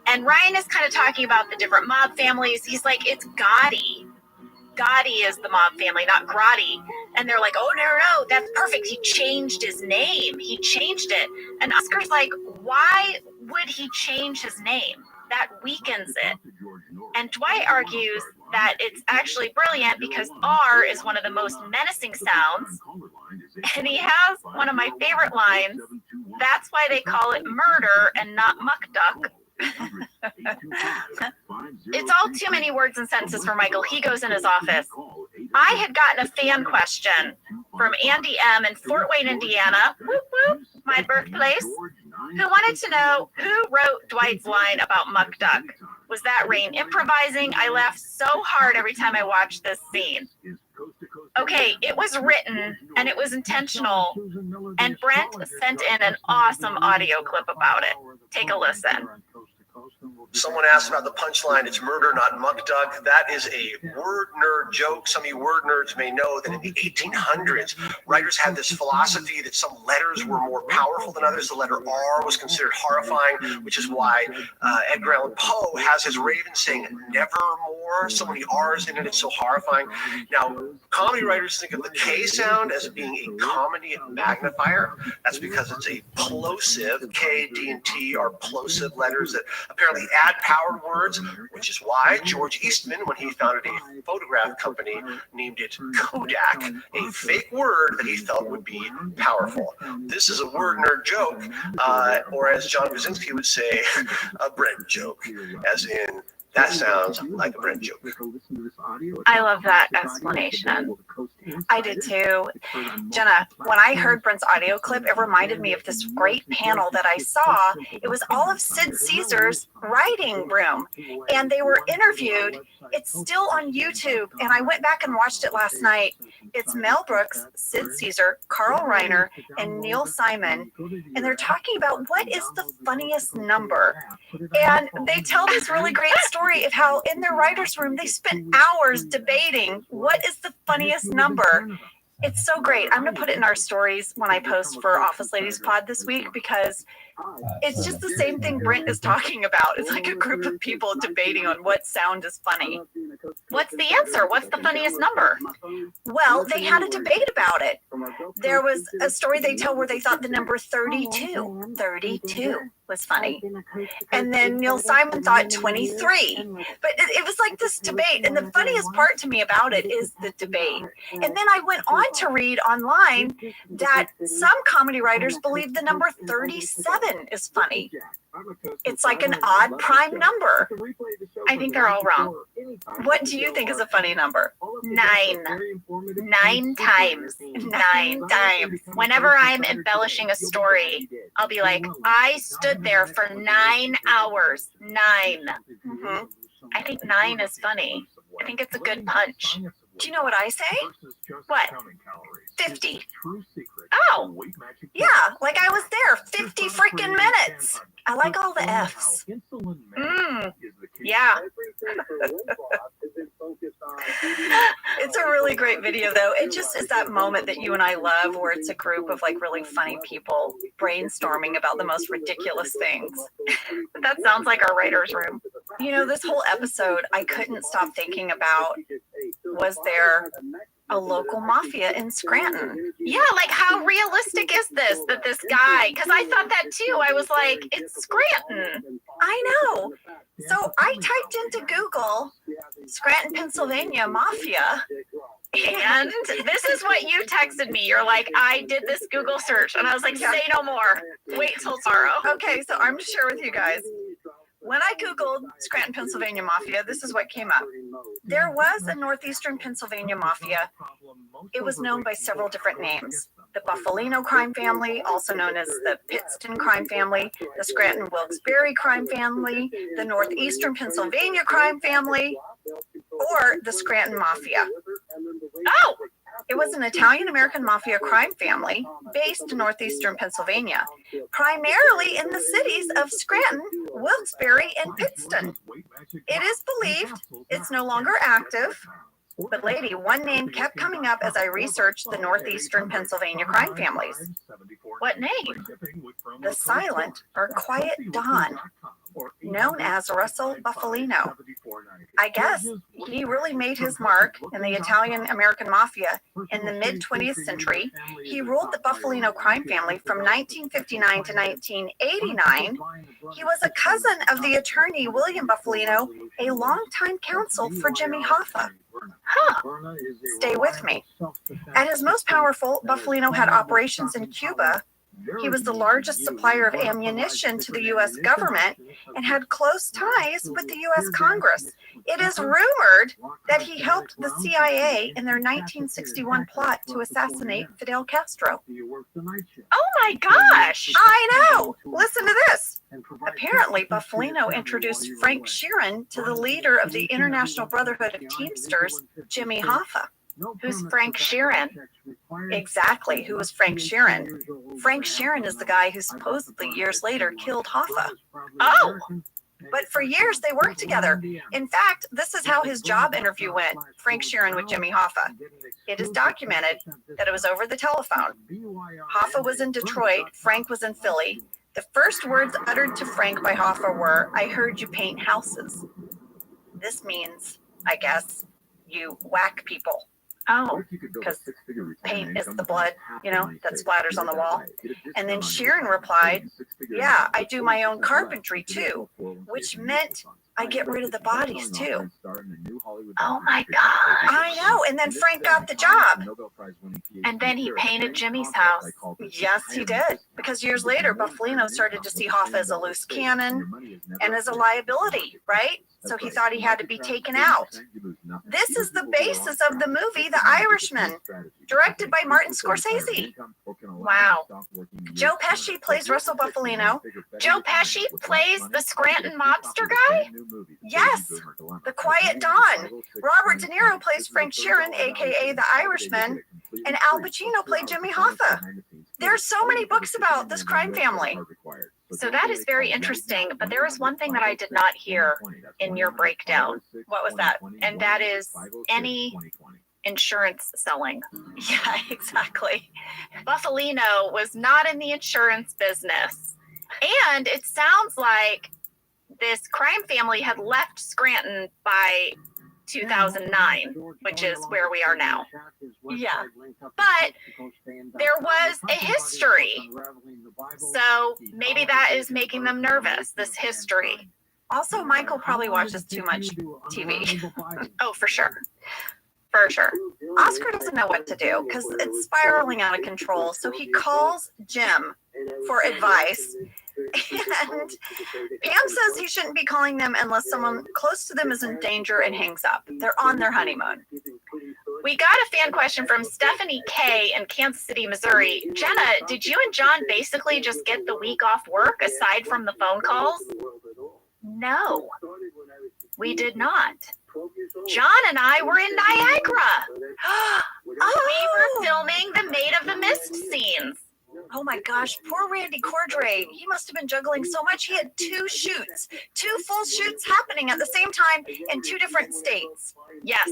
And Ryan is kind of talking about the different mob families. He's like, it's Gotti. Gotti is the mob family, not Grotti. And they're like, oh, no, that's perfect. He changed his name. He changed it. And Oscar's like, why would he change his name? that weakens it. And Dwight argues that it's actually brilliant because R is one of the most menacing sounds. And he has one of my favorite lines. That's why they call it murder and not muck duck. It's all too many words and sentences for Michael. He goes in his office. I had gotten a fan question from Andy M. in Fort Wayne, Indiana, whoop, whoop, my birthplace, who wanted to know who wrote Dwight's line about muck duck. Was that Rain improvising? I laughed so hard every time I watched this scene. Okay, it was written and it was intentional, and Brent sent in an awesome audio clip about it. Take a listen. Someone asked about the punchline. It's murder, not muck duck. That is a word nerd joke. Some of you word nerds may know that in the 1800s, writers had this philosophy that some letters were more powerful than others. The letter R was considered horrifying, which is why Edgar Allan Poe has his Raven saying nevermore. So many R's in it, it's so horrifying. Now, comedy writers think of the K sound as being a comedy magnifier. That's because it's a plosive. K, D, and T are plosive letters that apparently add powered words, which is why George Eastman, when he founded a photograph company, named it Kodak, a fake word that he felt would be powerful. This is a word nerd joke, or as John Krasinski would say, a Brent joke, as in, that sounds like a Brent joke. I love that explanation. I did too. Jenna, when I heard Brent's audio clip, it reminded me of this great panel that I saw. It was all of Sid Caesar's writing room, and they were interviewed. It's still on YouTube, and I went back and watched it last night. It's Mel Brooks, Sid Caesar, Carl Reiner, and Neil Simon, and they're talking about what is the funniest number. And they tell this really great story of how in their writer's room, they spent hours debating what is the funniest number. It's so great. I'm going to put it in our stories when I post for Office Ladies Pod this week, because it's just the same thing Brent is talking about. It's like a group of people debating on what sound is funny. What's the answer? What's the funniest number? Well, they had a debate about it. There was a story they tell where they thought the number 32 was funny. And then Neil Simon thought 23. But it was like this debate. And the funniest part to me about it is the debate. And then I went on to read online that some comedy writers believe the number 37 is funny. It's like an odd prime number. I think they're all wrong. What do you think is a funny number? 9. 9 times. 9 times. Whenever I'm embellishing a story, I'll be like, I stood there for 9 hours. 9. Mm-hmm. I think 9 is funny. I think it's a good punch. Do you know what I say? What? 50. Oh, yeah, like I was there 50 freaking minutes. I like all the F's. Yeah. It's a really great video, though. It just is that moment that you and I love, where it's a group of like really funny people brainstorming about the most ridiculous things. That sounds like our writer's room. You know, this whole episode, I couldn't stop thinking about, was there a local mafia in Scranton? Yeah, like how realistic is this, that this guy, because I thought that too. I was like, it's Scranton. I know. So I typed into Google Scranton, Pennsylvania mafia, and this is what you texted me. You're like, I did this Google search, and I was like, say no more. Wait till tomorrow. Okay, so I'm going to share with you guys. When I Googled Scranton, Pennsylvania mafia, this is what came up. There was a northeastern Pennsylvania mafia. It was known by several different names. The Buffalino crime family, also known as the Pittston crime family, the Scranton Wilkes-Barre crime family, the northeastern Pennsylvania crime family, or the Scranton mafia. Oh! It was an Italian-American mafia crime family based in northeastern Pennsylvania, primarily in the cities of Scranton, Wilkes-Barre, and Pittston. It is believed it's no longer active, but lady, one name kept coming up as I researched the northeastern Pennsylvania crime families. What name? The Silent or Quiet Dawn. known as Russell Buffalino. I guess he really made his mark in the Italian-American mafia in the mid-20th century. He ruled the Buffalino crime family from 1959 to 1989. He was a cousin of the attorney William Buffalino, a longtime counsel for Jimmy Hoffa. Huh. Stay with me. At his most powerful, Buffalino had operations in Cuba. He was the largest supplier of ammunition to the U.S. government and had close ties with the U.S. Congress. It is rumored that he helped the CIA in their 1961 plot to assassinate Fidel Castro. Oh my gosh! I know! Listen to this. Apparently, Buffalino introduced Frank Sheeran to the leader of the International Brotherhood of Teamsters, Jimmy Hoffa. Who's Frank Sheeran? Exactly. Who was Frank Sheeran? Frank Sheeran is the guy who supposedly years later killed Hoffa. Oh! But for years they worked together. In fact, this is how his job interview went, Frank Sheeran with Jimmy Hoffa. It is documented that it was over the telephone. Hoffa was in Detroit, Frank was in Philly. The first words uttered to Frank by Hoffa were, "I heard you paint houses." This means, I guess, you whack people. Oh, because paint is the blood, that splatters on the wall. And then Sheeran replied, "Yeah, I do my own carpentry too," which meant I get rid of the bodies too. Oh my God. I know. And then Frank got the job. And then he painted Jimmy's house. Yes, he did. Because years later, Buffalino started to see Hoffa as a loose cannon and as a liability, right? So he thought he had to be taken out. This is the basis of the movie The Irishman, directed by Martin Scorsese. Wow. Joe Pesci plays Russell Buffalino. Joe Pesci plays the Scranton mobster guy? Yes, the Quiet Dawn. Robert De Niro plays Frank Sheeran, aka the Irishman, and Al Pacino played Jimmy Hoffa. There are so many books about this crime family. So that is very interesting, but there is one thing that I did not hear in your breakdown. What was that? And that is any insurance selling. Yeah, exactly. Buffalino was not in the insurance business. And it sounds like this crime family had left Scranton by 2009, which is where we are now. Yeah. But there was a history. So maybe that is making them nervous, this history. Also, Michael probably watches too much TV. Oh, for sure. For sure. Oscar doesn't know what to do because it's spiraling out of control. So he calls Jim for advice. And Pam says he shouldn't be calling them unless someone close to them is in danger and hangs up. They're on their honeymoon. We got a fan question from Stephanie K in Kansas City, Missouri. Jenna, did you and John basically just get the week off work aside from the phone calls? No, we did not. John and I were in Niagara. We were filming the Maid of the Mist scenes. Oh my gosh, poor Randy Cordray. He must have been juggling so much. He had two full shoots happening at the same time in two different states. Yes.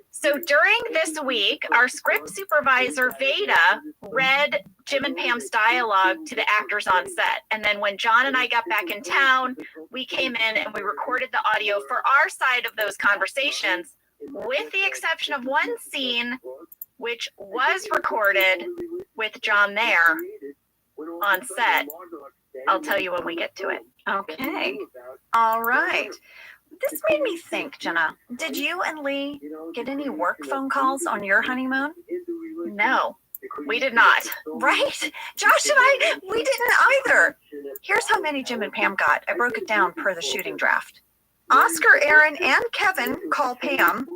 So during this week, our script supervisor, Veda, read Jim and Pam's dialogue to the actors on set. And then when John and I got back in town, we came in and we recorded the audio for our side of those conversations, with the exception of one scene, which was recorded with John there on set. I'll tell you when we get to it. Okay. All right. This made me think, Jenna, did you and Lee get any work phone calls on your honeymoon? No, we did not. Right? Josh and I, we didn't either. Here's how many Jim and Pam got. I broke it down per the shooting draft. Oscar, Aaron, and Kevin call Pam.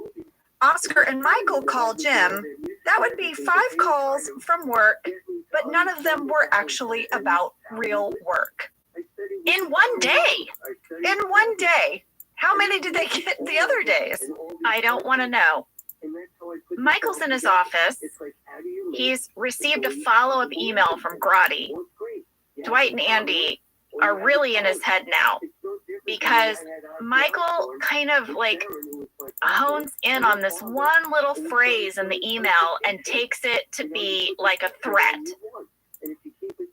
Oscar and Michael call Jim. That would be 5 calls from work, but none of them were actually about real work. In one day. In one day. How many did they get the other days? I don't want to know. Michael's in his office. He's received a follow-up email from Grotti. Dwight and Andy are really in his head now because Michael kind of hones in on this one little phrase in the email and takes it to be like a threat.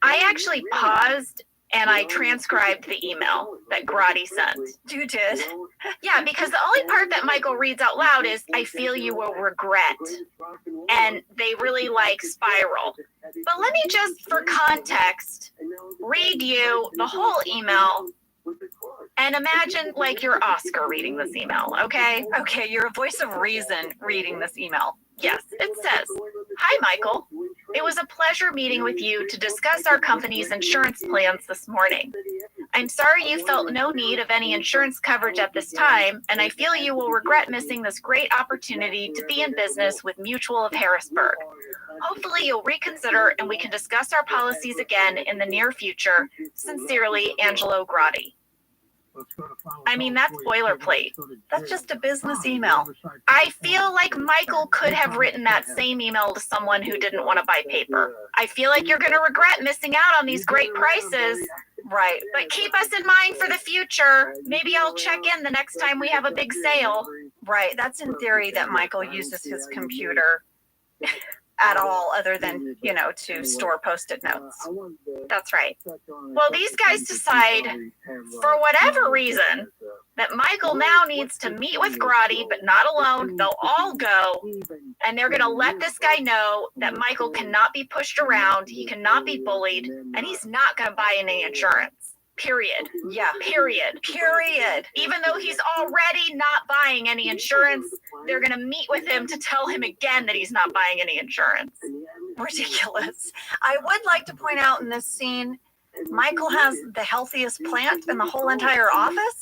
I actually paused and I transcribed the email that Grotti sent. You did? Yeah, because the only part that Michael reads out loud is, I feel you will regret. And they really like spiral. But let me just, for context, read you the whole email and imagine like you're Oscar reading this email, okay? Okay, you're a voice of reason reading this email. Yes, it says, Hi, Michael. It was a pleasure meeting with you to discuss our company's insurance plans this morning. I'm sorry you felt no need of any insurance coverage at this time, and I feel you will regret missing this great opportunity to be in business with Mutual of Harrisburg. Hopefully you'll reconsider and we can discuss our policies again in the near future. Sincerely, Angelo Grotti. I mean, that's boilerplate. That's just a business email. I feel like Michael could have written that same email to someone who didn't want to buy paper. I feel like you're going to regret missing out on these great prices. Right. But keep us in mind for the future. Maybe I'll check in the next time we have a big sale. Right. That's in theory that Michael uses his computer at all other than, you know, to store Post-it notes. That's right. Well, these guys decide, for whatever reason, that Michael now needs to meet with Grotti, but not alone. They'll all go, and they're going to let this guy know that Michael cannot be pushed around, he cannot be bullied, and he's not going to buy any insurance. Period. Yeah. Period. Period. Even though he's already not buying any insurance, they're going to meet with him to tell him again that he's not buying any insurance. Ridiculous. I would like to point out in this scene, Michael has the healthiest plant in the whole entire office.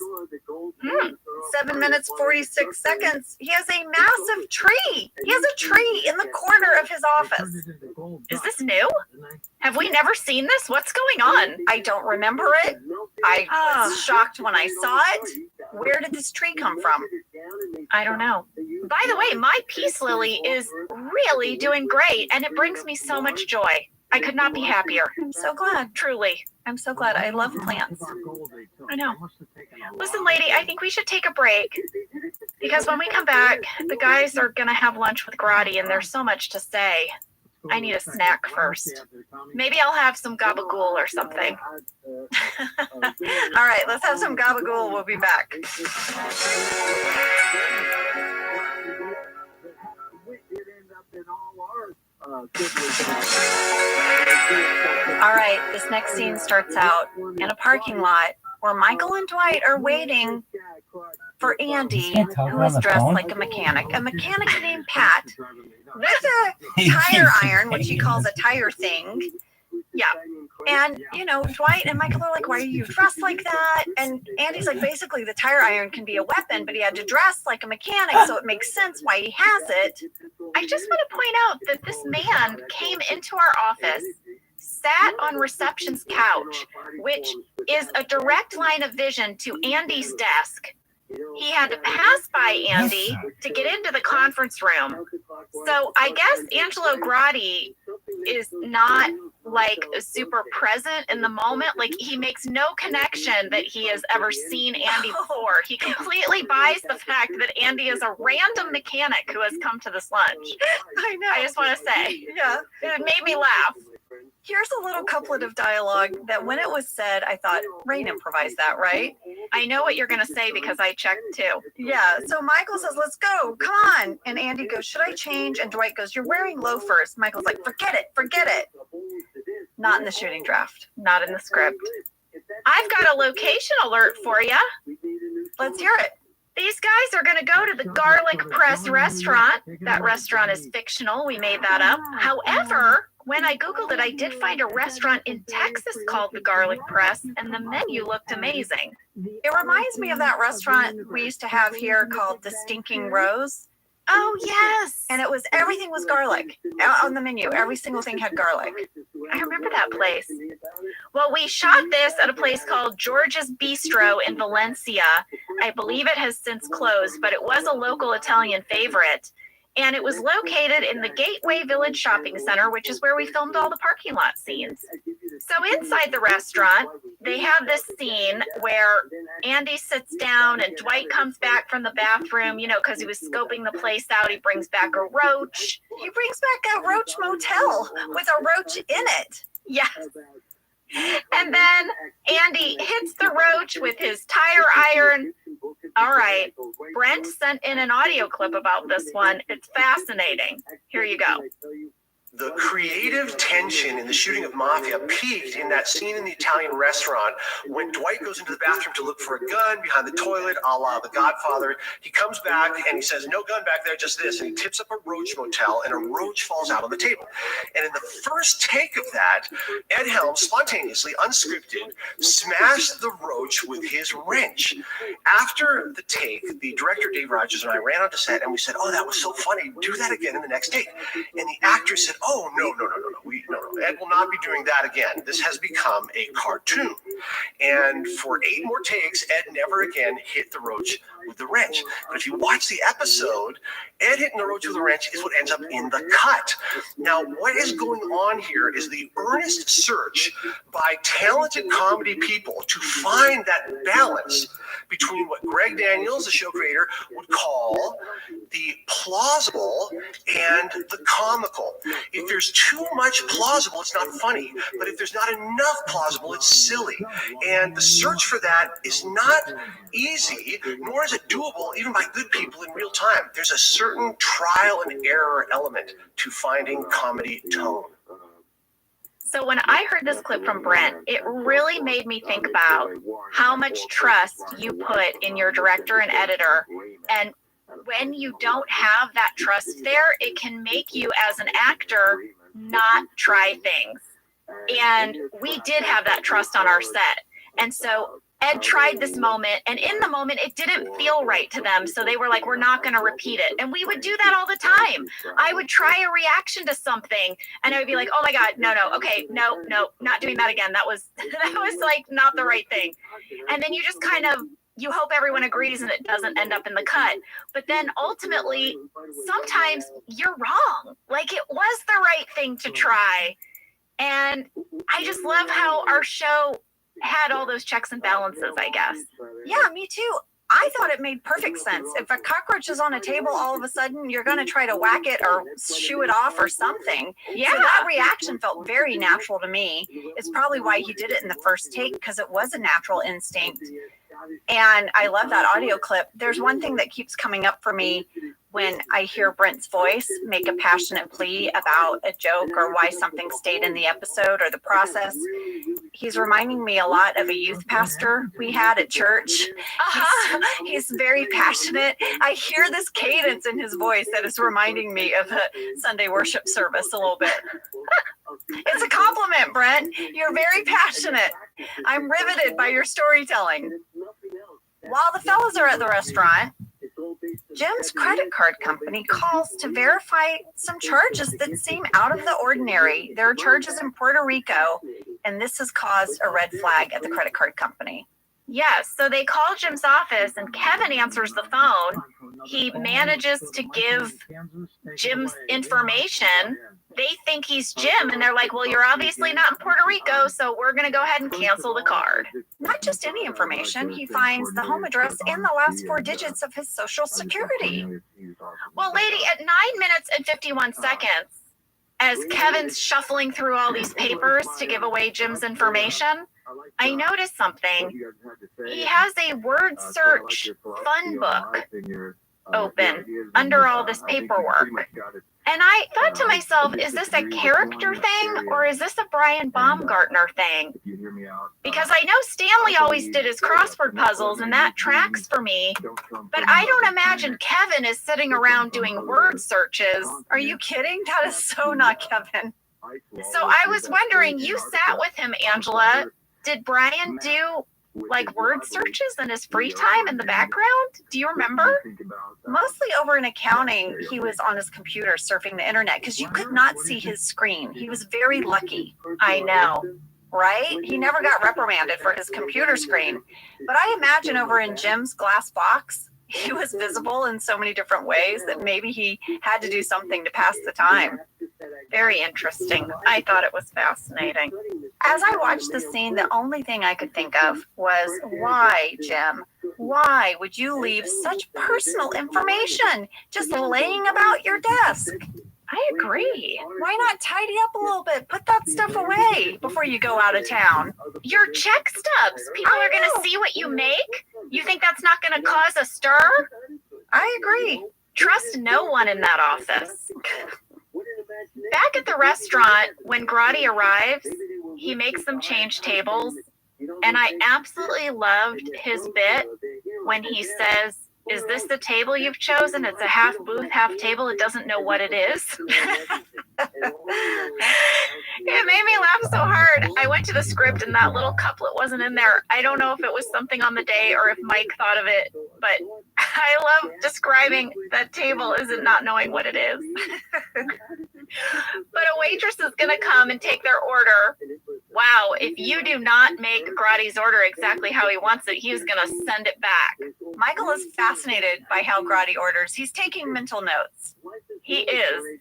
7 minutes, 46 seconds. He has a massive tree. He has a tree in the corner of his office. Is this new? Have we never seen this? What's going on? I don't remember it. I was shocked when I saw it. Where did this tree come from? I don't know. By the way, my peace lily is really doing great, and it brings me so much joy. I could not be happier. I'm so glad. Truly. I'm so glad. I love plants. I know. Listen, lady, I think we should take a break because when we come back, the guys are going to have lunch with Grotti and there's so much to say. I need a snack first. Maybe I'll have some gabagool or something. All right, let's have some gabagool. We'll be back. All right, this next scene starts out in a parking lot where Michael and Dwight are waiting for Andy, who is dressed like a mechanic named Pat, with a tire iron, which he calls a tire thing. Yeah. And, you know, Dwight and Michael are like, why are you dressed like that? And Andy's like, basically, the tire iron can be a weapon, but he had to dress like a mechanic, so it makes sense why he has it. I just want to point out that this man came into our office, sat on reception's couch, which is a direct line of vision to Andy's desk. He had to pass by Andy to get into the conference room. So I guess Angelo Grotti is not like super present in the moment. Like he makes no connection that he has ever seen Andy before. He completely buys the fact that Andy is a random mechanic who has come to this lunch. I know. I just want to say, yeah, it made me laugh. Here's a little couplet of dialogue that when it was said, I thought, Rain improvised that, right? I know what you're going to say because I checked too. Yeah, so Michael says, let's go, come on. And Andy goes, should I change? And Dwight goes, you're wearing loafers. Michael's like, forget it. Not in the shooting draft, not in the script. I've got a location alert for you. Let's hear it. These guys are going to go to the Garlic Press restaurant. That restaurant is fictional. We made that up. However, when I Googled it, I did find a restaurant in Texas called the Garlic Press, and the menu looked amazing. It reminds me of that restaurant we used to have here called the Stinking Rose. Oh, yes. And everything was garlic on the menu. Every single thing had garlic. I remember that place. Well, we shot this at a place called George's Bistro in Valencia. I believe it has since closed, but it was a local Italian favorite. And it was located in the Gateway Village Shopping Center, which is where we filmed all the parking lot scenes. So inside the restaurant, they have this scene where Andy sits down and Dwight comes back from the bathroom, you know, because he was scoping the place out. He brings back a roach. He brings back a roach motel with a roach in it. Yes. And then Andy hits the roach with his tire iron. All right. Brent sent in an audio clip about this one. It's fascinating. Here you go. The creative tension in the shooting of Mafia peaked in that scene in the Italian restaurant when Dwight goes into the bathroom to look for a gun behind the toilet, a la The Godfather. He comes back and he says, "No gun back there, just this." And he tips up a roach motel and a roach falls out on the table. And in the first take of that, Ed Helms spontaneously, unscripted, smashed the roach with his wrench. After the take, the director Dave Rogers and I ran onto set and we said, "Oh, that was so funny. Do that again in the next take." And the actor said, "Oh, no. Ed will not be doing that again. This has become a cartoon." And for 8 more takes, Ed never again hit the roach with the wrench. But if you watch the episode, Ed hitting the roach with the wrench is what ends up in the cut. Now, what is going on here is the earnest search by talented comedy people to find that balance between what Greg Daniels, the show creator, would call the plausible and the comical. If there's too much plausible, it's not funny. But if there's not enough plausible, it's silly. And the search for that is not easy, nor is it doable even by good people in real time. There's a certain trial and error element to finding comedy tone. So when I heard this clip from Brent, it really made me think about how much trust you put in your director and editor. And when you don't have that trust there, it can make you as an actor not try things. And we did have that trust on our set. And so Ed tried this moment, and in the moment, it didn't feel right to them. So they were like, "We're not going to repeat it." And we would do that all the time. I would try a reaction to something, and I would be like, "Oh my God, no, okay, no, not doing that again. That was like not the right thing." And then you just kind of, you hope everyone agrees and it doesn't end up in the cut. But then ultimately, sometimes you're wrong. Like, it was the right thing to try. And I just love how our show had all those checks and balances, I guess. Yeah, me too. I thought it made perfect sense. If a cockroach is on a table, all of a sudden you're going to try to whack it or shoo it off or something. Yeah. So that reaction felt very natural to me. It's probably why he did it in the first take, because it was a natural instinct. And I love that audio clip. There's one thing that keeps coming up for me when I hear Brent's voice make a passionate plea about a joke or why something stayed in the episode or the process. He's reminding me a lot of a youth pastor we had at church. He's very passionate. I hear this cadence in his voice that is reminding me of a Sunday worship service a little bit. It's a compliment, Brent. You're very passionate. I'm riveted by your storytelling. While the fellas are at the restaurant, Jim's credit card company calls to verify some charges that seem out of the ordinary. There are charges in Puerto Rico, and this has caused a red flag at the credit card company. Yes, so they call Jim's office and Kevin answers the phone. He manages to give Jim's information. They think he's Jim, and they're like, "Well, you're obviously not in Puerto Rico, so we're going to go ahead and cancel the card." Not just any information, he finds the home address and the last 4 digits of his social security. Well, lady, at 9 minutes and 51 seconds, as Kevin's shuffling through all these papers to give away Jim's information, I noticed something. He has a word search fun book open under all this paperwork. And I thought to myself, is this a character thing or is this a Brian Baumgartner thing? Because I know Stanley always did his crossword puzzles and that tracks for me, but I don't imagine Kevin is sitting around doing word searches. Are you kidding? That is so not Kevin. So I was wondering, you sat with him, Angela. Did Brian do like word searches in his free time in the background? Do you remember? Mostly over in accounting, he was on his computer surfing the internet because you could not see his screen. He was very lucky. I know. Right? He never got reprimanded for his computer screen. But I imagine over in Jim's glass box, he was visible in so many different ways that maybe he had to do something to pass the time. Very interesting. I thought it was fascinating. As I watched the scene, the only thing I could think of was, why, Jim? Why would you leave such personal information just laying about your desk? I agree. Why not tidy up a little bit? Put that stuff away before you go out of town. Your check stubs. People are going to see what you make. You think that's not going to cause a stir? I agree. Trust no one in that office. Back at the restaurant, when Grotti arrives, he makes them change tables. And I absolutely loved his bit when he says, "Is this the table you've chosen? It's a half booth, half table. It doesn't know what it is." It made me laugh so hard. I went to the script and that little couplet wasn't in there. I don't know if it was something on the day or if Mike thought of it, but I love describing that table as in not knowing what it is. But a waitress is going to come and take their order. Wow, if you do not make Grotti's order exactly how he wants it, he's going to send it back. Michael is fascinated by how Grotti orders. He's taking mental notes. He is.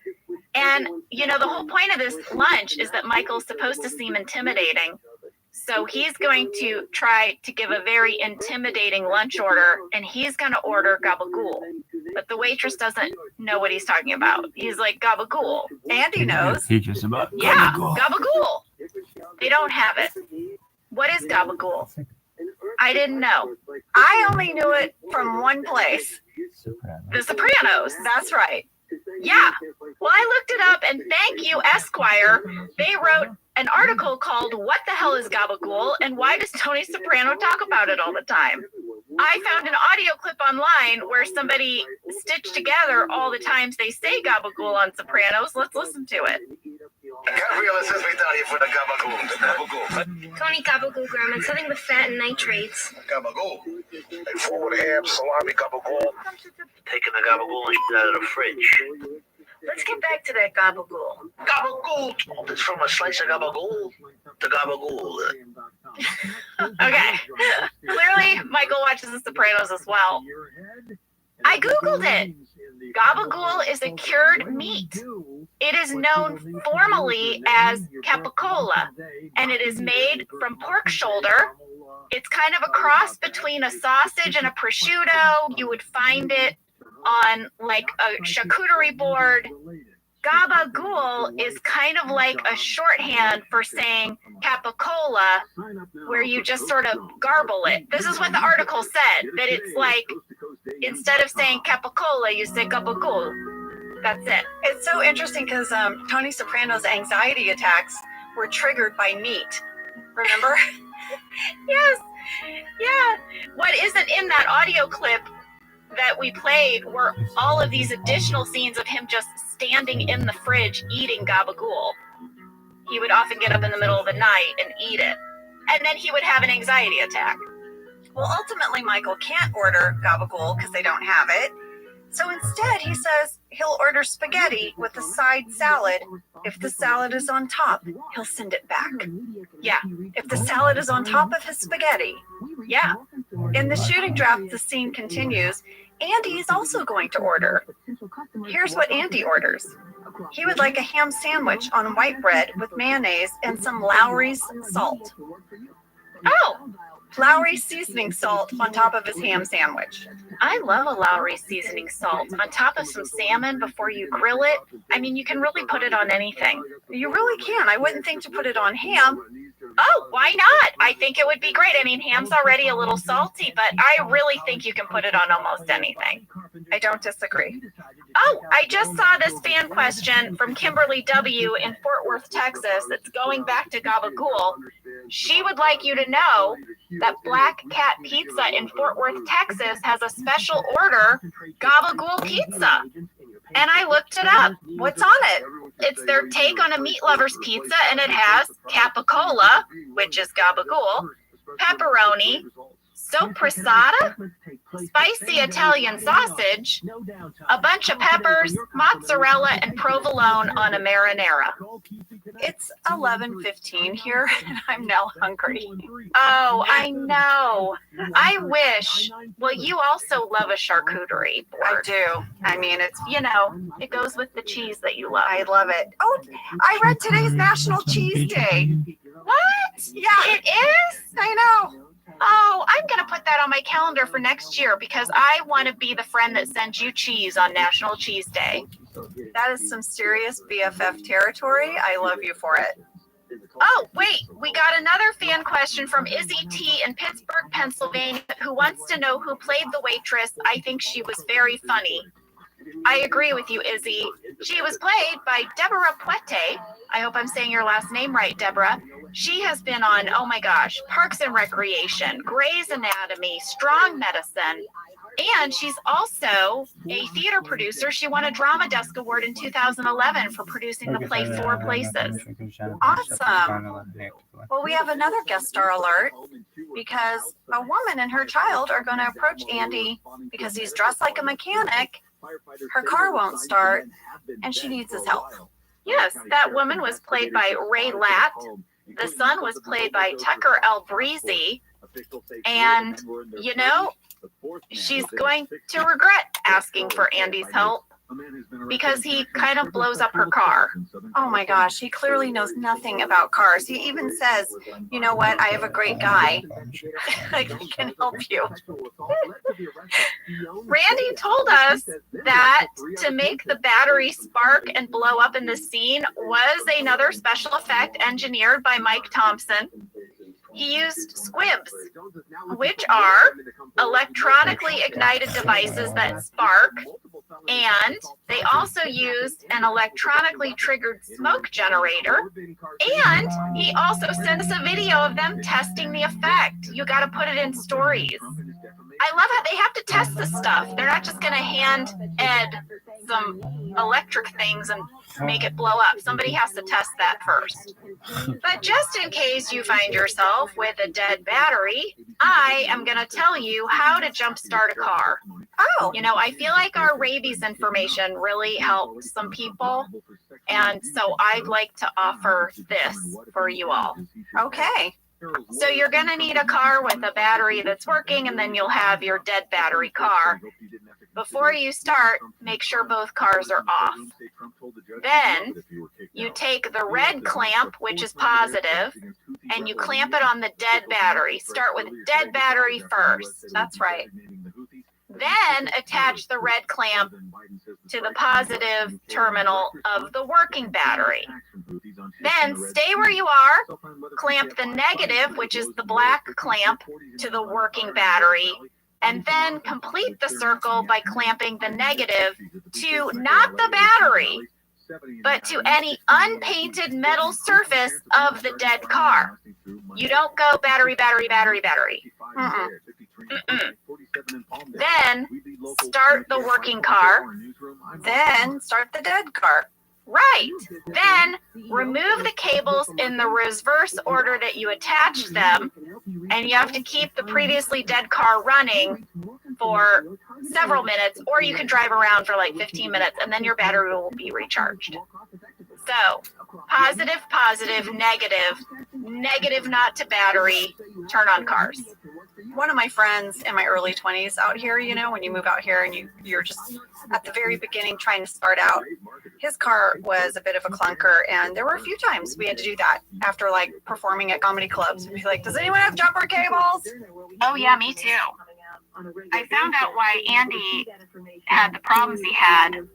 And, you know, the whole point of this lunch is that Michael's supposed to seem intimidating. So he's going to try to give a very intimidating lunch order, and he's going to order gabagool. But the waitress doesn't know what he's talking about. He's like, gabagool. Andy knows. Teach us about Yeah, gabagool. They don't have it. What is gabagool? I didn't know. I only knew it from one place. The Sopranos. That's right. Yeah. Well, I looked it up, and thank you, Esquire. They wrote an article called "What the Hell is Gabagool and Why Does Tony Soprano Talk About It All the Time?" I found an audio clip online where somebody stitched together all the times they say gabagool on Sopranos. Let's listen to it. Gabriela says we down here for the gabagool. Tony gabagool, Grandma. It's something with fat and nitrates. Gabagool. Like 4 ham, salami, gabagool. Taking the gabagool and shit out of the fridge. Let's get back to that gabagool. Gabagool. It's from a slice of gabagool to gabagool. Okay. Clearly, Michael watches The Sopranos as well. I Googled it. Gabagool is a cured meat. It is known formally as capicola, and it is made from pork shoulder. It's kind of a cross between a sausage and a prosciutto. You would find it on like a charcuterie board. Gabagool is kind of like a shorthand for saying capicola, where you just sort of garble it. This is what the article said, that it's like, instead of saying capicola, you say gabagool. That's it. It's so interesting because Tony Soprano's anxiety attacks were triggered by meat. Remember? Yes. Yeah. What isn't in that audio clip that we played were all of these additional scenes of him just standing in the fridge eating gabagool. He would often get up in the middle of the night and eat it. And then he would have an anxiety attack. Well, ultimately, Michael can't order gabagool because they don't have it. So instead, he says he'll order spaghetti with a side salad. If the salad is on top, he'll send it back. Yeah. If the salad is on top of his spaghetti. Yeah. In the shooting draft, the scene continues. Andy is also going to order. Here's what Andy orders. He would like a ham sandwich on white bread with mayonnaise and some Lowry's salt. Oh! Lowry's seasoning salt on top of his ham sandwich. I love a Lowry seasoning salt on top of some salmon before you grill it. I mean, you can really put it on anything. You really can. I wouldn't think to put it on ham. Oh, why not? I think it would be great. I mean, ham's already a little salty, but I really think you can put it on almost anything. I don't disagree. Oh, I just saw this fan question from Kimberly W. in Fort Worth, Texas. It's going back to gabagool. She would like you to know that Black Cat Pizza in Fort Worth, Texas has a special order, gabagool pizza. And I looked it up. What's on it? It's their take on a meat lover's pizza, and it has capicola, which is gabagool, pepperoni, soppressata, spicy Italian sausage, a bunch of peppers, mozzarella, and provolone on a marinara. It's 11:15 here, and I'm now hungry. Oh, I know. I wish. Well, you also love a charcuterie board. I do. I mean, it's, it goes with the cheese that you love. I love it. Oh, I read today's National Cheese Day. What? Yeah. It is? I know. Oh, I'm going to put that on my calendar for next year because I want to be the friend that sends you cheese on National Cheese Day. That is some serious BFF territory. I love you for it. Oh, wait, we got another fan question from Izzy T in Pittsburgh, Pennsylvania, who wants to know who played the waitress. I think she was very funny. I agree with you, Izzy. She was played by Deborah Poete. I hope I'm saying your last name right, Deborah. She has been on, oh my gosh, Parks and Recreation, Grey's Anatomy, Strong Medicine, and she's also a theater producer. She won a Drama Desk Award in 2011 for producing the play Four Places. Awesome. Well, we have another guest star alert because a woman and her child are going to approach Andy because he's dressed like a mechanic. Her car won't start and she needs his help. Yes, that woman was played by Ray Latt. The son was played by Tucker Albrisi. And, you know, she's going to regret asking for Andy's help because he kind of blows up her car. Oh my gosh, he clearly knows nothing about cars. He even says, you know what, I have a great guy. I can help you. Randy told us that to make the battery spark and blow up in the scene was another special effect engineered by Mike Thompson. He used squibs, which are electronically ignited devices that spark, and they also used an electronically triggered smoke generator, and he also sent us a video of them testing the effect. You got to put it in stories. I love how they have to test this stuff. They're not just going to hand Ed some electric things and make it blow up. Somebody has to test that first. But just in case you find yourself with a dead battery, I am going to tell you how to jumpstart a car. Oh, you know, I feel like our rabies information really helped some people. And so I'd like to offer this for you all. Okay. So you're going to need a car with a battery that's working, and then you'll have your dead battery car. Before you start, make sure both cars are off. Then you take the red clamp, which is positive, and you clamp it on the dead battery. Start with dead battery first. That's right. Then attach the red clamp to the positive terminal of the working battery. Then stay where you are, clamp the negative, which is the black clamp, to the working battery, and then complete the circle by clamping the negative to not the battery, but to any unpainted metal surface of the dead car. You don't go battery, battery, battery, battery. Then start the working car. Then start the dead car. Right. Then remove the cables in the reverse order that you attached them, and you have to keep the previously dead car running for several minutes, or you can drive around for like 15 minutes, and then your battery will be recharged. So, positive, positive, negative, negative not to battery, turn on cars. One of my friends in my early 20s out here, you know, when you move out here and you're just at the very beginning trying to start out, his car was a bit of a clunker, and there were a few times we had to do that after like performing at comedy clubs. We'd be like, does anyone have jumper cables? Oh yeah, me too. I found out why Andy had the problems he had.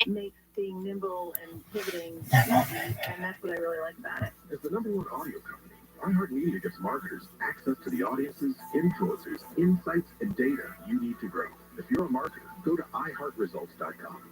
Makes being nimble and pivoting easy, and that's what I really like about it. As the #1 audio company, iHeartMedia gives marketers access to the audiences, influencers, insights, and data you need to grow. If you're a marketer, go to iHeartResults.com.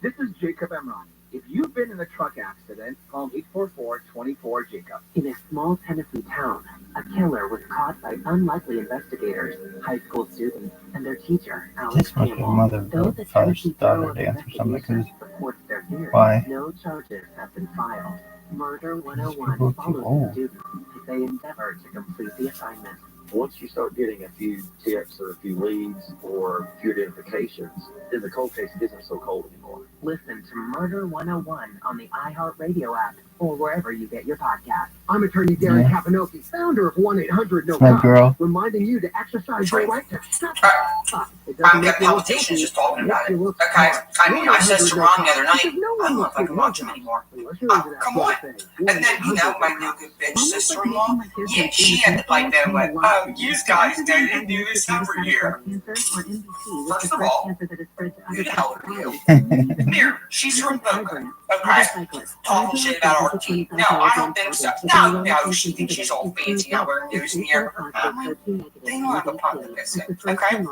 This is Jacob Emron. If you've been in a truck accident, call 844-24-JACOB. In a small Tennessee town, a killer was caught by unlikely investigators, high school students, and their teacher, Alex This must be Campbell. mother Though of the first Tennessee daughter Bureau of dance or something. Investigation Because supports their theory, why? no charges have been filed. Murder People 101 too follows old. the students as they endeavor to complete the assignment. Once you start getting a few tips or a few leads or a few identifications, then the cold case isn't so cold anymore. Listen to Murder 101 on the iHeartRadio app or wherever you get your podcasts. I'm attorney Darren Kapinoki, founder of 1-800-NO My girl. reminding you to exercise your right to shut up. I'm getting palpitations just talking about it. Okay, I mean, I said to Ron the other night, I don't know if I can watch him anymore. Come on. And then, you know, my new good bitch sister-in-law, yeah, she had to pipe in with, oh, you guys didn't do this every year. First of all, who the hell are you? Here, she's from Boca, okay? Talking shit about our team. No, I don't think so. No, she thinks she's all fancy now wearing news in the air with her family. They don't have a problem with it, okay?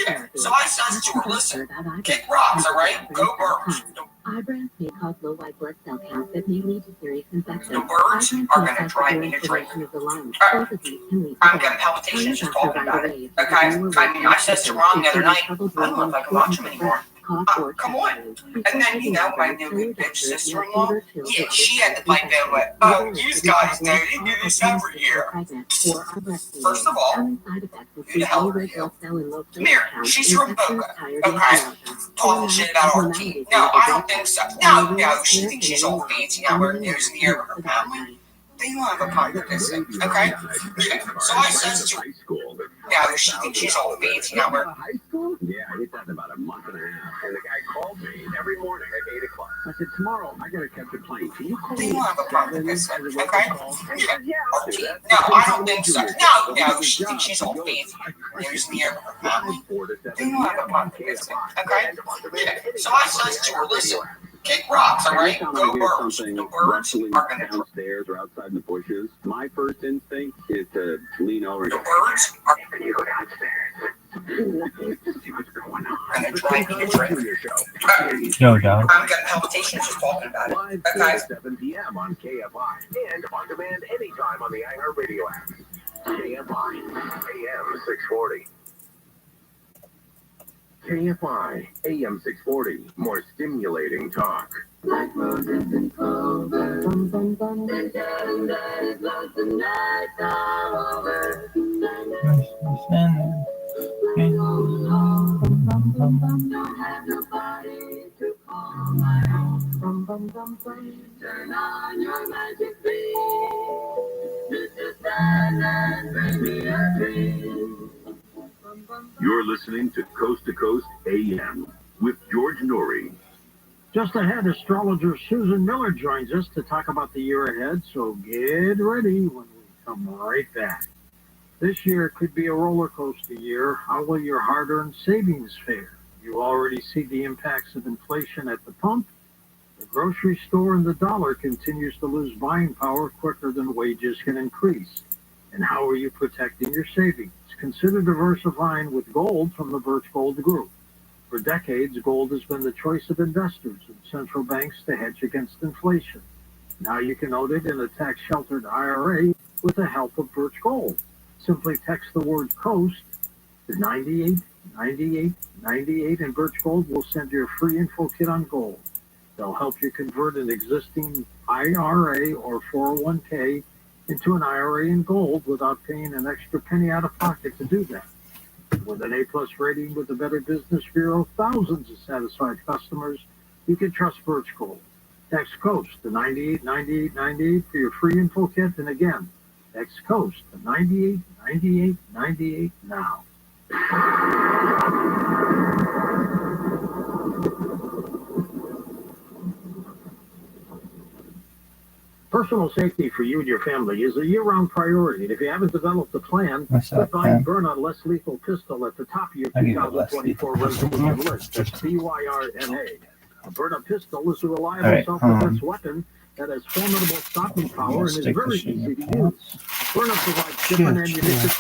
Yeah, so I says to her, listen, kick rocks, all right? Go Birds. Eye brands may cause low white blood cell counts that may lead to serious infection. The birds are going to drive me to drink. I'm getting palpitations just talking about it. Okay? I mean, I says to Ron the other night, I don't know if I can watch him anymore. Come on. And then, you know, my new good bitch sister-in-law, yeah, she had to pipe in with, oh, you guys didn't do this every year. First of all, who the hell are you? Here, she's from Boca, okay? Talking shit about our team. No, I don't think so. No, she thinks she's all fancy now wearing news in the air with her family. They don't have a problem with this, okay? Yeah, so I says to her, yeah, she thinks she's all fancy now wearing. High school? Yeah, I hit that in about a month and a half. And the guy called me every morning at 8 o'clock. I said, tomorrow, I gotta catch a plane. Can you call me? They don't have a problem with this, okay? Yeah, our team. No, I don't think so. No, she thinks she's all fancy. News in the air with her family. They don't have a problem with this, okay? Yeah, so I says to her, listen, kick rocks, all right? Go Birds. The birds are going to downstairs or outside in the bushes. My first instinct is to lean over. The birds are going to go downstairs. See what's going on. Going to drive me to drink. No doubt. I'm getting palpitations just talking about it. Live Okay. 7 p.m. on KFI and on demand anytime on the iHeartRadio app. KFI AM 640. KFI AM 640. More stimulating talk. Like roses and clover, bum bum bum. They tell them that it's lost the nights are over. Don't have nobody to call my own. Bum bum bum bum. Turn on your magic beam. Mr. Sandman, bring me a dream. You're listening to Coast AM with George Norrie. Just ahead, astrologer Susan Miller joins us to talk about the year ahead, so get ready when we come right back. This year could be a roller coaster year. How will your hard-earned savings fare? You already see the impacts of inflation at the pump. The grocery store and the dollar continues to lose buying power quicker than wages can increase. And how are you protecting your savings? Consider diversifying with gold from the Birch Gold Group. For decades, gold has been the choice of investors and central banks to hedge against inflation. Now you can own it in a tax-sheltered IRA with the help of Birch Gold. Simply text the word COAST to 989898 and Birch Gold will send you a free info kit on gold. They'll help you convert an existing IRA or 401k into an IRA in gold without paying an extra penny out of pocket to do that. With an A+ rating with the Better Business Bureau, thousands of satisfied customers, you can trust Birch Gold. Text COAST to 989898 for your free info kit, and again, text COAST to 989898 now. Personal safety for you and your family is a year-round priority, and if you haven't developed a plan, put buying Byrna Less Lethal Pistol at the top of your 2024 resolution list. That's BYRNA. A Byrna pistol is a reliable self-defense weapon that has formidable stopping power and is very easy to use. Byrna provides different ammunition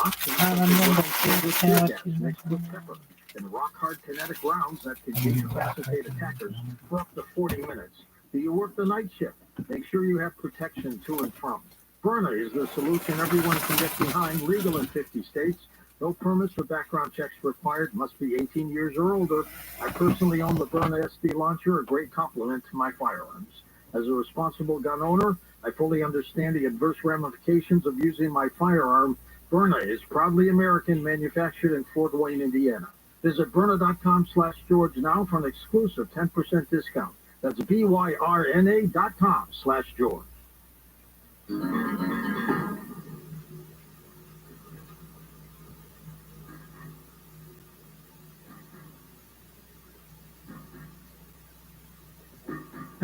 options mixed with pepper and rock-hard kinetic rounds that can incapacitate attackers for up to 40 minutes. Do you work the night shift? Make sure you have protection to and from. Byrna is the solution everyone can get behind, legal in 50 states. No permits or background checks required, must be 18 years or older. I personally own the Byrna SD launcher, a great complement to my firearms. As a responsible gun owner, I fully understand the adverse ramifications of using my firearm. Byrna is proudly American, manufactured in Fort Wayne, Indiana. Visit Byrna.com/George now for an exclusive 10% discount. That's byrna.com/George.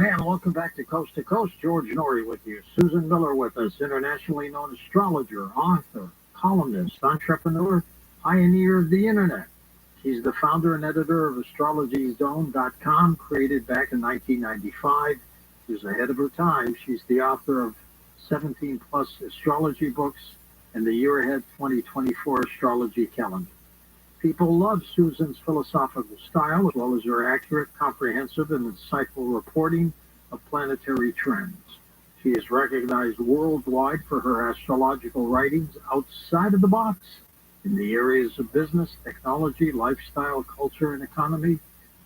And welcome back to Coast. George Norrie with you. Susan Miller with us, internationally known astrologer, author, columnist, entrepreneur, pioneer of the internet. She's the founder and editor of astrologyzone.com, created back in 1995. She's ahead of her time. She's the author of 17 plus astrology books and the Year Ahead 2024 astrology calendar. People love Susan's philosophical style, as well as her accurate, comprehensive, and insightful reporting of planetary trends. She is recognized worldwide for her astrological writings outside of the box in the areas of business, technology, lifestyle, culture, and economy.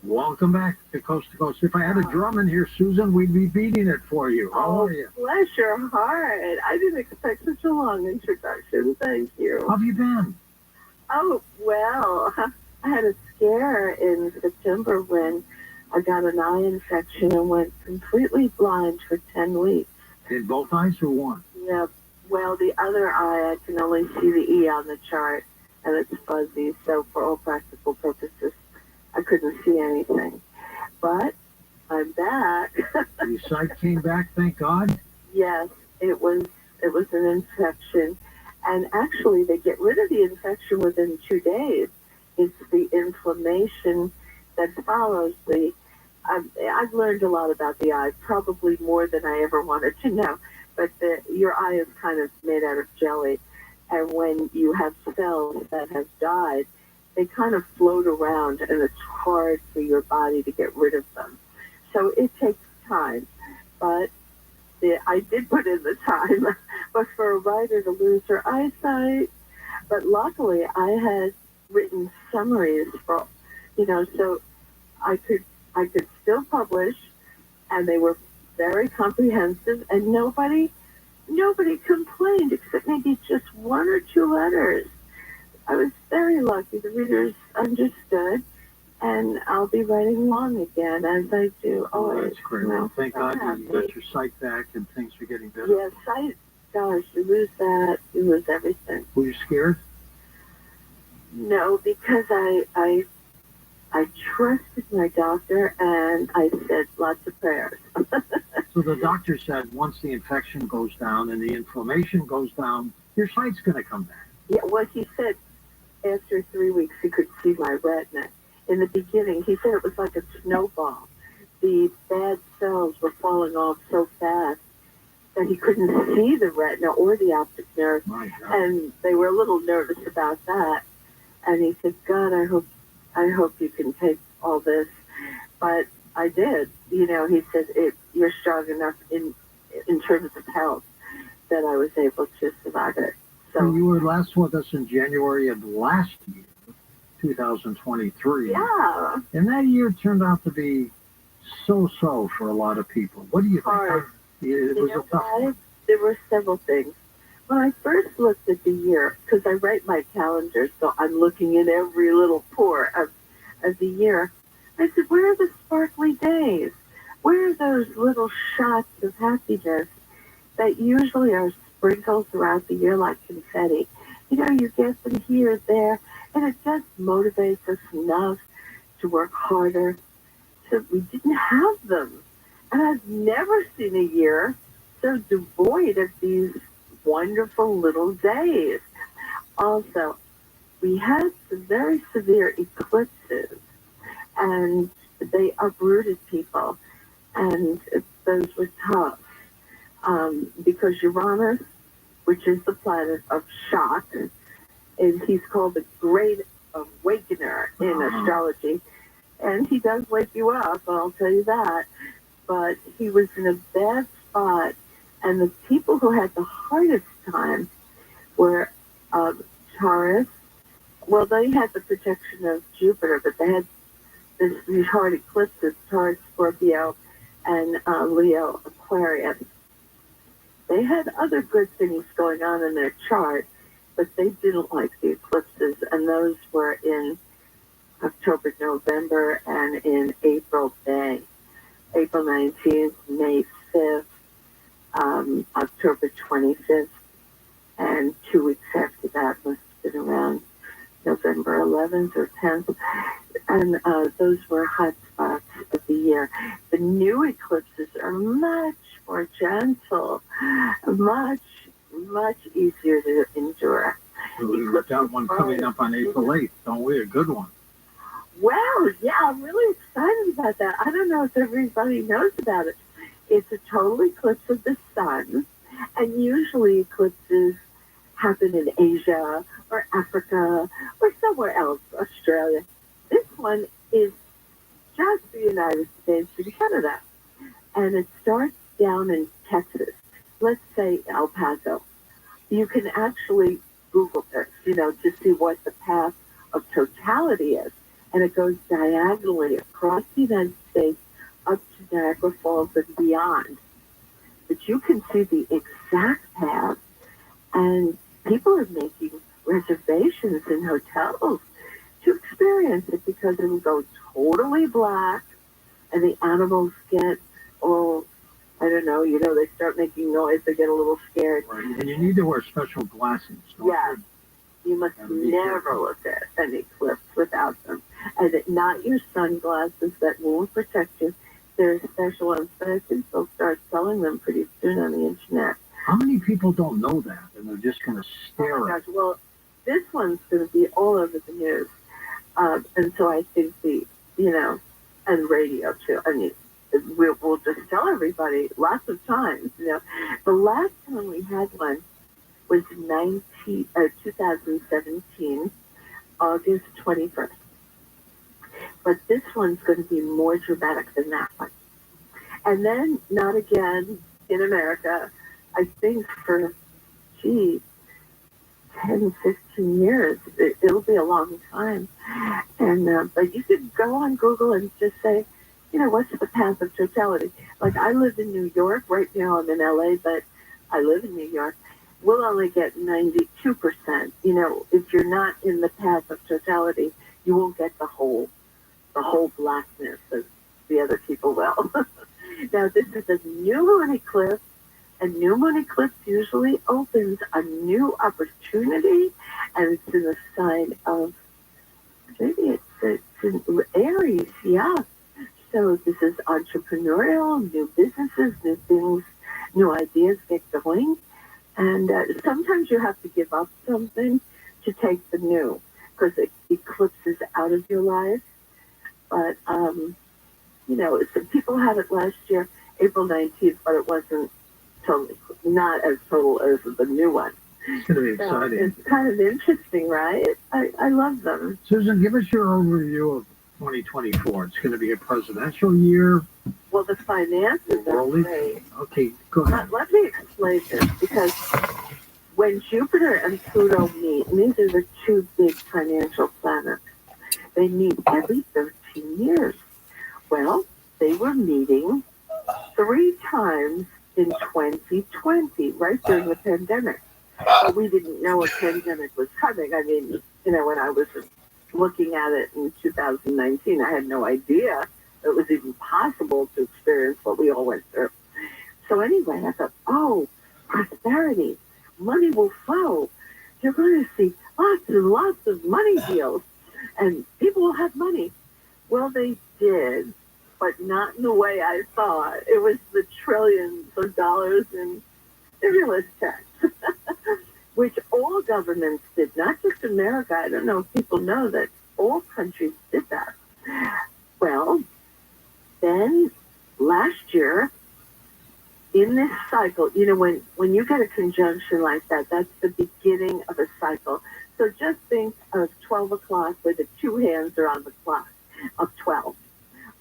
Welcome back to Coast. If I had a drum in here, Susan, we'd be beating it for you. How are you? Bless your heart. I didn't expect such a long introduction. Thank you. How have you been? Oh, well, I had a scare in September when I got an eye infection and went completely blind for 10 weeks. In both eyes or one? Yeah. Well, the other eye, I can only see the E on the chart, and it's fuzzy, so for all practical purposes, I couldn't see anything. But I'm back. Your sight came back, thank God? Yes, it was an infection. And actually, they get rid of the infection within 2 days. It's the inflammation that follows the... I've learned a lot about the eye, probably more than I ever wanted to know. But your eye is kind of made out of jelly. And when you have cells that have died, they kind of float around, and it's hard for your body to get rid of them. So it takes time. But I did put in the time, but for a writer to lose her eyesight. But luckily, I had written summaries for, so I could still publish, and they were very comprehensive, and nobody complained except maybe just one or two letters. I was very lucky. The readers understood. And I'll be writing along again, as I do always. Oh, that's great. Well, thank God you got your sight back and things are getting better. Yeah, sight, gosh, you lose that, you lose everything. Were you scared? No, because I trusted my doctor, and I said lots of prayers. So the doctor said once the infection goes down and the inflammation goes down, your sight's going to come back. Yeah, well, he said after 3 weeks he could see my retina. In the beginning, he said it was like a snowball. The bad cells were falling off so fast that he couldn't see the retina or the optic nerve. And they were a little nervous about that. And he said, God, I hope you can take all this. But I did. He said, you're strong enough in terms of health that I was able to survive it. So you were last with us in January of last year. 2023. Yeah. And that year turned out to be so-so for a lot of people. What do you think? Hard. It was a tough one. There were several things. When I first looked at the year, because I write my calendar, so I'm looking in every little pore of the year, I said, where are the sparkly days? Where are those little shots of happiness that usually are sprinkled throughout the year like confetti? You get them here, there, and it just motivates us enough to work harder. So we didn't have them. And I've never seen a year so devoid of these wonderful little days. Also, we had some very severe eclipses, and they uprooted people, and those were tough. Because Uranus, which is the planet of shock, and he's called the Great Awakener in astrology. And he does wake you up, I'll tell you that. But he was in a bad spot, and the people who had the hardest time were Taurus. Well, they had the protection of Jupiter, but they had these hard eclipses, Taurus, Scorpio, and Leo, Aquarius. They had other good things going on in their chart, but they didn't like the eclipses, and those were in October, November, and in April, May. April 19th, May 5th, October 25th, and 2 weeks after that must have been around November 11th or 10th. And those were hot spots of the year. The new eclipses are much more gentle, much easier to endure. We've got one coming up on April 8th, don't we? A good one. Well, yeah, I'm really excited about that. I don't know if everybody knows about it. It's a total eclipse of the sun, and usually eclipses happen in Asia or Africa or somewhere else, Australia. This one is just the United States and Canada, and it starts down in Texas. Let's say El Paso. You can actually Google this, to see what the path of totality is. And it goes diagonally across the United States up to Niagara Falls and beyond. But you can see the exact path, and people are making reservations in hotels to experience it because it will go totally black, and the animals get all, I don't know, they start making noise, they get a little scared. Right. And you need to wear special glasses. Yes. You must never look at an eclipse without them. And not your sunglasses that won't protect you. They're special ones, but I think they'll start selling them pretty soon on the internet. How many people don't know that? And they're just going to stare Oh my at gosh, well, this one's going to be all over the news. And so I think and radio too. I mean, we'll just tell everybody lots of times, The last time we had one was 2017, August 21st. But this one's going to be more dramatic than that one. And then, not again in America, I think for, 10, 15 years. It'll be a long time. And but you could go on Google and just say, what's the path of totality? Like, I live in New York. Right now I'm in LA, but I live in New York. We'll only get 92%. If you're not in the path of totality, you won't get the whole blackness as the other people will. Now, this is a new moon eclipse. A new moon eclipse usually opens a new opportunity, and it's in the sign of, maybe it's in Aries, yeah. So this is entrepreneurial, new businesses, new things, new ideas get going. And sometimes you have to give up something to take the new, because it eclipses out of your life. But, some people had it last year, April 19th, but it wasn't totally, not as total as the new one. It's going to be exciting. So it's kind of interesting, right? I love them. Susan, give us your overview of 2024. It's going to be a presidential year. Well, the finances are great. Okay, go ahead. Let me explain this, because when Jupiter and Pluto meet, and these are the two big financial planets, they meet every 13 years. Well, they were meeting 3 times in 2020, right during the pandemic. But we didn't know a pandemic was coming. I mean, when I was looking at it in 2019, I had no idea it was even possible to experience what we all went through. So anyway, I thought, prosperity, money will flow. You're going to see lots and lots of money deals, and people will have money. Well, they did, but not in the way I thought. It was the trillions of dollars in stimulus checks, which all governments did, not just America. I don't know if people know that all countries did that. Well, then last year, in this cycle, when you get a conjunction like that, that's the beginning of a cycle. So just think of 12 o'clock where the 2 hands are on the clock of 12.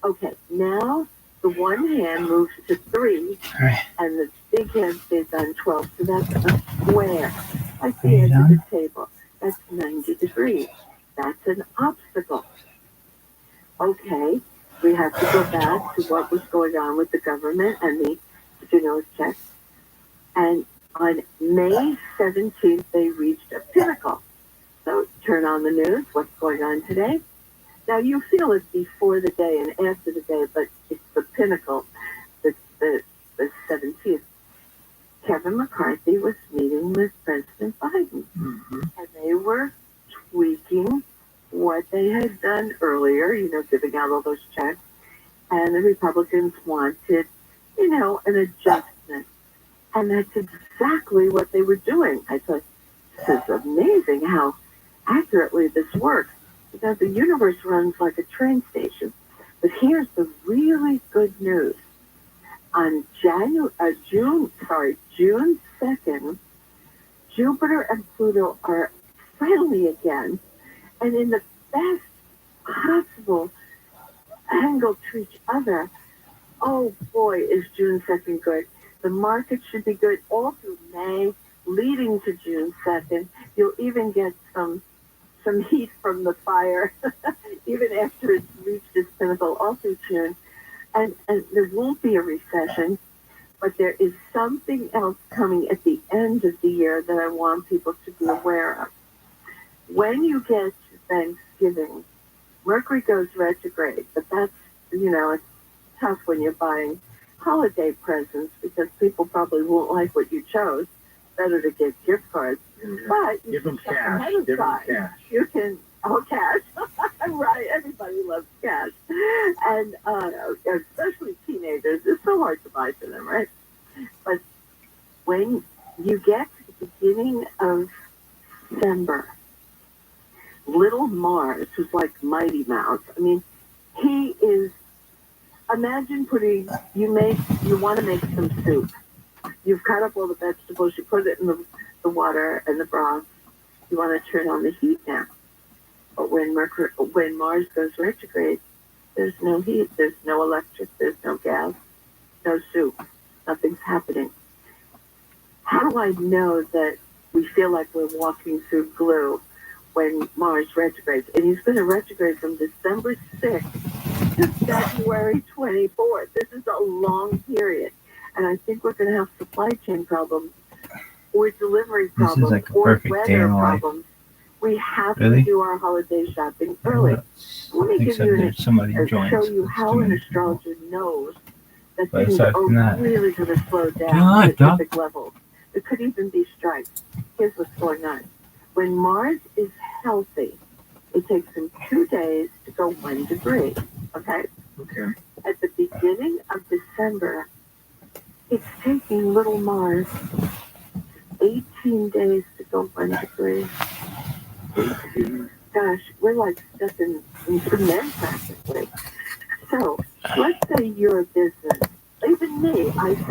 Okay, now the one hand moves to 3, and the big hand stays on 12. So that's a square, like the edge of the table. That's 90 degrees. That's an obstacle. Okay, we have to go back to what was going on with the government and the stimulus checks. And on May 17th, they reached a pinnacle. So turn on the news. What's going on today? Now, you feel it before the day and after the day, but it's the pinnacle, the 17th. Kevin McCarthy was meeting with President Biden, and they were tweaking what they had done earlier, giving out all those checks. And the Republicans wanted, an adjustment. And that's exactly what they were doing. I thought, this is amazing how accurately this works. Because the universe runs like a train station. But here's the really good news. On June 2nd, Jupiter and Pluto are friendly again, and in the best possible angle to each other. Oh boy, is June 2nd good. The market should be good all through May, leading to June 2nd. You'll even get some heat from the fire, even after it's reached its pinnacle, all through June. And there won't be a recession, but there is something else coming at the end of the year that I want people to be aware of. When you get to Thanksgiving, Mercury goes retrograde, but that's, it's tough when you're buying holiday presents because people probably won't like what you chose. Better to get gift cards. But you Give them can cash. ahead of Give them time. cash. You can, cash. Right, everybody loves cash. And especially teenagers, it's so hard to buy for them, right? But when you get to the beginning of December, little Mars, who's like Mighty Mouse, he is, imagine you want to make some soup. You've cut up all the vegetables, you put it in the water and the broth. You want to turn on the heat now. But when Mars goes retrograde, there's no heat, there's no electric, there's no gas, no soup, nothing's happening. How do I know that we feel like we're walking through glue when Mars retrogrades? And he's going to retrograde from December 6th to February 24th. This is a long period. And I think we're going to have supply chain problems or delivery problems This is like a or perfect day weather in life. problems. We have Really? to do our holiday shopping early. Let me give Except you there's somebody joins. show you It's how too an many people. astrologer knows that But things aside are from that, really going to slow down God, at Doc. specific levels. It could even be strikes. Here's what's going on. When Mars is healthy, it takes him 2 days to go 1 degree. Okay? Okay. At the beginning of December, it's taking little Mars 18 days to go 1 degree. 18. Gosh, we're like stuck in cement practically. So let's say you're a business. Even me, I